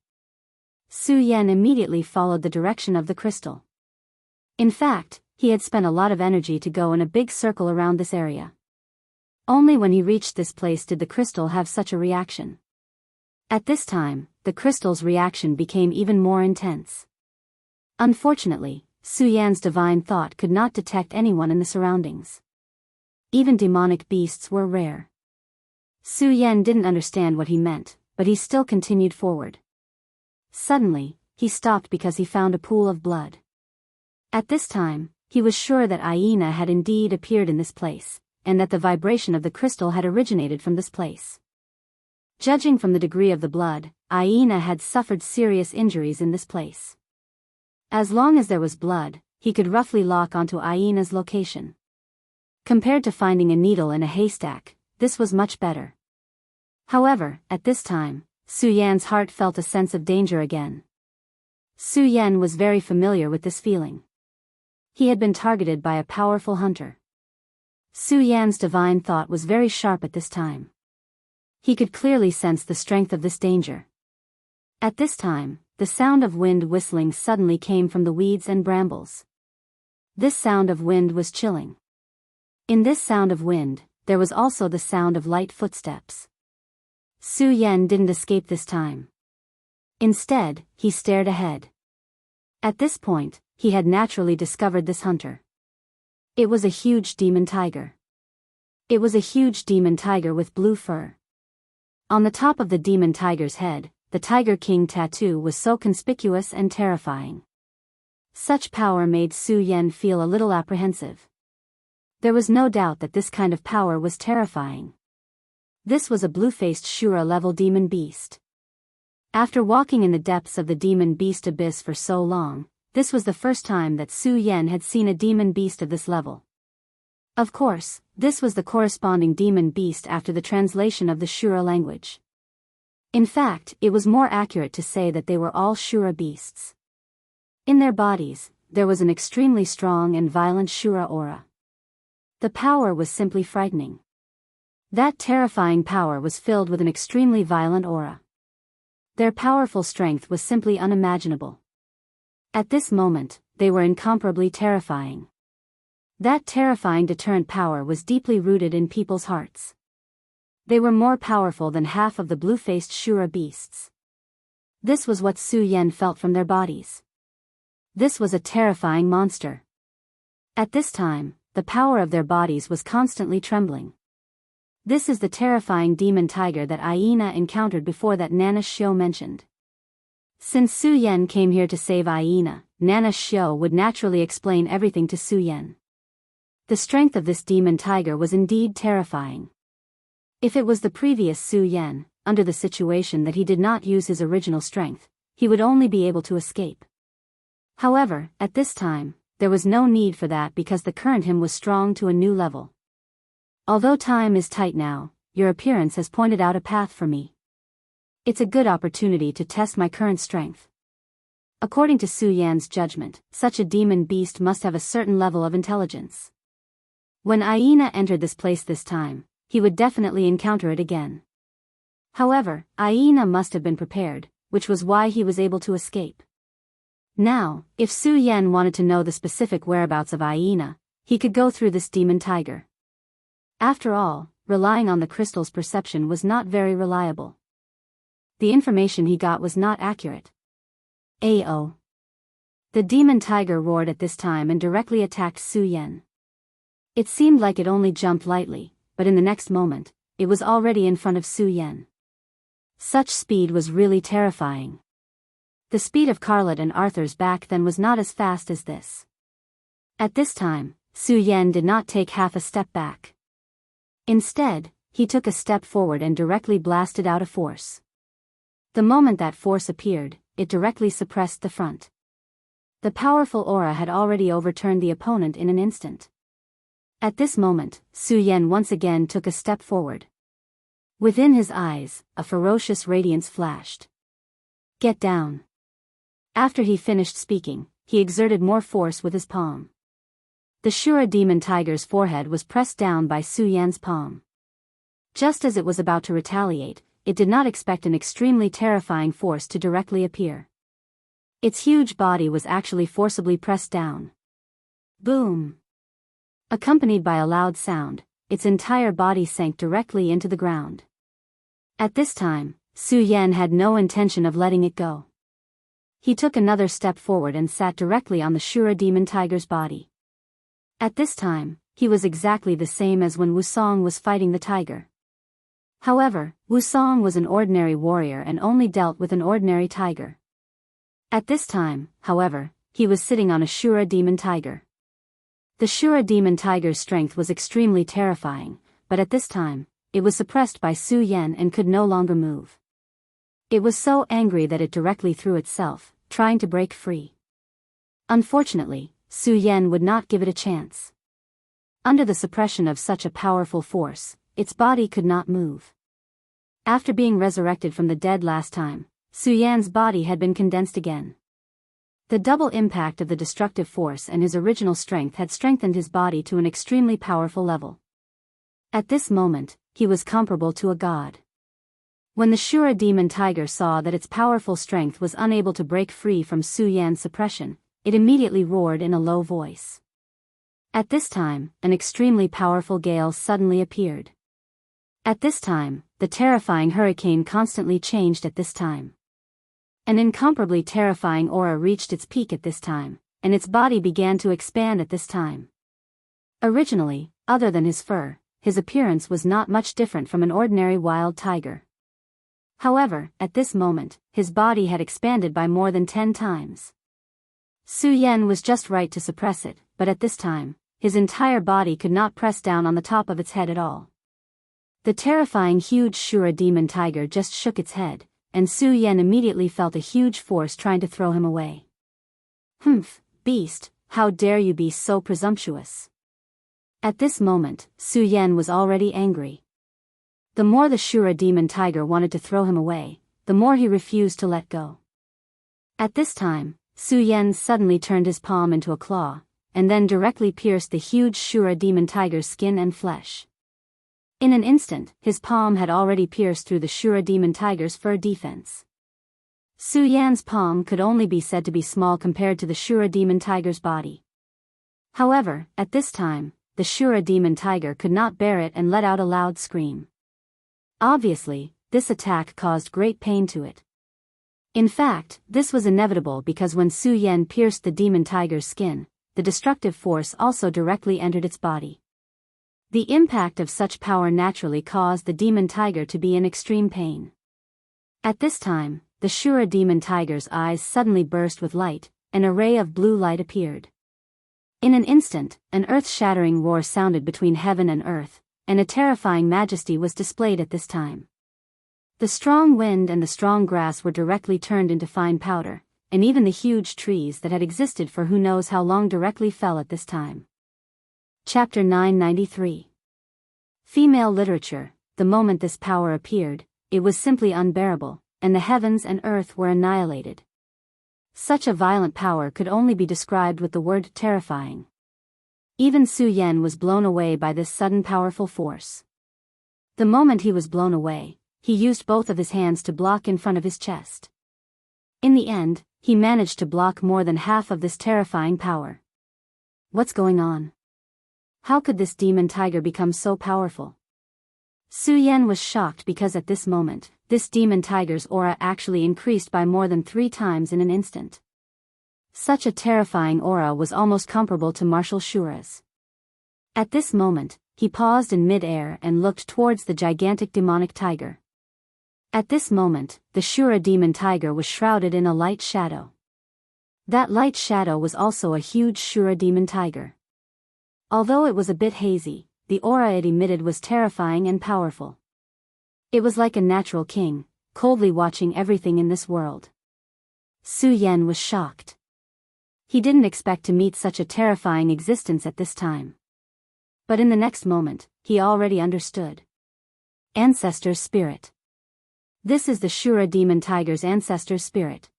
Su Yan immediately followed the direction of the crystal. In fact, he had spent a lot of energy to go in a big circle around this area. Only when he reached this place did the crystal have such a reaction. At this time, the crystal's reaction became even more intense. Unfortunately, Su Yan's divine thought could not detect anyone in the surroundings. Even demonic beasts were rare. Su Yan didn't understand what he meant, but he still continued forward. Suddenly, he stopped because he found a pool of blood. At this time, he was sure that Aina had indeed appeared in this place, and that the vibration of the crystal had originated from this place. Judging from the degree of the blood, Aina had suffered serious injuries in this place. As long as there was blood, he could roughly lock onto Aina's location. Compared to finding a needle in a haystack, this was much better. However, at this time, Su Yan's heart felt a sense of danger again. Su Yan was very familiar with this feeling. He had been targeted by a powerful hunter. Su Yan's divine thought was very sharp at this time. He could clearly sense the strength of this danger. At this time, the sound of wind whistling suddenly came from the weeds and brambles. This sound of wind was chilling. In this sound of wind, there was also the sound of light footsteps. Su Yan didn't escape this time. Instead, he stared ahead. At this point, he had naturally discovered this hunter. It was a huge demon tiger. It was a huge demon tiger with blue fur. On the top of the demon tiger's head, the Tiger King tattoo was so conspicuous and terrifying. Such power made Su Yan feel a little apprehensive. There was no doubt that this kind of power was terrifying. This was a blue-faced Shura-level demon beast. After walking in the depths of the demon beast abyss for so long, this was the first time that Su Yan had seen a demon beast of this level. Of course, this was the corresponding demon beast after the translation of the Shura language. In fact, it was more accurate to say that they were all Shura beasts. In their bodies, there was an extremely strong and violent Shura aura. The power was simply frightening. That terrifying power was filled with an extremely violent aura. Their powerful strength was simply unimaginable. At this moment, they were incomparably terrifying. That terrifying deterrent power was deeply rooted in people's hearts. They were more powerful than half of the blue-faced Shura beasts. This was what Su Yan felt from their bodies. This was a terrifying monster. At this time, the power of their bodies was constantly trembling. This is the terrifying demon tiger that Aina encountered before that Nana Shio mentioned. Since Su Yan came here to save Aina, Nana Shio would naturally explain everything to Su Yan. The strength of this demon tiger was indeed terrifying. If it was the previous Su Yan, under the situation that he did not use his original strength, he would only be able to escape. However, at this time, there was no need for that because the current him was strong to a new level. Although time is tight now, your appearance has pointed out a path for me. It's a good opportunity to test my current strength. According to Su Yan's judgment, such a demon beast must have a certain level of intelligence. When Aina entered this place this time, he would definitely encounter it again. However, Aina must have been prepared, which was why he was able to escape. Now, if Su Yan wanted to know the specific whereabouts of Aina, he could go through this demon tiger. After all, relying on the crystal's perception was not very reliable. The information he got was not accurate. Ao. The demon tiger roared at this time and directly attacked Su Yan. It seemed like it only jumped lightly, but in the next moment, it was already in front of Su Yan. Such speed was really terrifying. The speed of Carlot and Arthur's back then was not as fast as this. At this time, Su Yan did not take half a step back. Instead, he took a step forward and directly blasted out a force. The moment that force appeared, it directly suppressed the front. The powerful aura had already overturned the opponent in an instant. At this moment, Su Yan once again took a step forward. Within his eyes, a ferocious radiance flashed. Get down. After he finished speaking, he exerted more force with his palm. The Shura demon tiger's forehead was pressed down by Su Yan's palm. Just as it was about to retaliate, it did not expect an extremely terrifying force to directly appear. Its huge body was actually forcibly pressed down. Boom! Accompanied by a loud sound, its entire body sank directly into the ground. At this time, Su Yan had no intention of letting it go. He took another step forward and sat directly on the Shura demon tiger's body. At this time, he was exactly the same as when Wusong was fighting the tiger. However, Wusong was an ordinary warrior and only dealt with an ordinary tiger. At this time, however, he was sitting on a Shura demon tiger. The Shura demon tiger's strength was extremely terrifying, but at this time, it was suppressed by Su Yan and could no longer move. It was so angry that it directly threw itself, trying to break free. Unfortunately, Su Yan would not give it a chance. Under the suppression of such a powerful force, its body could not move. After being resurrected from the dead last time, Su Yan's body had been condensed again. The double impact of the destructive force and his original strength had strengthened his body to an extremely powerful level. At this moment, he was comparable to a god. When the Shura demon tiger saw that its powerful strength was unable to break free from Su Yan's suppression, it immediately roared in a low voice. At this time, an extremely powerful gale suddenly appeared. At this time, the terrifying hurricane constantly changed at this time. An incomparably terrifying aura reached its peak at this time, and its body began to expand at this time. Originally, other than his fur, his appearance was not much different from an ordinary wild tiger. However, at this moment, his body had expanded by more than 10 times. Su Yan was just right to suppress it, but at this time, his entire body could not press down on the top of its head at all. The terrifying huge Shura demon tiger just shook its head, and Su Yan immediately felt a huge force trying to throw him away. Humph, beast, how dare you be so presumptuous? At this moment, Su Yan was already angry. The more the Shura demon tiger wanted to throw him away, the more he refused to let go. At this time, Su Yan suddenly turned his palm into a claw, and then directly pierced the huge Shura demon tiger's skin and flesh. In an instant, his palm had already pierced through the Shura demon tiger's fur defense. Su Yan's palm could only be said to be small compared to the Shura demon tiger's body. However, at this time, the Shura demon tiger could not bear it and let out a loud scream. Obviously, this attack caused great pain to it. In fact, this was inevitable because when Su Yan pierced the demon tiger's skin, the destructive force also directly entered its body. The impact of such power naturally caused the demon tiger to be in extreme pain. At this time, the Shura demon tiger's eyes suddenly burst with light, an array of blue light appeared. In an instant, an earth-shattering roar sounded between heaven and earth, and a terrifying majesty was displayed at this time. The strong wind and the strong grass were directly turned into fine powder, and even the huge trees that had existed for who knows how long directly fell at this time. Chapter 993. Female literature. The moment this power appeared, it was simply unbearable, and the heavens and earth were annihilated. Such a violent power could only be described with the word terrifying. Even Su Yan was blown away by this sudden powerful force. The moment he was blown away, he used both of his hands to block in front of his chest. In the end, he managed to block more than half of this terrifying power. What's going on? How could this demon tiger become so powerful? Su Yan was shocked because at this moment, this demon tiger's aura actually increased by more than 3 times in an instant. Such a terrifying aura was almost comparable to martial Shura's. At this moment, he paused in mid-air and looked towards the gigantic demonic tiger. At this moment, the Shura demon tiger was shrouded in a light shadow. That light shadow was also a huge Shura demon tiger. Although it was a bit hazy, the aura it emitted was terrifying and powerful. It was like a natural king, coldly watching everything in this world. Su Yan was shocked. He didn't expect to meet such a terrifying existence at this time. But in the next moment, he already understood. Ancestor's spirit. This is the Shura demon tiger's ancestor's spirit.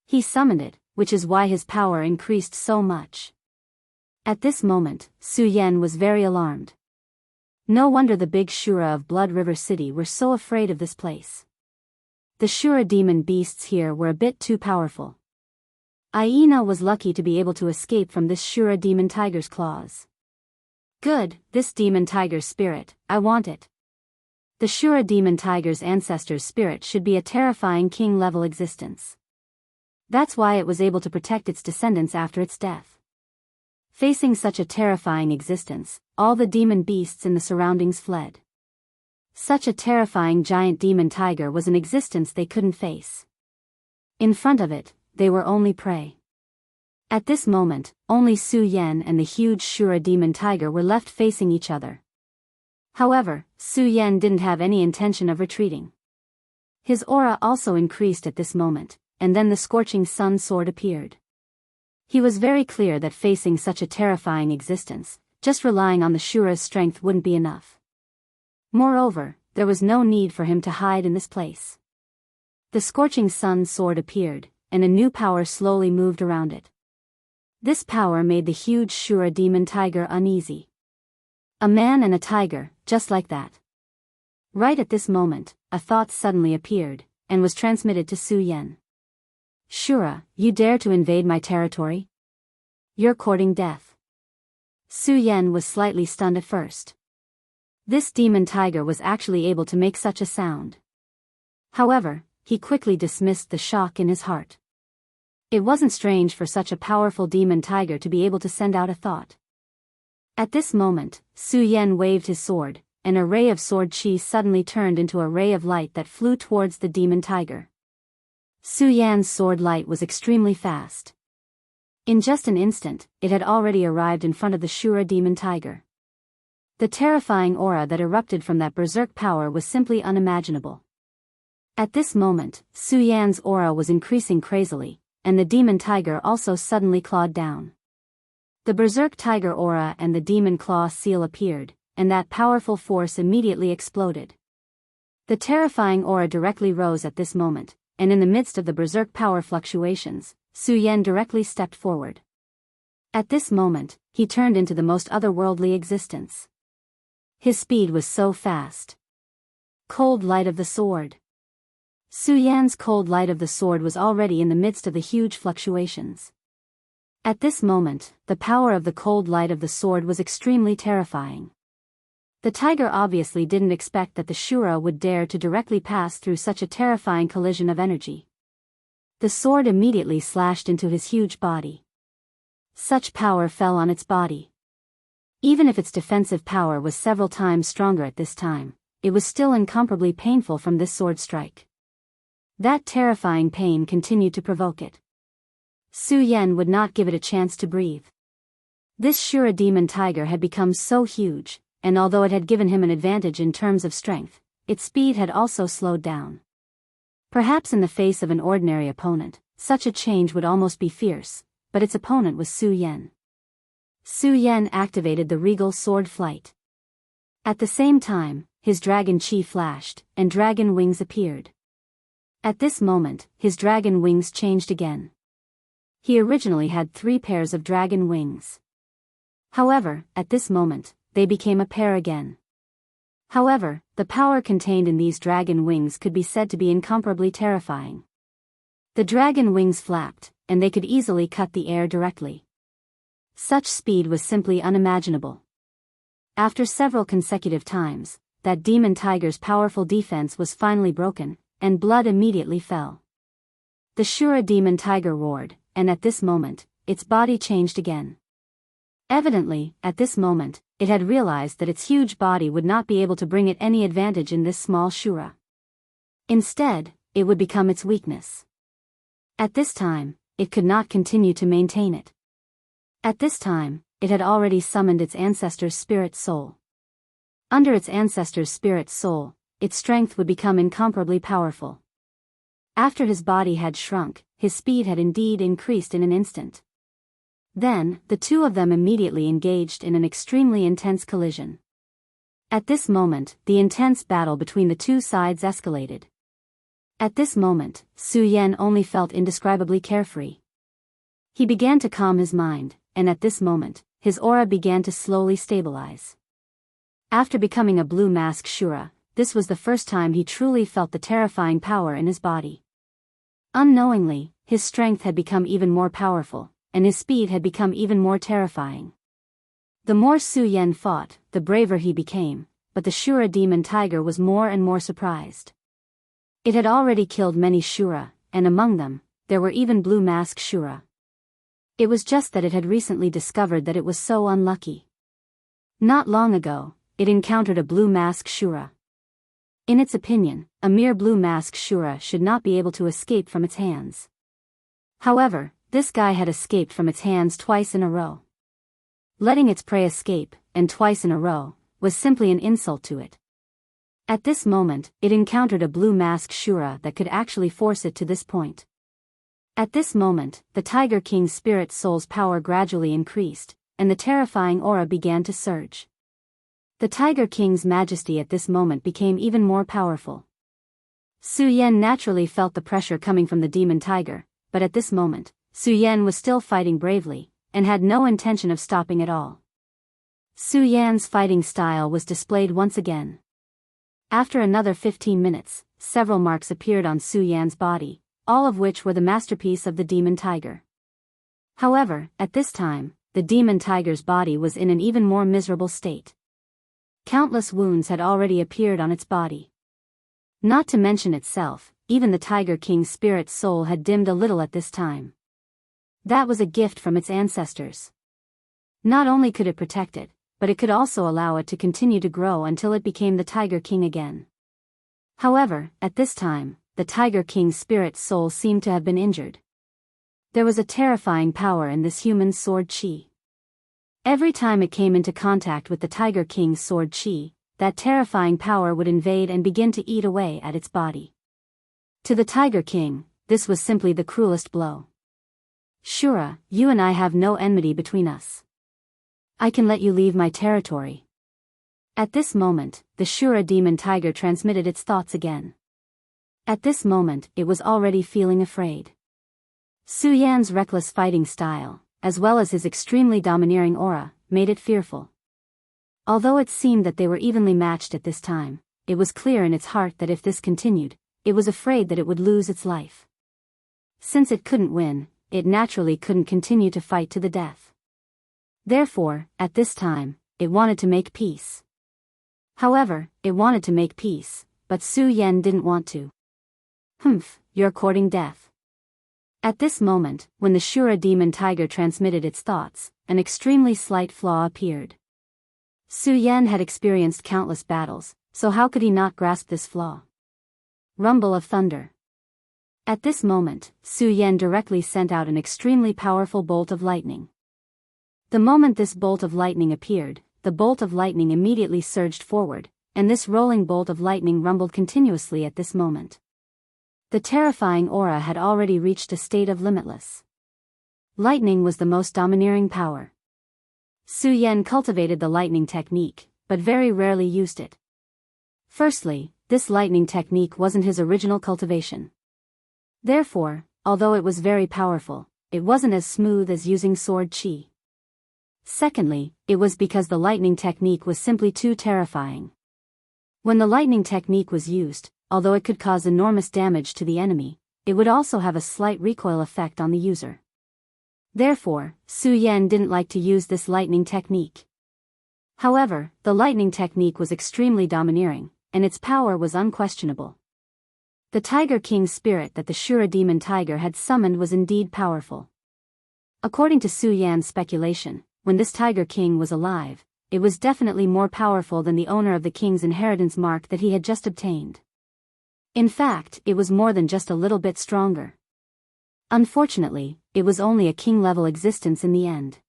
He summoned it, which is why his power increased so much. At this moment, Su Yan was very alarmed. No wonder the big Shura of Blood River City were so afraid of this place. The Shura demon beasts here were a bit too powerful. Aina was lucky to be able to escape from this Shura demon tiger's claws. Good, this demon tiger's spirit, I want it. The Shura demon tiger's ancestor's spirit should be a terrifying king-level existence. That's why it was able to protect its descendants after its death. Facing such a terrifying existence, all the demon beasts in the surroundings fled. Such a terrifying giant demon tiger was an existence they couldn't face. In front of it, they were only prey. At this moment, only Su Yan and the huge Shura demon tiger were left facing each other. However, Su Yan didn't have any intention of retreating. His aura also increased at this moment, and then the scorching sun sword appeared. He was very clear that facing such a terrifying existence, just relying on the Shura's strength wouldn't be enough. Moreover, there was no need for him to hide in this place. The scorching sun sword appeared, and a new power slowly moved around it. This power made the huge Shura demon tiger uneasy. A man and a tiger, just like that. Right at this moment, a thought suddenly appeared, and was transmitted to Su Yan. Shura, you dare to invade my territory? You're courting death. Su Yan was slightly stunned at first. This demon tiger was actually able to make such a sound. However, he quickly dismissed the shock in his heart. It wasn't strange for such a powerful demon tiger to be able to send out a thought. At this moment, Su Yan waved his sword, and a ray of sword chi suddenly turned into a ray of light that flew towards the demon tiger. Su Yan's sword light was extremely fast. In just an instant, it had already arrived in front of the Shura demon tiger. The terrifying aura that erupted from that berserk power was simply unimaginable. At this moment, Su Yan's aura was increasing crazily, and the demon tiger also suddenly clawed down. The berserk tiger aura and the demon claw seal appeared, and that powerful force immediately exploded. The terrifying aura directly rose at this moment, and in the midst of the berserk power fluctuations, Su Yan directly stepped forward. At this moment, he turned into the most otherworldly existence. His speed was so fast. Cold light of the sword. Su Yan's cold light of the sword was already in the midst of the huge fluctuations. At this moment, the power of the cold light of the sword was extremely terrifying. The tiger obviously didn't expect that the Shura would dare to directly pass through such a terrifying collision of energy. The sword immediately slashed into his huge body. Such power fell on its body. Even if its defensive power was several times stronger at this time, it was still incomparably painful from this sword strike. That terrifying pain continued to provoke it. Su Yan would not give it a chance to breathe. This Shura demon tiger had become so huge, and although it had given him an advantage in terms of strength, its speed had also slowed down. Perhaps in the face of an ordinary opponent, such a change would almost be fierce, but its opponent was Su Yan. Su Yan activated the regal sword flight. At the same time, his dragon chi flashed, and dragon wings appeared. At this moment, his dragon wings changed again. He originally had 3 pairs of dragon wings. However, at this moment, they became a pair again. However, the power contained in these dragon wings could be said to be incomparably terrifying. The dragon wings flapped, and they could easily cut the air directly. Such speed was simply unimaginable. After several consecutive times, that demon tiger's powerful defense was finally broken, and blood immediately fell. The Shura demon tiger roared, and at this moment, its body changed again. Evidently, at this moment, it had realized that its huge body would not be able to bring it any advantage in this small Shura. Instead, it would become its weakness. At this time, it could not continue to maintain it. At this time, it had already summoned its ancestor's spirit soul. Under its ancestor's spirit soul, its strength would become incomparably powerful. After his body had shrunk, his speed had indeed increased in an instant. Then, the two of them immediately engaged in an extremely intense collision. At this moment, the intense battle between the two sides escalated. At this moment, Su Yan only felt indescribably carefree. He began to calm his mind, and at this moment, his aura began to slowly stabilize. After becoming a blue mask Shura, this was the first time he truly felt the terrifying power in his body. Unknowingly, his strength had become even more powerful, and his speed had become even more terrifying. The more Su Yan fought, the braver he became, but the Shura demon tiger was more and more surprised. It had already killed many Shura, and among them, there were even blue mask Shura. It was just that it had recently discovered that it was so unlucky. Not long ago, it encountered a blue mask Shura. In its opinion, a mere blue mask Shura should not be able to escape from its hands. However, this guy had escaped from its hands twice in a row. Letting its prey escape, and twice in a row, was simply an insult to it. At this moment, it encountered a blue mask Shura that could actually force it to this point. At this moment, the Tiger King's spirit soul's power gradually increased, and the terrifying aura began to surge. The Tiger King's majesty at this moment became even more powerful. Su Yan naturally felt the pressure coming from the demon tiger, but at this moment, Su Yan was still fighting bravely, and had no intention of stopping at all. Su Yan's fighting style was displayed once again. After another 15 minutes, several marks appeared on Su Yan's body, all of which were the masterpiece of the demon tiger. However, at this time, the demon tiger's body was in an even more miserable state. Countless wounds had already appeared on its body. Not to mention itself, even the Tiger King's spirit soul had dimmed a little at this time. That was a gift from its ancestors. Not only could it protect it, but it could also allow it to continue to grow until it became the Tiger King again. However, at this time, the Tiger King's spirit soul seemed to have been injured. There was a terrifying power in this human sword chi. Every time it came into contact with the Tiger King's sword chi, that terrifying power would invade and begin to eat away at its body. To the Tiger King, this was simply the cruelest blow. Shura, you and I have no enmity between us. I can let you leave my territory. At this moment, the Shura demon tiger transmitted its thoughts again. At this moment, it was already feeling afraid. Su Yan's reckless fighting style, as well as his extremely domineering aura, made it fearful. Although it seemed that they were evenly matched at this time, it was clear in its heart that if this continued, it was afraid that it would lose its life. Since it couldn't win, it naturally couldn't continue to fight to the death. Therefore, at this time, it wanted to make peace. However, it wanted to make peace, but Su Yan didn't want to. You're courting death. At this moment, when the Shura demon tiger transmitted its thoughts, an extremely slight flaw appeared. Su Yan had experienced countless battles, so how could he not grasp this flaw? Rumble of thunder. At this moment, Su Yan directly sent out an extremely powerful bolt of lightning. The moment this bolt of lightning appeared, the bolt of lightning immediately surged forward, and this rolling bolt of lightning rumbled continuously at this moment. The terrifying aura had already reached a state of limitless. Lightning was the most domineering power. Su Yan cultivated the lightning technique, but very rarely used it. Firstly, this lightning technique wasn't his original cultivation. Therefore, although it was very powerful, it wasn't as smooth as using sword chi. Secondly, it was because the lightning technique was simply too terrifying. When the lightning technique was used, although it could cause enormous damage to the enemy, it would also have a slight recoil effect on the user. Therefore, Su Yan didn't like to use this lightning technique. However, the lightning technique was extremely domineering, and its power was unquestionable. The Tiger King's spirit that the Shura demon tiger had summoned was indeed powerful. According to Su Yan's speculation, when this Tiger King was alive, it was definitely more powerful than the owner of the king's inheritance mark that he had just obtained. In fact, it was more than just a little bit stronger. Unfortunately, it was only a king-level existence in the end.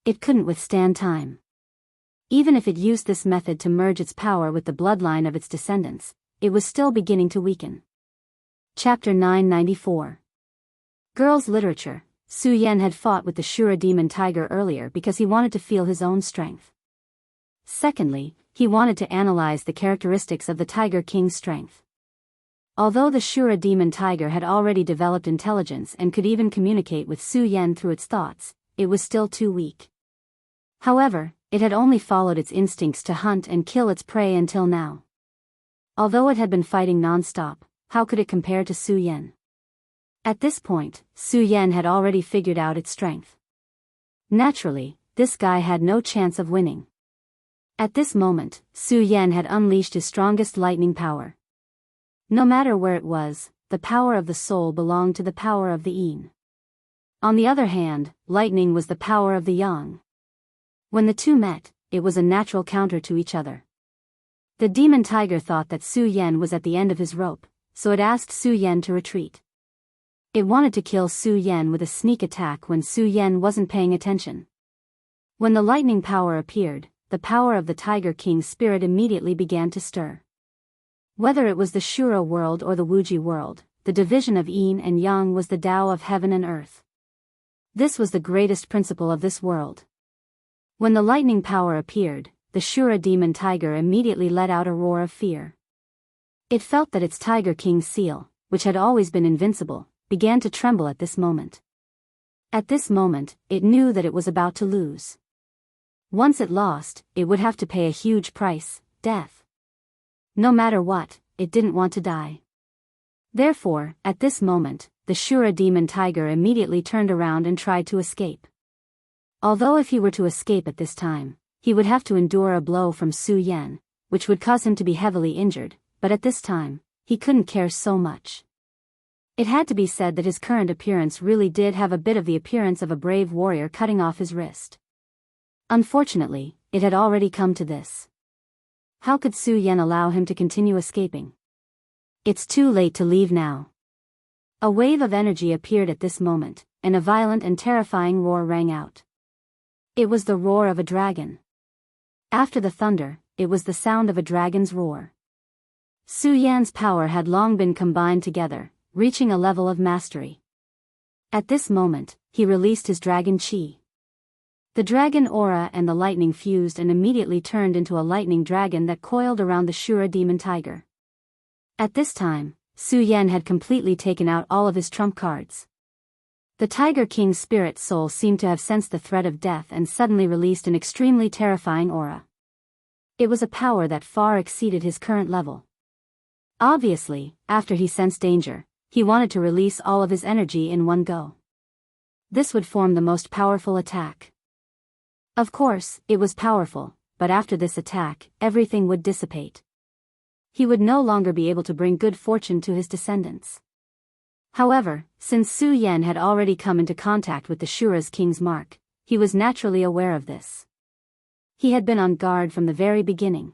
It couldn't withstand time. Even if it used this method to merge its power with the bloodline of its descendants, it was still beginning to weaken. Chapter 994. Girls' Literature. Su Yan had fought with the Shura demon tiger earlier because he wanted to feel his own strength. Secondly, he wanted to analyze the characteristics of the Tiger King's strength. Although the Shura demon tiger had already developed intelligence and could even communicate with Su Yan through its thoughts, it was still too weak. However, it had only followed its instincts to hunt and kill its prey until now. Although it had been fighting non-stop, how could it compare to Su Yan? At this point, Su Yan had already figured out its strength. Naturally, this guy had no chance of winning. At this moment, Su Yan had unleashed his strongest lightning power. No matter where it was, the power of the soul belonged to the power of the yin. On the other hand, lightning was the power of the yang. When the two met, it was a natural counter to each other. The demon tiger thought that Su Yan was at the end of his rope, so it asked Su Yan to retreat. It wanted to kill Su Yan with a sneak attack when Su Yan wasn't paying attention. When the lightning power appeared, the power of the Tiger King's spirit immediately began to stir. Whether it was the Shura world or the Wuji world, the division of yin and yang was the Tao of heaven and earth. This was the greatest principle of this world. When the lightning power appeared, the Shura demon tiger immediately let out a roar of fear. It felt that its Tiger King seal, which had always been invincible, began to tremble at this moment. At this moment, it knew that it was about to lose. Once it lost, it would have to pay a huge price, death. No matter what, it didn't want to die. Therefore, at this moment, the Shura demon tiger immediately turned around and tried to escape. Although if he were to escape at this time, he would have to endure a blow from Su Yan, which would cause him to be heavily injured, but at this time, he couldn't care so much. It had to be said that his current appearance really did have a bit of the appearance of a brave warrior cutting off his wrist. Unfortunately, it had already come to this. How could Su Yan allow him to continue escaping? It's too late to leave now. A wave of energy appeared at this moment, and a violent and terrifying roar rang out. It was the roar of a dragon. After the thunder, it was the sound of a dragon's roar. Su Yan's power had long been combined together, reaching a level of mastery. At this moment, he released his dragon chi. The dragon aura and the lightning fused and immediately turned into a lightning dragon that coiled around the Shura demon tiger. At this time, Su Yan had completely taken out all of his trump cards. The Tiger King's spirit soul seemed to have sensed the threat of death and suddenly released an extremely terrifying aura. It was a power that far exceeded his current level. Obviously, after he sensed danger, he wanted to release all of his energy in one go. This would form the most powerful attack. Of course, it was powerful, but after this attack, everything would dissipate. He would no longer be able to bring good fortune to his descendants. However, since Su Yan had already come into contact with the Shura's king's mark, he was naturally aware of this. He had been on guard from the very beginning.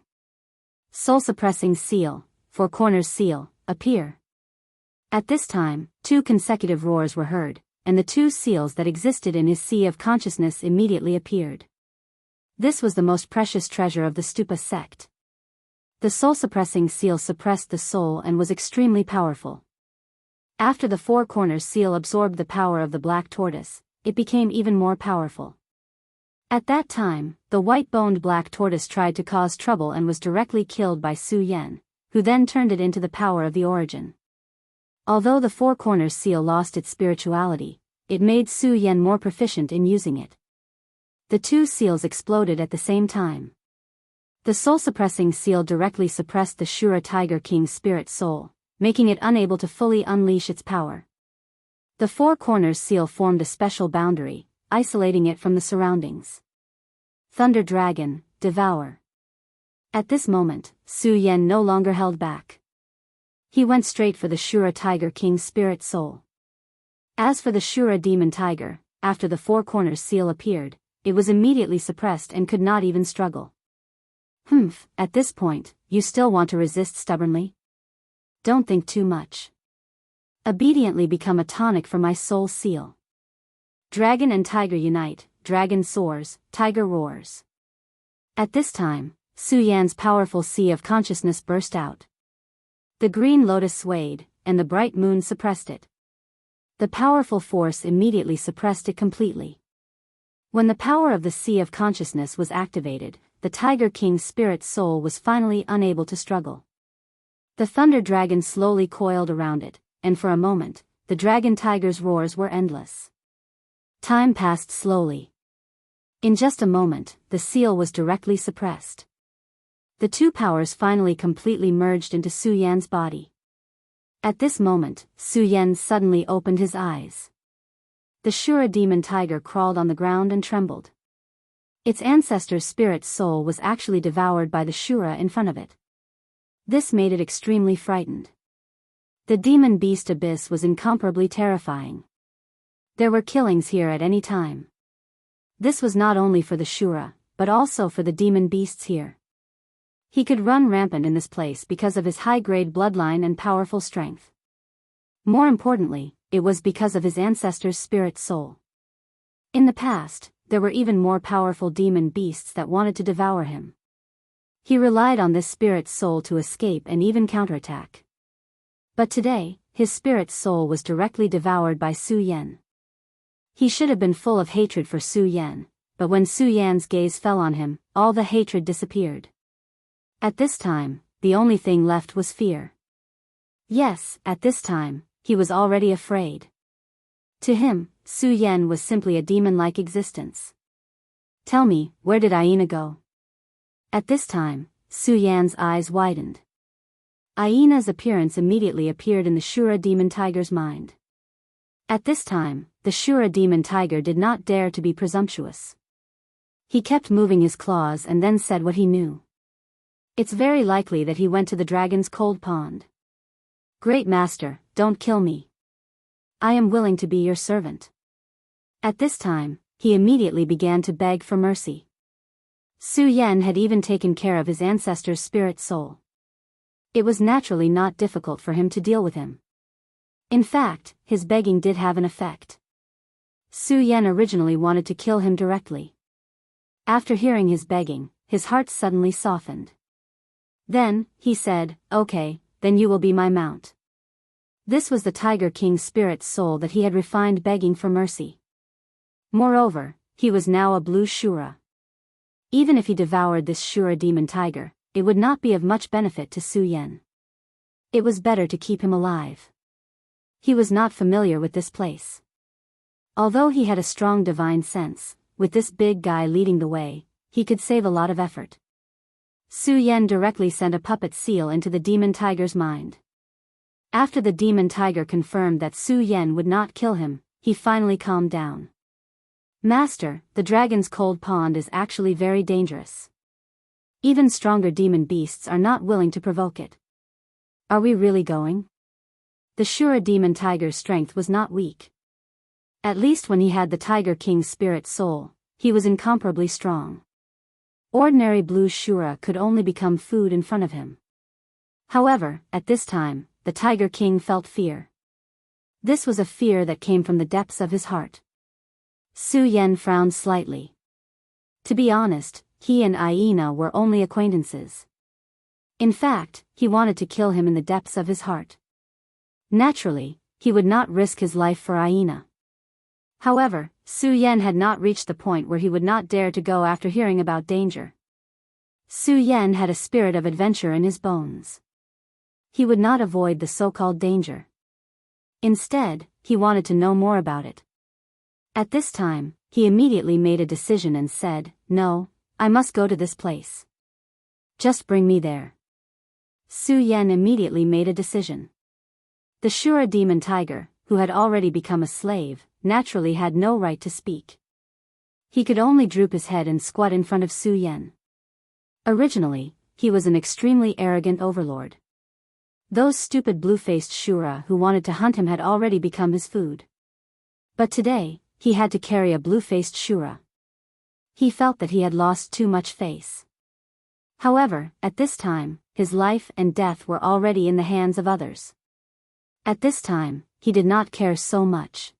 Soul-suppressing seal, four corners seal, appear. At this time, 2 consecutive roars were heard, and the 2 seals that existed in his sea of consciousness immediately appeared. This was the most precious treasure of the Stupa sect. The soul-suppressing seal suppressed the soul and was extremely powerful. After the 4 corners seal absorbed the power of the black tortoise, it became even more powerful. At that time, the white-boned black tortoise tried to cause trouble and was directly killed by Su Yan, who then turned it into the power of the origin. Although the Four Corners seal lost its spirituality, it made Su Yan more proficient in using it. The two seals exploded at the same time. The soul-suppressing seal directly suppressed the Shura Tiger King's spirit soul, making it unable to fully unleash its power. The Four Corners seal formed a special boundary, isolating it from the surroundings. Thunder Dragon, devour. At this moment, Su Yan no longer held back. He went straight for the Shura Tiger King's spirit soul. As for the Shura Demon Tiger, after the Four Corners seal appeared, it was immediately suppressed and could not even struggle. At this point, you still want to resist stubbornly? Don't think too much. Obediently become a tonic for my soul seal. Dragon and tiger unite, dragon soars, tiger roars. At this time, Su Yan's powerful sea of consciousness burst out. The green lotus swayed, and the bright moon suppressed it. The powerful force immediately suppressed it completely. When the power of the sea of consciousness was activated, the Tiger King's spirit soul was finally unable to struggle. The thunder dragon slowly coiled around it, and for a moment, the dragon tiger's roars were endless. Time passed slowly. In just a moment, the seal was directly suppressed. The two powers finally completely merged into Su Yan's body. At this moment, Su Yan suddenly opened his eyes. The Shura demon tiger crawled on the ground and trembled. Its ancestor's spirit soul was actually devoured by the Shura in front of it. This made it extremely frightened. The demon beast abyss was incomparably terrifying. There were killings here at any time. This was not only for the Shura, but also for the demon beasts here. He could run rampant in this place because of his high-grade bloodline and powerful strength. More importantly, it was because of his ancestor's spirit soul. In the past, there were even more powerful demon beasts that wanted to devour him. He relied on this spirit soul to escape and even counterattack. But today, his spirit soul was directly devoured by Su Yan. He should have been full of hatred for Su Yan, but when Su Yan's gaze fell on him, all the hatred disappeared. At this time, the only thing left was fear. Yes, at this time, he was already afraid. To him, Su Yan was simply a demon-like existence. Tell me, where did Aina go? At this time, Su Yan's eyes widened. Aina's appearance immediately appeared in the Shura demon tiger's mind. At this time, the Shura demon tiger did not dare to be presumptuous. He kept moving his claws and then said what he knew. It's very likely that he went to the dragon's cold pond. Great master, don't kill me. I am willing to be your servant. At this time, he immediately began to beg for mercy. Su Yan had even taken care of his ancestor's spirit soul. It was naturally not difficult for him to deal with him. In fact, his begging did have an effect. Su Yan originally wanted to kill him directly. After hearing his begging, his heart suddenly softened. Then, he said, okay, then you will be my mount. This was the Tiger King's spirit soul that he had refined begging for mercy. Moreover, he was now a blue Shura. Even if he devoured this Shura demon tiger, it would not be of much benefit to Su Yan. It was better to keep him alive. He was not familiar with this place. Although he had a strong divine sense, with this big guy leading the way, he could save a lot of effort. Su Yan directly sent a puppet seal into the demon tiger's mind. After the demon tiger confirmed that Su Yan would not kill him, he finally calmed down. Master, the dragon's cold pond is actually very dangerous. Even stronger demon beasts are not willing to provoke it. Are we really going? The Shura demon tiger's strength was not weak. At least when he had the Tiger King's spirit soul, he was incomparably strong. Ordinary blue Shura could only become food in front of him. However, at this time, the Tiger King felt fear. This was a fear that came from the depths of his heart. Su Yan frowned slightly. To be honest, he and Aina were only acquaintances. In fact, he wanted to kill him in the depths of his heart. Naturally, he would not risk his life for Aina. However, Su Yan had not reached the point where he would not dare to go after hearing about danger. Su Yan had a spirit of adventure in his bones. He would not avoid the so-called danger. Instead, he wanted to know more about it. At this time, he immediately made a decision and said, "No, I must go to this place. Just bring me there." Su Yan immediately made a decision. The Shura demon tiger, who had already become a slave, naturally had no right to speak. He could only droop his head and squat in front of Su Yan. Originally, he was an extremely arrogant overlord. Those stupid blue-faced Shura who wanted to hunt him had already become his food. But today, he had to carry a blue-faced Shura. He felt that he had lost too much face. However, at this time, his life and death were already in the hands of others. At this time, he did not care so much.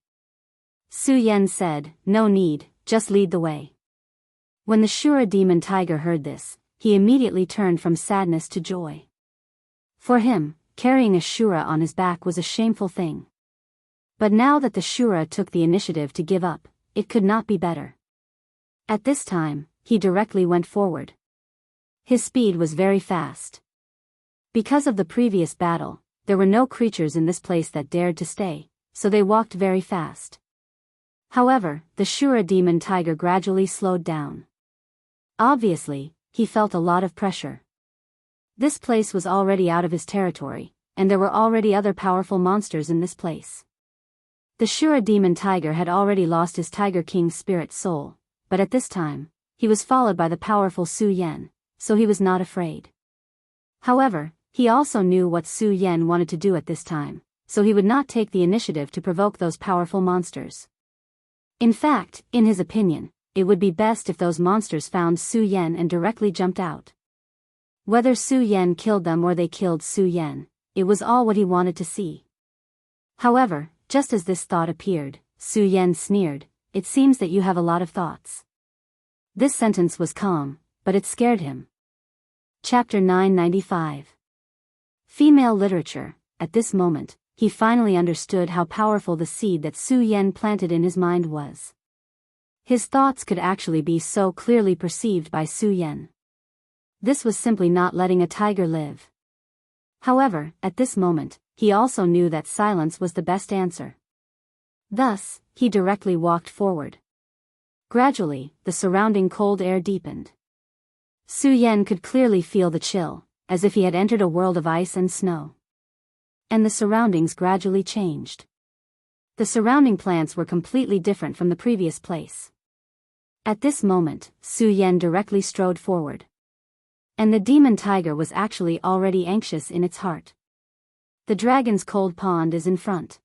Su Yan said, "No need, just lead the way." When the Shura demon tiger heard this, he immediately turned from sadness to joy. For him, carrying a Shura on his back was a shameful thing. But now that the Shura took the initiative to give up, it could not be better. At this time, he directly went forward. His speed was very fast. Because of the previous battle, there were no creatures in this place that dared to stay, so they walked very fast. However, the Shura demon tiger gradually slowed down. Obviously, he felt a lot of pressure. This place was already out of his territory, and there were already other powerful monsters in this place. The Shura demon tiger had already lost his Tiger King's spirit soul, but at this time, he was followed by the powerful Su Yan, so he was not afraid. However, he also knew what Su Yan wanted to do at this time, so he would not take the initiative to provoke those powerful monsters. In fact, in his opinion, it would be best if those monsters found Su Yan and directly jumped out. Whether Su Yan killed them or they killed Su Yan, it was all what he wanted to see. However, just as this thought appeared, Su Yan sneered, "It seems that you have a lot of thoughts." This sentence was calm, but it scared him. Chapter 995. Female Literature. At this moment, he finally understood how powerful the seed that Su Yan planted in his mind was. His thoughts could actually be so clearly perceived by Su Yan. This was simply not letting a tiger live. However, at this moment, he also knew that silence was the best answer. Thus, he directly walked forward. Gradually, the surrounding cold air deepened. Su Yan could clearly feel the chill, as if he had entered a world of ice and snow. And the surroundings gradually changed. The surrounding plants were completely different from the previous place. At this moment, Su Yan directly strode forward. And the demon tiger was actually already anxious in its heart. The dragon's cold pond is in front.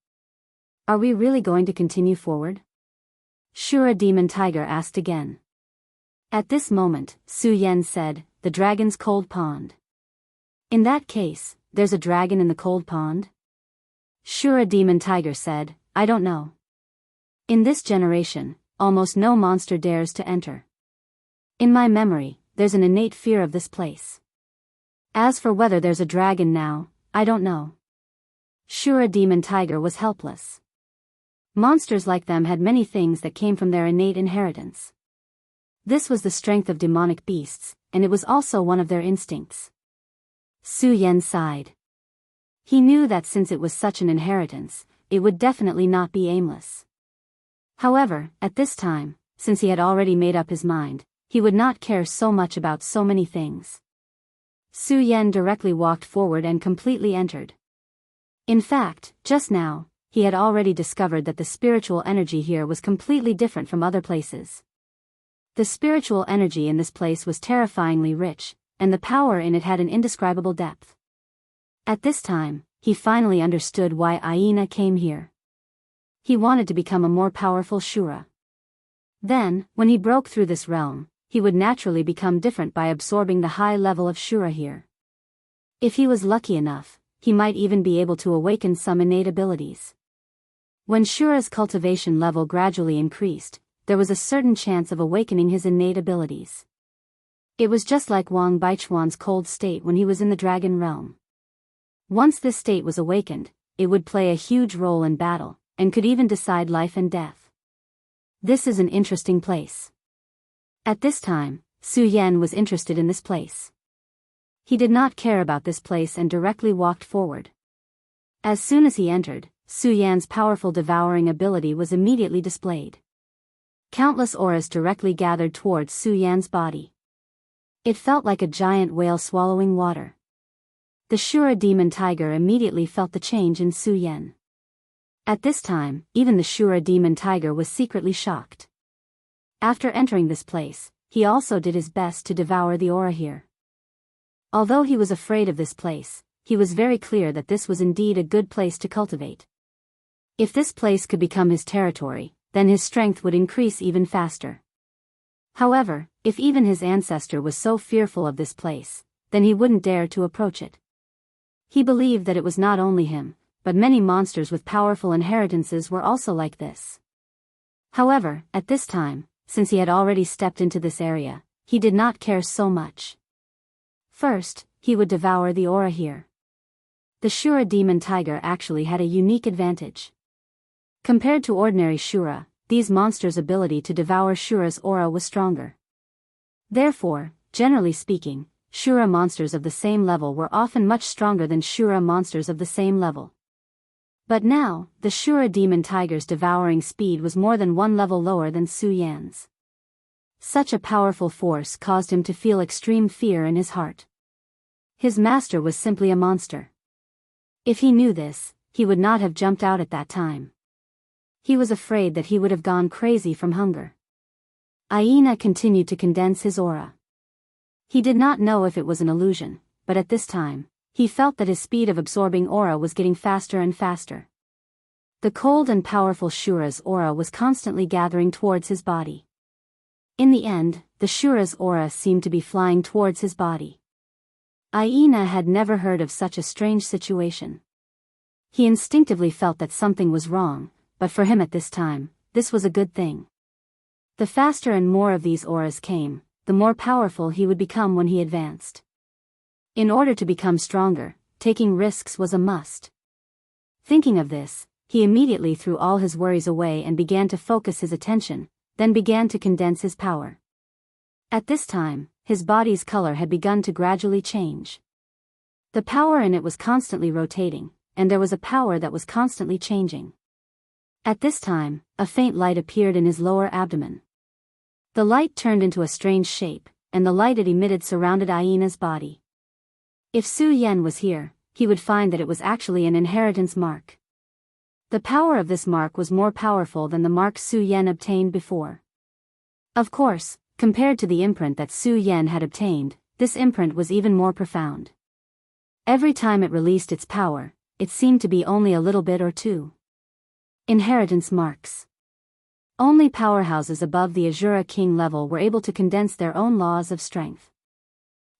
Are we really going to continue forward? Shura demon tiger asked again. At this moment, Su Yan said, "The dragon's cold pond." In that case, there's a dragon in the cold pond? Shura demon tiger said, "I don't know. In this generation, almost no monster dares to enter. In my memory, there's an innate fear of this place. As for whether there's a dragon now, I don't know." Shura demon tiger was helpless. Monsters like them had many things that came from their innate inheritance. This was the strength of demonic beasts, and it was also one of their instincts. Su Yan sighed. He knew that since it was such an inheritance, it would definitely not be aimless. However, at this time, since he had already made up his mind, he would not care so much about so many things. Su Yan directly walked forward and completely entered. In fact, just now, he had already discovered that the spiritual energy here was completely different from other places. The spiritual energy in this place was terrifyingly rich, and the power in it had an indescribable depth. At this time, he finally understood why Aina came here. He wanted to become a more powerful Shura. Then, when he broke through this realm, he would naturally become different by absorbing the high level of Shura here. If he was lucky enough, he might even be able to awaken some innate abilities. When Shura's cultivation level gradually increased, there was a certain chance of awakening his innate abilities. It was just like Wang Baichuan's cold state when he was in the dragon realm. Once this state was awakened, it would play a huge role in battle, and could even decide life and death. This is an interesting place. At this time, Su Yan was interested in this place. He did not care about this place and directly walked forward. As soon as he entered, Su Yan's powerful devouring ability was immediately displayed. Countless auras directly gathered towards Su Yan's body. It felt like a giant whale swallowing water. The Shura demon tiger immediately felt the change in Su Yan. At this time, even the Shura demon tiger was secretly shocked. After entering this place, he also did his best to devour the aura here. Although he was afraid of this place, he was very clear that this was indeed a good place to cultivate. If this place could become his territory, then his strength would increase even faster. However, if even his ancestor was so fearful of this place, then he wouldn't dare to approach it. He believed that it was not only him, but many monsters with powerful inheritances were also like this. However, at this time, since he had already stepped into this area, he did not care so much. First, he would devour the aura here. The Shura demon tiger actually had a unique advantage. Compared to ordinary Shura, these monsters' ability to devour Shura's aura was stronger. Therefore, generally speaking, Shura monsters of the same level were often much stronger than Shura monsters of the same level. But now, the Shura demon tiger's devouring speed was more than one level lower than Su Yan's. Such a powerful force caused him to feel extreme fear in his heart. His master was simply a monster. If he knew this, he would not have jumped out at that time. He was afraid that he would have gone crazy from hunger. Aina continued to condense his aura. He did not know if it was an illusion, but at this time, he felt that his speed of absorbing aura was getting faster and faster. The cold and powerful Shura's aura was constantly gathering towards his body. In the end, the Shura's aura seemed to be flying towards his body. Aina had never heard of such a strange situation. He instinctively felt that something was wrong, but for him at this time, this was a good thing. The faster and more of these auras came, the more powerful he would become when he advanced. In order to become stronger, taking risks was a must. Thinking of this, he immediately threw all his worries away and began to focus his attention, then began to condense his power. At this time, his body's color had begun to gradually change. The power in it was constantly rotating, and there was a power that was constantly changing. At this time, a faint light appeared in his lower abdomen. The light turned into a strange shape, and the light it emitted surrounded Aina's body. If Su Yan was here, he would find that it was actually an inheritance mark. The power of this mark was more powerful than the mark Su Yan obtained before. Of course, compared to the imprint that Su Yan had obtained, this imprint was even more profound. Every time it released its power, it seemed to be only a little bit or two. Inheritance marks. Only powerhouses above the Azura King level were able to condense their own laws of strength.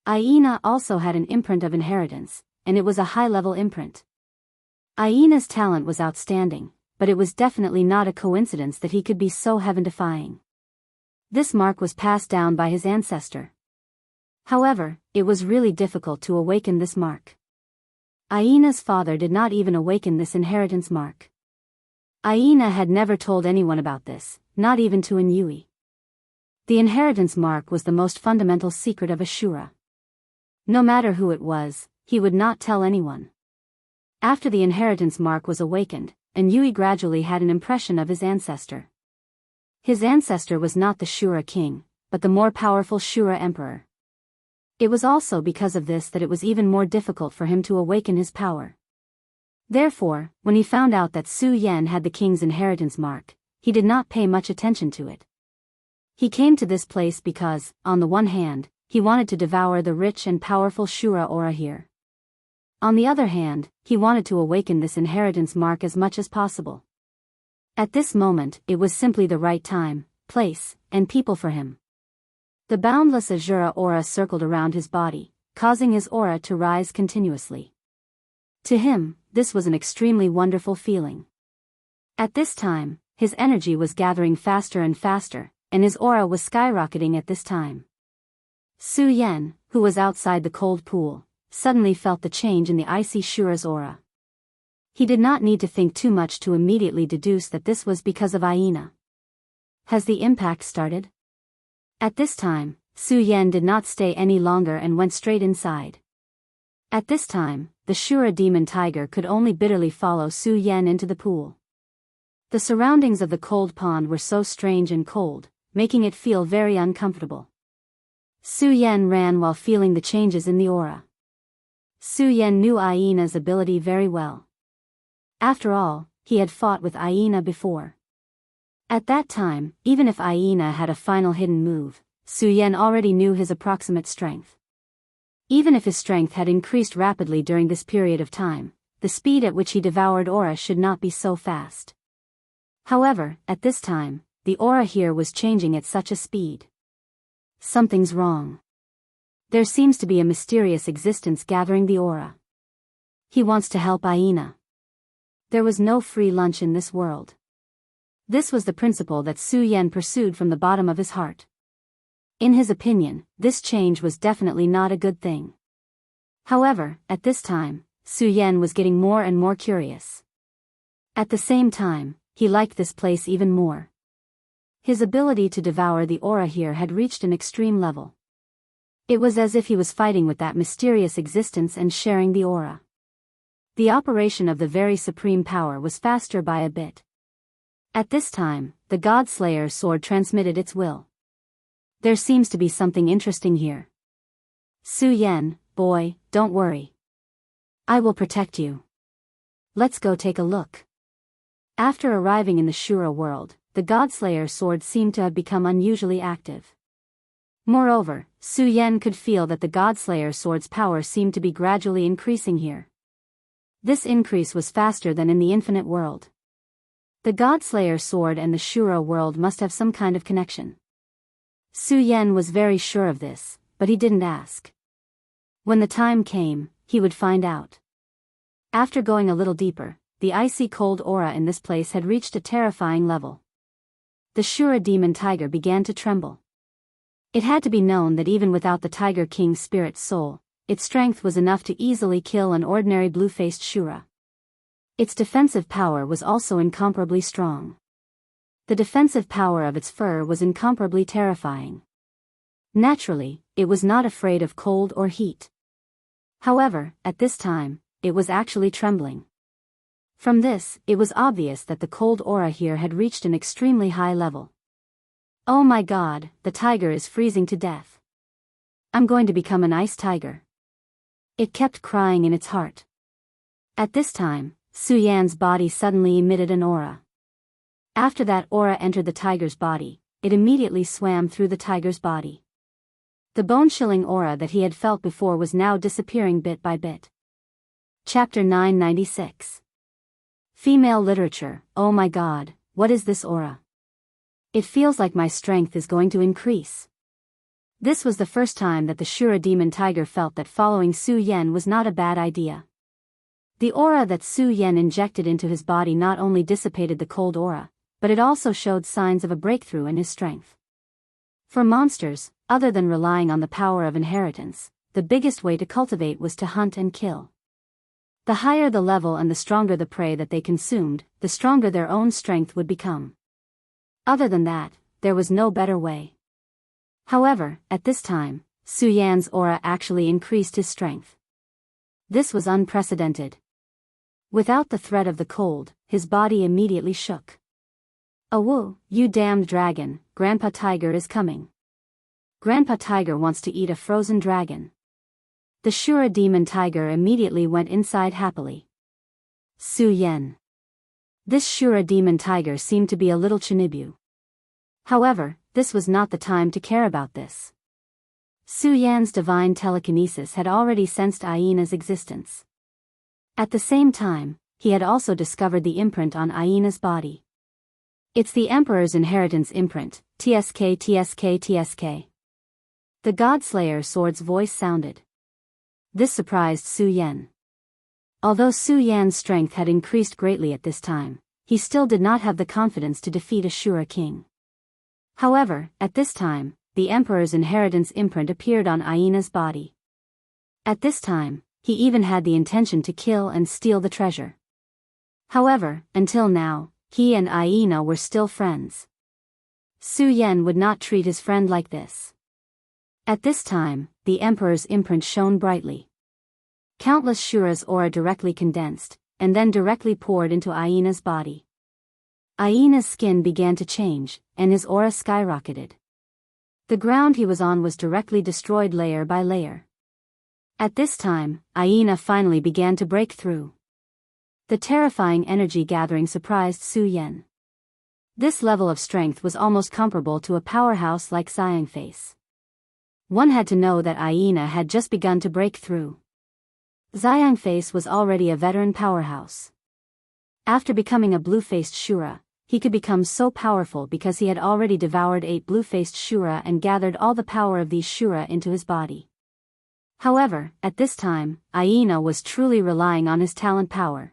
Aina also had an imprint of inheritance, and it was a high-level imprint. Aina's talent was outstanding, but it was definitely not a coincidence that he could be so heaven-defying. This mark was passed down by his ancestor. However, it was really difficult to awaken this mark. Aina's father did not even awaken this inheritance mark. Aina had never told anyone about this, not even to Yui. The inheritance mark was the most fundamental secret of Ashura. No matter who it was, he would not tell anyone. After the inheritance mark was awakened, Yui gradually had an impression of his ancestor. His ancestor was not the Shura king, but the more powerful Shura emperor. It was also because of this that it was even more difficult for him to awaken his power. Therefore, when he found out that Su Yan had the king's inheritance mark, he did not pay much attention to it. He came to this place because, on the one hand, he wanted to devour the rich and powerful Shura aura here. On the other hand, he wanted to awaken this inheritance mark as much as possible. At this moment, it was simply the right time, place, and people for him. The boundless Azura aura circled around his body, causing his aura to rise continuously. To him, this was an extremely wonderful feeling. At this time, his energy was gathering faster and faster, and his aura was skyrocketing at this time. Su Yan, who was outside the cold pool, suddenly felt the change in the icy Shura's aura. He did not need to think too much to immediately deduce that this was because of Aina. Has the impact started? At this time, Su Yan did not stay any longer and went straight inside. At this time, the Shura demon tiger could only bitterly follow Su Yan into the pool. The surroundings of the cold pond were so strange and cold, making it feel very uncomfortable. Su Yan ran while feeling the changes in the aura. Su Yan knew Aina's ability very well. After all, he had fought with Aina before. At that time, even if Aina had a final hidden move, Su Yan already knew his approximate strength. Even if his strength had increased rapidly during this period of time, the speed at which he devoured aura should not be so fast. However, at this time, the aura here was changing at such a speed. Something's wrong. There seems to be a mysterious existence gathering the aura. He wants to help Aina. There was no free lunch in this world. This was the principle that Su Yan pursued from the bottom of his heart. In his opinion, this change was definitely not a good thing. However, at this time, Su Yan was getting more and more curious. At the same time, he liked this place even more. His ability to devour the aura here had reached an extreme level. It was as if he was fighting with that mysterious existence and sharing the aura. The operation of the very supreme power was faster by a bit. At this time, the God-Slayer sword transmitted its will. There seems to be something interesting here. Su Yan, boy, don't worry. I will protect you. Let's go take a look. After arriving in the Shura world, the God-Slayer sword seemed to have become unusually active. Moreover, Su Yan could feel that the God-Slayer sword's power seemed to be gradually increasing here. This increase was faster than in the infinite world. The God-Slayer sword and the Shura world must have some kind of connection. Su Yan was very sure of this, but he didn't ask. When the time came, he would find out. After going a little deeper, the icy cold aura in this place had reached a terrifying level. The Shura demon tiger began to tremble. It had to be known that even without the Tiger King's spirit soul, its strength was enough to easily kill an ordinary blue-faced Shura. Its defensive power was also incomparably strong. The defensive power of its fur was incomparably terrifying. Naturally, it was not afraid of cold or heat. However, at this time, it was actually trembling. From this, it was obvious that the cold aura here had reached an extremely high level. Oh my God, the tiger is freezing to death. I'm going to become an ice tiger. It kept crying in its heart. At this time, Su Yan's body suddenly emitted an aura. After that aura entered the tiger's body, it immediately swam through the tiger's body. The bone-chilling aura that he had felt before was now disappearing bit by bit. Chapter 996. Female literature. Oh my God, what is this aura? It feels like my strength is going to increase. This was the first time that the Shura demon tiger felt that following Su Yan was not a bad idea. The aura that Su Yan injected into his body not only dissipated the cold aura, but it also showed signs of a breakthrough in his strength. For monsters, other than relying on the power of inheritance, the biggest way to cultivate was to hunt and kill. The higher the level and the stronger the prey that they consumed, the stronger their own strength would become. Other than that, there was no better way. However, at this time, Su Yan's aura actually increased his strength. This was unprecedented. Without the threat of the cold, his body immediately shook. "Awoo, you damned dragon, Grandpa Tiger is coming. Grandpa Tiger wants to eat a frozen dragon." The Shura demon tiger immediately went inside happily. Su Yan. This Shura demon tiger seemed to be a little chinibu. However, this was not the time to care about this. Su Yan's divine telekinesis had already sensed Aina's existence. At the same time, he had also discovered the imprint on Aina's body. It's the Emperor's inheritance imprint, TSK TSK TSK. The God-Slayer sword's voice sounded. This surprised Su Yan. Although Su Yan's strength had increased greatly at this time, he still did not have the confidence to defeat a Shura king. However, at this time, the Emperor's inheritance imprint appeared on Aina's body. At this time, he even had the intention to kill and steal the treasure. However, until now, he and Aina were still friends. Su Yan would not treat his friend like this. At this time, the Emperor's imprint shone brightly. Countless Shura's aura directly condensed, and then directly poured into Aina's body. Aina's skin began to change, and his aura skyrocketed. The ground he was on was directly destroyed layer by layer. At this time, Aina finally began to break through. The terrifying energy gathering surprised Su Yan. This level of strength was almost comparable to a powerhouse like Xiangface. One had to know that Aina had just begun to break through. Xiangface was already a veteran powerhouse. After becoming a blue-faced Shura, he could become so powerful because he had already devoured 8 blue-faced Shura and gathered all the power of these Shura into his body. However, at this time, Aina was truly relying on his talent power.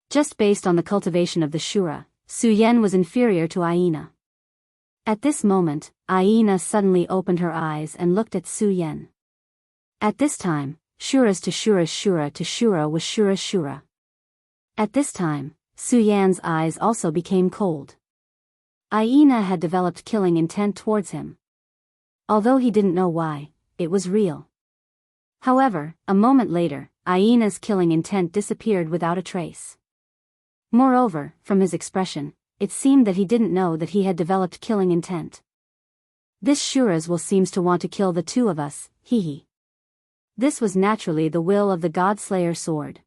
Just based on the cultivation of the Shura, Su Yan was inferior to Aina. At this moment, Aina suddenly opened her eyes and looked at Su Yan. At this time, Shura's to Shura's Shura to Shura was Shura's Shura. At this time, Su Yan's eyes also became cold. Aina had developed killing intent towards him. Although he didn't know why, it was real. However, a moment later, Aina's killing intent disappeared without a trace. Moreover, from his expression, it seemed that he didn't know that he had developed killing intent. This Shura's will seems to want to kill the two of us, hee. This was naturally the will of the God-Slayer sword.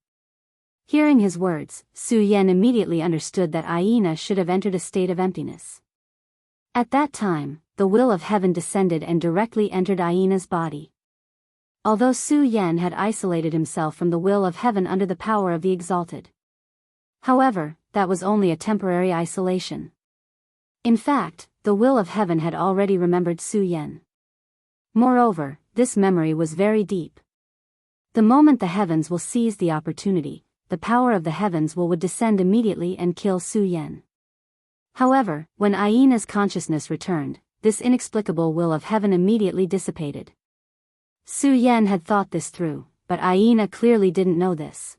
Hearing his words, Su Yan immediately understood that Aina should have entered a state of emptiness. At that time, the will of heaven descended and directly entered Aina's body. Although Su Yan had isolated himself from the will of heaven under the power of the Exalted. However, that was only a temporary isolation. In fact, the will of heaven had already remembered Su Yan. Moreover, this memory was very deep. The moment the heavens will seize the opportunity, the power of the heavens would descend immediately and kill Su Yan. However, when Aina's consciousness returned, this inexplicable will of heaven immediately dissipated. Su Yan had thought this through, but Aina clearly didn't know this.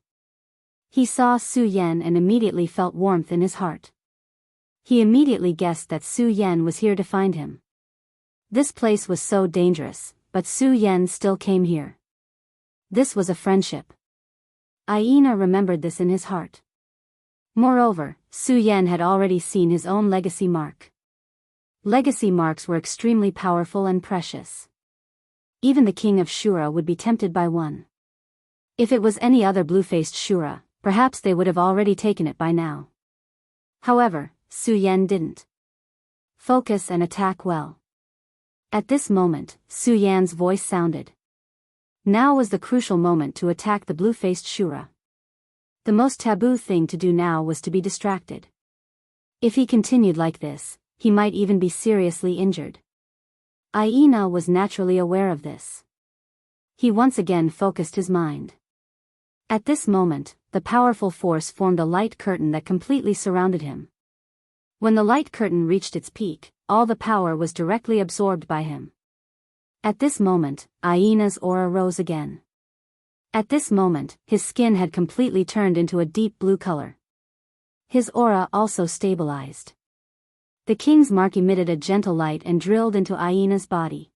He saw Su Yan and immediately felt warmth in his heart. He immediately guessed that Su Yan was here to find him. This place was so dangerous, but Su Yan still came here. This was a friendship. Aina remembered this in his heart. Moreover, Su Yan had already seen his own legacy mark. Legacy marks were extremely powerful and precious. Even the king of Shura would be tempted by one. If it was any other blue-faced Shura, perhaps they would have already taken it by now. However, Su Yan didn't. Focus and attack well. At this moment, Su Yan's voice sounded. Now was the crucial moment to attack the blue-faced Shura. The most taboo thing to do now was to be distracted. If he continued like this, he might even be seriously injured. Aina was naturally aware of this. He once again focused his mind. At this moment, the powerful force formed a light curtain that completely surrounded him. When the light curtain reached its peak, all the power was directly absorbed by him. At this moment, Aina's aura rose again. At this moment, his skin had completely turned into a deep blue color. His aura also stabilized. The king's mark emitted a gentle light and drilled into Aina's body.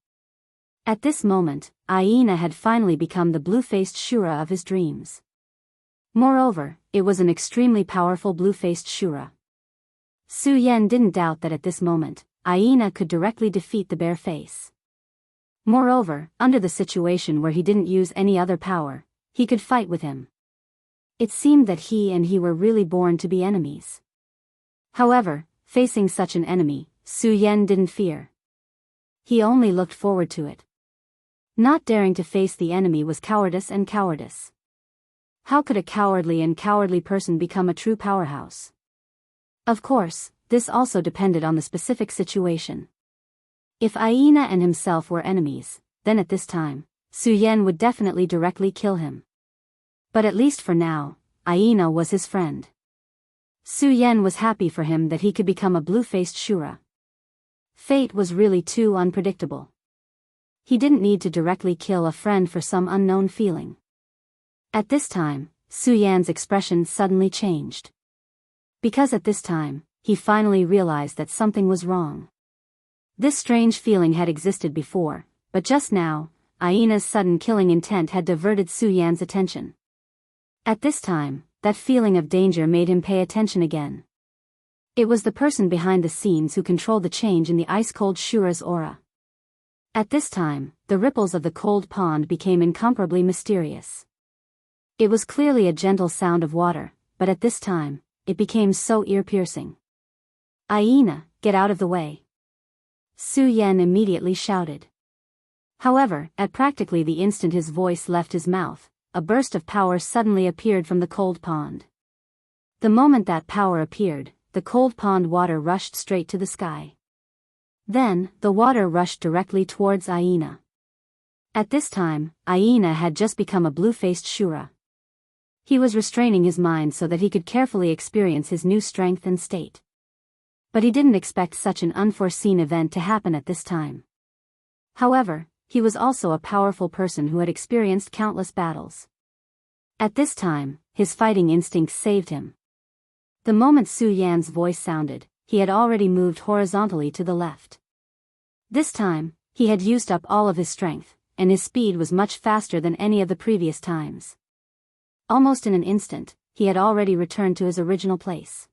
At this moment, Aina had finally become the blue-faced Shura of his dreams. Moreover, it was an extremely powerful blue-faced Shura. Su Yan didn't doubt that at this moment, Aina could directly defeat the bare face. Moreover, under the situation where he didn't use any other power, he could fight with him. It seemed that he were really born to be enemies. However, facing such an enemy, Su Yan didn't fear. He only looked forward to it. Not daring to face the enemy was cowardice and cowardice. How could a cowardly person become a true powerhouse? Of course, this also depended on the specific situation. If Aina and himself were enemies, then at this time, Su Yan would definitely directly kill him. But at least for now, Aina was his friend. Su Yan was happy for him that he could become a blue-faced Shura. Fate was really too unpredictable. He didn't need to directly kill a friend for some unknown feeling. At this time, Su Yan's expression suddenly changed. Because at this time, he finally realized that something was wrong. This strange feeling had existed before, but just now, Aina's sudden killing intent had diverted Su Yan's attention. At this time, that feeling of danger made him pay attention again. It was the person behind the scenes who controlled the change in the ice-cold Shura's aura. At this time, the ripples of the cold pond became incomparably mysterious. It was clearly a gentle sound of water, but at this time, it became so ear-piercing. "Aina, get out of the way!" Su Yan immediately shouted. However, at practically the instant his voice left his mouth, a burst of power suddenly appeared from the cold pond. The moment that power appeared, the cold pond water rushed straight to the sky. Then, the water rushed directly towards Aina. At this time, Aina had just become a blue-faced Shura. He was restraining his mind so that he could carefully experience his new strength and state. But he didn't expect such an unforeseen event to happen at this time. However, he was also a powerful person who had experienced countless battles. At this time, his fighting instincts saved him. The moment Su Yan's voice sounded, he had already moved horizontally to the left. This time, he had used up all of his strength, and his speed was much faster than any of the previous times. Almost in an instant, he had already returned to his original place.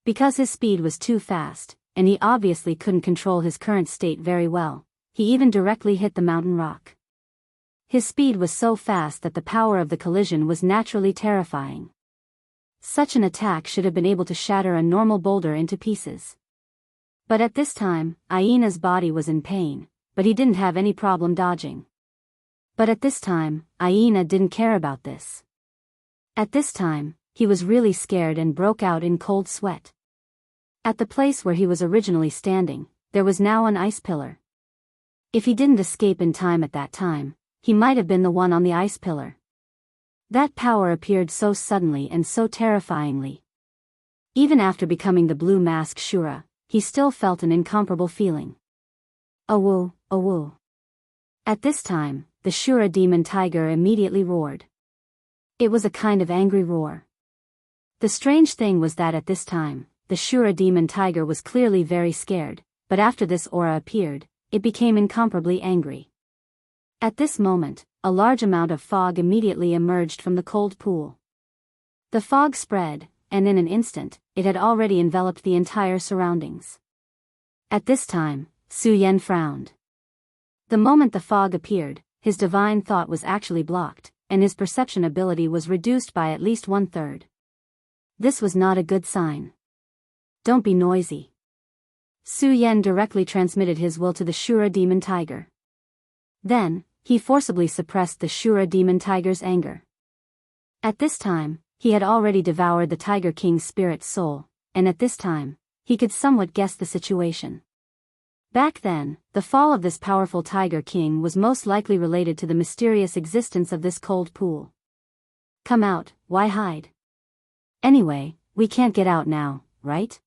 Because his speed was too fast, and he obviously couldn't control his current state very well, he even directly hit the mountain rock. His speed was so fast that the power of the collision was naturally terrifying. Such an attack should have been able to shatter a normal boulder into pieces. But at this time, Aina's body was in pain, but he didn't have any problem dodging. But at this time, Aina didn't care about this. At this time, he was really scared and broke out in cold sweat. At the place where he was originally standing, there was now an ice pillar. If he didn't escape in time at that time, he might have been the one on the ice pillar. That power appeared so suddenly and so terrifyingly. Even after becoming the Blue Mask Shura, he still felt an incomparable feeling. "Awoo, awoo." At this time, the Shura demon tiger immediately roared. It was a kind of angry roar. The strange thing was that at this time, the Shura demon tiger was clearly very scared, but after this aura appeared, it became incomparably angry. At this moment, a large amount of fog immediately emerged from the cold pool. The fog spread, and in an instant, it had already enveloped the entire surroundings. At this time, Su Yan frowned. The moment the fog appeared, his divine thought was actually blocked, and his perception ability was reduced by at least 1/3. This was not a good sign. "Don't be noisy." Su Yan directly transmitted his will to the Shura demon tiger. Then, he forcibly suppressed the Shura demon tiger's anger. At this time, he had already devoured the Tiger King's spirit soul, and at this time, he could somewhat guess the situation. Back then, the fall of this powerful Tiger King was most likely related to the mysterious existence of this cold pool. "Come out, why hide? Anyway, we can't get out now, right?"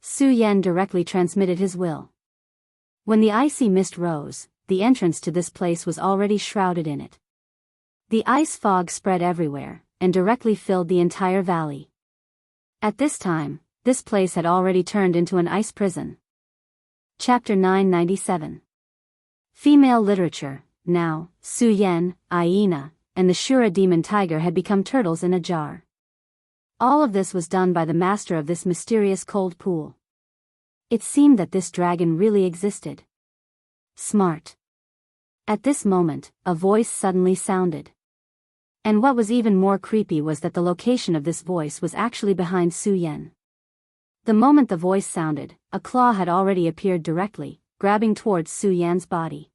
Su Yan directly transmitted his will. When the icy mist rose, the entrance to this place was already shrouded in it. The ice fog spread everywhere, and directly filled the entire valley. At this time, this place had already turned into an ice prison. Chapter 997. Female Literature. Now, Su Yan, Aina, and the Shura demon tiger had become turtles in a jar. All of this was done by the master of this mysterious cold pool. It seemed that this dragon really existed. Smart. At this moment, a voice suddenly sounded. And what was even more creepy was that the location of this voice was actually behind Su Yan. The moment the voice sounded, a claw had already appeared directly, grabbing towards Su Yan's body.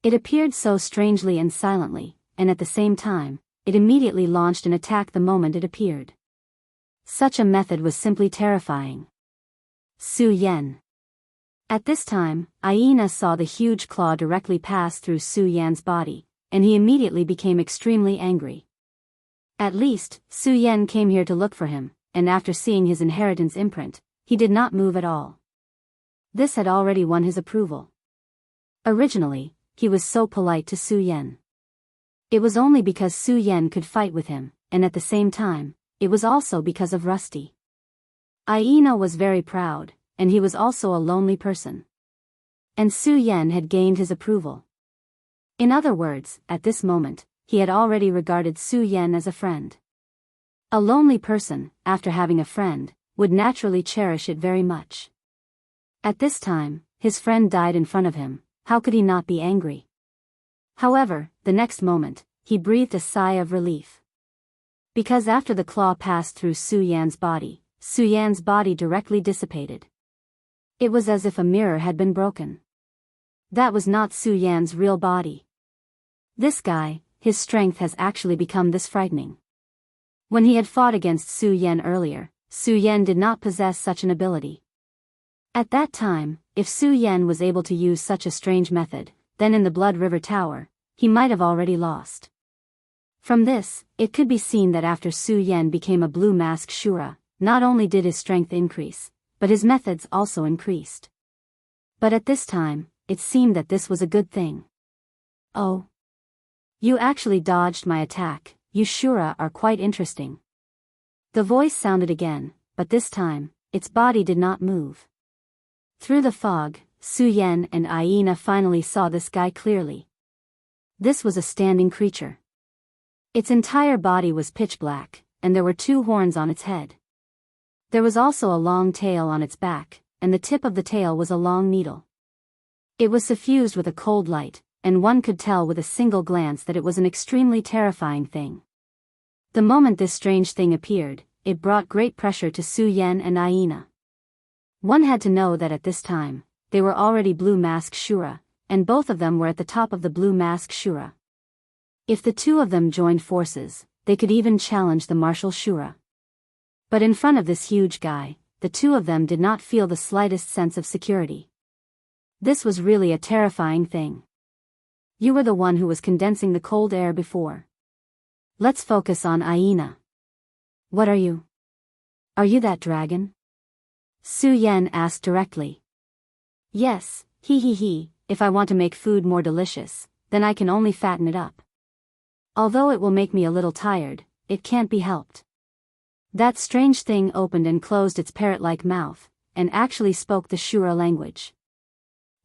It appeared so strangely and silently, and at the same time, it immediately launched an attack the moment it appeared. Such a method was simply terrifying. Su Yan. At this time, Aina saw the huge claw directly pass through Su Yan's body, and he immediately became extremely angry. At least, Su Yan came here to look for him, and after seeing his inheritance imprint, he did not move at all. This had already won his approval. Originally, he was so polite to Su Yan. It was only because Su Yan could fight with him, and at the same time, it was also because of Rusty. Aina was very proud, and he was also a lonely person. And Su Yan had gained his approval. In other words, at this moment, he had already regarded Su Yan as a friend. A lonely person, after having a friend, would naturally cherish it very much. At this time, his friend died in front of him. How could he not be angry? However, the next moment, he breathed a sigh of relief. Because after the claw passed through Su Yan's body directly dissipated. It was as if a mirror had been broken. That was not Su Yan's real body. This guy, his strength has actually become this frightening. When he had fought against Su Yan earlier, Su Yan did not possess such an ability. At that time, if Su Yan was able to use such a strange method, then in the Blood River Tower, he might have already lost. From this, it could be seen that after Su Yan became a blue mask Shura, not only did his strength increase, but his methods also increased. But at this time, it seemed that this was a good thing. Oh. You actually dodged my attack, you Shura are quite interesting. The voice sounded again, but this time, its body did not move. Through the fog, Su Yan and Aina finally saw this guy clearly. This was a standing creature. Its entire body was pitch black, and there were 2 horns on its head. There was also a long tail on its back, and the tip of the tail was a long needle. It was suffused with a cold light, and one could tell with a single glance that it was an extremely terrifying thing. The moment this strange thing appeared, it brought great pressure to Su Yan and Aina. One had to know that at this time, they were already Blue Mask Shura, and both of them were at the top of the Blue Mask Shura. If the 2 of them joined forces, they could even challenge the Martial Shura. But in front of this huge guy, the 2 of them did not feel the slightest sense of security. This was really a terrifying thing. You were the one who was condensing the cold air before. Let's focus on Aina. What are you? Are you that dragon? Su Yan asked directly. Yes, if I want to make food more delicious, then I can only fatten it up. Although it will make me a little tired, it can't be helped. That strange thing opened and closed its parrot-like mouth, and actually spoke the Shura language.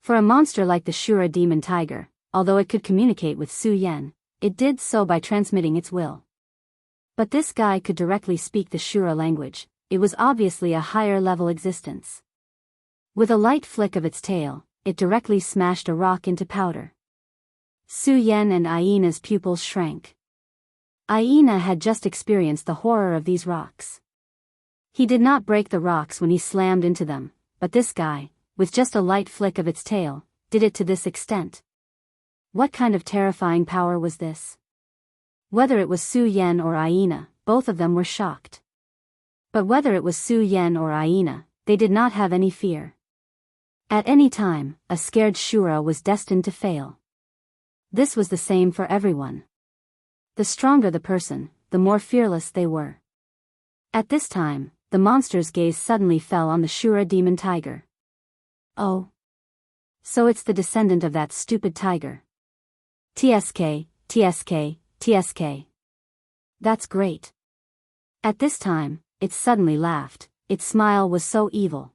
For a monster like the Shura demon tiger, although it could communicate with Su Yan, it did so by transmitting its will. But this guy could directly speak the Shura language. It was obviously a higher-level existence. With a light flick of its tail, it directly smashed a rock into powder. Su Yan and Aina's pupils shrank. Aina had just experienced the horror of these rocks. He did not break the rocks when he slammed into them, but this guy, with just a light flick of its tail, did it to this extent. What kind of terrifying power was this? Whether it was Su Yan or Aina, both of them were shocked. But whether it was Su Yan or Aina, they did not have any fear. At any time, a scared Shura was destined to fail. This was the same for everyone. The stronger the person, the more fearless they were. At this time, the monster's gaze suddenly fell on the Shura demon tiger. Oh. So it's the descendant of that stupid tiger. TSK. That's great. At this time, it suddenly laughed. Its smile was so evil.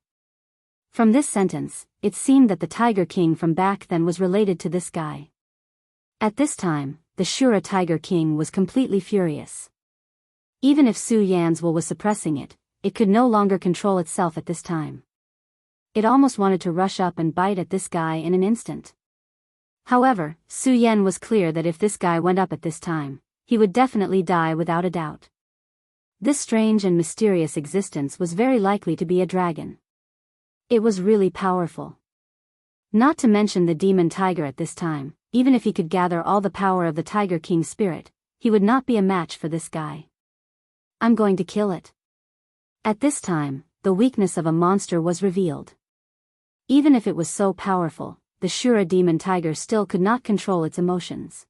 From this sentence, it seemed that the Tiger King from back then was related to this guy. At this time, the Shura Tiger King was completely furious. Even if Su Yan's will was suppressing it, it could no longer control itself at this time. It almost wanted to rush up and bite at this guy in an instant. However, Su Yan was clear that if this guy went up at this time, he would definitely die without a doubt. This strange and mysterious existence was very likely to be a dragon. It was really powerful. Not to mention the demon tiger at this time, even if he could gather all the power of the Tiger King's spirit, he would not be a match for this guy. I'm going to kill it. At this time, the weakness of a monster was revealed. Even if it was so powerful, the Shura demon tiger still could not control its emotions.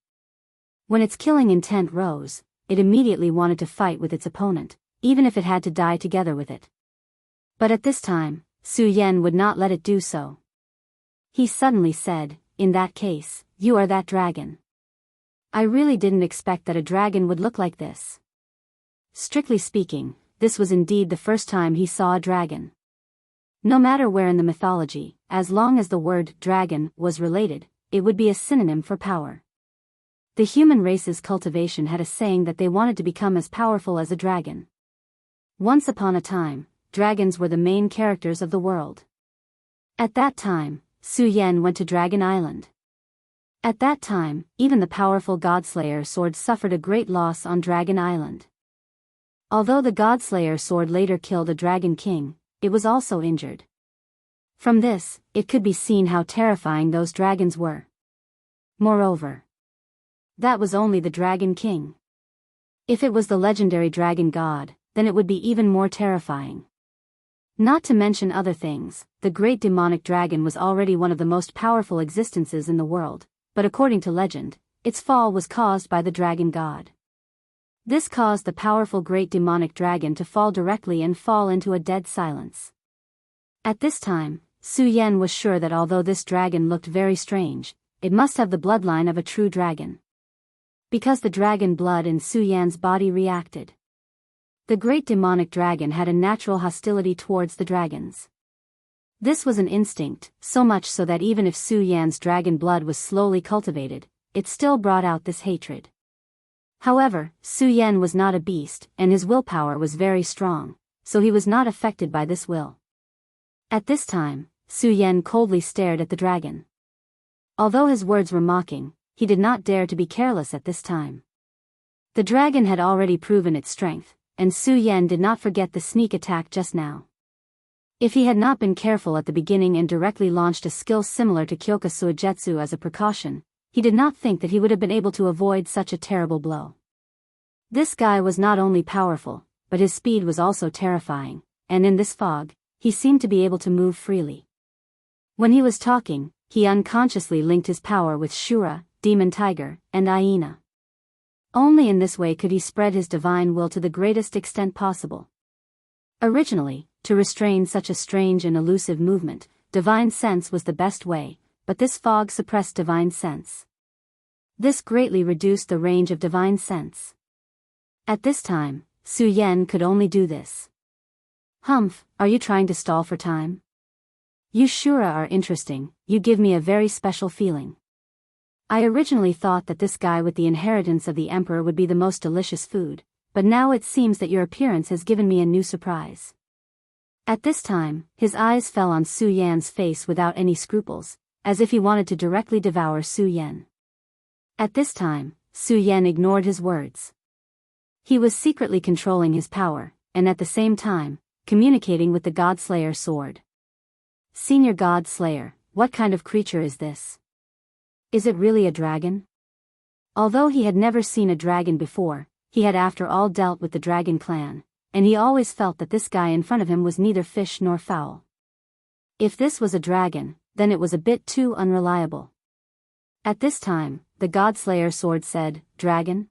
When its killing intent rose, it immediately wanted to fight with its opponent, even if it had to die together with it. But at this time, Su Yan would not let it do so. He suddenly said, "In that case, you are that dragon. I really didn't expect that a dragon would look like this." Strictly speaking, this was indeed the first time he saw a dragon. No matter where in the mythology, as long as the word dragon was related, it would be a synonym for power. The human race's cultivation had a saying that they wanted to become as powerful as a dragon. Once upon a time, dragons were the main characters of the world. At that time, Su Yan went to Dragon Island. At that time, even the powerful Godslayer sword suffered a great loss on Dragon Island. Although the Godslayer sword later killed a dragon king, it was also injured. From this, it could be seen how terrifying those dragons were. Moreover, that was only the dragon king. If it was the legendary dragon god, then it would be even more terrifying. Not to mention other things, the great demonic dragon was already one of the most powerful existences in the world, but according to legend, its fall was caused by the dragon god. This caused the powerful great demonic dragon to fall directly and fall into a dead silence. At this time, Su Yan was sure that although this dragon looked very strange, it must have the bloodline of a true dragon. Because the dragon blood in Su Yan's body reacted. The great demonic dragon had a natural hostility towards the dragons. This was an instinct, so much so that even if Su Yan's dragon blood was slowly cultivated, it still brought out this hatred. However, Su Yan was not a beast, and his willpower was very strong, so he was not affected by this will. At this time, Su Yan coldly stared at the dragon. Although his words were mocking, he did not dare to be careless at this time. The dragon had already proven its strength, and Su Yan did not forget the sneak attack just now. If he had not been careful at the beginning and directly launched a skill similar to Kyoka Suigetsu as a precaution, he did not think that he would have been able to avoid such a terrible blow. This guy was not only powerful, but his speed was also terrifying, and in this fog, he seemed to be able to move freely. When he was talking, he unconsciously linked his power with Shura, Demon Tiger, and Hyena. Only in this way could he spread his divine will to the greatest extent possible. Originally, to restrain such a strange and elusive movement, divine sense was the best way, but this fog suppressed divine sense. This greatly reduced the range of divine sense. At this time, Su Yan could only do this. Humph, are you trying to stall for time? You Shura are interesting, you give me a very special feeling. I originally thought that this guy with the inheritance of the emperor would be the most delicious food, but now it seems that your appearance has given me a new surprise. At this time, his eyes fell on Su Yan's face without any scruples, as if he wanted to directly devour Su Yan. At this time, Su Yan ignored his words. He was secretly controlling his power, and at the same time, communicating with the Godslayer sword. Senior Godslayer, what kind of creature is this? Is it really a dragon? Although he had never seen a dragon before, he had after all dealt with the dragon clan, and he always felt that this guy in front of him was neither fish nor fowl. If this was a dragon, then it was a bit too unreliable. At this time, the Godslayer sword said, "Dragon?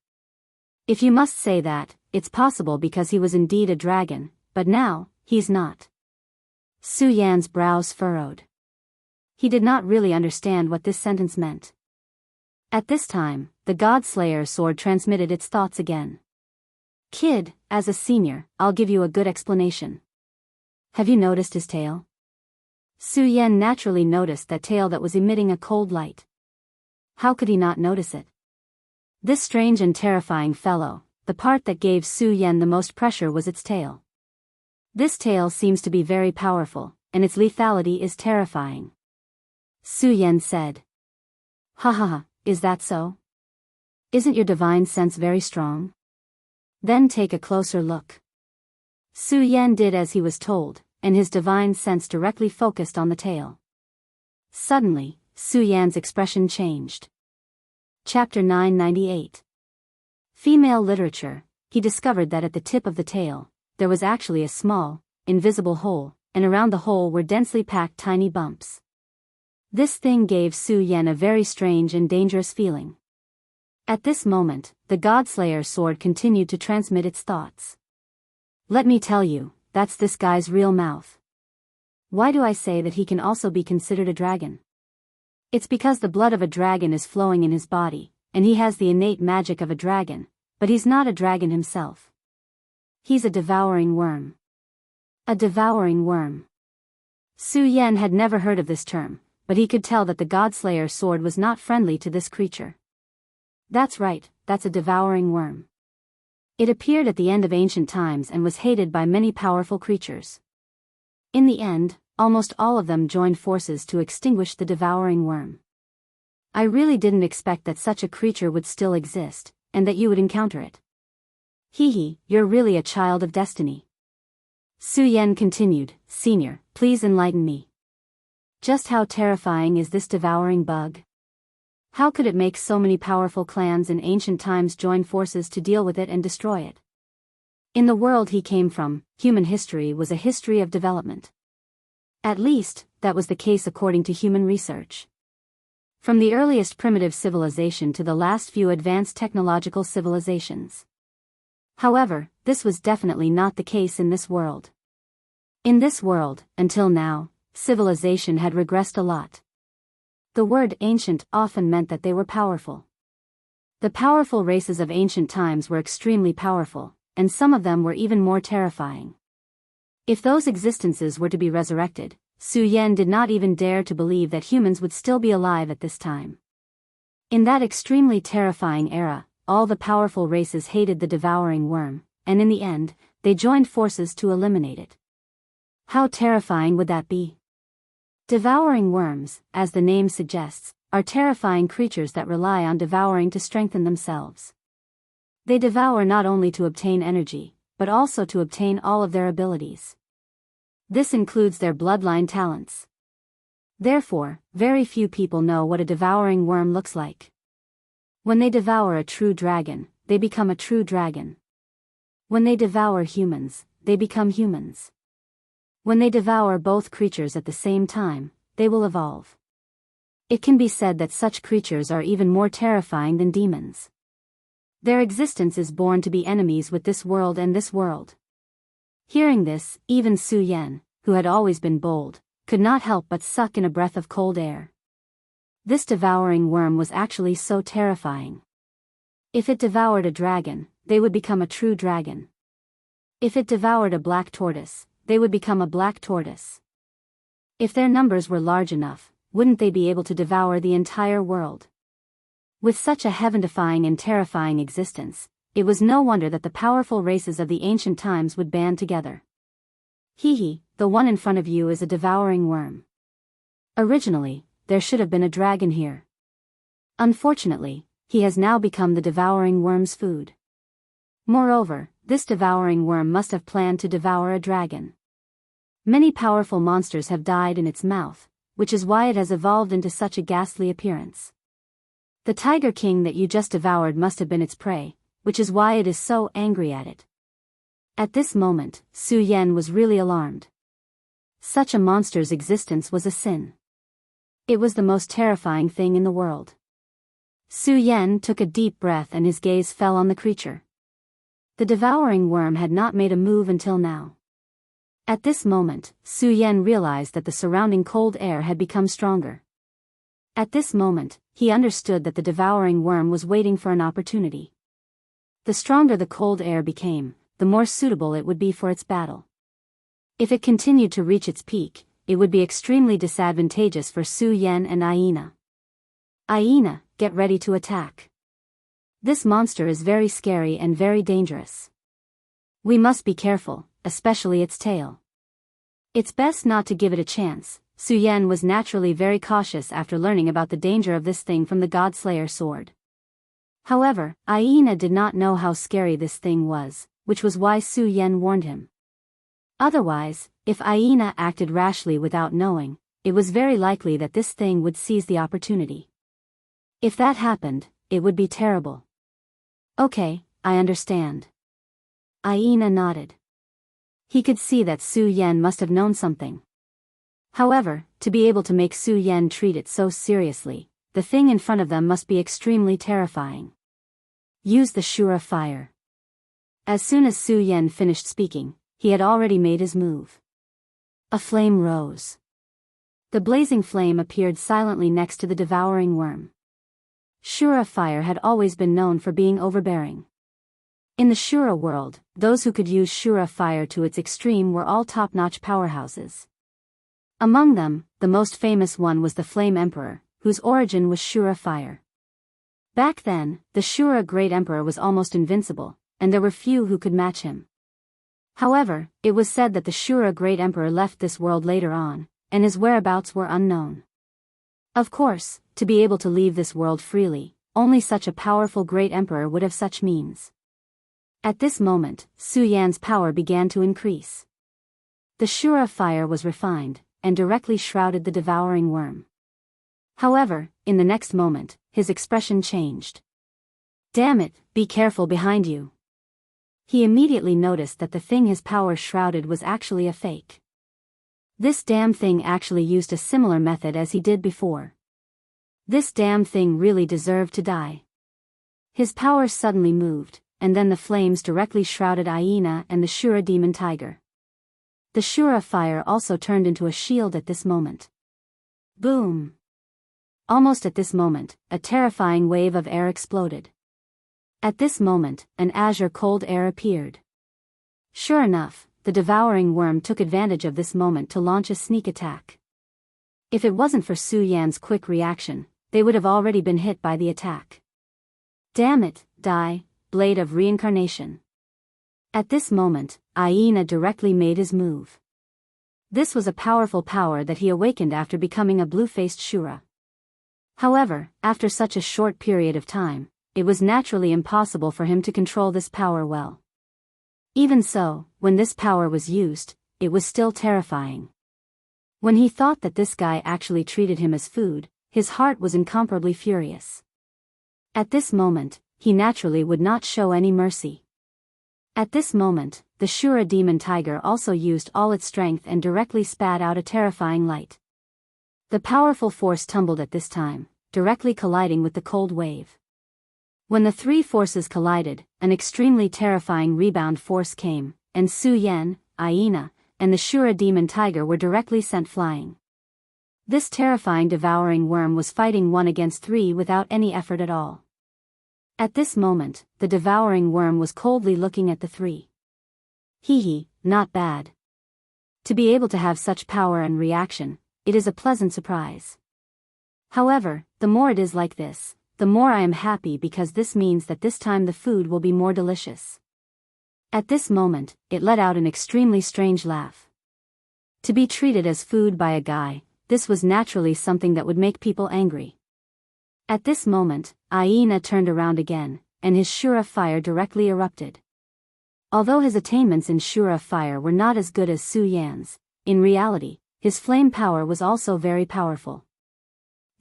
If you must say that, it's possible because he was indeed a dragon, but now, he's not." Su Yan's brows furrowed. He did not really understand what this sentence meant. At this time, the Godslayer sword transmitted its thoughts again. "Kid, as a senior, I'll give you a good explanation. Have you noticed his tail?" Su Yan naturally noticed that tail that was emitting a cold light. How could he not notice it? This strange and terrifying fellow, the part that gave Su Yan the most pressure was its tail. This tail seems to be very powerful, and its lethality is terrifying. Su Yan said. "Ha ha ha, is that so? Isn't your divine sense very strong? Then take a closer look." Su Yan did as he was told, and his divine sense directly focused on the tail. Suddenly, Su Yan's expression changed. Chapter 998. Female Literature. He discovered that at the tip of the tail, there was actually a small, invisible hole, and around the hole were densely packed tiny bumps. This thing gave Su Yan a very strange and dangerous feeling. At this moment, the Godslayer sword continued to transmit its thoughts. "Let me tell you, that's this guy's real mouth. Why do I say that he can also be considered a dragon? It's because the blood of a dragon is flowing in his body, and he has the innate magic of a dragon, but he's not a dragon himself. He's a devouring worm." A devouring worm. Su Yan had never heard of this term, but he could tell that the Godslayer sword was not friendly to this creature. That's right, that's a devouring worm. It appeared at the end of ancient times and was hated by many powerful creatures. In the end, almost all of them joined forces to extinguish the devouring worm. I really didn't expect that such a creature would still exist, and that you would encounter it. Hee, you're really a child of destiny. Su Yan continued, Senior, please enlighten me. Just how terrifying is this devouring bug? How could it make so many powerful clans in ancient times join forces to deal with it and destroy it? In the world he came from, human history was a history of development. At least, that was the case according to human research. From the earliest primitive civilization to the last few advanced technological civilizations. However, this was definitely not the case in this world. In this world, until now, civilization had regressed a lot. The word ancient often meant that they were powerful. The powerful races of ancient times were extremely powerful, and some of them were even more terrifying. If those existences were to be resurrected, Su Yan did not even dare to believe that humans would still be alive at this time. In that extremely terrifying era, all the powerful races hated the devouring worm, and in the end, they joined forces to eliminate it. How terrifying would that be? Devouring worms, as the name suggests, are terrifying creatures that rely on devouring to strengthen themselves. They devour not only to obtain energy, but also to obtain all of their abilities. This includes their bloodline talents. Therefore, very few people know what a devouring worm looks like. When they devour a true dragon, they become a true dragon. When they devour humans, they become humans. When they devour both creatures at the same time, they will evolve. It can be said that such creatures are even more terrifying than demons. Their existence is born to be enemies with this world and this world. Hearing this, even Su Yan, who had always been bold, could not help but suck in a breath of cold air. This devouring worm was actually so terrifying. If it devoured a dragon, they would become a true dragon. If it devoured a black tortoise, they would become a black tortoise. If their numbers were large enough, wouldn't they be able to devour the entire world? With such a heaven-defying and terrifying existence, it was no wonder that the powerful races of the ancient times would band together. Hee, the one in front of you is a devouring worm. Originally, there should have been a dragon here. Unfortunately, he has now become the devouring worm's food. Moreover, this devouring worm must have planned to devour a dragon. Many powerful monsters have died in its mouth, which is why it has evolved into such a ghastly appearance. The Tiger King that you just devoured must have been its prey, which is why it is so angry at it. At this moment, Su Yan was really alarmed. Such a monster's existence was a sin. It was the most terrifying thing in the world. Su Yan took a deep breath and his gaze fell on the creature. The devouring worm had not made a move until now. At this moment, Su Yan realized that the surrounding cold air had become stronger. At this moment, he understood that the devouring worm was waiting for an opportunity. The stronger the cold air became, the more suitable it would be for its battle. If it continued to reach its peak, it would be extremely disadvantageous for Su Yan and Aina. Aina, get ready to attack. This monster is very scary and very dangerous. We must be careful, especially its tail. It's best not to give it a chance. Su Yan was naturally very cautious after learning about the danger of this thing from the Godslayer sword. However, Aina did not know how scary this thing was, which was why Su Yan warned him. Otherwise, if Aina acted rashly without knowing, it was very likely that this thing would seize the opportunity. If that happened, it would be terrible. Okay, I understand. Aina nodded. He could see that Su Yan must have known something. However, to be able to make Su Yan treat it so seriously, the thing in front of them must be extremely terrifying. Use the Shura fire. As soon as Su Yan finished speaking, he had already made his move. A flame rose. The blazing flame appeared silently next to the devouring worm. Shura fire had always been known for being overbearing. In the Shura world, those who could use Shura fire to its extreme were all top-notch powerhouses. Among them, the most famous one was the Flame Emperor, whose origin was Shura fire. Back then, the Shura Great Emperor was almost invincible, and there were few who could match him. However, it was said that the Shura Great Emperor left this world later on, and his whereabouts were unknown. Of course, to be able to leave this world freely, only such a powerful great emperor would have such means. At this moment, Su Yan's power began to increase. The Shura fire was refined, and directly shrouded the devouring worm. However, in the next moment, his expression changed. "Damn it, be careful behind you." He immediately noticed that the thing his power shrouded was actually a fake. This damn thing actually used a similar method as he did before. This damn thing really deserved to die. His power suddenly moved, and then the flames directly shrouded Aina and the Shura demon tiger. The Shura fire also turned into a shield at this moment. Boom! Almost at this moment, a terrifying wave of air exploded. At this moment, an azure cold air appeared. Sure enough, the devouring worm took advantage of this moment to launch a sneak attack. If it wasn't for Su Yan's quick reaction, they would have already been hit by the attack. Damn it, die, blade of reincarnation. At this moment, Aina directly made his move. This was a powerful power that he awakened after becoming a blue-faced Shura. However, after such a short period of time, it was naturally impossible for him to control this power well. Even so, when this power was used, it was still terrifying. When he thought that this guy actually treated him as food, his heart was incomparably furious. At this moment, he naturally would not show any mercy. At this moment, the Shura demon tiger also used all its strength and directly spat out a terrifying light. The powerful force tumbled at this time, directly colliding with the cold wave. When the three forces collided, an extremely terrifying rebound force came, and Su Yan, Aina, and the Shura demon tiger were directly sent flying. This terrifying devouring worm was fighting 1 against 3 without any effort at all. At this moment, the devouring worm was coldly looking at the three. Hee, not bad. To be able to have such power and reaction, it is a pleasant surprise. However, the more it is like this, the more I am happy because this means that this time the food will be more delicious. At this moment, it let out an extremely strange laugh. To be treated as food by a guy, this was naturally something that would make people angry. At this moment, Aina turned around again, and his Shura fire directly erupted. Although his attainments in Shura fire were not as good as Su Yan's, in reality, his flame power was also very powerful.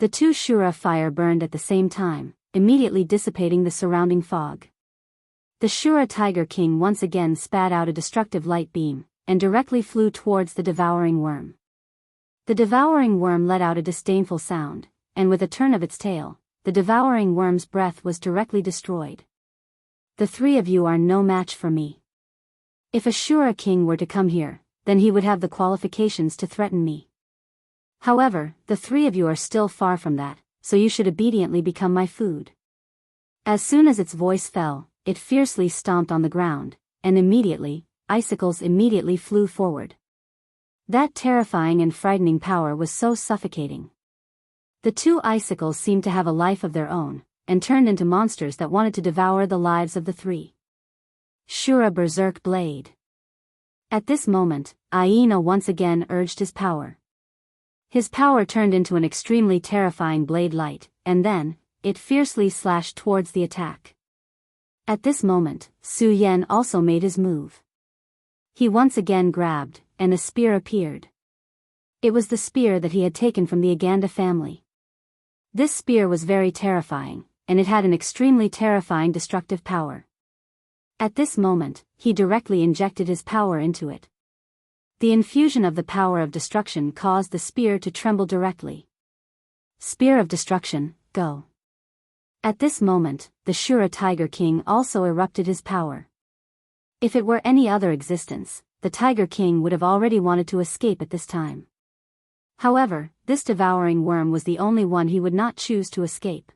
The two Shura fire burned at the same time, immediately dissipating the surrounding fog. The Shura Tiger King once again spat out a destructive light beam, and directly flew towards the devouring worm. The devouring worm let out a disdainful sound, and with a turn of its tail, the devouring worm's breath was directly destroyed. The three of you are no match for me. If a Shura king were to come here, then he would have the qualifications to threaten me. However, the three of you are still far from that, so you should obediently become my food. As soon as its voice fell, it fiercely stomped on the ground, and immediately, icicles immediately flew forward. That terrifying and frightening power was so suffocating. The two icicles seemed to have a life of their own, and turned into monsters that wanted to devour the lives of the three. Shura Berserk Blade. At this moment, Aina once again urged his power. His power turned into an extremely terrifying blade light, and then, it fiercely slashed towards the attack. At this moment, Su Yan also made his move. He once again grabbed, and a spear appeared. It was the spear that he had taken from the Aganda family. This spear was very terrifying, and it had an extremely terrifying destructive power. At this moment, he directly injected his power into it. The infusion of the power of destruction caused the spear to tremble directly. Spear of destruction, go. At this moment, the Shura Tiger King also erupted his power. If it were any other existence, the Tiger King would have already wanted to escape at this time. However, this devouring worm was the only one he would not choose to escape.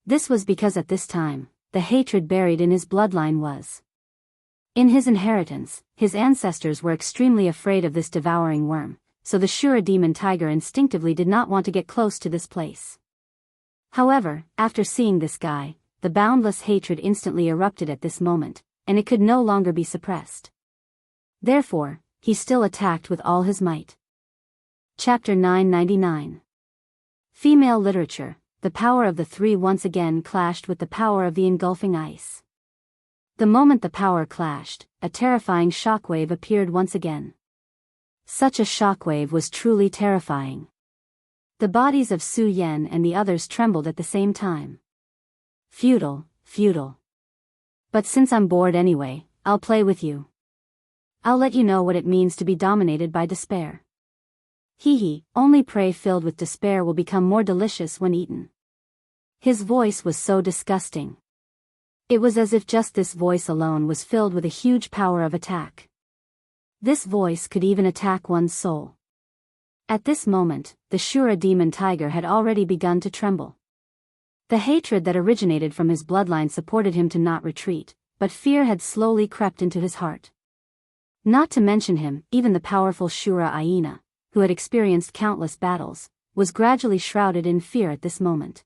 This was because at this time, the hatred buried in his bloodline was. In his inheritance, his ancestors were extremely afraid of this devouring worm, so the Shura demon tiger instinctively did not want to get close to this place. However, after seeing this guy, the boundless hatred instantly erupted at this moment, and it could no longer be suppressed. Therefore, he still attacked with all his might. Chapter 999. Female Literature. The power of the three once again clashed with the power of the engulfing ice. The moment the power clashed, a terrifying shockwave appeared once again. Such a shockwave was truly terrifying. The bodies of Su Yan and the others trembled at the same time. Futile, futile. But since I'm bored anyway, I'll play with you. I'll let you know what it means to be dominated by despair. Hee, only prey filled with despair will become more delicious when eaten. His voice was so disgusting. It was as if just this voice alone was filled with a huge power of attack. This voice could even attack one's soul. At this moment, the Shura demon tiger had already begun to tremble. The hatred that originated from his bloodline supported him to not retreat, but fear had slowly crept into his heart. Not to mention him, even the powerful Shura hyena, who had experienced countless battles, was gradually shrouded in fear at this moment.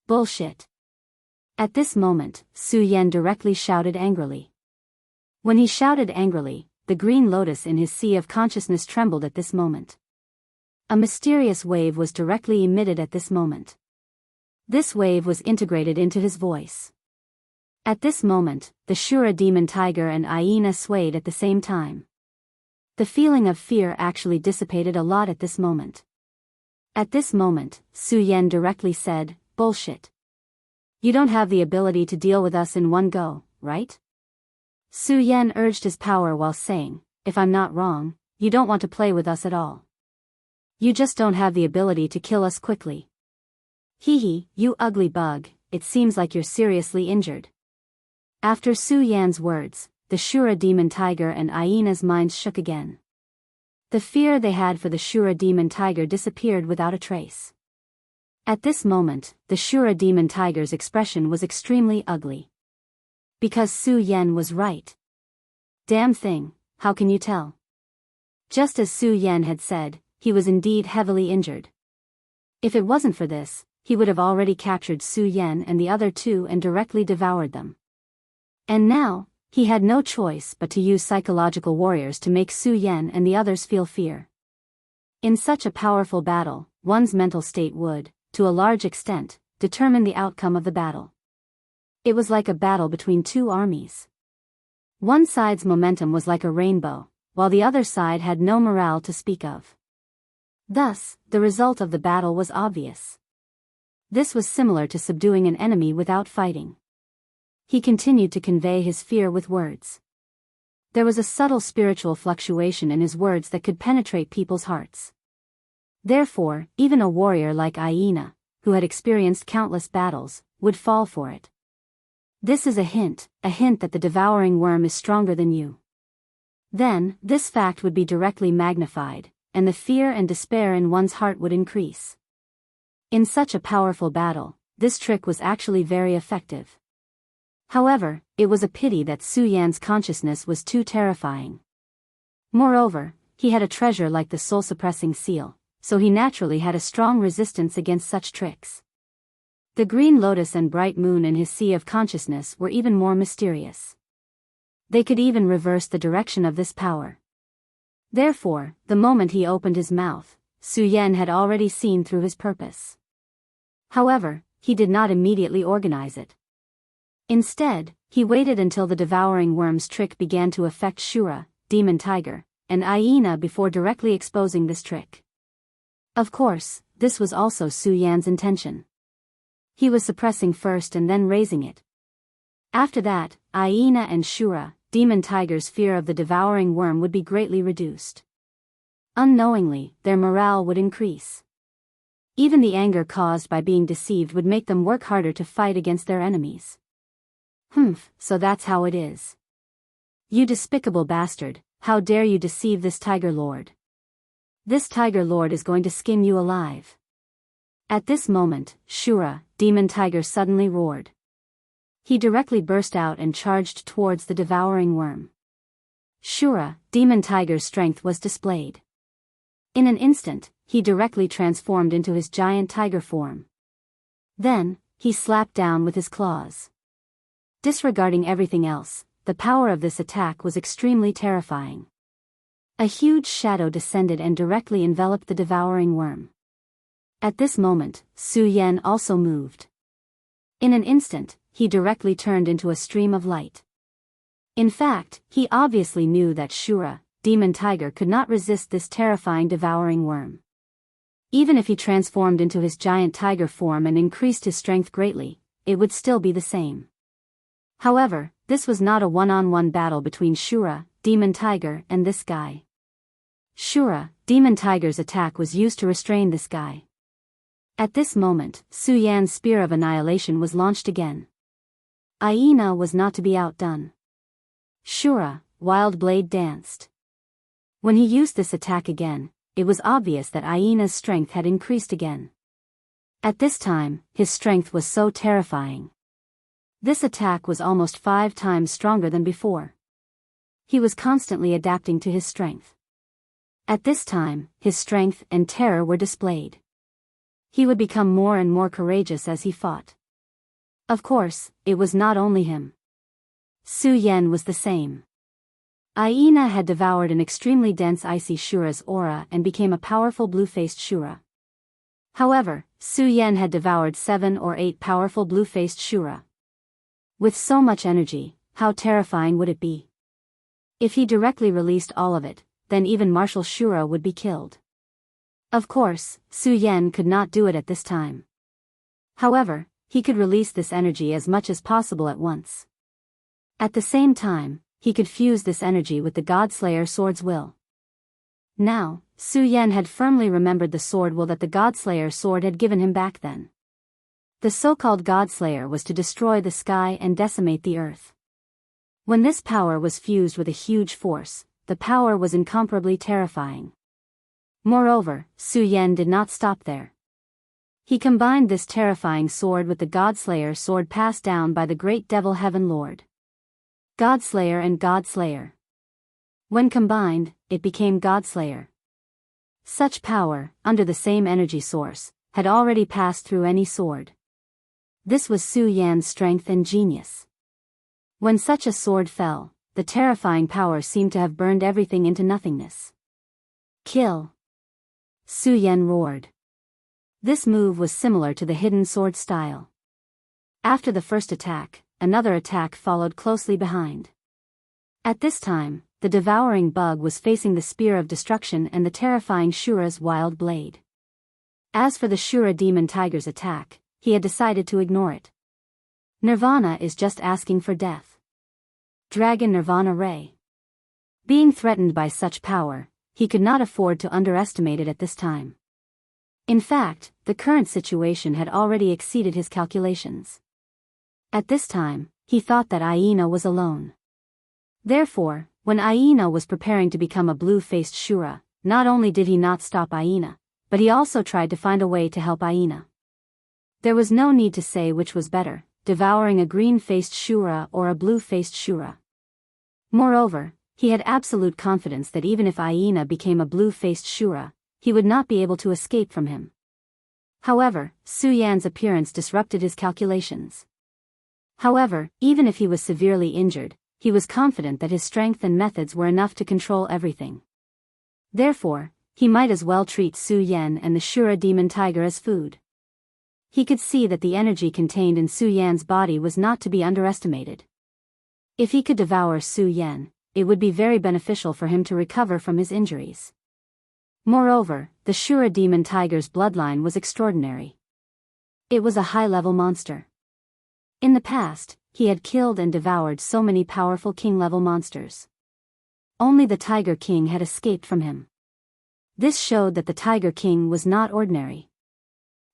Bullshit. At this moment, Su Yan directly shouted angrily. When he shouted angrily, the green lotus in his sea of consciousness trembled at this moment. A mysterious wave was directly emitted at this moment. This wave was integrated into his voice. At this moment, the Shura demon tiger and hyena swayed at the same time. The feeling of fear actually dissipated a lot at this moment. At this moment, Su Yan directly said, "Bullshit. You don't have the ability to deal with us in one go, right?" Su Yan urged his power while saying, "If I'm not wrong, you don't want to play with us at all. You just don't have the ability to kill us quickly. Hee, you ugly bug, it seems like you're seriously injured." After Su Yan's words, the Shura demon tiger and hyena's minds shook again. The fear they had for the Shura demon tiger disappeared without a trace. At this moment, the Shura demon tiger's expression was extremely ugly. Because Su Yan was right. Damn thing, how can you tell? Just as Su Yan had said, he was indeed heavily injured. If it wasn't for this, he would have already captured Su Yan and the other two and directly devoured them. And now, he had no choice but to use psychological warriors to make Su Yan and the others feel fear. In such a powerful battle, one's mental state would, to a large extent, determine the outcome of the battle. It was like a battle between two armies. One side's momentum was like a rainbow, while the other side had no morale to speak of. Thus, the result of the battle was obvious. This was similar to subduing an enemy without fighting. He continued to convey his fear with words. There was a subtle spiritual fluctuation in his words that could penetrate people's hearts. Therefore, even a warrior like Hyena, who had experienced countless battles, would fall for it. This is a hint that the devouring worm is stronger than you. Then, this fact would be directly magnified, and the fear and despair in one's heart would increase. In such a powerful battle, this trick was actually very effective. However, it was a pity that Su Yan's consciousness was too terrifying. Moreover, he had a treasure like the soul-suppressing seal, so he naturally had a strong resistance against such tricks. The green lotus and bright moon in his sea of consciousness were even more mysterious. They could even reverse the direction of this power. Therefore, the moment he opened his mouth, Su Yan had already seen through his purpose. However, he did not immediately organize it. Instead, he waited until the devouring worm's trick began to affect Shura, demon tiger, and hyena before directly exposing this trick. Of course, this was also Su Yan's intention. He was suppressing first and then raising it. After that, hyena and Shura, demon tiger's fear of the devouring worm would be greatly reduced. Unknowingly, their morale would increase. Even the anger caused by being deceived would make them work harder to fight against their enemies. So that's how it is. You despicable bastard, how dare you deceive this Tiger Lord? This Tiger Lord is going to skin you alive. At this moment, Shura, demon tiger suddenly roared. He directly burst out and charged towards the devouring worm. Shura, demon tiger's strength was displayed. In an instant, he directly transformed into his giant tiger form. Then, he slapped down with his claws. Disregarding everything else, the power of this attack was extremely terrifying. A huge shadow descended and directly enveloped the devouring worm. At this moment, Su Yan also moved. In an instant, he directly turned into a stream of light. In fact, he obviously knew that Shura, demon tiger, could not resist this terrifying devouring worm. Even if he transformed into his giant tiger form and increased his strength greatly, it would still be the same. However, this was not a one-on-one battle between Shura, demon tiger, and this guy. Shura, demon tiger's attack was used to restrain this guy. At this moment, Su Yan's spear of annihilation was launched again. Aina was not to be outdone. Shura, wild blade danced. When he used this attack again, it was obvious that Aina's strength had increased again. At this time, his strength was so terrifying. This attack was almost 5 times stronger than before. He was constantly adapting to his strength. At this time, his strength and terror were displayed. He would become more and more courageous as he fought. Of course, it was not only him. Su Yan was the same. Aina had devoured an extremely dense icy Shura's aura and became a powerful blue-faced Shura. However, Su Yan had devoured 7 or 8 powerful blue-faced Shura. With so much energy, how terrifying would it be? If he directly released all of it, then even Martial Shura would be killed. Of course, Su Yan could not do it at this time. However, he could release this energy as much as possible at once. At the same time, he could fuse this energy with the Godslayer sword's will. Now, Su Yan had firmly remembered the sword will that the Godslayer sword had given him back then. The so-called Godslayer was to destroy the sky and decimate the earth. When this power was fused with a huge force, the power was incomparably terrifying. Moreover, Su Yan did not stop there. He combined this terrifying sword with the Godslayer sword passed down by the great Devil Heaven Lord. Godslayer and Godslayer. When combined, it became Godslayer. Such power, under the same energy source, had already passed through any sword. This was Su Yan's strength and genius. When such a sword fell, the terrifying power seemed to have burned everything into nothingness. Kill! Su Yan roared. This move was similar to the hidden sword style. After the first attack, another attack followed closely behind. At this time, the devouring bug was facing the spear of destruction and the terrifying Shura's wild blade. As for the Shura demon tiger's attack, he had decided to ignore it. Nirvana is just asking for death. Dragon Nirvana Ray. Being threatened by such power, he could not afford to underestimate it at this time. In fact, the current situation had already exceeded his calculations. At this time, he thought that Aina was alone. Therefore, when Aina was preparing to become a blue-faced Shura, not only did he not stop Aina, but he also tried to find a way to help Aina. There was no need to say which was better, devouring a green-faced Shura or a blue-faced Shura. Moreover, he had absolute confidence that even if Aina became a blue-faced Shura, he would not be able to escape from him. However, Su Yan's appearance disrupted his calculations. However, even if he was severely injured, he was confident that his strength and methods were enough to control everything. Therefore, he might as well treat Su Yan and the Shura demon tiger as food. He could see that the energy contained in Su Yan's body was not to be underestimated. If he could devour Su Yan, it would be very beneficial for him to recover from his injuries. Moreover, the Shura demon tiger's bloodline was extraordinary. It was a high-level monster. In the past, he had killed and devoured so many powerful king-level monsters. Only the Tiger King had escaped from him. This showed that the Tiger King was not ordinary.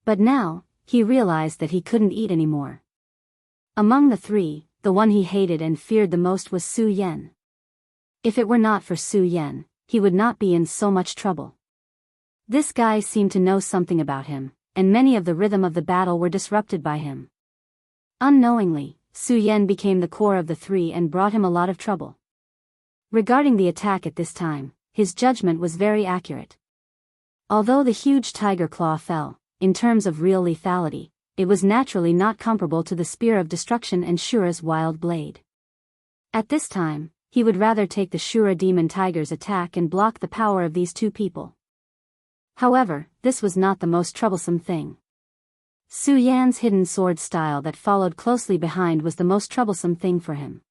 But now, he realized that he couldn't eat anymore. Among the three, the one he hated and feared the most was Su Yan. If it were not for Su Yan, he would not be in so much trouble. This guy seemed to know something about him, and many of the rhythm of the battle were disrupted by him. Unknowingly, Su Yan became the core of the three and brought him a lot of trouble. Regarding the attack at this time, his judgment was very accurate. Although the huge tiger claw fell, in terms of real lethality, it was naturally not comparable to the spear of destruction and Shura's wild blade. At this time, he would rather take the Shura demon tiger's attack and block the power of these two people. However, this was not the most troublesome thing. Su Yan's hidden sword style that followed closely behind was the most troublesome thing for him.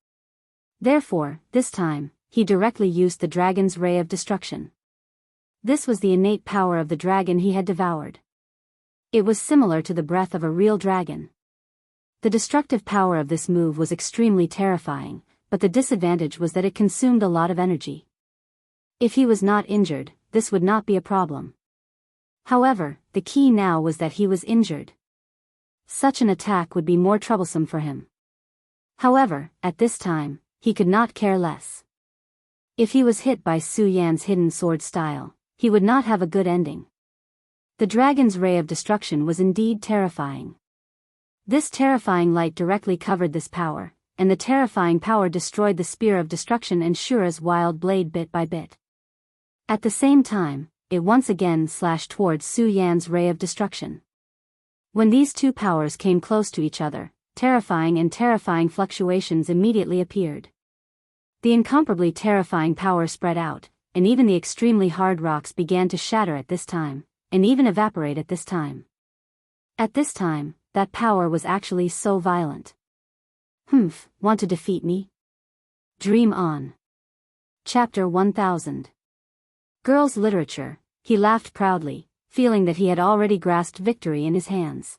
Therefore, this time, he directly used the dragon's ray of destruction. This was the innate power of the dragon he had devoured. It was similar to the breath of a real dragon. The destructive power of this move was extremely terrifying, but the disadvantage was that it consumed a lot of energy. If he was not injured, this would not be a problem. However, the key now was that he was injured. Such an attack would be more troublesome for him. However, at this time, he could not care less. If he was hit by Su Yan's hidden sword style, he would not have a good ending. The dragon's ray of destruction was indeed terrifying. This terrifying light directly covered this power, and the terrifying power destroyed the spear of destruction and Shura's wild blade bit by bit. At the same time, it once again slashed towards Su Yan's ray of destruction. When these two powers came close to each other, terrifying fluctuations immediately appeared. The incomparably terrifying power spread out, and even the extremely hard rocks began to shatter at this time, and even evaporate at this time. At this time, that power was actually so violent. Want to defeat me? Dream on. Chapter 1000. Girls' Literature. He laughed proudly, feeling that he had already grasped victory in his hands.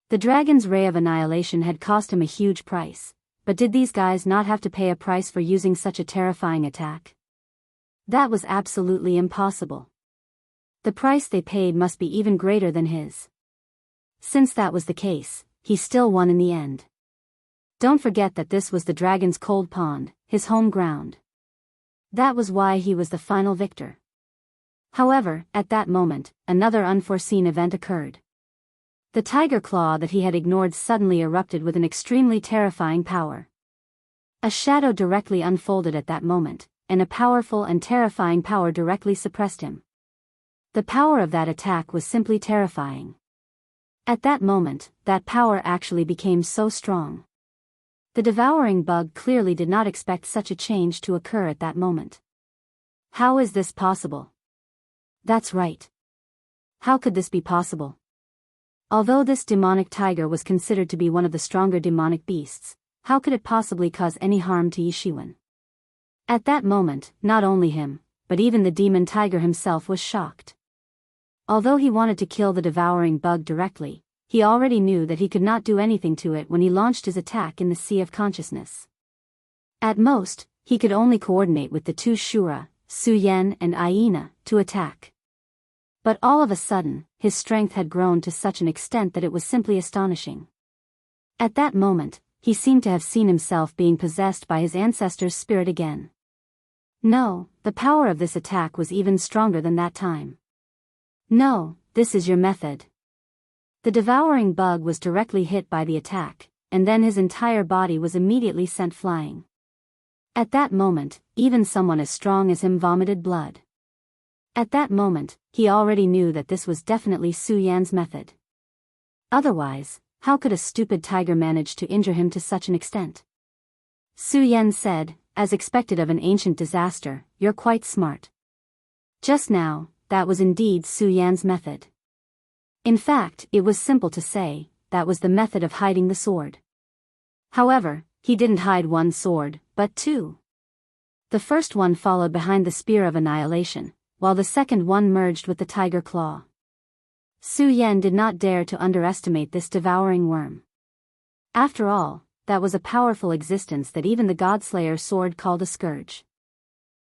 The dragon's ray of annihilation had cost him a huge price, but did these guys not have to pay a price for using such a terrifying attack? That was absolutely impossible. The price they paid must be even greater than his. Since that was the case, he still won in the end. Don't forget that this was the dragon's cold pond, his home ground. That was why he was the final victor. However, at that moment, another unforeseen event occurred. The tiger claw that he had ignored suddenly erupted with an extremely terrifying power. A shadow directly unfolded at that moment, and a powerful and terrifying power directly suppressed him. The power of that attack was simply terrifying. At that moment, that power actually became so strong. The devouring bug clearly did not expect such a change to occur at that moment. How is this possible? That's right. How could this be possible? Although this demonic tiger was considered to be one of the stronger demonic beasts, how could it possibly cause any harm to Yishiwen? At that moment, not only him, but even the demon tiger himself was shocked. Although he wanted to kill the devouring bug directly, he already knew that he could not do anything to it when he launched his attack in the Sea of Consciousness. At most, he could only coordinate with the two Shura, Su Yan and Aina, to attack. But all of a sudden, his strength had grown to such an extent that it was simply astonishing. At that moment, he seemed to have seen himself being possessed by his ancestor's spirit again. No, the power of this attack was even stronger than that time. No, this is your method. The devouring bug was directly hit by the attack, and then his entire body was immediately sent flying. At that moment, even someone as strong as him vomited blood. At that moment, he already knew that this was definitely Su Yan's method. Otherwise, how could a stupid tiger manage to injure him to such an extent? Su Yan said, as expected of an ancient disaster, "You're quite smart." Just now, that was indeed Su Yan's method. In fact, it was simple to say, that was the method of hiding the sword. However, he didn't hide one sword, but two. The first one followed behind the spear of annihilation, while the second one merged with the tiger claw. Su Yan did not dare to underestimate this devouring worm. After all, that was a powerful existence that even the Godslayer sword called a scourge.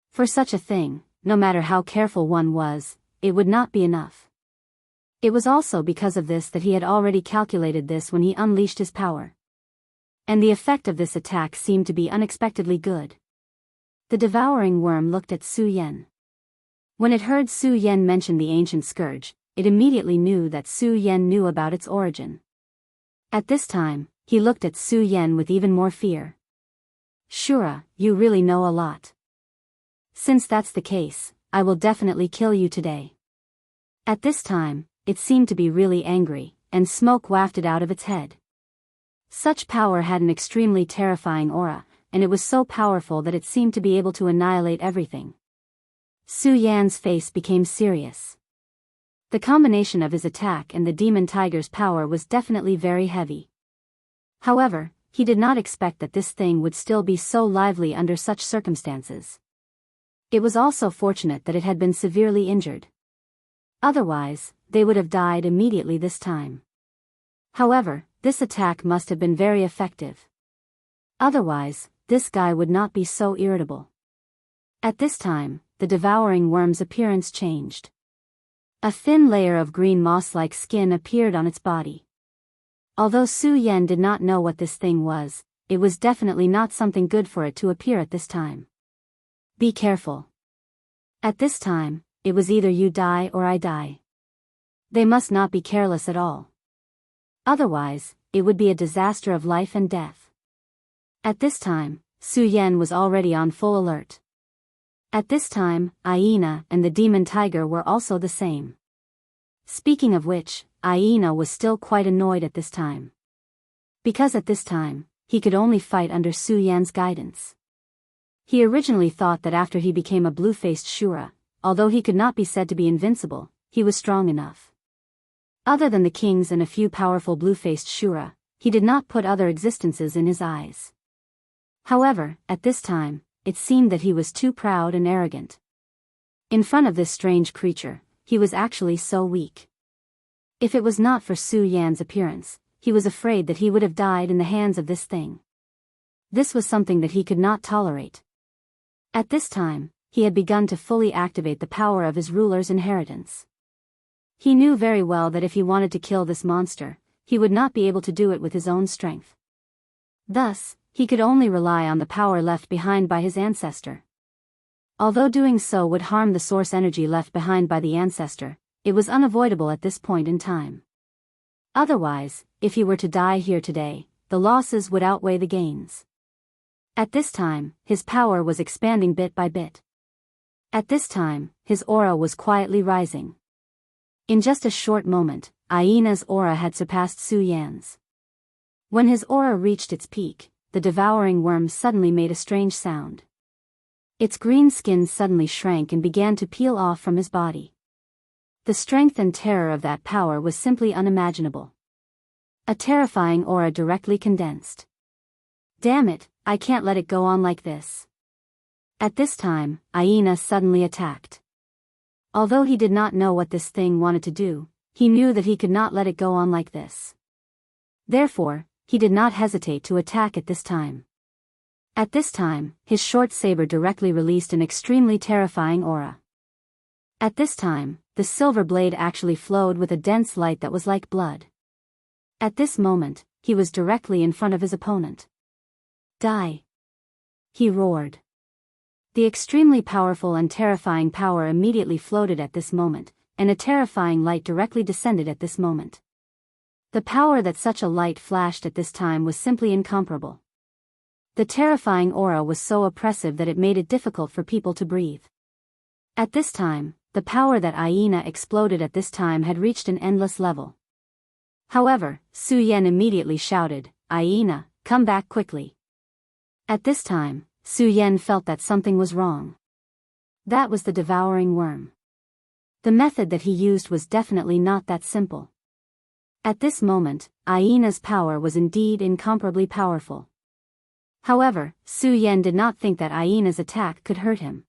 For such a thing, no matter how careful one was, it would not be enough. It was also because of this that he had already calculated this when he unleashed his power. And the effect of this attack seemed to be unexpectedly good. The devouring worm looked at Su Yan. When it heard Su Yan mention the ancient scourge, it immediately knew that Su Yan knew about its origin. At this time, he looked at Su Yan with even more fear. "Shura, you really know a lot. Since that's the case, I will definitely kill you today." At this time, it seemed to be really angry, and smoke wafted out of its head. Such power had an extremely terrifying aura, and it was so powerful that it seemed to be able to annihilate everything. Su Yan's face became serious. The combination of his attack and the demon tiger's power was definitely very heavy. However, he did not expect that this thing would still be so lively under such circumstances. It was also fortunate that it had been severely injured. Otherwise, they would have died immediately this time. However, this attack must have been very effective. Otherwise, this guy would not be so irritable. At this time, the devouring worm's appearance changed. A thin layer of green moss-like skin appeared on its body. Although Su Yan did not know what this thing was, it was definitely not something good for it to appear at this time. Be careful. At this time, it was either you die or I die. They must not be careless at all. Otherwise, it would be a disaster of life and death. At this time, Su Yan was already on full alert. At this time, Aina and the demon tiger were also the same. Speaking of which, Aina was still quite annoyed at this time. Because at this time, he could only fight under Su Yan's guidance. He originally thought that after he became a blue-faced Shura, although he could not be said to be invincible, he was strong enough. Other than the kings and a few powerful blue-faced Shura, he did not put other existences in his eyes. However, at this time, it seemed that he was too proud and arrogant. In front of this strange creature, he was actually so weak. If it was not for Su Yan's appearance, he was afraid that he would have died in the hands of this thing. This was something that he could not tolerate. At this time, he had begun to fully activate the power of his ruler's inheritance. He knew very well that if he wanted to kill this monster, he would not be able to do it with his own strength. Thus, he could only rely on the power left behind by his ancestor. Although doing so would harm the source energy left behind by the ancestor, it was unavoidable at this point in time. Otherwise, if he were to die here today, the losses would outweigh the gains. At this time, his power was expanding bit by bit. At this time, his aura was quietly rising. In just a short moment, Aina's aura had surpassed Su Yan's. When his aura reached its peak, the devouring worm suddenly made a strange sound. Its green skin suddenly shrank and began to peel off from his body. The strength and terror of that power was simply unimaginable. A terrifying aura directly condensed. Damn it, I can't let it go on like this. At this time, Aina suddenly attacked. Although he did not know what this thing wanted to do, he knew that he could not let it go on like this. Therefore, he did not hesitate to attack at this time. At this time, his short saber directly released an extremely terrifying aura. At this time, the silver blade actually flowed with a dense light that was like blood. At this moment, he was directly in front of his opponent. Die! He roared. The extremely powerful and terrifying power immediately floated at this moment, and a terrifying light directly descended at this moment. The power that such a light flashed at this time was simply incomparable. The terrifying aura was so oppressive that it made it difficult for people to breathe. At this time, the power that Aina exploded at this time had reached an endless level. However, Su Yan immediately shouted, "Aina, come back quickly." At this time, Su Yan felt that something was wrong. That was the devouring worm. The method that he used was definitely not that simple. At this moment, Aina's power was indeed incomparably powerful. However, Su Yan did not think that Aina's attack could hurt him.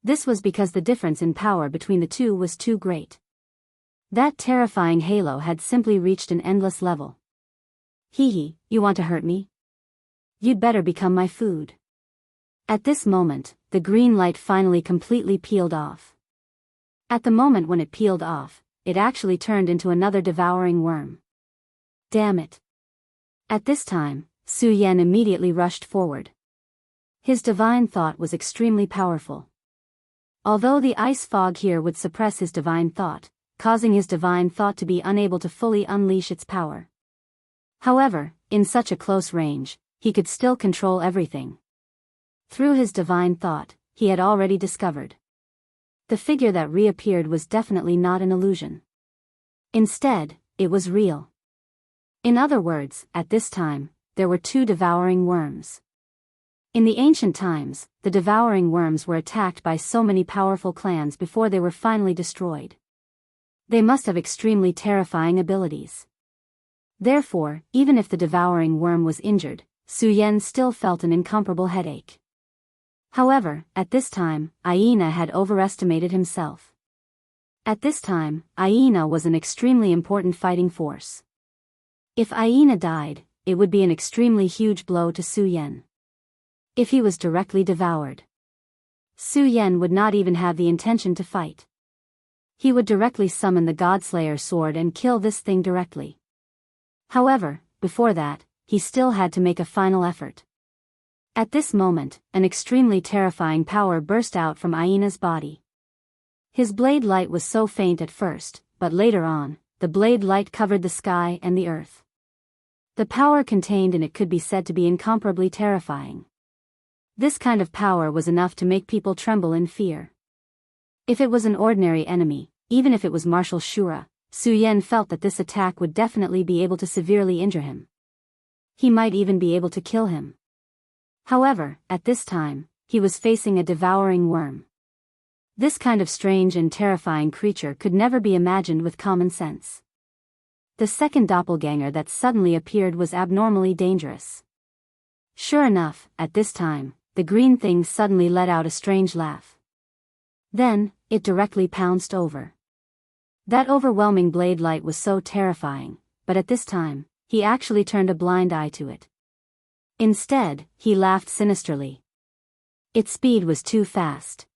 This was because the difference in power between the two was too great. That terrifying halo had simply reached an endless level. Hee, you want to hurt me? You'd better become my food. At this moment, the green light finally completely peeled off. At the moment when it peeled off, it actually turned into another devouring worm. Damn it. At this time, Su Yan immediately rushed forward. His divine thought was extremely powerful. Although the ice fog here would suppress his divine thought, causing his divine thought to be unable to fully unleash its power. However, in such a close range, he could still control everything. Through his divine thought, he had already discovered. The figure that reappeared was definitely not an illusion. Instead, it was real. In other words, at this time, there were two devouring worms. In the ancient times, the devouring worms were attacked by so many powerful clans before they were finally destroyed. They must have extremely terrifying abilities. Therefore, even if the devouring worm was injured, Su Yan still felt an incomparable headache. However, at this time, Aina had overestimated himself. At this time, Aina was an extremely important fighting force. If Aina died, it would be an extremely huge blow to Su Yan. If he was directly devoured, Su Yan would not even have the intention to fight. He would directly summon the Godslayer sword and kill this thing directly. However, before that, he still had to make a final effort. At this moment, an extremely terrifying power burst out from Aina's body. His blade light was so faint at first, but later on, the blade light covered the sky and the earth. The power contained in it could be said to be incomparably terrifying. This kind of power was enough to make people tremble in fear. If it was an ordinary enemy, even if it was Marshal Shura, Su Yan felt that this attack would definitely be able to severely injure him. He might even be able to kill him. However, at this time, he was facing a devouring worm. This kind of strange and terrifying creature could never be imagined with common sense. The second doppelganger that suddenly appeared was abnormally dangerous. Sure enough, at this time, the green thing suddenly let out a strange laugh. Then, it directly pounced over. That overwhelming blade light was so terrifying, but at this time, he actually turned a blind eye to it. Instead, he laughed sinisterly. Its speed was too fast.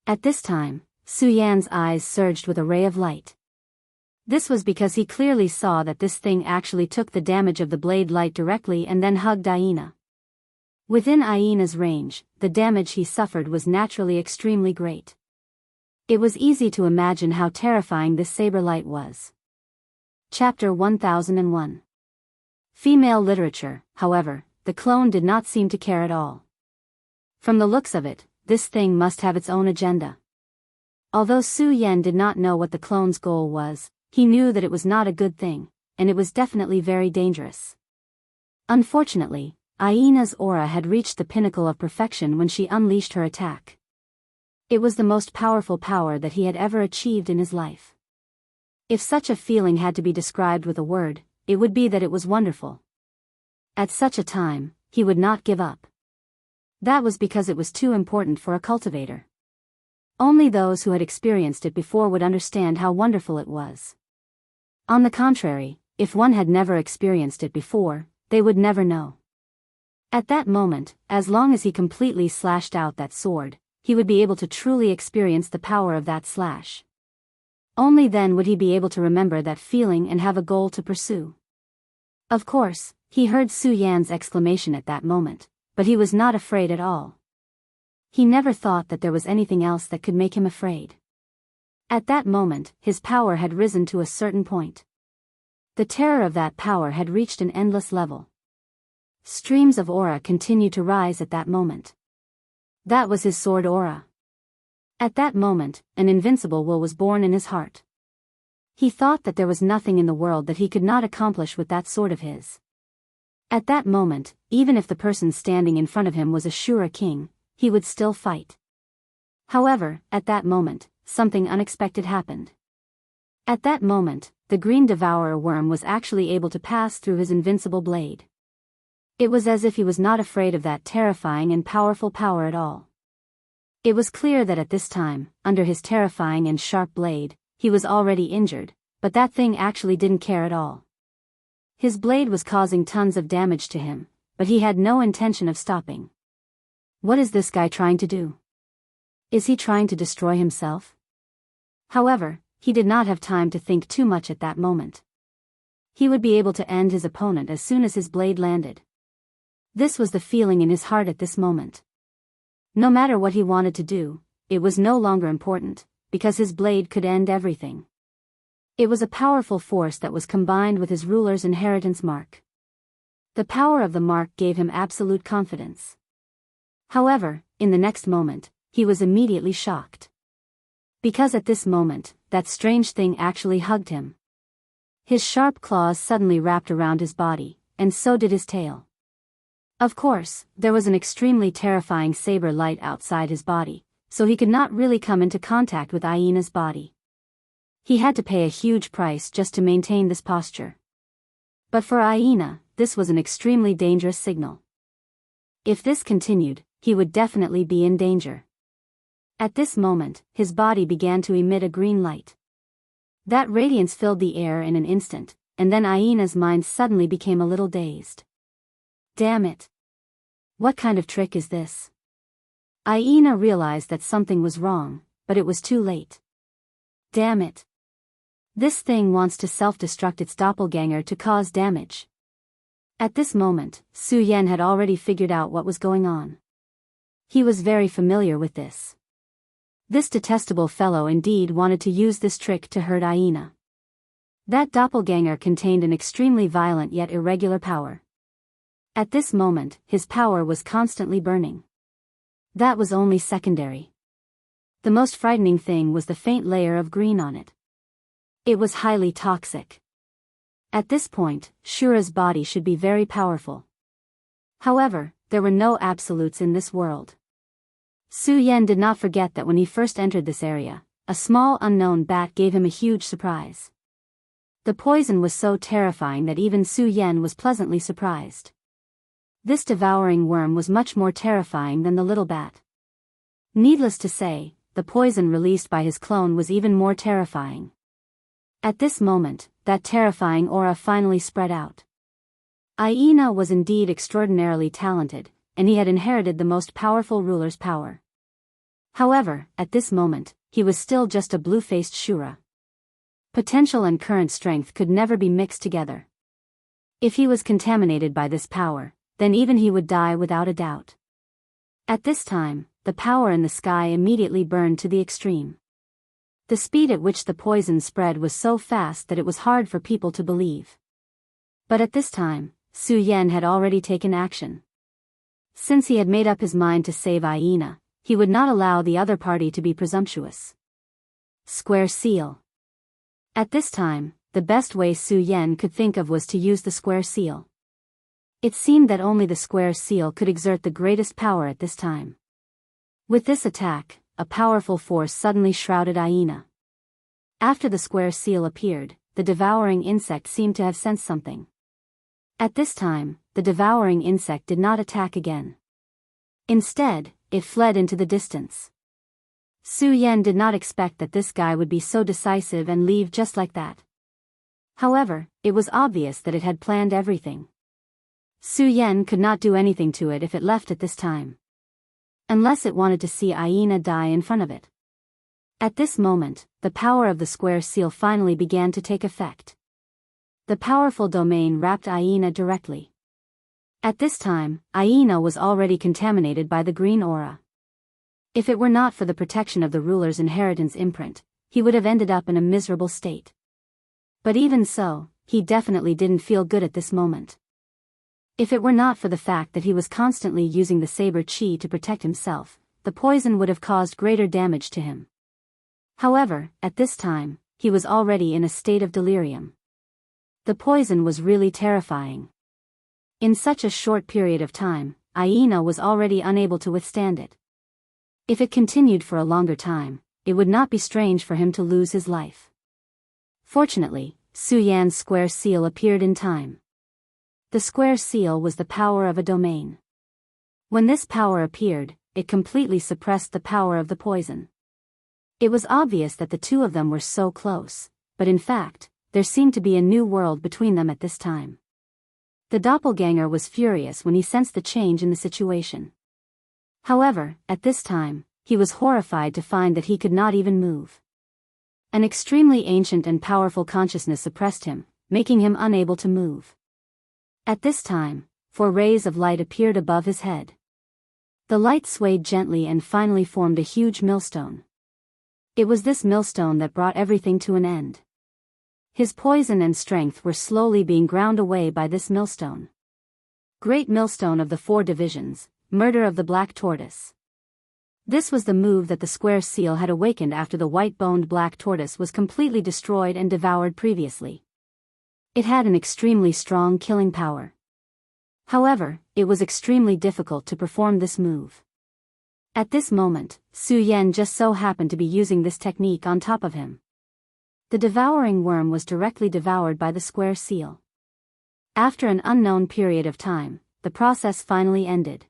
At this time, Su Yan's eyes surged with a ray of light. This was because he clearly saw that this thing actually took the damage of the blade light directly and then hugged Aina. Within Aina's range, the damage he suffered was naturally extremely great. It was easy to imagine how terrifying this saber light was. Chapter 1001. Female literature. However, the clone did not seem to care at all. From the looks of it, this thing must have its own agenda. Although Su Yan did not know what the clone's goal was, he knew that it was not a good thing, and it was definitely very dangerous. Unfortunately, Aina's aura had reached the pinnacle of perfection when she unleashed her attack. It was the most powerful power that he had ever achieved in his life. If such a feeling had to be described with a word, it would be that it was wonderful. At such a time, he would not give up. That was because it was too important for a cultivator. Only those who had experienced it before would understand how wonderful it was. On the contrary, if one had never experienced it before, they would never know. At that moment, as long as he completely slashed out that sword, he would be able to truly experience the power of that slash. Only then would he be able to remember that feeling and have a goal to pursue. Of course, he heard Su Yan's exclamation at that moment, but he was not afraid at all. He never thought that there was anything else that could make him afraid. At that moment, his power had risen to a certain point. The terror of that power had reached an endless level. Streams of aura continued to rise at that moment. That was his sword aura. At that moment, an invincible will was born in his heart. He thought that there was nothing in the world that he could not accomplish with that sword of his. At that moment, even if the person standing in front of him was a Shura king, he would still fight. However, at that moment, something unexpected happened. At that moment, the green devourer worm was actually able to pass through his invincible blade. It was as if he was not afraid of that terrifying and powerful power at all. It was clear that at this time, under his terrifying and sharp blade, he was already injured, but that thing actually didn't care at all. His blade was causing tons of damage to him, but he had no intention of stopping. What is this guy trying to do? Is he trying to destroy himself? However, he did not have time to think too much at that moment. He would be able to end his opponent as soon as his blade landed. This was the feeling in his heart at this moment. No matter what he wanted to do, it was no longer important, because his blade could end everything. It was a powerful force that was combined with his ruler's inheritance mark. The power of the mark gave him absolute confidence. However, in the next moment, he was immediately shocked. Because at this moment, that strange thing actually hugged him. His sharp claws suddenly wrapped around his body, and so did his tail. Of course, there was an extremely terrifying saber light outside his body, so he could not really come into contact with Hyena's body. He had to pay a huge price just to maintain this posture. But for Hyena, this was an extremely dangerous signal. If this continued, he would definitely be in danger. At this moment, his body began to emit a green light. That radiance filled the air in an instant, and then Hyena's mind suddenly became a little dazed. Damn it! What kind of trick is this? Hyena realized that something was wrong, but it was too late. Damn it! This thing wants to self-destruct its doppelganger to cause damage. At this moment, Su Yan had already figured out what was going on. He was very familiar with this. This detestable fellow indeed wanted to use this trick to hurt Hyena. That doppelganger contained an extremely violent yet irregular power. At this moment, his power was constantly burning. That was only secondary. The most frightening thing was the faint layer of green on it. It was highly toxic. At this point, Shura's body should be very powerful. However, there were no absolutes in this world. Su Yan did not forget that when he first entered this area, a small unknown bat gave him a huge surprise. The poison was so terrifying that even Su Yan was pleasantly surprised. This devouring worm was much more terrifying than the little bat. Needless to say, the poison released by his clone was even more terrifying. At this moment, that terrifying aura finally spread out. Hyena was indeed extraordinarily talented, and he had inherited the most powerful ruler's power. However, at this moment, he was still just a blue-faced Shura. Potential and current strength could never be mixed together. If he was contaminated by this power, then even he would die without a doubt. At this time, the power in the sky immediately burned to the extreme. The speed at which the poison spread was so fast that it was hard for people to believe. But at this time, Su Yan had already taken action. Since he had made up his mind to save Hyena, he would not allow the other party to be presumptuous. Square seal. At this time, the best way Su Yan could think of was to use the square seal. It seemed that only the square seal could exert the greatest power at this time. With this attack, a powerful force suddenly shrouded Hyena. After the square seal appeared, the devouring insect seemed to have sensed something. At this time, the devouring insect did not attack again. Instead, it fled into the distance. Su Yan did not expect that this guy would be so decisive and leave just like that. However, it was obvious that it had planned everything. Su Yan could not do anything to it if it left at this time. Unless it wanted to see Hyena die in front of it. At this moment, the power of the square seal finally began to take effect. The powerful domain wrapped Hyena directly. At this time, Hyena was already contaminated by the green aura. If it were not for the protection of the ruler's inheritance imprint, he would have ended up in a miserable state. But even so, he definitely didn't feel good at this moment. If it were not for the fact that he was constantly using the saber chi to protect himself, the poison would have caused greater damage to him. However, at this time, he was already in a state of delirium. The poison was really terrifying. In such a short period of time, Hyena was already unable to withstand it. If it continued for a longer time, it would not be strange for him to lose his life. Fortunately, Su Yan's square seal appeared in time. The square seal was the power of a domain. When this power appeared, it completely suppressed the power of the poison. It was obvious that the two of them were so close, but in fact, there seemed to be a new world between them at this time. The doppelganger was furious when he sensed the change in the situation. However, at this time, he was horrified to find that he could not even move. An extremely ancient and powerful consciousness suppressed him, making him unable to move. At this time, 4 rays of light appeared above his head. The light swayed gently and finally formed a huge millstone. It was this millstone that brought everything to an end. His poison and strength were slowly being ground away by this millstone. Great Millstone of the 4 Divisions, Murder of the Black Tortoise. This was the move that the square seal had awakened after the white-boned black tortoise was completely destroyed and devoured previously. It had an extremely strong killing power. However, it was extremely difficult to perform this move. At this moment, Su Yan just so happened to be using this technique on top of him. The devouring worm was directly devoured by the square seal. After an unknown period of time, the process finally ended.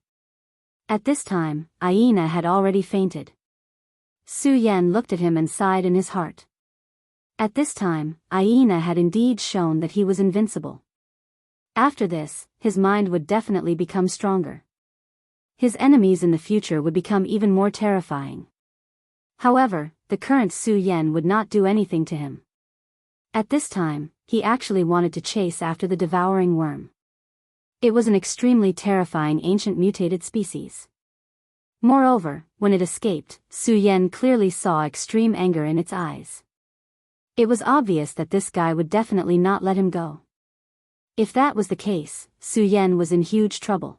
At this time, Aina had already fainted. Su Yan looked at him and sighed in his heart. At this time, Aina had indeed shown that he was invincible. After this, his mind would definitely become stronger. His enemies in the future would become even more terrifying. However, the current Su Yan would not do anything to him. At this time, he actually wanted to chase after the devouring worm. It was an extremely terrifying ancient mutated species. Moreover, when it escaped, Su Yan clearly saw extreme anger in its eyes. It was obvious that this guy would definitely not let him go. If that was the case, Su Yan was in huge trouble.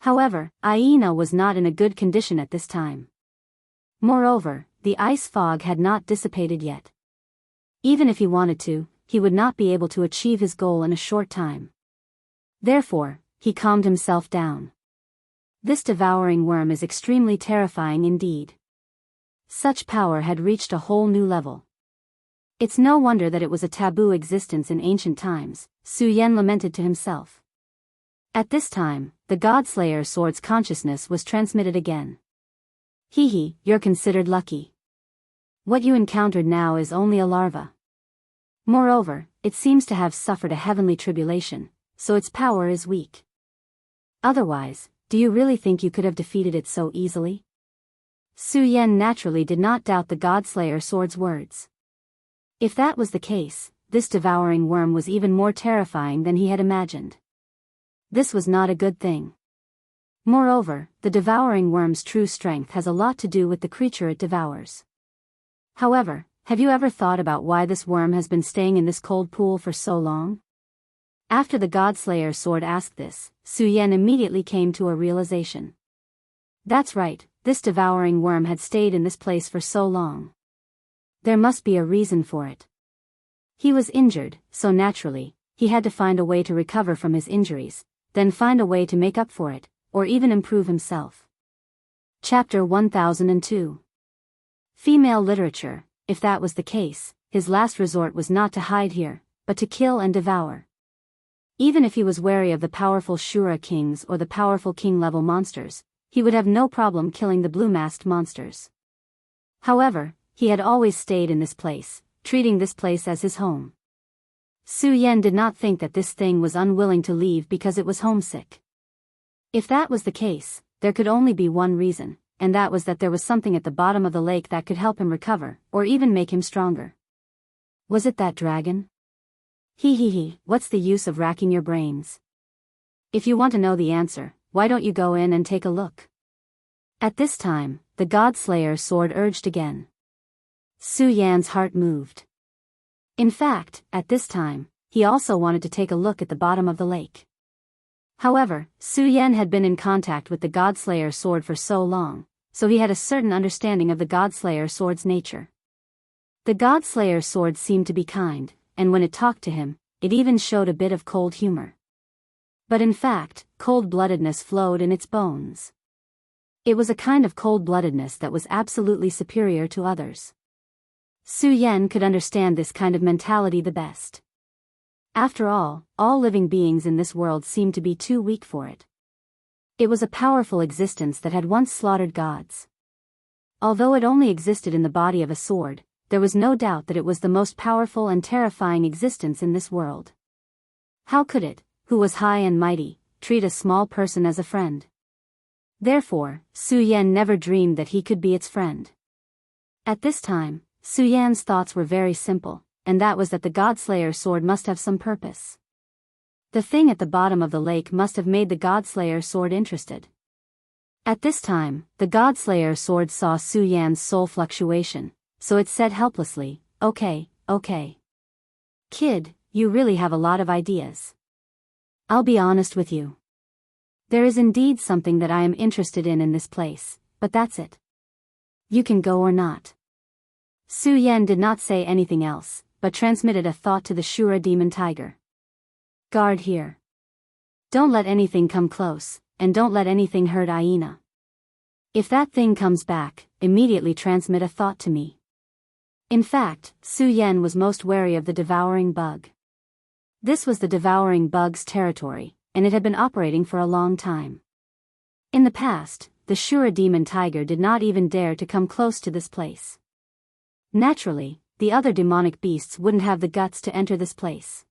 However, Aina was not in a good condition at this time. Moreover, the ice fog had not dissipated yet. Even if he wanted to, he would not be able to achieve his goal in a short time. Therefore, he calmed himself down. This devouring worm is extremely terrifying indeed. Such power had reached a whole new level. It's no wonder that it was a taboo existence in ancient times, Su Yan lamented to himself. At this time, the Godslayer sword's consciousness was transmitted again. Hee, you're considered lucky. What you encountered now is only a larva. Moreover, it seems to have suffered a heavenly tribulation, so its power is weak. Otherwise, do you really think you could have defeated it so easily? Su Yan naturally did not doubt the Godslayer sword's words. If that was the case, this devouring worm was even more terrifying than he had imagined. This was not a good thing. Moreover, the devouring worm's true strength has a lot to do with the creature it devours. However, have you ever thought about why this worm has been staying in this cold pool for so long? After the Godslayer sword asked this, Su Yan immediately came to a realization. That's right, this devouring worm had stayed in this place for so long. There must be a reason for it. He was injured, so naturally, he had to find a way to recover from his injuries, then find a way to make up for it, or even improve himself. Chapter 1002. Female literature. If that was the case, his last resort was not to hide here, but to kill and devour. Even if he was wary of the powerful Shura kings or the powerful king-level monsters, he would have no problem killing the blue-masked monsters. However, he had always stayed in this place, treating this place as his home. Su Yan did not think that this thing was unwilling to leave because it was homesick. If that was the case, there could only be one reason, and that was that there was something at the bottom of the lake that could help him recover, or even make him stronger. Was it that dragon? What's the use of racking your brains? If you want to know the answer, why don't you go in and take a look? At this time, the Godslayer sword urged again. Su Yan's heart moved. In fact, at this time, he also wanted to take a look at the bottom of the lake. However, Su Yan had been in contact with the Godslayer sword for so long, so he had a certain understanding of the Godslayer sword's nature. The Godslayer sword seemed to be kind, and when it talked to him, it even showed a bit of cold humor. But in fact, cold-bloodedness flowed in its bones. It was a kind of cold-bloodedness that was absolutely superior to others. Su Yan could understand this kind of mentality the best. After all living beings in this world seemed to be too weak for it. It was a powerful existence that had once slaughtered gods. Although it only existed in the body of a sword, there was no doubt that it was the most powerful and terrifying existence in this world. How could it, who was high and mighty, treat a small person as a friend? Therefore, Su Yan never dreamed that he could be its friend. At this time, Su Yan's thoughts were very simple, and that was that the Godslayer sword must have some purpose. The thing at the bottom of the lake must have made the Godslayer sword interested. At this time, the Godslayer sword saw Su Yan's soul fluctuation, so it said helplessly, Okay. Kid, you really have a lot of ideas. I'll be honest with you. There is indeed something that I am interested in this place, but that's it. You can go or not. Su Yan did not say anything else, but transmitted a thought to the Shura demon tiger. Guard here. Don't let anything come close, and don't let anything hurt Aina. If that thing comes back, immediately transmit a thought to me. In fact, Su Yan was most wary of the devouring bug. This was the devouring bug's territory, and it had been operating for a long time. In the past, the Shura demon tiger did not even dare to come close to this place. Naturally, the other demonic beasts wouldn't have the guts to enter this place.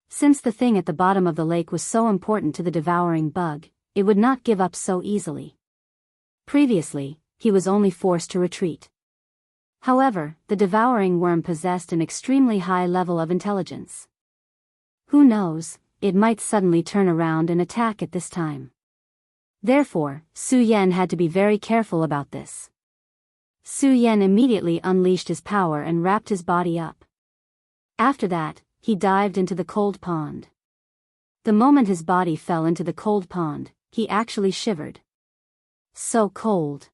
Since the thing at the bottom of the lake was so important to the devouring bug, it would not give up so easily. Previously, he was only forced to retreat. However, the devouring worm possessed an extremely high level of intelligence. Who knows, it might suddenly turn around and attack at this time. Therefore, Su Yan had to be very careful about this. Su Yan immediately unleashed his power and wrapped his body up. After that, he dived into the cold pond. The moment his body fell into the cold pond, he actually shivered. So cold.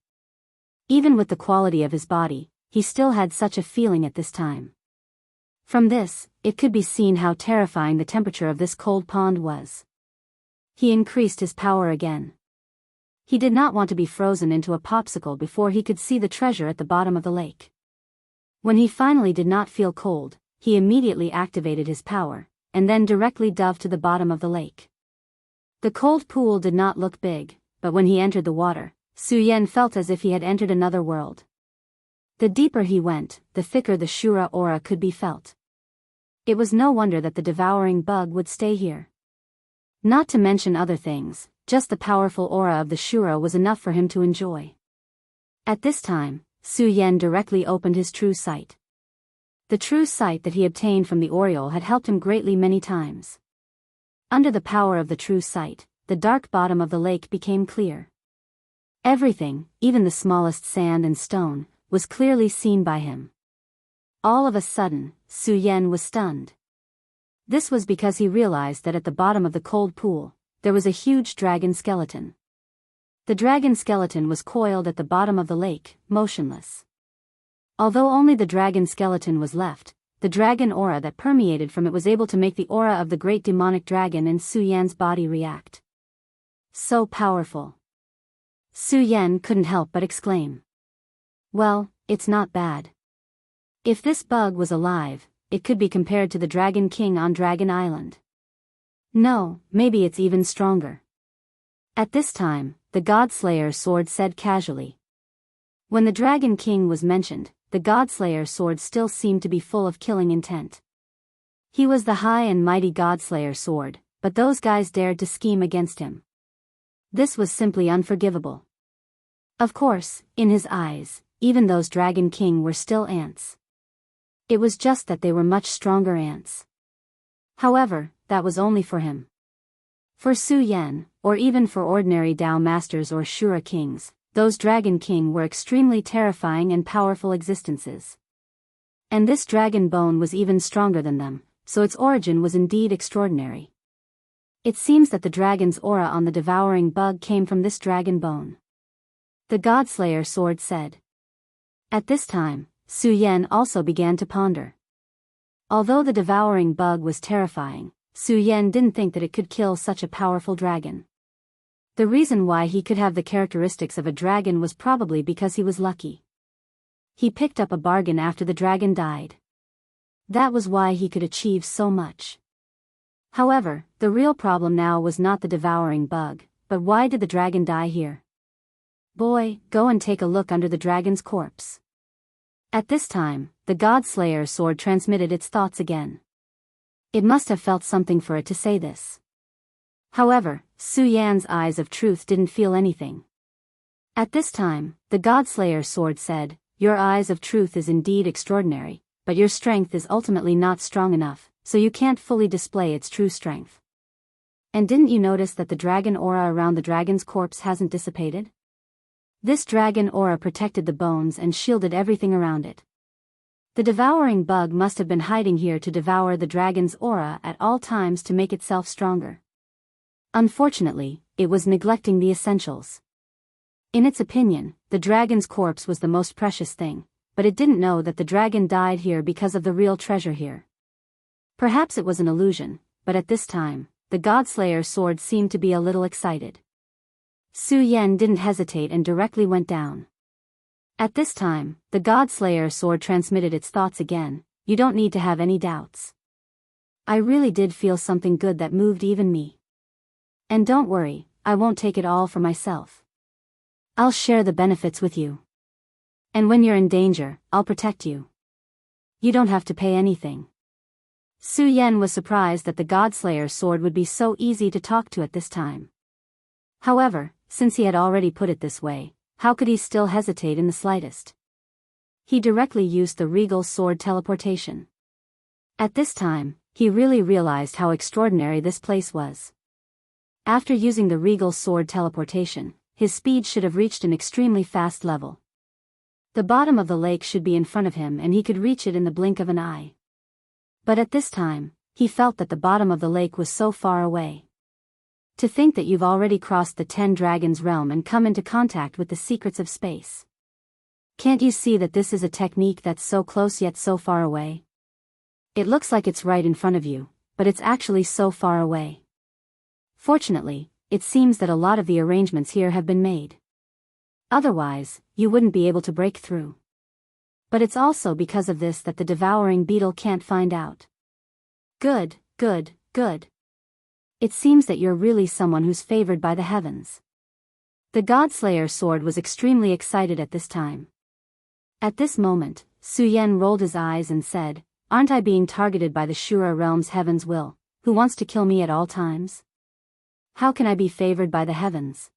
Even with the quality of his body, he still had such a feeling at this time. From this, it could be seen how terrifying the temperature of this cold pond was. He increased his power again. He did not want to be frozen into a popsicle before he could see the treasure at the bottom of the lake. When he finally did not feel cold, he immediately activated his power, and then directly dove to the bottom of the lake. The cold pool did not look big, but when he entered the water, Su Yan felt as if he had entered another world. The deeper he went, the thicker the Shura aura could be felt. It was no wonder that the devouring bug would stay here. Not to mention other things, just the powerful aura of the Shura was enough for him to enjoy. At this time, Su Yan directly opened his true sight. The true sight that he obtained from the Oriole had helped him greatly many times. Under the power of the true sight, the dark bottom of the lake became clear. Everything, even the smallest sand and stone, was clearly seen by him. All of a sudden, Su Yan was stunned. This was because he realized that at the bottom of the cold pool, there was a huge dragon skeleton. The dragon skeleton was coiled at the bottom of the lake, motionless. Although only the dragon skeleton was left, the dragon aura that permeated from it was able to make the aura of the great demonic dragon in Su Yan's body react. So powerful. Su Yan couldn't help but exclaim. Well, it's not bad. If this bug was alive, it could be compared to the Dragon King on Dragon Island. No, maybe it's even stronger. At this time, the Godslayer sword said casually. When the Dragon King was mentioned, the Godslayer sword still seemed to be full of killing intent. He was the high and mighty Godslayer sword, but those guys dared to scheme against him. This was simply unforgivable. Of course, in his eyes, even those Dragon King were still ants. It was just that they were much stronger ants. However, that was only for him. For Su Yan, or even for ordinary Dao Masters or Shura Kings, those Dragon King were extremely terrifying and powerful existences. And this dragon bone was even stronger than them, so its origin was indeed extraordinary. It seems that the dragon's aura on the devouring bug came from this dragon bone. The Godslayer sword said. At this time, Su Yan also began to ponder. Although the devouring bug was terrifying, Su Yan didn't think that it could kill such a powerful dragon. The reason why he could have the characteristics of a dragon was probably because he was lucky. He picked up a bargain after the dragon died. That was why he could achieve so much. However, the real problem now was not the devouring bug, but why did the dragon die here? Boy, go and take a look under the dragon's corpse. At this time, the Godslayer sword transmitted its thoughts again. It must have felt something for it to say this. However, Su Yan's eyes of truth didn't feel anything. At this time, the Godslayer sword said, "Your eyes of truth is indeed extraordinary, but your strength is ultimately not strong enough, so you can't fully display its true strength." And didn't you notice that the dragon aura around the dragon's corpse hasn't dissipated? This dragon aura protected the bones and shielded everything around it. The devouring bug must have been hiding here to devour the dragon's aura at all times to make itself stronger. Unfortunately, it was neglecting the essentials. In its opinion, the dragon's corpse was the most precious thing, but it didn't know that the dragon died here because of the real treasure here. Perhaps it was an illusion, but at this time, the Godslayer sword seemed to be a little excited. Su Yan didn't hesitate and directly went down. At this time, the Godslayer sword transmitted its thoughts again. You don't need to have any doubts. I really did feel something good that moved even me. And don't worry, I won't take it all for myself. I'll share the benefits with you. And when you're in danger, I'll protect you. You don't have to pay anything. Su Yan was surprised that the Godslayer sword would be so easy to talk to at this time. However, since he had already put it this way, how could he still hesitate in the slightest? He directly used the regal sword teleportation. At this time, he really realized how extraordinary this place was. After using the regal sword teleportation, his speed should have reached an extremely fast level. The bottom of the lake should be in front of him and he could reach it in the blink of an eye. But at this time, he felt that the bottom of the lake was so far away. To think that you've already crossed the 10 Dragons realm and come into contact with the secrets of space. Can't you see that this is a technique that's so close yet so far away? It looks like it's right in front of you, but it's actually so far away. Fortunately, it seems that a lot of the arrangements here have been made. Otherwise, you wouldn't be able to break through. But it's also because of this that the devouring beetle can't find out. Good, good, good. It seems that you're really someone who's favored by the heavens. The Godslayer sword was extremely excited at this time. At this moment, Su Yan rolled his eyes and said, "Aren't I being targeted by the Shura realm's heaven's will, who wants to kill me at all times? How can I be favored by the heavens?"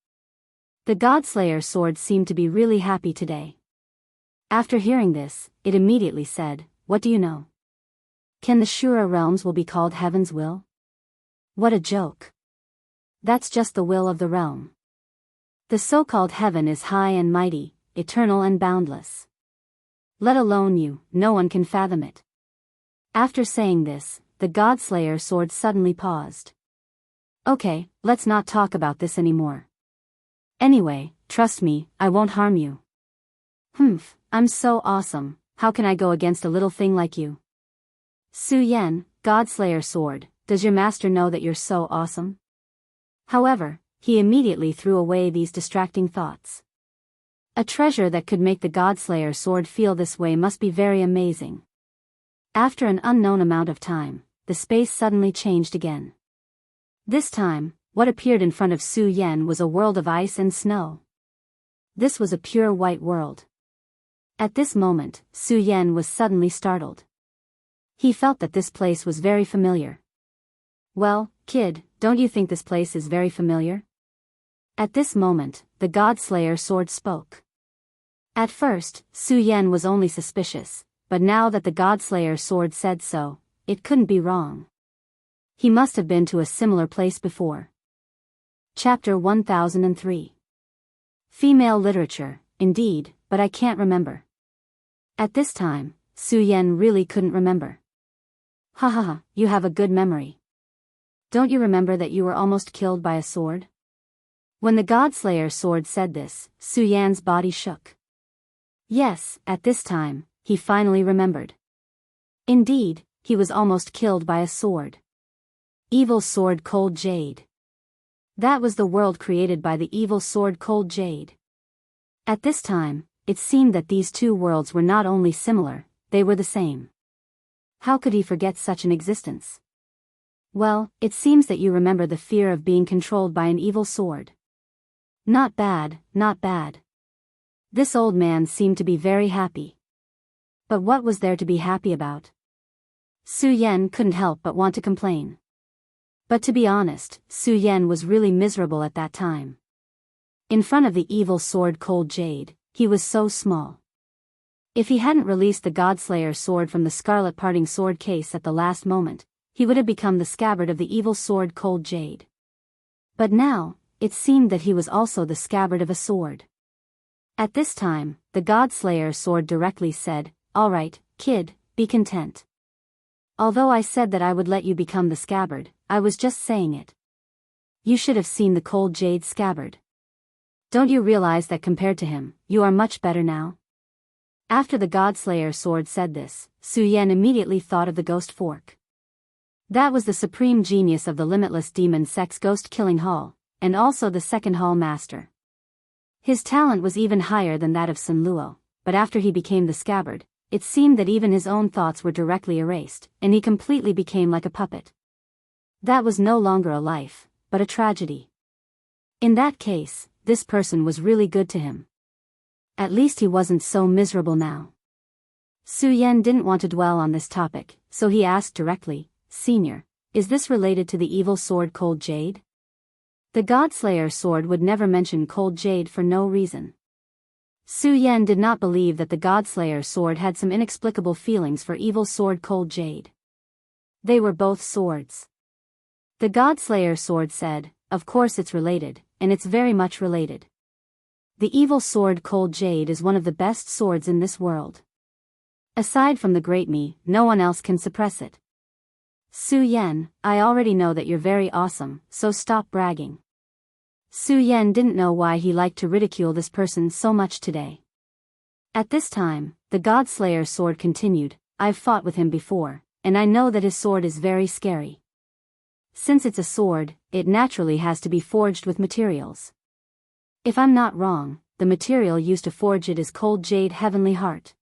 The Godslayer sword seemed to be really happy today. After hearing this, it immediately said, "What do you know? Can the Shura realms will be called heaven's will? What a joke. That's just the will of the realm. The so-called heaven is high and mighty, eternal and boundless. Let alone you, no one can fathom it." After saying this, the Godslayer sword suddenly paused. "Okay, let's not talk about this anymore. Anyway, trust me, I won't harm you." "Humph, I'm so awesome, how can I go against a little thing like you?" "Su Yan, Godslayer sword, does your master know that you're so awesome?" However, he immediately threw away these distracting thoughts. A treasure that could make the Godslayer sword feel this way must be very amazing. After an unknown amount of time, the space suddenly changed again. This time, what appeared in front of Su Yan was a world of ice and snow. This was a pure white world. At this moment, Su Yan was suddenly startled. He felt that this place was very familiar. "Well, kid, don't you think this place is very familiar?" At this moment, the Godslayer sword spoke. At first, Su Yan was only suspicious, but now that the Godslayer sword said so, it couldn't be wrong. He must have been to a similar place before. Chapter 1003. Female literature, indeed, but I can't remember. At this time, Su Yan really couldn't remember. Ha ha ha, you have a good memory. Don't you remember that you were almost killed by a sword? When the Godslayer sword said this, Su Yan's body shook. Yes, at this time, he finally remembered. Indeed, he was almost killed by a sword. Evil sword Cold Jade. That was the world created by the evil sword Cold Jade. At this time, it seemed that these two worlds were not only similar, they were the same. How could he forget such an existence? Well, it seems that you remember the fear of being controlled by an evil sword. Not bad, not bad. This old man seemed to be very happy. But what was there to be happy about? Su Yan couldn't help but want to complain. But to be honest, Su Yan was really miserable at that time. In front of the evil sword Cold Jade, he was so small. If he hadn't released the Godslayer sword from the scarlet parting sword case at the last moment, he would have become the scabbard of the evil sword Cold Jade. But now, it seemed that he was also the scabbard of a sword. At this time, the Godslayer sword directly said, "All right, kid, be content. Although I said that I would let you become the scabbard, I was just saying it. You should have seen the Cold Jade scabbard. Don't you realize that compared to him, you are much better now?" After the Godslayer sword said this, Su Yan immediately thought of the ghost fork. That was the supreme genius of the limitless demon sect's ghost-killing hall, and also the second hall master. His talent was even higher than that of Sun Luo, but after he became the scabbard, it seemed that even his own thoughts were directly erased, and he completely became like a puppet. That was no longer a life, but a tragedy. In that case, this person was really good to him. At least he wasn't so miserable now. Su Yan didn't want to dwell on this topic, so he asked directly, "Senior, is this related to the evil sword Cold Jade?" The Godslayer sword would never mention Cold Jade for no reason. Su Yan did not believe that the Godslayer sword had some inexplicable feelings for evil sword Cold Jade. They were both swords. The Godslayer sword said, "Of course it's related, and it's very much related. The evil sword Cold Jade is one of the best swords in this world. Aside from the Great Me, no one else can suppress it. Su Yan, I already know that you're very awesome, so stop bragging." Su Yan didn't know why he liked to ridicule this person so much today. At this time, the Godslayer sword continued, "I've fought with him before, and I know that his sword is very scary. Since it's a sword, it naturally has to be forged with materials. If I'm not wrong, the material used to forge it is Cold Jade Heavenly Heart."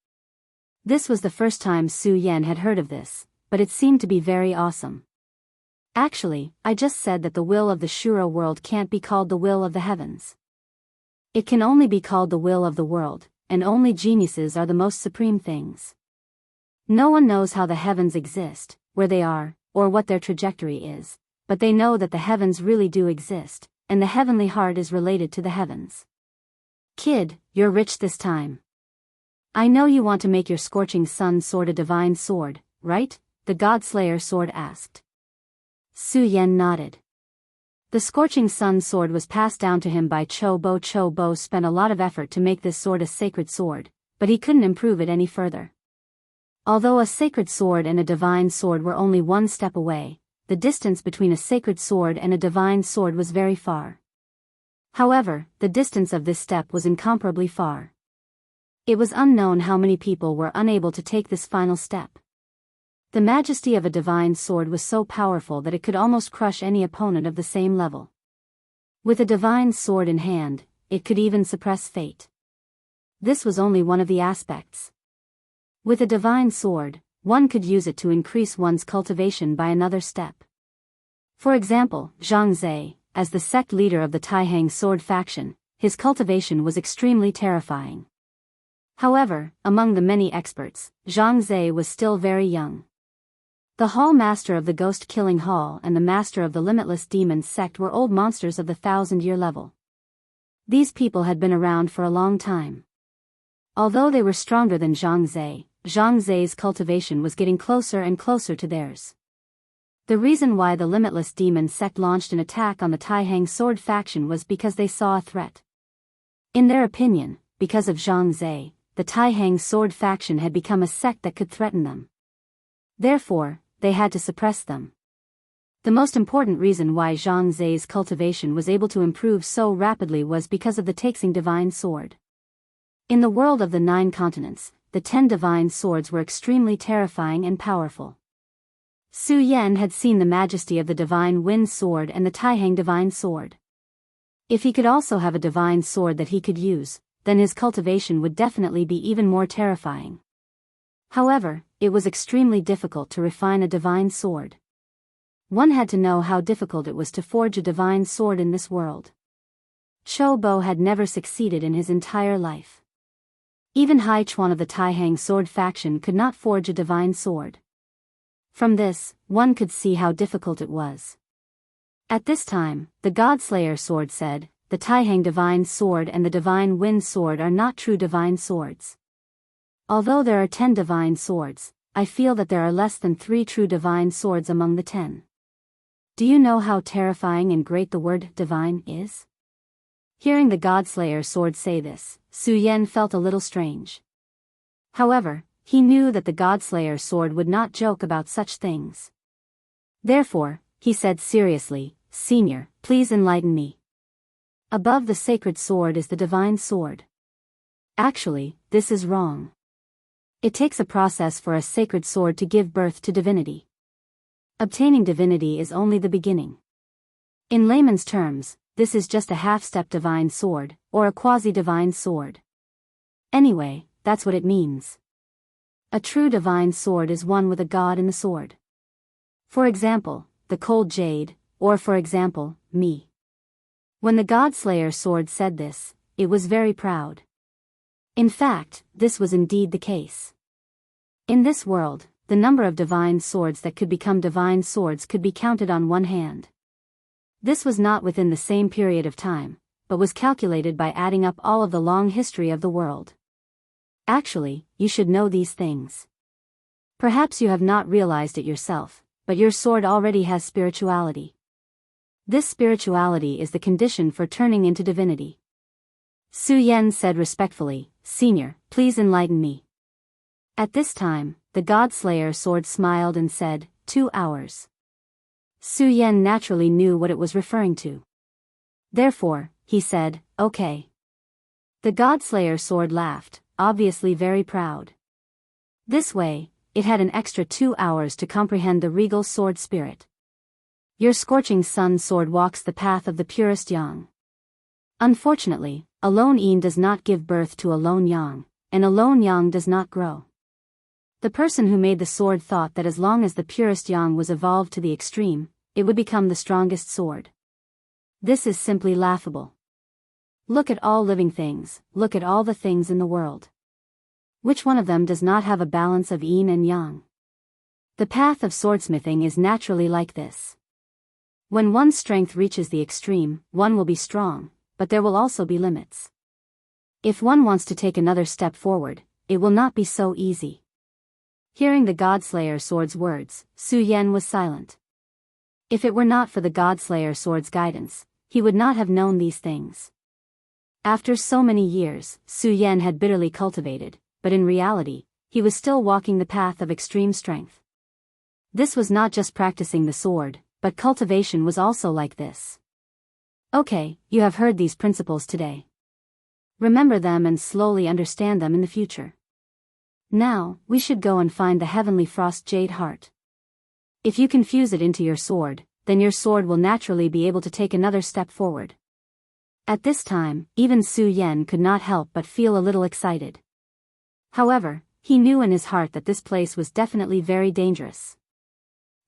This was the first time Su Yan had heard of this, but it seemed to be very awesome. "Actually, I just said that the will of the Shuro world can't be called the will of the heavens. It can only be called the will of the world, and only geniuses are the most supreme things. No one knows how the heavens exist, where they are, or what their trajectory is, but they know that the heavens really do exist, and the heavenly heart is related to the heavens. Kid, you're rich this time. I know you want to make your scorching sun sword a divine sword, right?" the Godslayer sword asked. Su Yan nodded. The scorching sun sword was passed down to him by Cho Bo. Cho Bo spent a lot of effort to make this sword a sacred sword, but he couldn't improve it any further. Although a sacred sword and a divine sword were only one step away, the distance between a sacred sword and a divine sword was very far. However, the distance of this step was incomparably far. It was unknown how many people were unable to take this final step. The majesty of a divine sword was so powerful that it could almost crush any opponent of the same level. With a divine sword in hand, it could even suppress fate. This was only one of the aspects. With a divine sword, one could use it to increase one's cultivation by another step. For example, Zhang Zhe, as the sect leader of the Taihang sword faction, his cultivation was extremely terrifying. However, among the many experts, Zhang Zhe was still very young. The Hall Master of the Ghost-Killing Hall and the Master of the Limitless Demon sect were old monsters of the 1,000-year level. These people had been around for a long time. Although they were stronger than Zhang Zhe's cultivation was getting closer and closer to theirs. The reason why the Limitless Demon sect launched an attack on the Taihang sword faction was because they saw a threat. In their opinion, because of Zhang Zhe, the Taihang sword faction had become a sect that could threaten them. Therefore, they had to suppress them. The most important reason why Zhang Zhe's cultivation was able to improve so rapidly was because of the Taixing divine sword. In the world of the 9 continents, the 10 divine swords were extremely terrifying and powerful. Su Yan had seen the majesty of the divine wind sword and the Taihang divine sword. If he could also have a divine sword that he could use, then his cultivation would definitely be even more terrifying. However, it was extremely difficult to refine a divine sword. One had to know how difficult it was to forge a divine sword in this world. Cho Bo had never succeeded in his entire life. Even Hai Chuan of the Taihang sword faction could not forge a divine sword. From this, one could see how difficult it was. At this time, the Godslayer sword said, "The Taihang divine sword and the divine wind sword are not true divine swords. Although there are 10 divine swords, I feel that there are less than 3 true divine swords among the 10. Do you know how terrifying and great the word divine is?" Hearing the Godslayer sword say this, Su Yan felt a little strange. However, he knew that the Godslayer sword would not joke about such things. Therefore, he said seriously, "Senior, please enlighten me. Above the sacred sword is the divine sword. Actually, this is wrong. It takes a process for a sacred sword to give birth to divinity. Obtaining divinity is only the beginning. In layman's terms, this is just a half-step divine sword, or a quasi-divine sword. Anyway, that's what it means. A true divine sword is one with a god in the sword. For example, the cold jade, or for example, me. When the God-Slayer sword said this, it was very proud. In fact, this was indeed the case. In this world, the number of divine swords that could become divine swords could be counted on one hand. This was not within the same period of time, but was calculated by adding up all of the long history of the world. Actually, you should know these things. Perhaps you have not realized it yourself, but your sword already has spirituality. This spirituality is the condition for turning into divinity. Su Yan said respectfully, "Senior, please enlighten me." At this time, the God-Slayer sword smiled and said, 2 hours. Su Yan naturally knew what it was referring to. Therefore, he said, "Okay." The God-Slayer sword laughed, obviously very proud. This way, it had an extra 2 hours to comprehend the regal sword spirit. Your scorching sun sword walks the path of the purest yang. Unfortunately, a lone yin does not give birth to a lone yang, and a lone yang does not grow. The person who made the sword thought that as long as the purest yang was evolved to the extreme, it would become the strongest sword. This is simply laughable. Look at all living things, look at all the things in the world. Which one of them does not have a balance of yin and yang? The path of swordsmithing is naturally like this. When one's strength reaches the extreme, one will be strong, but there will also be limits. If one wants to take another step forward, it will not be so easy. Hearing the God-Slayer sword's words, Su Yan was silent. If it were not for the God-Slayer sword's guidance, he would not have known these things. After so many years, Su Yan had bitterly cultivated, but in reality, he was still walking the path of extreme strength. This was not just practicing the sword, but cultivation was also like this. Okay, you have heard these principles today. Remember them and slowly understand them in the future. Now, we should go and find the heavenly frost jade heart. If you confuse it into your sword, then your sword will naturally be able to take another step forward. At this time, even Su Yan could not help but feel a little excited. However, he knew in his heart that this place was definitely very dangerous.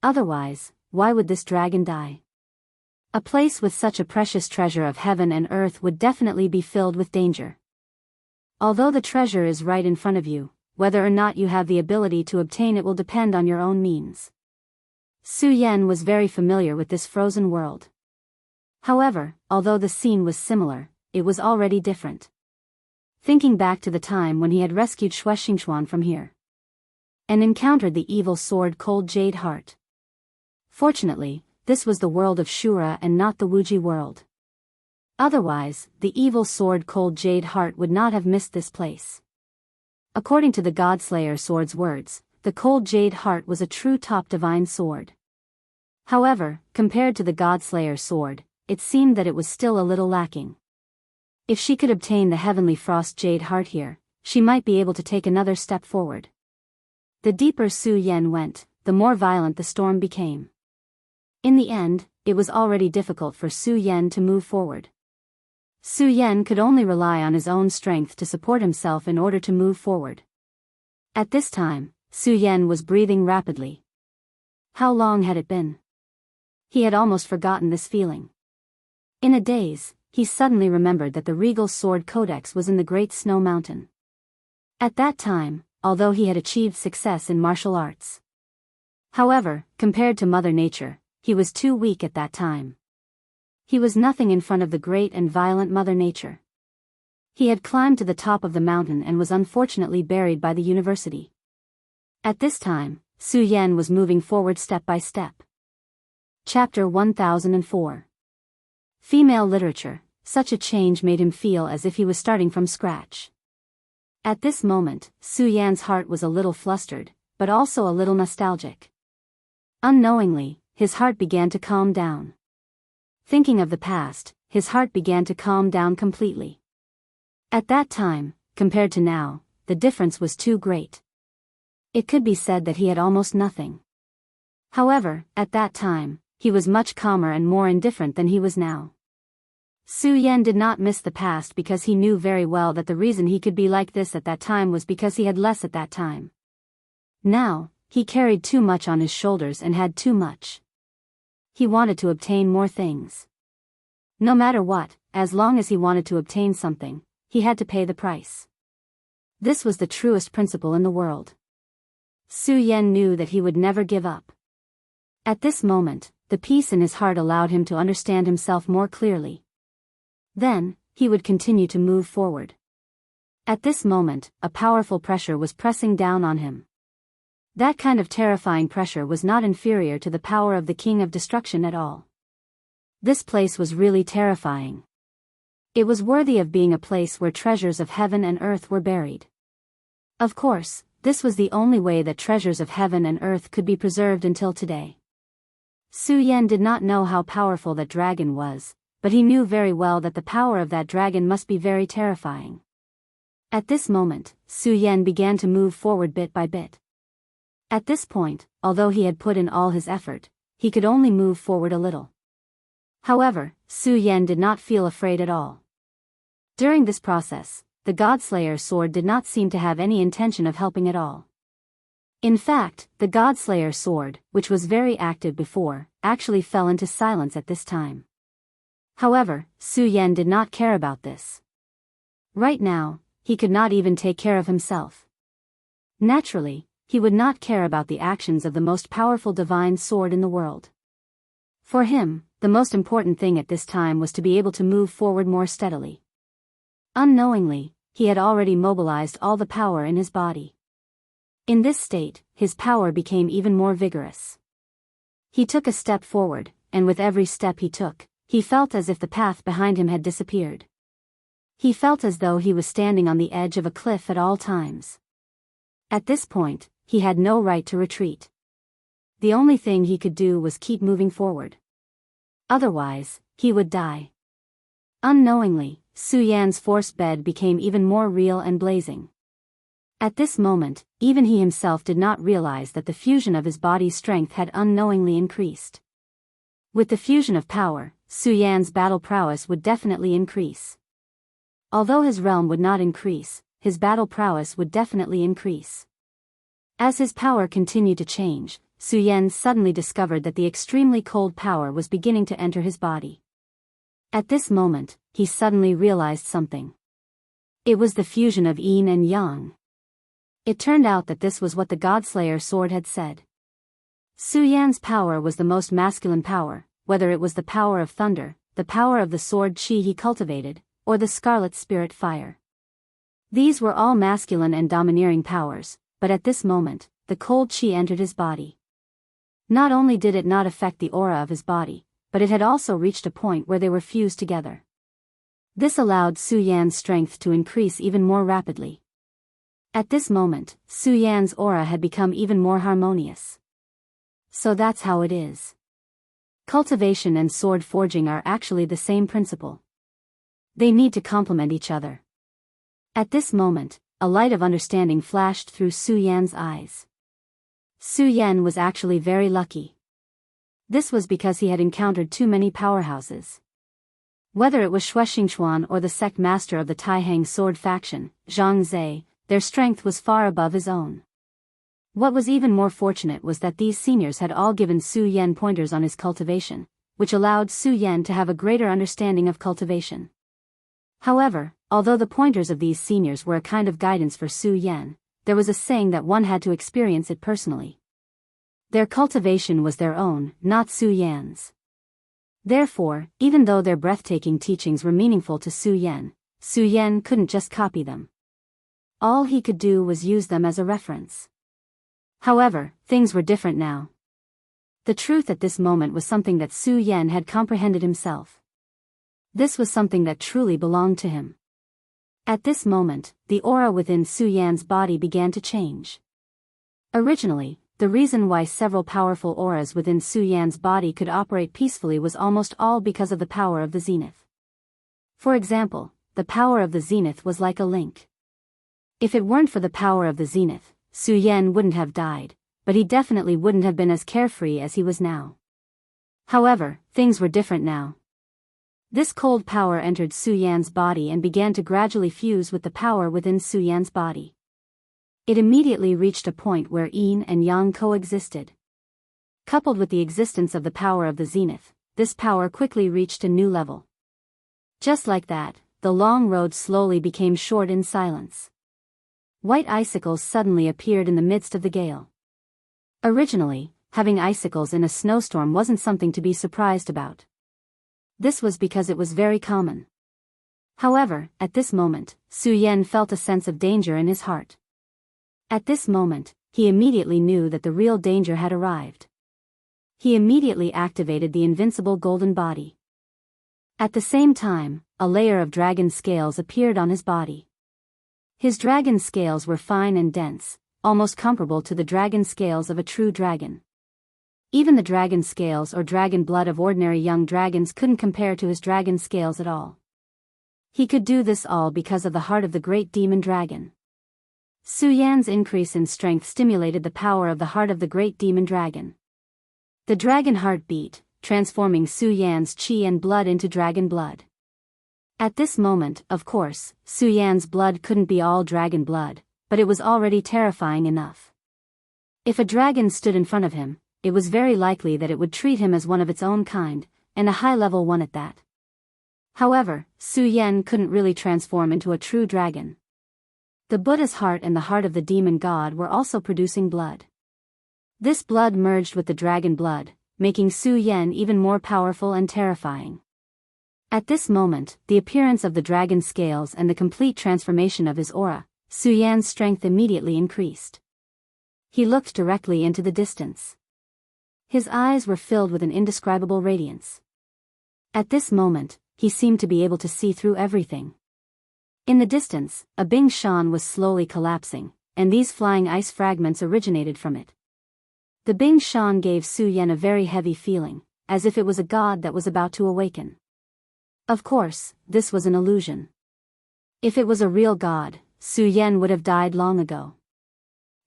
Otherwise, why would this dragon die? A place with such a precious treasure of heaven and earth would definitely be filled with danger. Although the treasure is right in front of you, whether or not you have the ability to obtain it will depend on your own means. Su Yan was very familiar with this frozen world. However, although the scene was similar, it was already different. Thinking back to the time when he had rescued Xue Xingxuan from here, and encountered the evil sword Cold Jade Heart. Fortunately, this was the world of Shura and not the Wuji world. Otherwise, the evil sword Cold Jade Heart would not have missed this place. According to the God-Slayer sword's words, the Cold Jade Heart was a true top divine sword. However, compared to the God-Slayer sword, it seemed that it was still a little lacking. If she could obtain the heavenly frost jade heart here, she might be able to take another step forward. The deeper Su Yan went, the more violent the storm became. In the end, it was already difficult for Su Yan to move forward. Su Yan could only rely on his own strength to support himself in order to move forward. At this time, Su Yan was breathing rapidly. How long had it been? He had almost forgotten this feeling. In a daze, he suddenly remembered that the regal sword codex was in the Great Snow Mountain. At that time, although he had achieved success in martial arts. However, compared to Mother Nature, he was too weak at that time. He was nothing in front of the great and violent Mother Nature. He had climbed to the top of the mountain and was unfortunately buried by the university. At this time, Su Yan was moving forward step by step. Chapter 1004. Female literature. Such a change made him feel as if he was starting from scratch. At this moment, Su Yan's heart was a little flustered, but also a little nostalgic. Unknowingly, his heart began to calm down. Thinking of the past, his heart began to calm down completely. At that time, compared to now, the difference was too great. It could be said that he had almost nothing. However, at that time, he was much calmer and more indifferent than he was now. Su Yan did not miss the past because he knew very well that the reason he could be like this at that time was because he had less at that time. Now, he carried too much on his shoulders and had too much. He wanted to obtain more things. No matter what, as long as he wanted to obtain something, he had to pay the price. This was the truest principle in the world. Su Yan knew that he would never give up. At this moment, the peace in his heart allowed him to understand himself more clearly. Then, he would continue to move forward. At this moment, a powerful pressure was pressing down on him. That kind of terrifying pressure was not inferior to the power of the King of Destruction at all. This place was really terrifying. It was worthy of being a place where treasures of heaven and earth were buried. Of course, this was the only way that treasures of heaven and earth could be preserved until today. Su Yan did not know how powerful that dragon was, but he knew very well that the power of that dragon must be very terrifying. At this moment, Su Yan began to move forward bit by bit. At this point, although he had put in all his effort, he could only move forward a little. However, Su Yan did not feel afraid at all. During this process, the Godslayer sword did not seem to have any intention of helping at all. In fact, the Godslayer sword, which was very active before, actually fell into silence at this time. However, Su Yan did not care about this. Right now, he could not even take care of himself. Naturally, he would not care about the actions of the most powerful divine sword in the world. For him, the most important thing at this time was to be able to move forward more steadily. Unknowingly, he had already mobilized all the power in his body. In this state, his power became even more vigorous. He took a step forward, and with every step he took, he felt as if the path behind him had disappeared. He felt as though he was standing on the edge of a cliff at all times. At this point, he had no right to retreat. The only thing he could do was keep moving forward. Otherwise, he would die. Unknowingly, Su Yan's force bed became even more real and blazing. At this moment, even he himself did not realize that the fusion of his body's strength had unknowingly increased. With the fusion of power, Su Yan's battle prowess would definitely increase. Although his realm would not increase, his battle prowess would definitely increase. As his power continued to change, Su Yan suddenly discovered that the extremely cold power was beginning to enter his body. At this moment, he suddenly realized something. It was the fusion of yin and yang. It turned out that this was what the Godslayer sword had said. Su Yan's power was the most masculine power, whether it was the power of thunder, the power of the sword qi he cultivated, or the scarlet spirit fire. These were all masculine and domineering powers, but at this moment, the cold qi entered his body. Not only did it not affect the aura of his body, but it had also reached a point where they were fused together. This allowed Su Yan's strength to increase even more rapidly. At this moment, Su Yan's aura had become even more harmonious. So that's how it is. Cultivation and sword forging are actually the same principle. They need to complement each other. At this moment, a light of understanding flashed through Su Yan's eyes. Su Yan was actually very lucky. This was because he had encountered too many powerhouses. Whether it was Xue Xingxuan or the sect master of the Taihang sword faction, Zhang Zhe, their strength was far above his own. What was even more fortunate was that these seniors had all given Su Yan pointers on his cultivation, which allowed Su Yan to have a greater understanding of cultivation. However, although the pointers of these seniors were a kind of guidance for Su Yan, there was a saying that one had to experience it personally. Their cultivation was their own, not Su Yan's. Therefore, even though their breathtaking teachings were meaningful to Su Yan couldn't just copy them. All he could do was use them as a reference. However, things were different now. The truth at this moment was something that Su Yan had comprehended himself. This was something that truly belonged to him. At this moment, the aura within Su Yan's body began to change. Originally, the reason why several powerful auras within Su Yan's body could operate peacefully was almost all because of the power of the zenith. For example, the power of the zenith was like a link. If it weren't for the power of the zenith, Su Yan wouldn't have died, but he definitely wouldn't have been as carefree as he was now. However, things were different now. This cold power entered Su Yan's body and began to gradually fuse with the power within Su Yan's body. It immediately reached a point where yin and yang coexisted. Coupled with the existence of the power of the zenith, this power quickly reached a new level. Just like that, the long road slowly became short in silence. White icicles suddenly appeared in the midst of the gale. Originally, having icicles in a snowstorm wasn't something to be surprised about. This was because it was very common. However, at this moment, Su Yan felt a sense of danger in his heart. At this moment, he immediately knew that the real danger had arrived. He immediately activated the invincible golden body. At the same time, a layer of dragon scales appeared on his body. His dragon scales were fine and dense, almost comparable to the dragon scales of a true dragon. Even the dragon scales or dragon blood of ordinary young dragons couldn't compare to his dragon scales at all. He could do this all because of the heart of the great demon dragon. Su Yan's increase in strength stimulated the power of the heart of the great demon dragon. The dragon heart beat, transforming Su Yan's chi and blood into dragon blood. At this moment, of course, Su Yan's blood couldn't be all dragon blood, but it was already terrifying enough. If a dragon stood in front of him, it was very likely that it would treat him as one of its own kind, and a high-level one at that. However, Su Yan couldn't really transform into a true dragon. The Buddha's heart and the heart of the demon god were also producing blood. This blood merged with the dragon blood, making Su Yan even more powerful and terrifying. At this moment, the appearance of the dragon scales and the complete transformation of his aura, Su Yan's strength immediately increased. He looked directly into the distance. His eyes were filled with an indescribable radiance. At this moment, he seemed to be able to see through everything. In the distance, a Bing Shan was slowly collapsing, and these flying ice fragments originated from it. The Bing Shan gave Su Yan a very heavy feeling, as if it was a god that was about to awaken. Of course, this was an illusion. If it was a real god, Su Yan would have died long ago.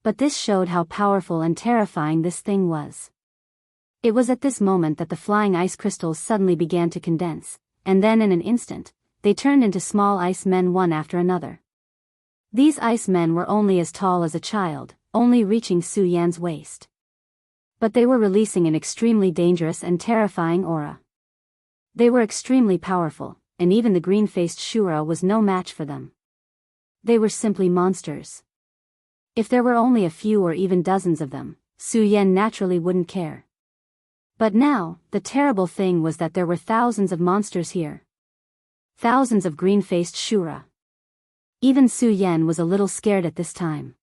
But this showed how powerful and terrifying this thing was. It was at this moment that the flying ice crystals suddenly began to condense, and then in an instant, they turned into small ice men one after another. These ice men were only as tall as a child, only reaching Su Yan's waist. But they were releasing an extremely dangerous and terrifying aura. They were extremely powerful, and even the green-faced Shura was no match for them. They were simply monsters. If there were only a few or even dozens of them, Su Yan naturally wouldn't care. But now, the terrible thing was that there were thousands of monsters here. Thousands of green-faced Shura. Even Su Yan was a little scared at this time.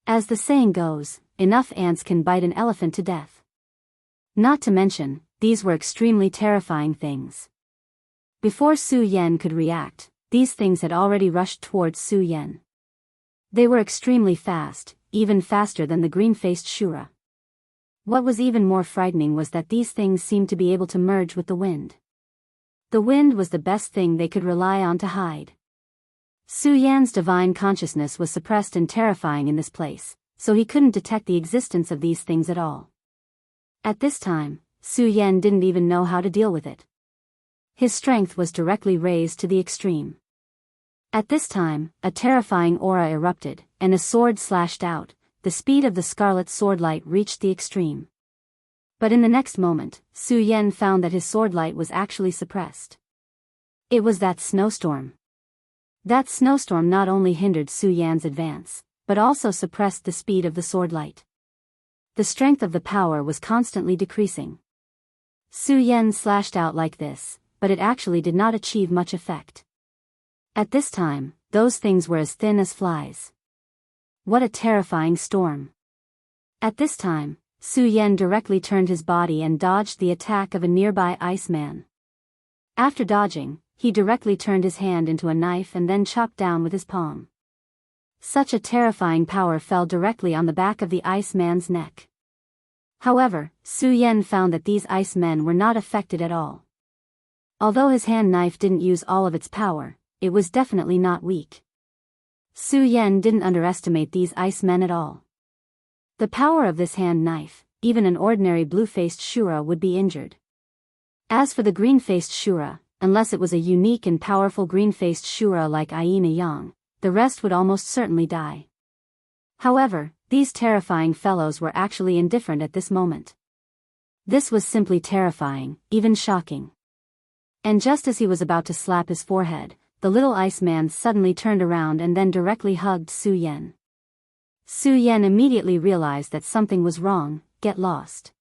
As the saying goes, enough ants can bite an elephant to death. Not to mention, these were extremely terrifying things. Before Su Yan could react, these things had already rushed towards Su Yan. They were extremely fast, even faster than the green-faced Shura. What was even more frightening was that these things seemed to be able to merge with the wind. The wind was the best thing they could rely on to hide. Su Yan's divine consciousness was suppressed and terrifying in this place, so he couldn't detect the existence of these things at all. At this time, Su Yan didn't even know how to deal with it. His strength was directly raised to the extreme. At this time, a terrifying aura erupted, and a sword slashed out. The speed of the scarlet swordlight reached the extreme. But in the next moment, Su Yan found that his swordlight was actually suppressed. It was that snowstorm. That snowstorm not only hindered Su Yan's advance, but also suppressed the speed of the swordlight. The strength of the power was constantly decreasing. Su Yan slashed out like this, but it actually did not achieve much effect. At this time, those things were as thin as flies. What a terrifying storm. At this time, Su Yan directly turned his body and dodged the attack of a nearby iceman. After dodging, he directly turned his hand into a knife and then chopped down with his palm. Such a terrifying power fell directly on the back of the iceman's neck. However, Su Yan found that these icemen were not affected at all. Although his hand knife didn't use all of its power, it was definitely not weak. Su Yan didn't underestimate these ice men at all. The power of this hand knife, even an ordinary blue-faced Shura would be injured. As for the green-faced Shura, unless it was a unique and powerful green-faced Shura like Aina Yang, the rest would almost certainly die. However, these terrifying fellows were actually indifferent at this moment. This was simply terrifying, even shocking. And just as he was about to slap his forehead, the little Iceman suddenly turned around and then directly hugged Su Yan. Su Yan immediately realized that something was wrong. Get lost.